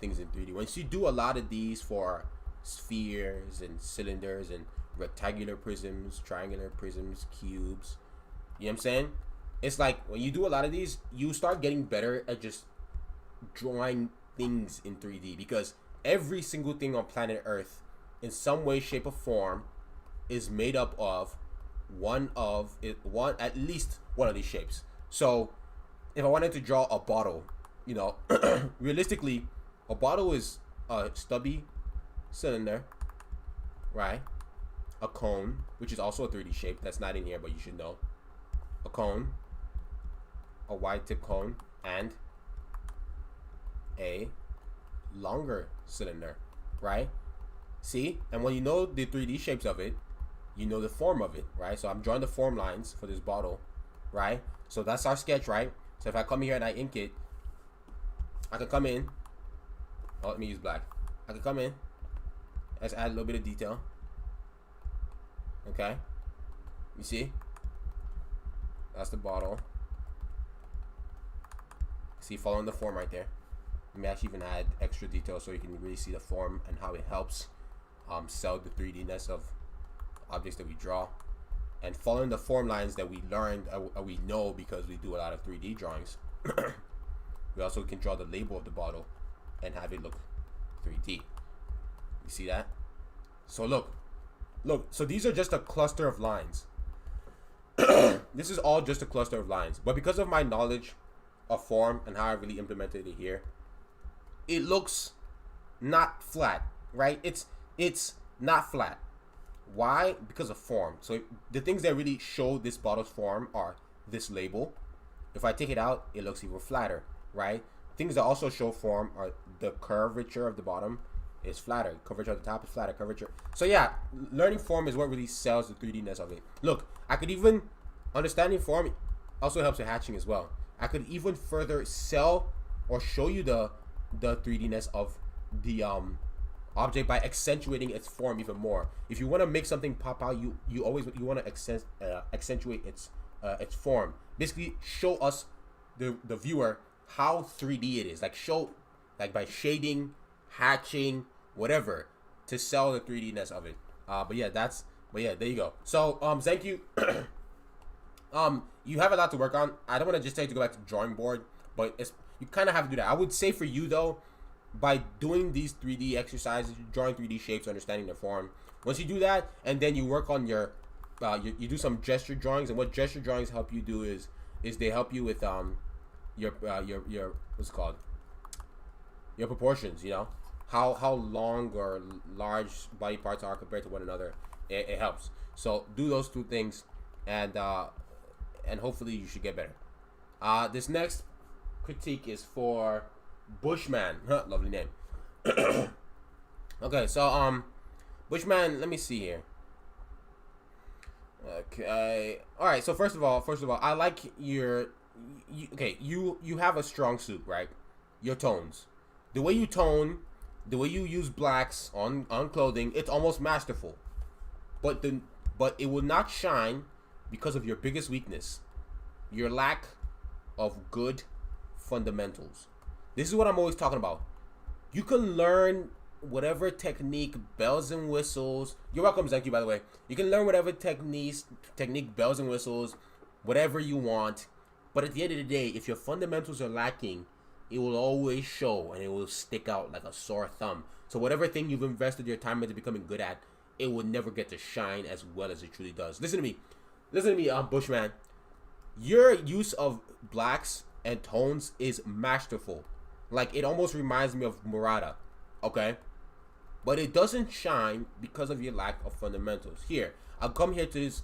things in 3D. Once you do a lot of these for spheres and cylinders and rectangular prisms, triangular prisms, cubes, you know what I'm saying? It's like when you do a lot of these, you start getting better at just drawing things in 3D, because every single thing on planet Earth in some way, shape, or form is made up of at least one of these shapes. So if I wanted to draw a bottle, you know, realistically, a bottle is a stubby cylinder, right? A cone, which is also a 3D shape. That's not in here, but you should know. A cone, a wide tip cone, and a longer cylinder, right? See? And when you know the 3D shapes of it, you know the form of it, right? So I'm drawing the form lines for this bottle, right? So that's our sketch, right? So if I come here and I ink it, I can come in. Oh, let me use black. I can come in. Let's add a little bit of detail. Okay. You see? That's the bottle. See, following the form right there. Let me actually even add extra detail so you can really see the form and how it helps sell the 3D-ness of objects that we draw. And following the form lines that we learned, we know because we do a lot of 3D drawings. We also can draw the label of the bottle and have it look 3D. You see that? So look, so these are just a cluster of lines. This is all just a cluster of lines. But because of my knowledge of form and how I really implemented it here, it looks not flat, right? It's not flat. Why? Because of form. So the things that really show this bottle's form are this label. If I take it out, it looks even flatter, right? Things that also show form are the curvature of the bottom is flatter, curvature at the top is flatter, curvature. So yeah, learning form is what really sells the 3D-ness of it. Look, I could even, understanding form also helps with hatching as well. I could even further sell or show you the 3D-ness of the object by accentuating its form even more. If you want to make something pop out, you want to accentuate its form. Basically, show us the viewer how 3D it is. Like show, like by shading, hatching, whatever, to sell the 3D-ness of it. But yeah, there you go. So thank you. You have a lot to work on. I don't want to just tell you to go back to the drawing board, but you kind of have to do that. I would say for you though, by doing these 3D exercises, drawing 3D shapes, understanding their form, once you do that, and then you work on your you do some gesture drawings. And what gesture drawings help you do is they help you with your what's it called, your proportions. You know, how long or large body parts are compared to one another. It helps. So do those two things, and hopefully you should get better. This next critique is for Bushman. Lovely name. Okay, so Bushman, let me see here. Okay, all right. So first of all, I like you have a strong suit, right? Your tones, the way you tone, the way you use blacks on clothing, it's almost masterful. But it will not shine because of your biggest weakness, your lack of good fundamentals. This is what I'm always talking about. You can learn whatever technique, bells and whistles. You're welcome, thank you, by the way. You can learn whatever technique, bells and whistles, whatever you want. But at the end of the day, if your fundamentals are lacking, it will always show and it will stick out like a sore thumb. So whatever thing you've invested your time into becoming good at, it will never get to shine as well as it truly does. Listen to me, Bushman. Your use of blacks and tones is masterful. Like, it almost reminds me of Murata, okay? But it doesn't shine because of your lack of fundamentals. Here, I'll come here to this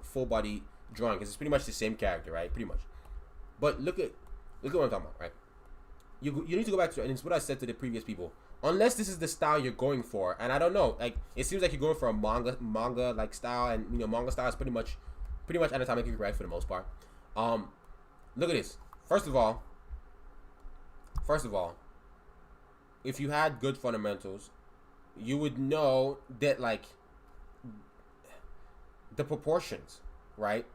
full body drawing because it's pretty much the same character, right? Pretty much. But look at what I'm talking about, right? You need to go back to, and it's what I said to the previous people. Unless this is the style you're going for, and I don't know, like, it seems like you're going for a manga like style, and you know, manga style is pretty much anatomically correct for the most part. Look at this. First of all, if you had good fundamentals, you would know that, like, the proportions, right,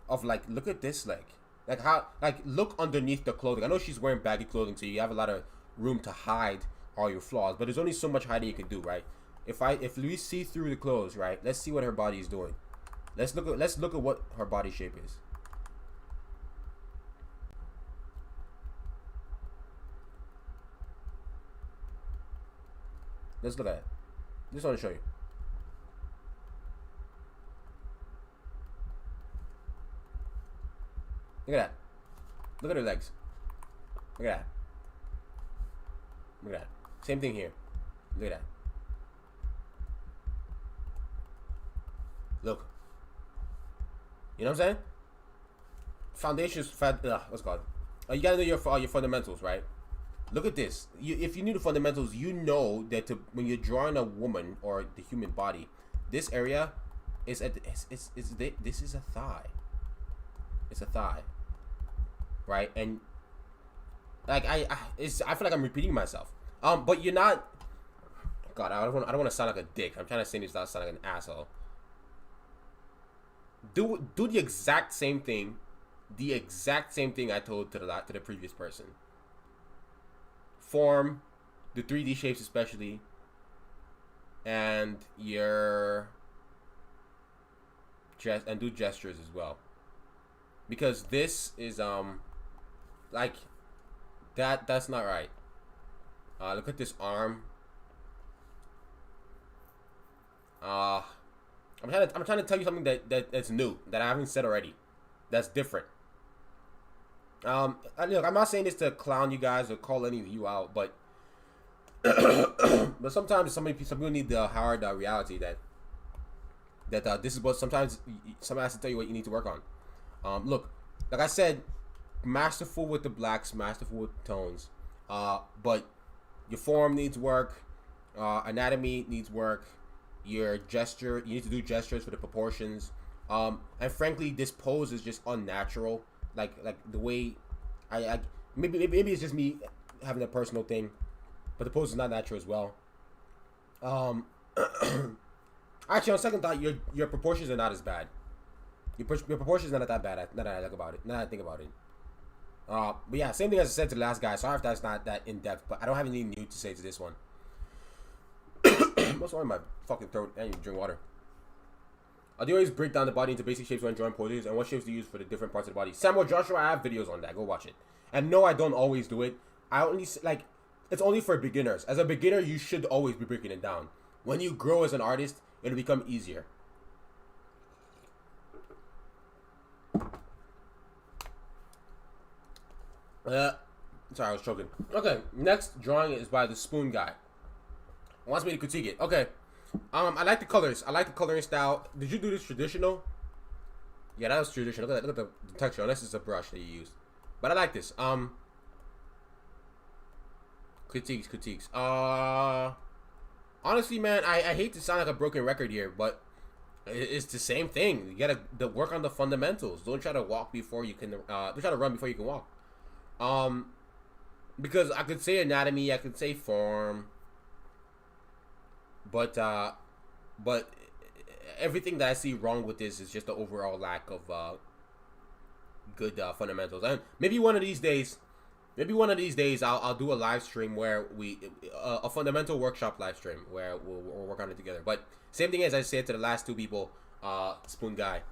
of, like, look at this leg, like how, like, look underneath the clothing. I know she's wearing baggy clothing, so you have a lot of room to hide all your flaws, but there's only so much hiding you can do, right? If we see through the clothes, right? Let's see what her body is doing. Let's look at what her body shape is. Let's look at it. Just want to show you. Look at that. Look at her legs. Look at that. Look at that. Same thing here. Look at that. Look. You know what I'm saying? Foundations, what's it called? You gotta know your fundamentals, right? Look at this. If you knew the fundamentals, you know that when you're drawing a woman or the human body, this area is this is a thigh. It's a thigh, right? And like I feel like I'm repeating myself. But you're not. God, I don't want to sound like a dick. I'm trying to say this without sounding like an asshole. Do the exact same thing, I told to the previous person. Form the 3D shapes especially, and your and do gestures as well, because this is like that's not right. Look at this arm. I'm trying to tell you something that's new, that I haven't said already, that's different. Look, I'm not saying this to clown you guys or call any of you out, but but sometimes some people need the hard reality that this is what sometimes somebody has to tell you what you need to work on. Look, like I said, masterful with the blacks, masterful with tones, but your form needs work, anatomy needs work, your gesture, you need to do gestures for the proportions, and frankly this pose is just unnatural. Like the way I maybe it's just me having a personal thing, but the pose is not natural as well. Actually, on second thought, your proportions are not as bad. Your proportions are not that bad. Now that I think about it. But yeah, same thing as I said to the last guy. Sorry if that's not that in depth, but I don't have anything new to say to this one. What's wrong with my fucking throat? I need to drink water. Do you always break down the body into basic shapes when drawing poses, and what shapes do you use for the different parts of the body? Samuel Joshua, I have videos on that. Go watch it. And no, I don't always do it. I only it's only for beginners. As a beginner, you should always be breaking it down. When you grow as an artist, it'll become easier. Sorry, I was choking. Okay, next drawing is by the Spoon Guy. Wants me to critique it. Okay. I like the colors. I like the coloring style. Did you do this traditional? Yeah, that was traditional. Look at the texture. Unless it's a brush that you used. But I like this. Critiques. Honestly, man, I hate to sound like a broken record here, but it's the same thing. You gotta work on the fundamentals. Don't try to walk before you can. Don't try to run before you can walk. Because I could say anatomy, I could say form. But everything that I see wrong with this is just the overall lack of good fundamentals. And maybe one of these days I'll do a live stream where a fundamental workshop live stream where we'll work on it together. But same thing as I said to the last two people, Spoon Guy.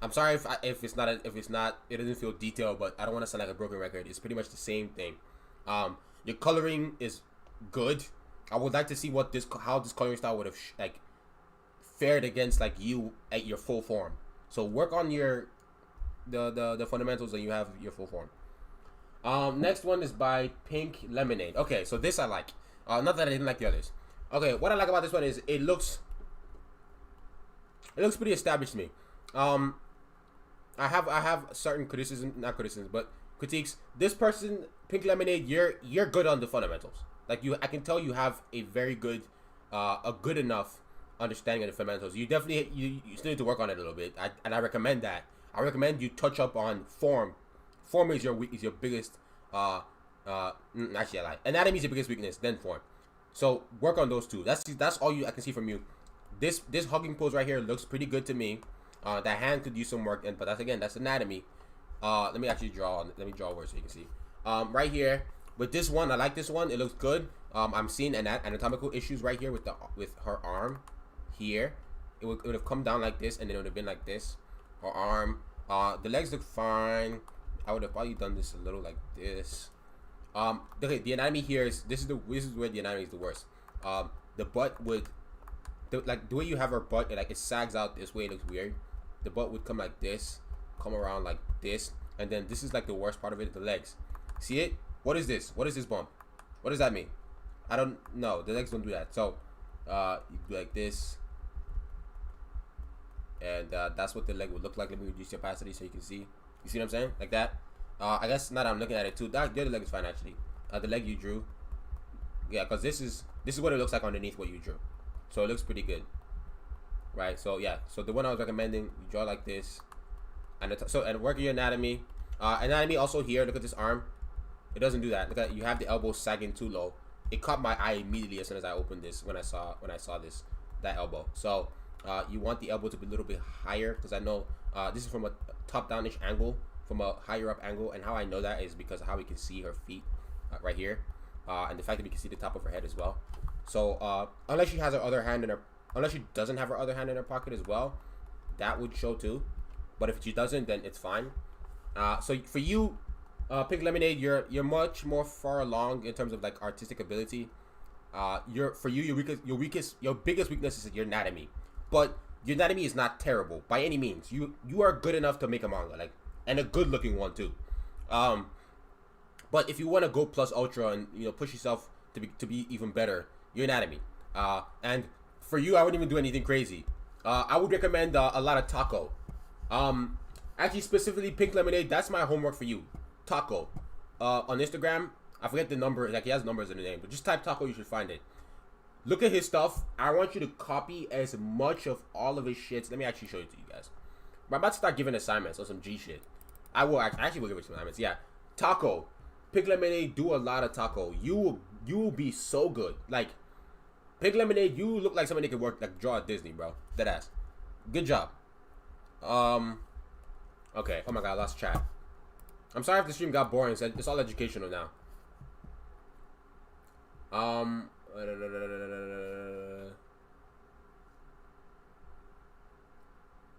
I'm sorry if it's not it doesn't feel detailed, but I don't want to sound like a broken record. It's pretty much the same thing. Your coloring is good. I would like to see how this coloring style would have fared against you at your full form. So work on the fundamentals and you have your full form. Next one is by Pink Lemonade. Okay, so this I like. Not that I didn't like the others. Okay, what I like about this one is it looks pretty established to me. I have certain critiques. This person, Pink Lemonade, you're good on the fundamentals. I can tell you have a very good, a good enough understanding of the fundamentals. You definitely you still need to work on it a little bit, and I recommend that. I recommend you touch up on form. Form is your biggest. Actually, I lie. Anatomy is your biggest weakness, then form. So work on those two. That's all I can see from you. This hugging pose right here looks pretty good to me. That hand could use some work, but that's anatomy. Let me actually draw. Let me draw where so you can see. Right here. With this one, I like this one. It looks good. I'm seeing anatomical issues right here with her arm here. It would have come down like this, and then it would have been like this. Her arm. The legs look fine. I would have probably done this a little like this. Okay, the anatomy here is this is where the anatomy is the worst. The butt would, the way you have her butt, it sags out this way. It looks weird. The butt would come like this, come around like this, and then this is like the worst part of it, the legs. See it? What is this? What is this bump? What does that mean? I don't know. The legs don't do that. So, you do like this, and that's what the leg would look like. Let me reduce the opacity so you can see. You see what I'm saying? Like that. I guess now that I'm looking at it too, the other leg is fine actually. The leg you drew, yeah, because this is what it looks like underneath what you drew, so it looks pretty good, right? So yeah, so the one I was recommending, you draw like this, and and work your anatomy. Anatomy also here. Look at this arm. It doesn't do that. Look at, you have the elbow sagging too low. It caught my eye immediately as soon as I opened this when I saw that elbow. So you want the elbow to be a little bit higher, because I know this is from a top-downish angle, from a higher up angle, and how I know that is because of how we can see her feet right here, and the fact that we can see the top of her head as well. So unless she has her other hand in her, unless she doesn't have her other hand in her pocket as well, that would show too. But if she doesn't, then it's fine. So for you, Pink Lemonade, you're much more far along in terms of like artistic ability. Your biggest weakness is your anatomy, but your anatomy is not terrible by any means. You are good enough to make a manga, like, and a good looking one too. But if you want to go plus ultra and push yourself to be even better, your anatomy. And for you, I wouldn't even do anything crazy. I would recommend a lot of taco. Actually, specifically Pink Lemonade, that's my homework for you. Taco. On Instagram, I forget the number, like he has numbers in the name, but just type taco, you should find it. Look at his stuff. I want you to copy as much of all of his shits. Let me actually show it to you guys. I'm about to start giving assignments on some G shit. I actually will give it some assignments. Yeah. Taco. Pink Lemonade, do a lot of taco. You will be so good. Like, Pink Lemonade, you look like somebody that could draw at Disney, bro. Deadass. Good job. Okay. Oh my god, I lost chat. I'm sorry if the stream got boring. It's all educational now.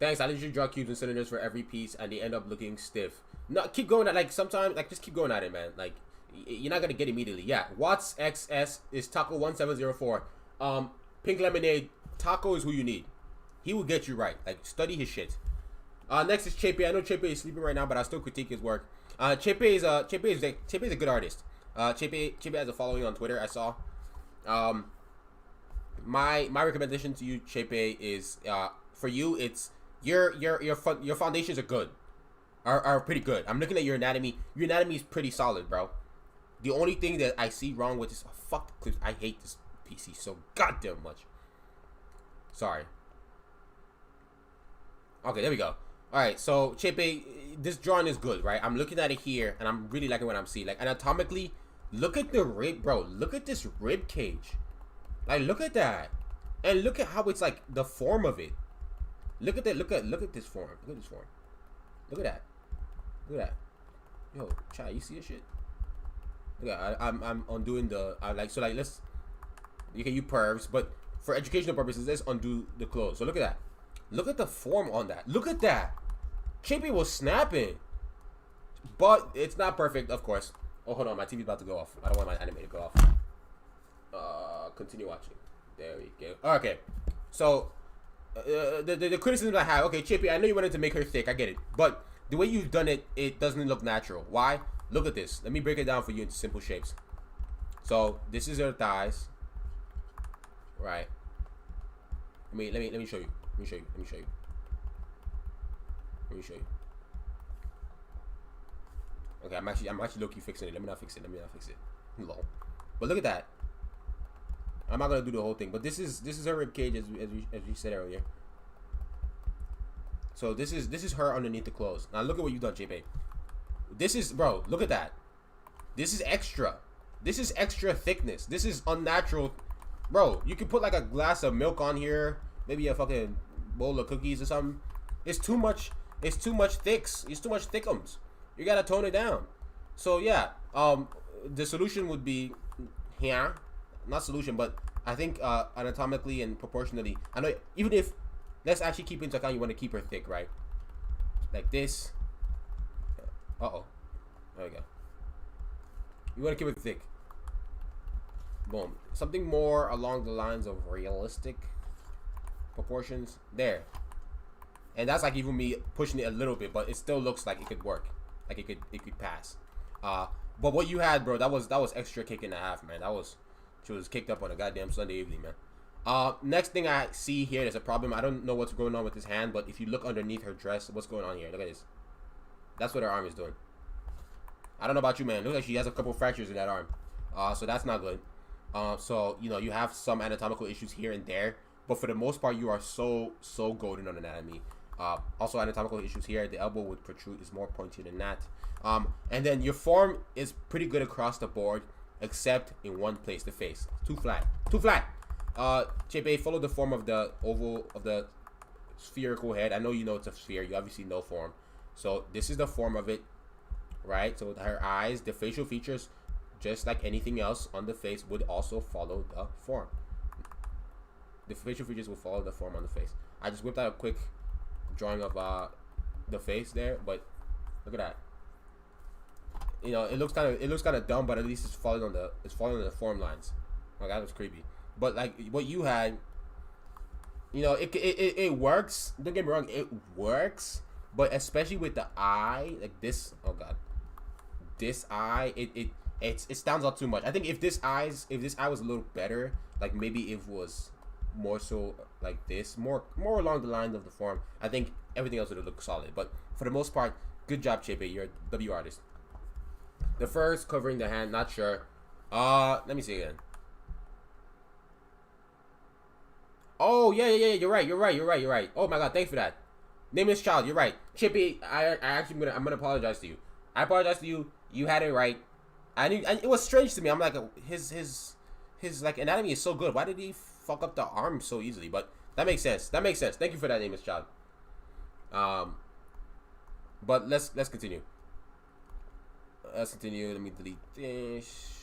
Thanks. I usually draw cubes and cylinders for every piece, and they end up looking stiff. No, keep going at sometimes just keep going at it, man. Like, you're not gonna get immediately. Yeah, Watts XS is Taco 1704. Pink Lemonade, Taco is who you need. He will get you right. Like, study his shit. Next is Chepe. I know Chepe is sleeping right now, but I still critique his work. Chepe is a good artist. Chepe has a following on Twitter, I saw. My recommendation to you, Chepe, is for you, it's your foundations are good, are pretty good. I'm looking at your anatomy. Your anatomy is pretty solid, bro. The only thing that I see wrong with this, fuck the clips. I hate this PC so goddamn much. Sorry. Okay, there we go. All right, so Chepe, this drawing is good, right? I'm looking at it here, and I'm really liking what I'm seeing. Like, anatomically, look at the rib, bro. Look at this rib cage. Like, look at that, and look at how it's like the form of it. Look at that. Look at this form. Look at this form. Look at that. Look at that. Yo, Chad, you see this shit? Look at I'm undoing the let's. You can use pervs, but for educational purposes, let's undo the clothes. So look at that. Look at the form on that. Look at that. Chippy was snapping, but it's not perfect, of course. Oh, hold on, my TV's about to go off. I don't want my anime to go off. Continue watching. There we go. Okay, so the criticism I have. Okay, Chippy, I know you wanted to make her thick. I get it, but the way you've done it, it doesn't look natural. Why? Look at this. Let me break it down for you into simple shapes. So this is her thighs, right? Let me show you. Let me show you. Okay, I'm actually low-key fixing it. Let me not fix it. Lol. But look at that. I'm not gonna do the whole thing, but this is her rib cage as we said earlier. So this is her underneath the clothes. Now look at what you've done, JP. This is, bro. Look at that. This is extra. This is extra thickness. This is unnatural, bro. You can put like a glass of milk on here. Maybe a fucking bowl of cookies or something. It's too much. It's too much thicks. It's too much thickums. You gotta tone it down. So yeah, the solution would be here, not solution, but I think anatomically and proportionally, I know even if, let's actually keep into account you want to keep her thick, right? Like this. Uh-oh. There we go. You want to keep it thick. Boom. Something more along the lines of realistic proportions. There. And that's like even me pushing it a little bit, but it still looks like it could work. Like it could pass. But what you had, bro, that was extra kick and a half, man. She was kicked up on a goddamn Sunday evening, man. Next thing I see here, there's a problem. I don't know what's going on with this hand, but if you look underneath her dress, what's going on here? Look at this. That's what her arm is doing. I don't know about you, man. Looks like she has a couple fractures in that arm. So that's not good. So, you know, you have some anatomical issues here and there, but for the most part, you are so golden on anatomy. Also anatomical issues here. The elbow would protrude, is more pointy than that. And then your form is pretty good across the board, except in one place, the face. Too flat. Too flat. Chepe, follow the form of the oval, of the spherical head. I know you know it's a sphere. You obviously know form. So this is the form of it, right? So with her eyes, the facial features, just like anything else on the face, would also follow the form. The facial features will follow the form on the face. I just whipped out a quick drawing of the face there, but look at that. You know, it looks kind of dumb, but at least it's following on the form lines. Like, that was creepy. But like what you had, you know, it works. Don't get me wrong, it works. But especially with the eye, like this, oh god, this eye, it stands out too much. I think if this eye was a little better, like maybe it was more so like this, more along the lines of the form, I think everything else would have looked solid. But for the most part, good job, Chepe. You're a W artist. The first covering the hand, not sure. Let me see again. Oh yeah, you're right. Oh my god, thanks for that. Nameless child, you're right. Chippy, I'm gonna apologize to you. I apologize to you. You had it right. It was strange to me. I'm like, his like anatomy is so good. Why did he fuck up the arm so easily? But that makes sense. Thank you for that, Nameless child. But let's continue. Let me delete this.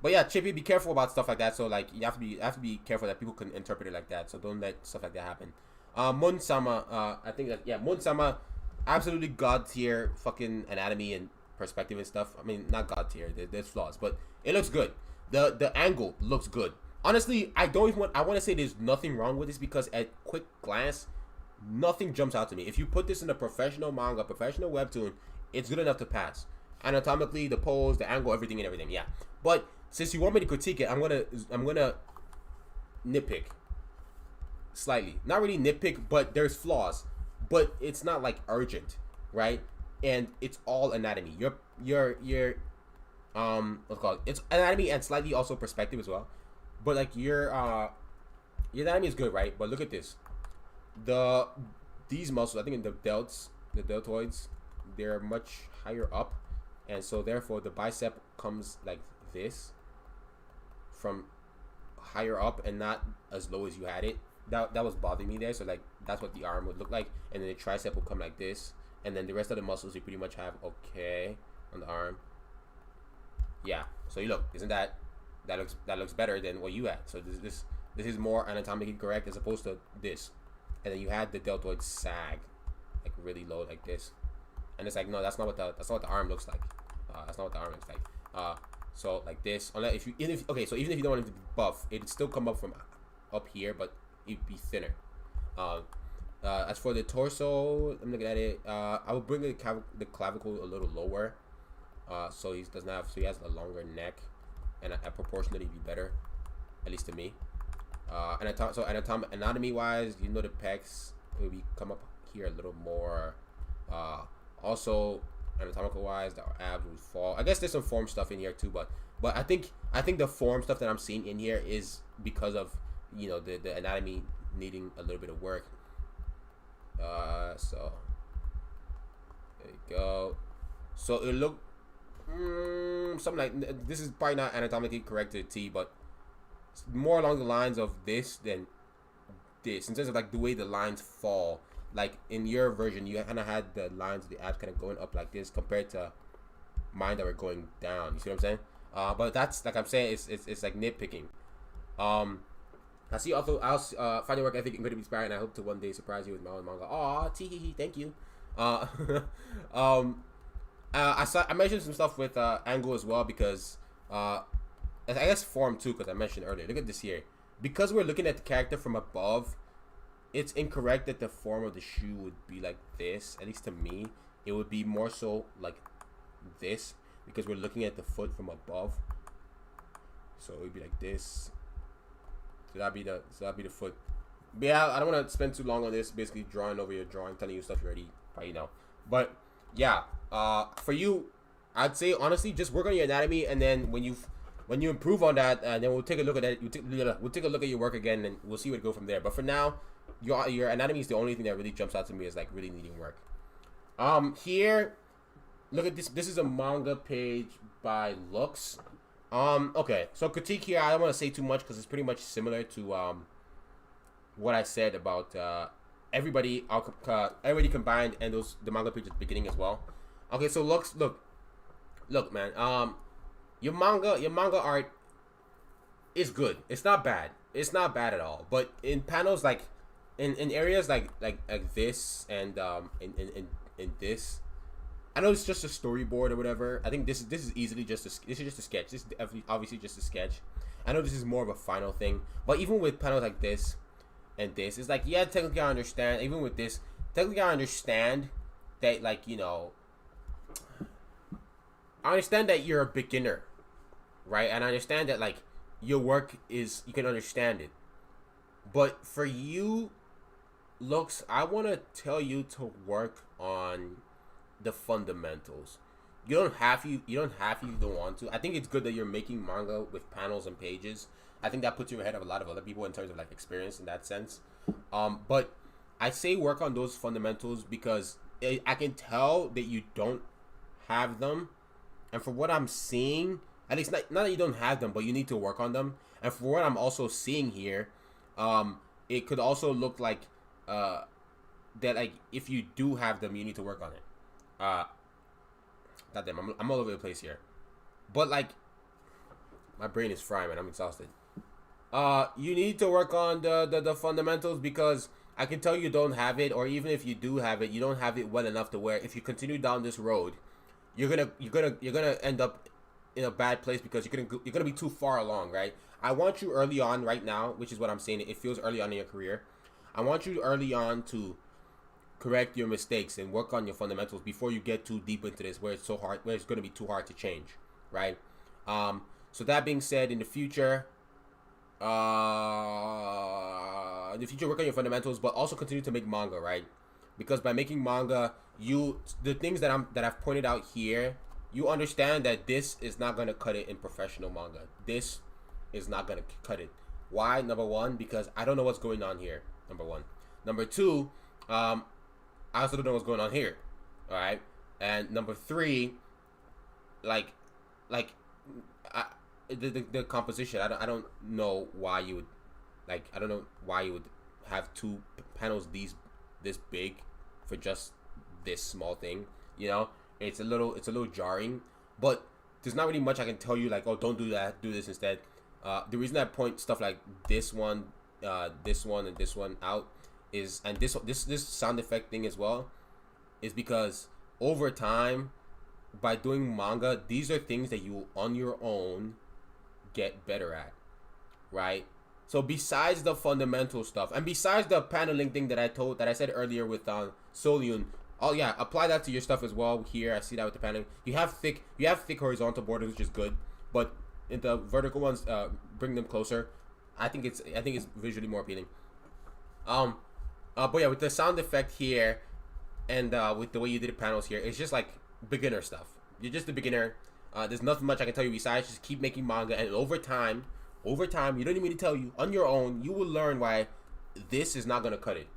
But yeah, Chippy, be careful about stuff like that. So like you have to be careful that people can interpret it like that. So don't let stuff like that happen. Mon-sama, I think that, yeah, Mon-sama, absolutely god tier fucking anatomy and perspective and stuff. I mean, not god tier, there's flaws, but it looks good. The angle looks good. Honestly, I want to say there's nothing wrong with this, because at quick glance, nothing jumps out to me. If you put this in a professional manga, professional webtoon, it's good enough to pass. Anatomically, the pose, the angle, everything, yeah. But since you want me to critique it, I'm gonna nitpick. Slightly, not really nitpick, but there's flaws, but it's not like urgent, right? And it's all anatomy. Your what's it called? It's anatomy and slightly also perspective as well. But like your anatomy is good, right? But look at this. These muscles, I think in the deltoids, they're much higher up, and so therefore the bicep comes like this from higher up and not as low as you had it. That was bothering me there. So like that's what the arm would look like, and then the tricep will come like this, and then the rest of the muscles you pretty much have okay on the arm. Yeah. So you look, isn't that looks better than what you had? So this is more anatomically correct as opposed to this, and then you had the deltoid sag like really low like this, and it's like no, that's not what the arm looks like. That's not what the arm looks like. So like this, unless so even if you don't want it to be buff, it'd still come up from up here, but it'd be thinner. As for the torso, I'm looking at it. I will bring the clavicle a little lower, so he has a longer neck, and proportionally be better, at least to me. Anatomy wise, you know, the pecs will come up here a little more. Also anatomical wise, the abs would fall. I guess there's some form stuff in here too, but I think the form stuff that I'm seeing in here is because of, you know, the anatomy needing a little bit of work. So there you go. So it look something like this is probably not anatomically correct to the T, but it's more along the lines of this than this in terms of like the way the lines fall. Like in your version, you kind of had the lines of the abs kind of going up like this compared to mine that were going down. You see what I'm saying? But that's like I'm saying, it's like nitpicking. I see also find your work ethic incredibly inspiring. I hope to one day surprise you with my own manga. Aw, tee thank you. I mentioned some stuff with angle as well because I guess form too, because I mentioned earlier. Look at this here. Because we're looking at the character from above, it's incorrect that the form of the shoe would be like this. At least to me, it would be more so like this because we're looking at the foot from above. So it would be like this. So that'd be the foot. But yeah, I don't want to spend too long on this. Basically, drawing over your drawing, telling you stuff you already probably know. But yeah, for you, I'd say honestly, just work on your anatomy, and then when you improve on that, then we'll take a look at it. We'll take a look at your work again, and we'll see where to go from there. But for now, your anatomy is the only thing that really jumps out to me as like really needing work. Here, look at this. This is a manga page by Lux. Okay, so critique here. I don't want to say too much because it's pretty much similar to what I said about everybody combined and the manga page at the beginning as well. Okay, so Lux, look, man. Your manga art is good. It's not bad. It's not bad at all. But in panels like in areas like this and in this, I know it's just a storyboard or whatever. I think this is easily just a sketch. This is obviously just a sketch. I know this is more of a final thing, but even with panels like this and this, it's like, yeah, technically I understand. Even with this, technically I understand that, like, you know, I understand that you're a beginner, right? And I understand that, like, your work is, you can understand it. But for you, Lux, I want to tell you to work on the fundamentals. You don't have to if you don't want to. I think it's good that you're making manga with panels and pages. I think that puts you ahead of a lot of other people in terms of like experience in that sense. But I say work on those fundamentals because I can tell that you don't have them, and for what I'm seeing, at least not that you don't have them, but you need to work on them. And for what I'm also seeing here, it could also look like that, like, if you do have them, you need to work on it. Goddamn, I'm all over the place here. But like, my brain is fried, man. I'm exhausted. You need to work on the fundamentals because I can tell you don't have it, or even if you do have it, you don't have it well enough to where if you continue down this road, you're gonna end up in a bad place because you're gonna be too far along, right? I want you early on right now, which is what I'm saying. It feels early on in your career. I want you early on to correct your mistakes and work on your fundamentals before you get too deep into this where it's so hard, where it's going to be too hard to change, right? So that being said, in the future work on your fundamentals, but also continue to make manga, right? Because by making manga, the things that I've pointed out here, you understand that this is not going to cut it in professional manga. This is not going to cut it. Why? Number one, because I don't know what's going on here. Number one. Number two, I also don't know what's going on here. All right. And number three, the composition. I don't know why you would, like, I don't know why you would have two panels this big for just this small thing. You know, it's a little jarring. But there's not really much I can tell you, like, oh, don't do that, do this instead. The reason I point stuff like this one, and this one out is, and this sound effect thing as well, is because over time, by doing manga, these are things that you on your own get better at, right? So besides the fundamental stuff, and besides the paneling thing that I said earlier with Solyun, oh yeah, apply that to your stuff as well. Here I see that with the paneling. You have thick horizontal borders, which is good, but in the vertical ones, bring them closer. I think it's visually more appealing. But yeah, with the sound effect here, and with the way you did the panels here, it's just like beginner stuff. You're just a beginner. There's nothing much I can tell you besides just keep making manga, and over time, you don't need me to tell you, on your own, you will learn why this is not gonna cut it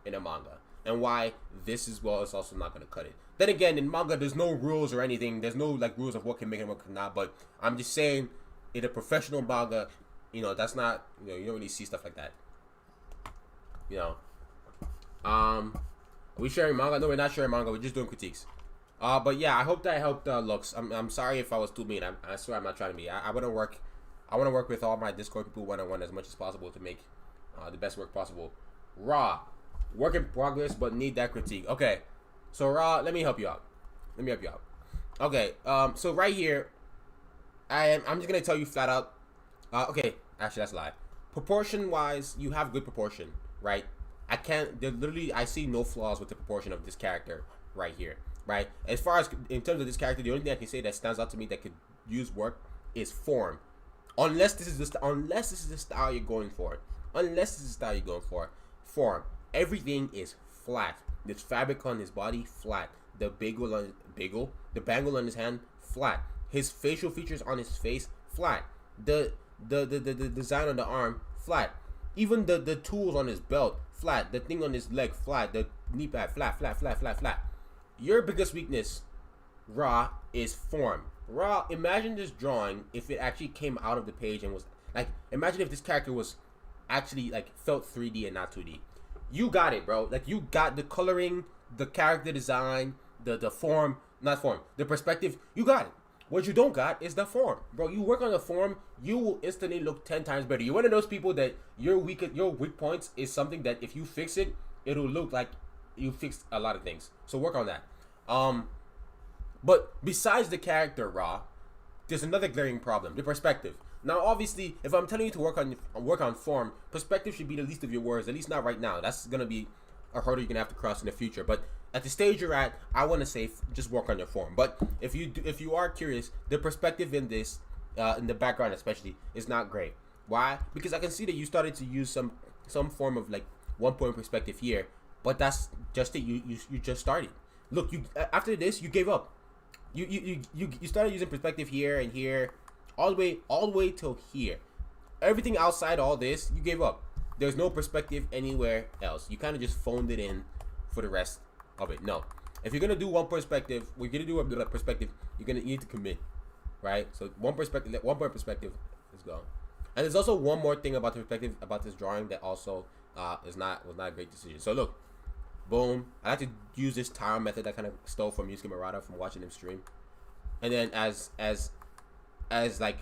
in a manga, and why this as well is also not gonna cut it. Then again, in manga, there's no rules or anything. There's no like rules of what can make it and what cannot. But I'm just saying, in a professional manga, you know, that's not, you know, you don't really see stuff like that. You know. Are we sharing manga? No, we're not sharing manga. We're just doing critiques. But yeah, I hope that helped Lux. I'm sorry if I was too mean. I swear I'm not trying to be. I want to work. I want to work with all my Discord people one-on-one as much as possible to make the best work possible. Raw, work in progress, but need that critique. Okay, so Raw, let me help you out. Okay, so right here, I'm just gonna tell you flat out. Okay, actually that's a lie. Proportion wise, you have good proportion, right? I see no flaws with the proportion of this character right here, right? As far as in terms of this character, the only thing I can say that stands out to me that could use work is form. Unless this is the style you're going for. Form. Everything is flat. This fabric on his body, flat. The bangle on his hand, flat. His facial features on his face, flat. The design on the arm, flat. Even the tools on his belt, flat. The thing on his leg, flat. The knee pad, flat. Your biggest weakness, Raw, is form. Raw, imagine this drawing if it actually came out of the page and was like, imagine if this character was actually like felt 3D and not 2D. You got it, bro. Like, you got the coloring, the character design, the form, not form, the perspective. You got it. What you don't got is the form, bro. You work on the form, you will instantly look 10 times better. You're one of those people that your weak points is something that if you fix it, it'll look like you fixed a lot of things. So work on that. But besides the character, Raw, there's another glaring problem: the perspective. Now, obviously, if I'm telling you to work on form, perspective should be the least of your worries. At least not right now. That's gonna be a hurdle you're gonna have to cross in the future. But at the stage you're at, I want to say just work on your form. But if you are curious, the perspective in this, in the background especially, is not great. Why? Because I can see that you started to use some form of like 1-point perspective here, but that's just it. You just started. Look, after this you gave up. You started using perspective here and here, all the way till here. Everything outside all this, you gave up. There's no perspective anywhere else. You kind of just phoned it in for the rest of it. No, if you're gonna do one perspective, we're gonna do a perspective. You need to commit, right? So one point perspective is gone. And there's also one more thing about the perspective about this drawing that also was not a great decision. So look, boom. I like to use this tile method that kind of stole from Yusuke Murata from watching him stream. And then as like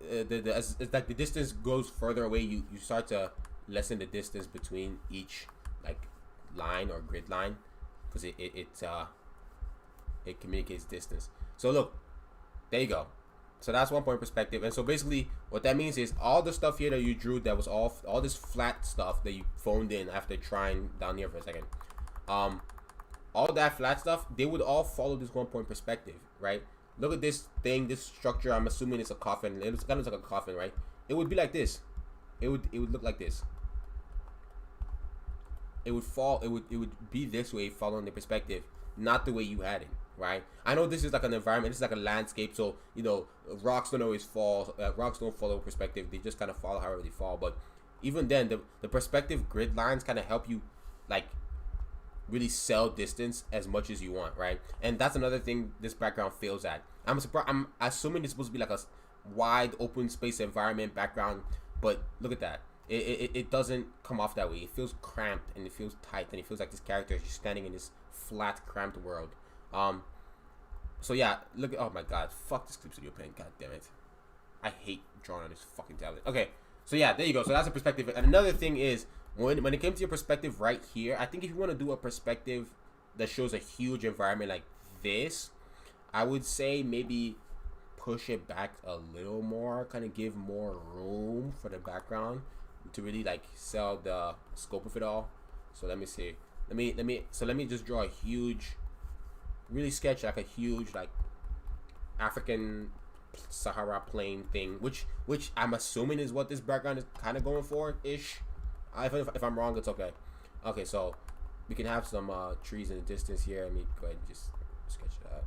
the distance goes further away, you start to lessen the distance between each like line or grid line, because it communicates distance. So look, there you go. So that's 1-point perspective. And so basically what that means is all the stuff here that you drew that was all this flat stuff that you phoned in after trying down here for a second, all that flat stuff, they would all follow this 1-point perspective, right? Look at this thing, this structure. I'm assuming it's a coffin. It kind of looks like a coffin, right? It would be like this. It would look like this. It would be this way, following the perspective, not the way you had it, right? I know this is like an environment. This is like a landscape, so you know rocks don't always fall. Rocks don't follow perspective. They just kind of follow however they fall. But even then, the perspective grid lines kind of help you like really sell distance as much as you want, right? And that's another thing this background fails at. I'm assuming it's supposed to be like a wide open space environment background, but look at that. It doesn't come off that way. It feels cramped and it feels tight and it feels like this character is just standing in this flat, cramped world. So yeah, look at, oh my god, fuck this Clip Studio Pen, god damn it. I hate drawing on this fucking tablet. Okay, so yeah, there you go. So that's a perspective. And another thing is, when it came to your perspective right here, I think if you want to do a perspective that shows a huge environment like this, I would say maybe push it back a little more, kind of give more room for the background to really like sell the scope of it all. So let me see. Let me just draw a huge, really sketch like a huge like African Sahara plain thing, which I'm assuming is what this background is kind of going for ish. If I'm wrong, it's okay. Okay, so we can have some trees in the distance here. Let me go ahead and just sketch it out.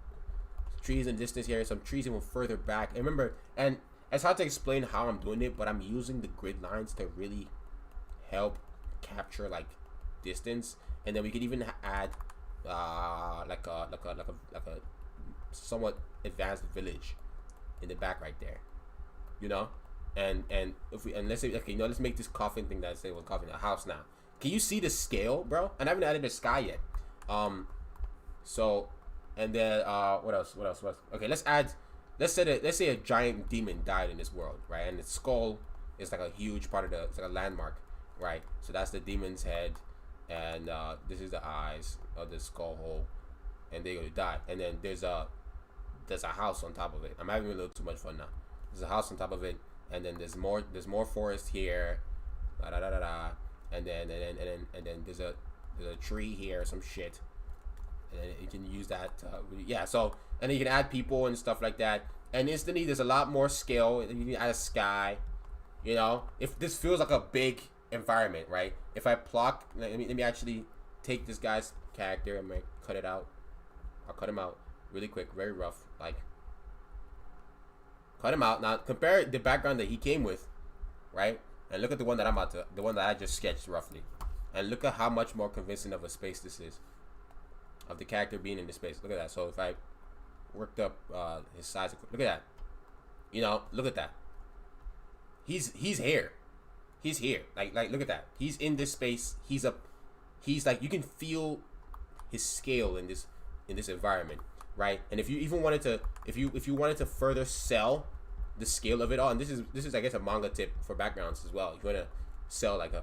Trees in the distance here, some trees even further back. And remember, and it's hard to explain how I'm doing it, but I'm using the grid lines to really help capture like distance. And then we could even add like a somewhat advanced village in the back right there, you know. And let's say, okay, you know, let's make this coffin thing that I said was coffin a house now. Can you see the scale, bro? And I haven't added the sky yet. So And then what else? Okay, let's say a giant demon died in this world, right? And its skull is like a huge part of it's like a landmark, right? So that's the demon's head, and this is the eyes of the skull hole, and they're gonna die. And then there's a house on top of it. I'm having a little too much fun now. There's a house on top of it, and then there's more forest here, and then there's a tree here, some shit, and then you can use that. Yeah. So and then you can add people and stuff like that, and instantly there's a lot more scale. You can add a sky. You know, if this feels like a big environment, right? If I pluck, let me actually take this guy's character and cut it out. I'll cut him out really quick, very rough, like cut him out. Now compare the background that he came with, right? And look at the one that the one that I just sketched roughly, and look at how much more convincing of a space this is, of the character being in the space. Look at that. So if I worked up his size, look at that. You know, look at that. He's here. He's here. Like look at that. He's in this space. He's like, you can feel his scale in this environment, right? And if you even wanted to, if you wanted to further sell the scale of it all, and this is I guess a manga tip for backgrounds as well. If you want to sell like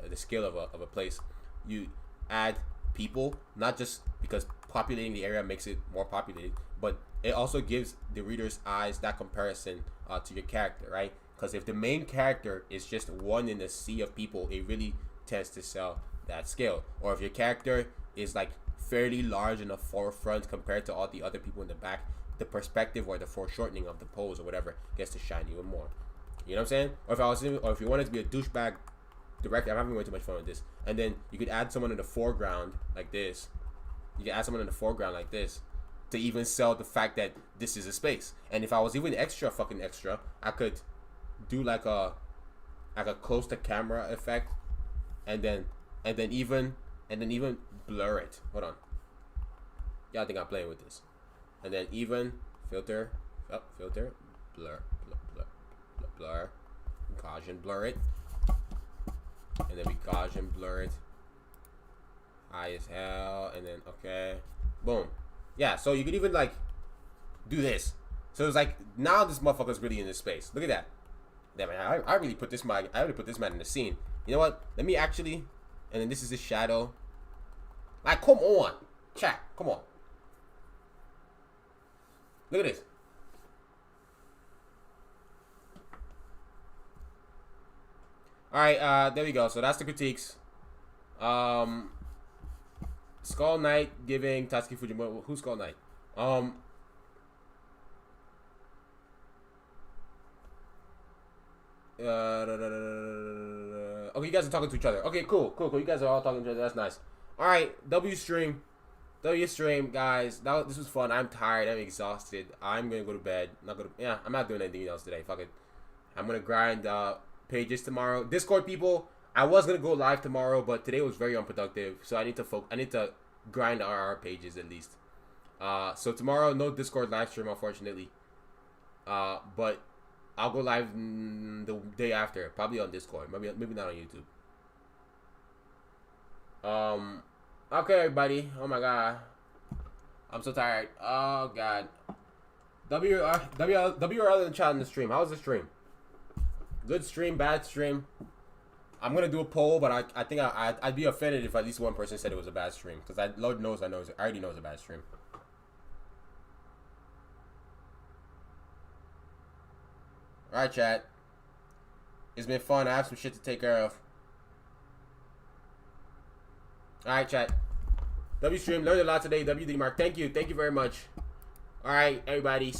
the scale of a place, you add people, not just because populating the area makes it more populated, but it also gives the reader's eyes that comparison to your character, right? Because if the main character is just one in a sea of people, it really tends to sell that scale. Or if your character is like fairly large in the forefront compared to all the other people in the back, the perspective or the foreshortening of the pose or whatever gets to shine even more. You know what I'm saying? Or if you wanted to be a douchebag director, I'm having way too much fun with this. And then you could add someone in the foreground like this. You can add someone in the foreground like this to even sell the fact that this is a space. And if I was even extra, I could do like a close to camera effect, and then even blur it. Hold on, y'all think I'm playing with this? And then even filter, blur, Gaussian blur it, and then we Gaussian blur it high as hell, and then okay, boom, yeah. So you could even like do this. So it's like now this motherfucker's really in this space. Look at that. Damn man, I really put this man in the scene. You know what? Let me actually, and then this is his shadow. Like, come on, chat, come on. Look at this. All right, there we go. So that's the critiques. Skull Knight giving Tatsuki Fujimoto. Who's Skull Knight? Okay, you guys are talking to each other. Okay, cool. You guys are all talking to each other. That's nice. All right, W stream, guys. This was fun. I'm tired. I'm exhausted. I'm gonna go to bed. I'm not doing anything else today. Fuck it. I'm gonna grind pages tomorrow. Discord people, I was gonna go live tomorrow, but today was very unproductive. So I need to grind RR pages at least. So tomorrow, no Discord live stream, unfortunately. But I'll go live the day after, probably on Discord, maybe not on YouTube. Okay, everybody. Oh my god, I'm so tired. Oh god. WRL in the chat in the stream. How was the stream? Good stream, bad stream? I'm gonna do a poll, but I think I'd be offended if at least one person said it was a bad stream, because Lord knows I already know it's a bad stream. Alright, chat. It's been fun. I have some shit to take care of. Alright, chat. W stream, learned a lot today. WD Mark. Thank you very much. Alright, everybody.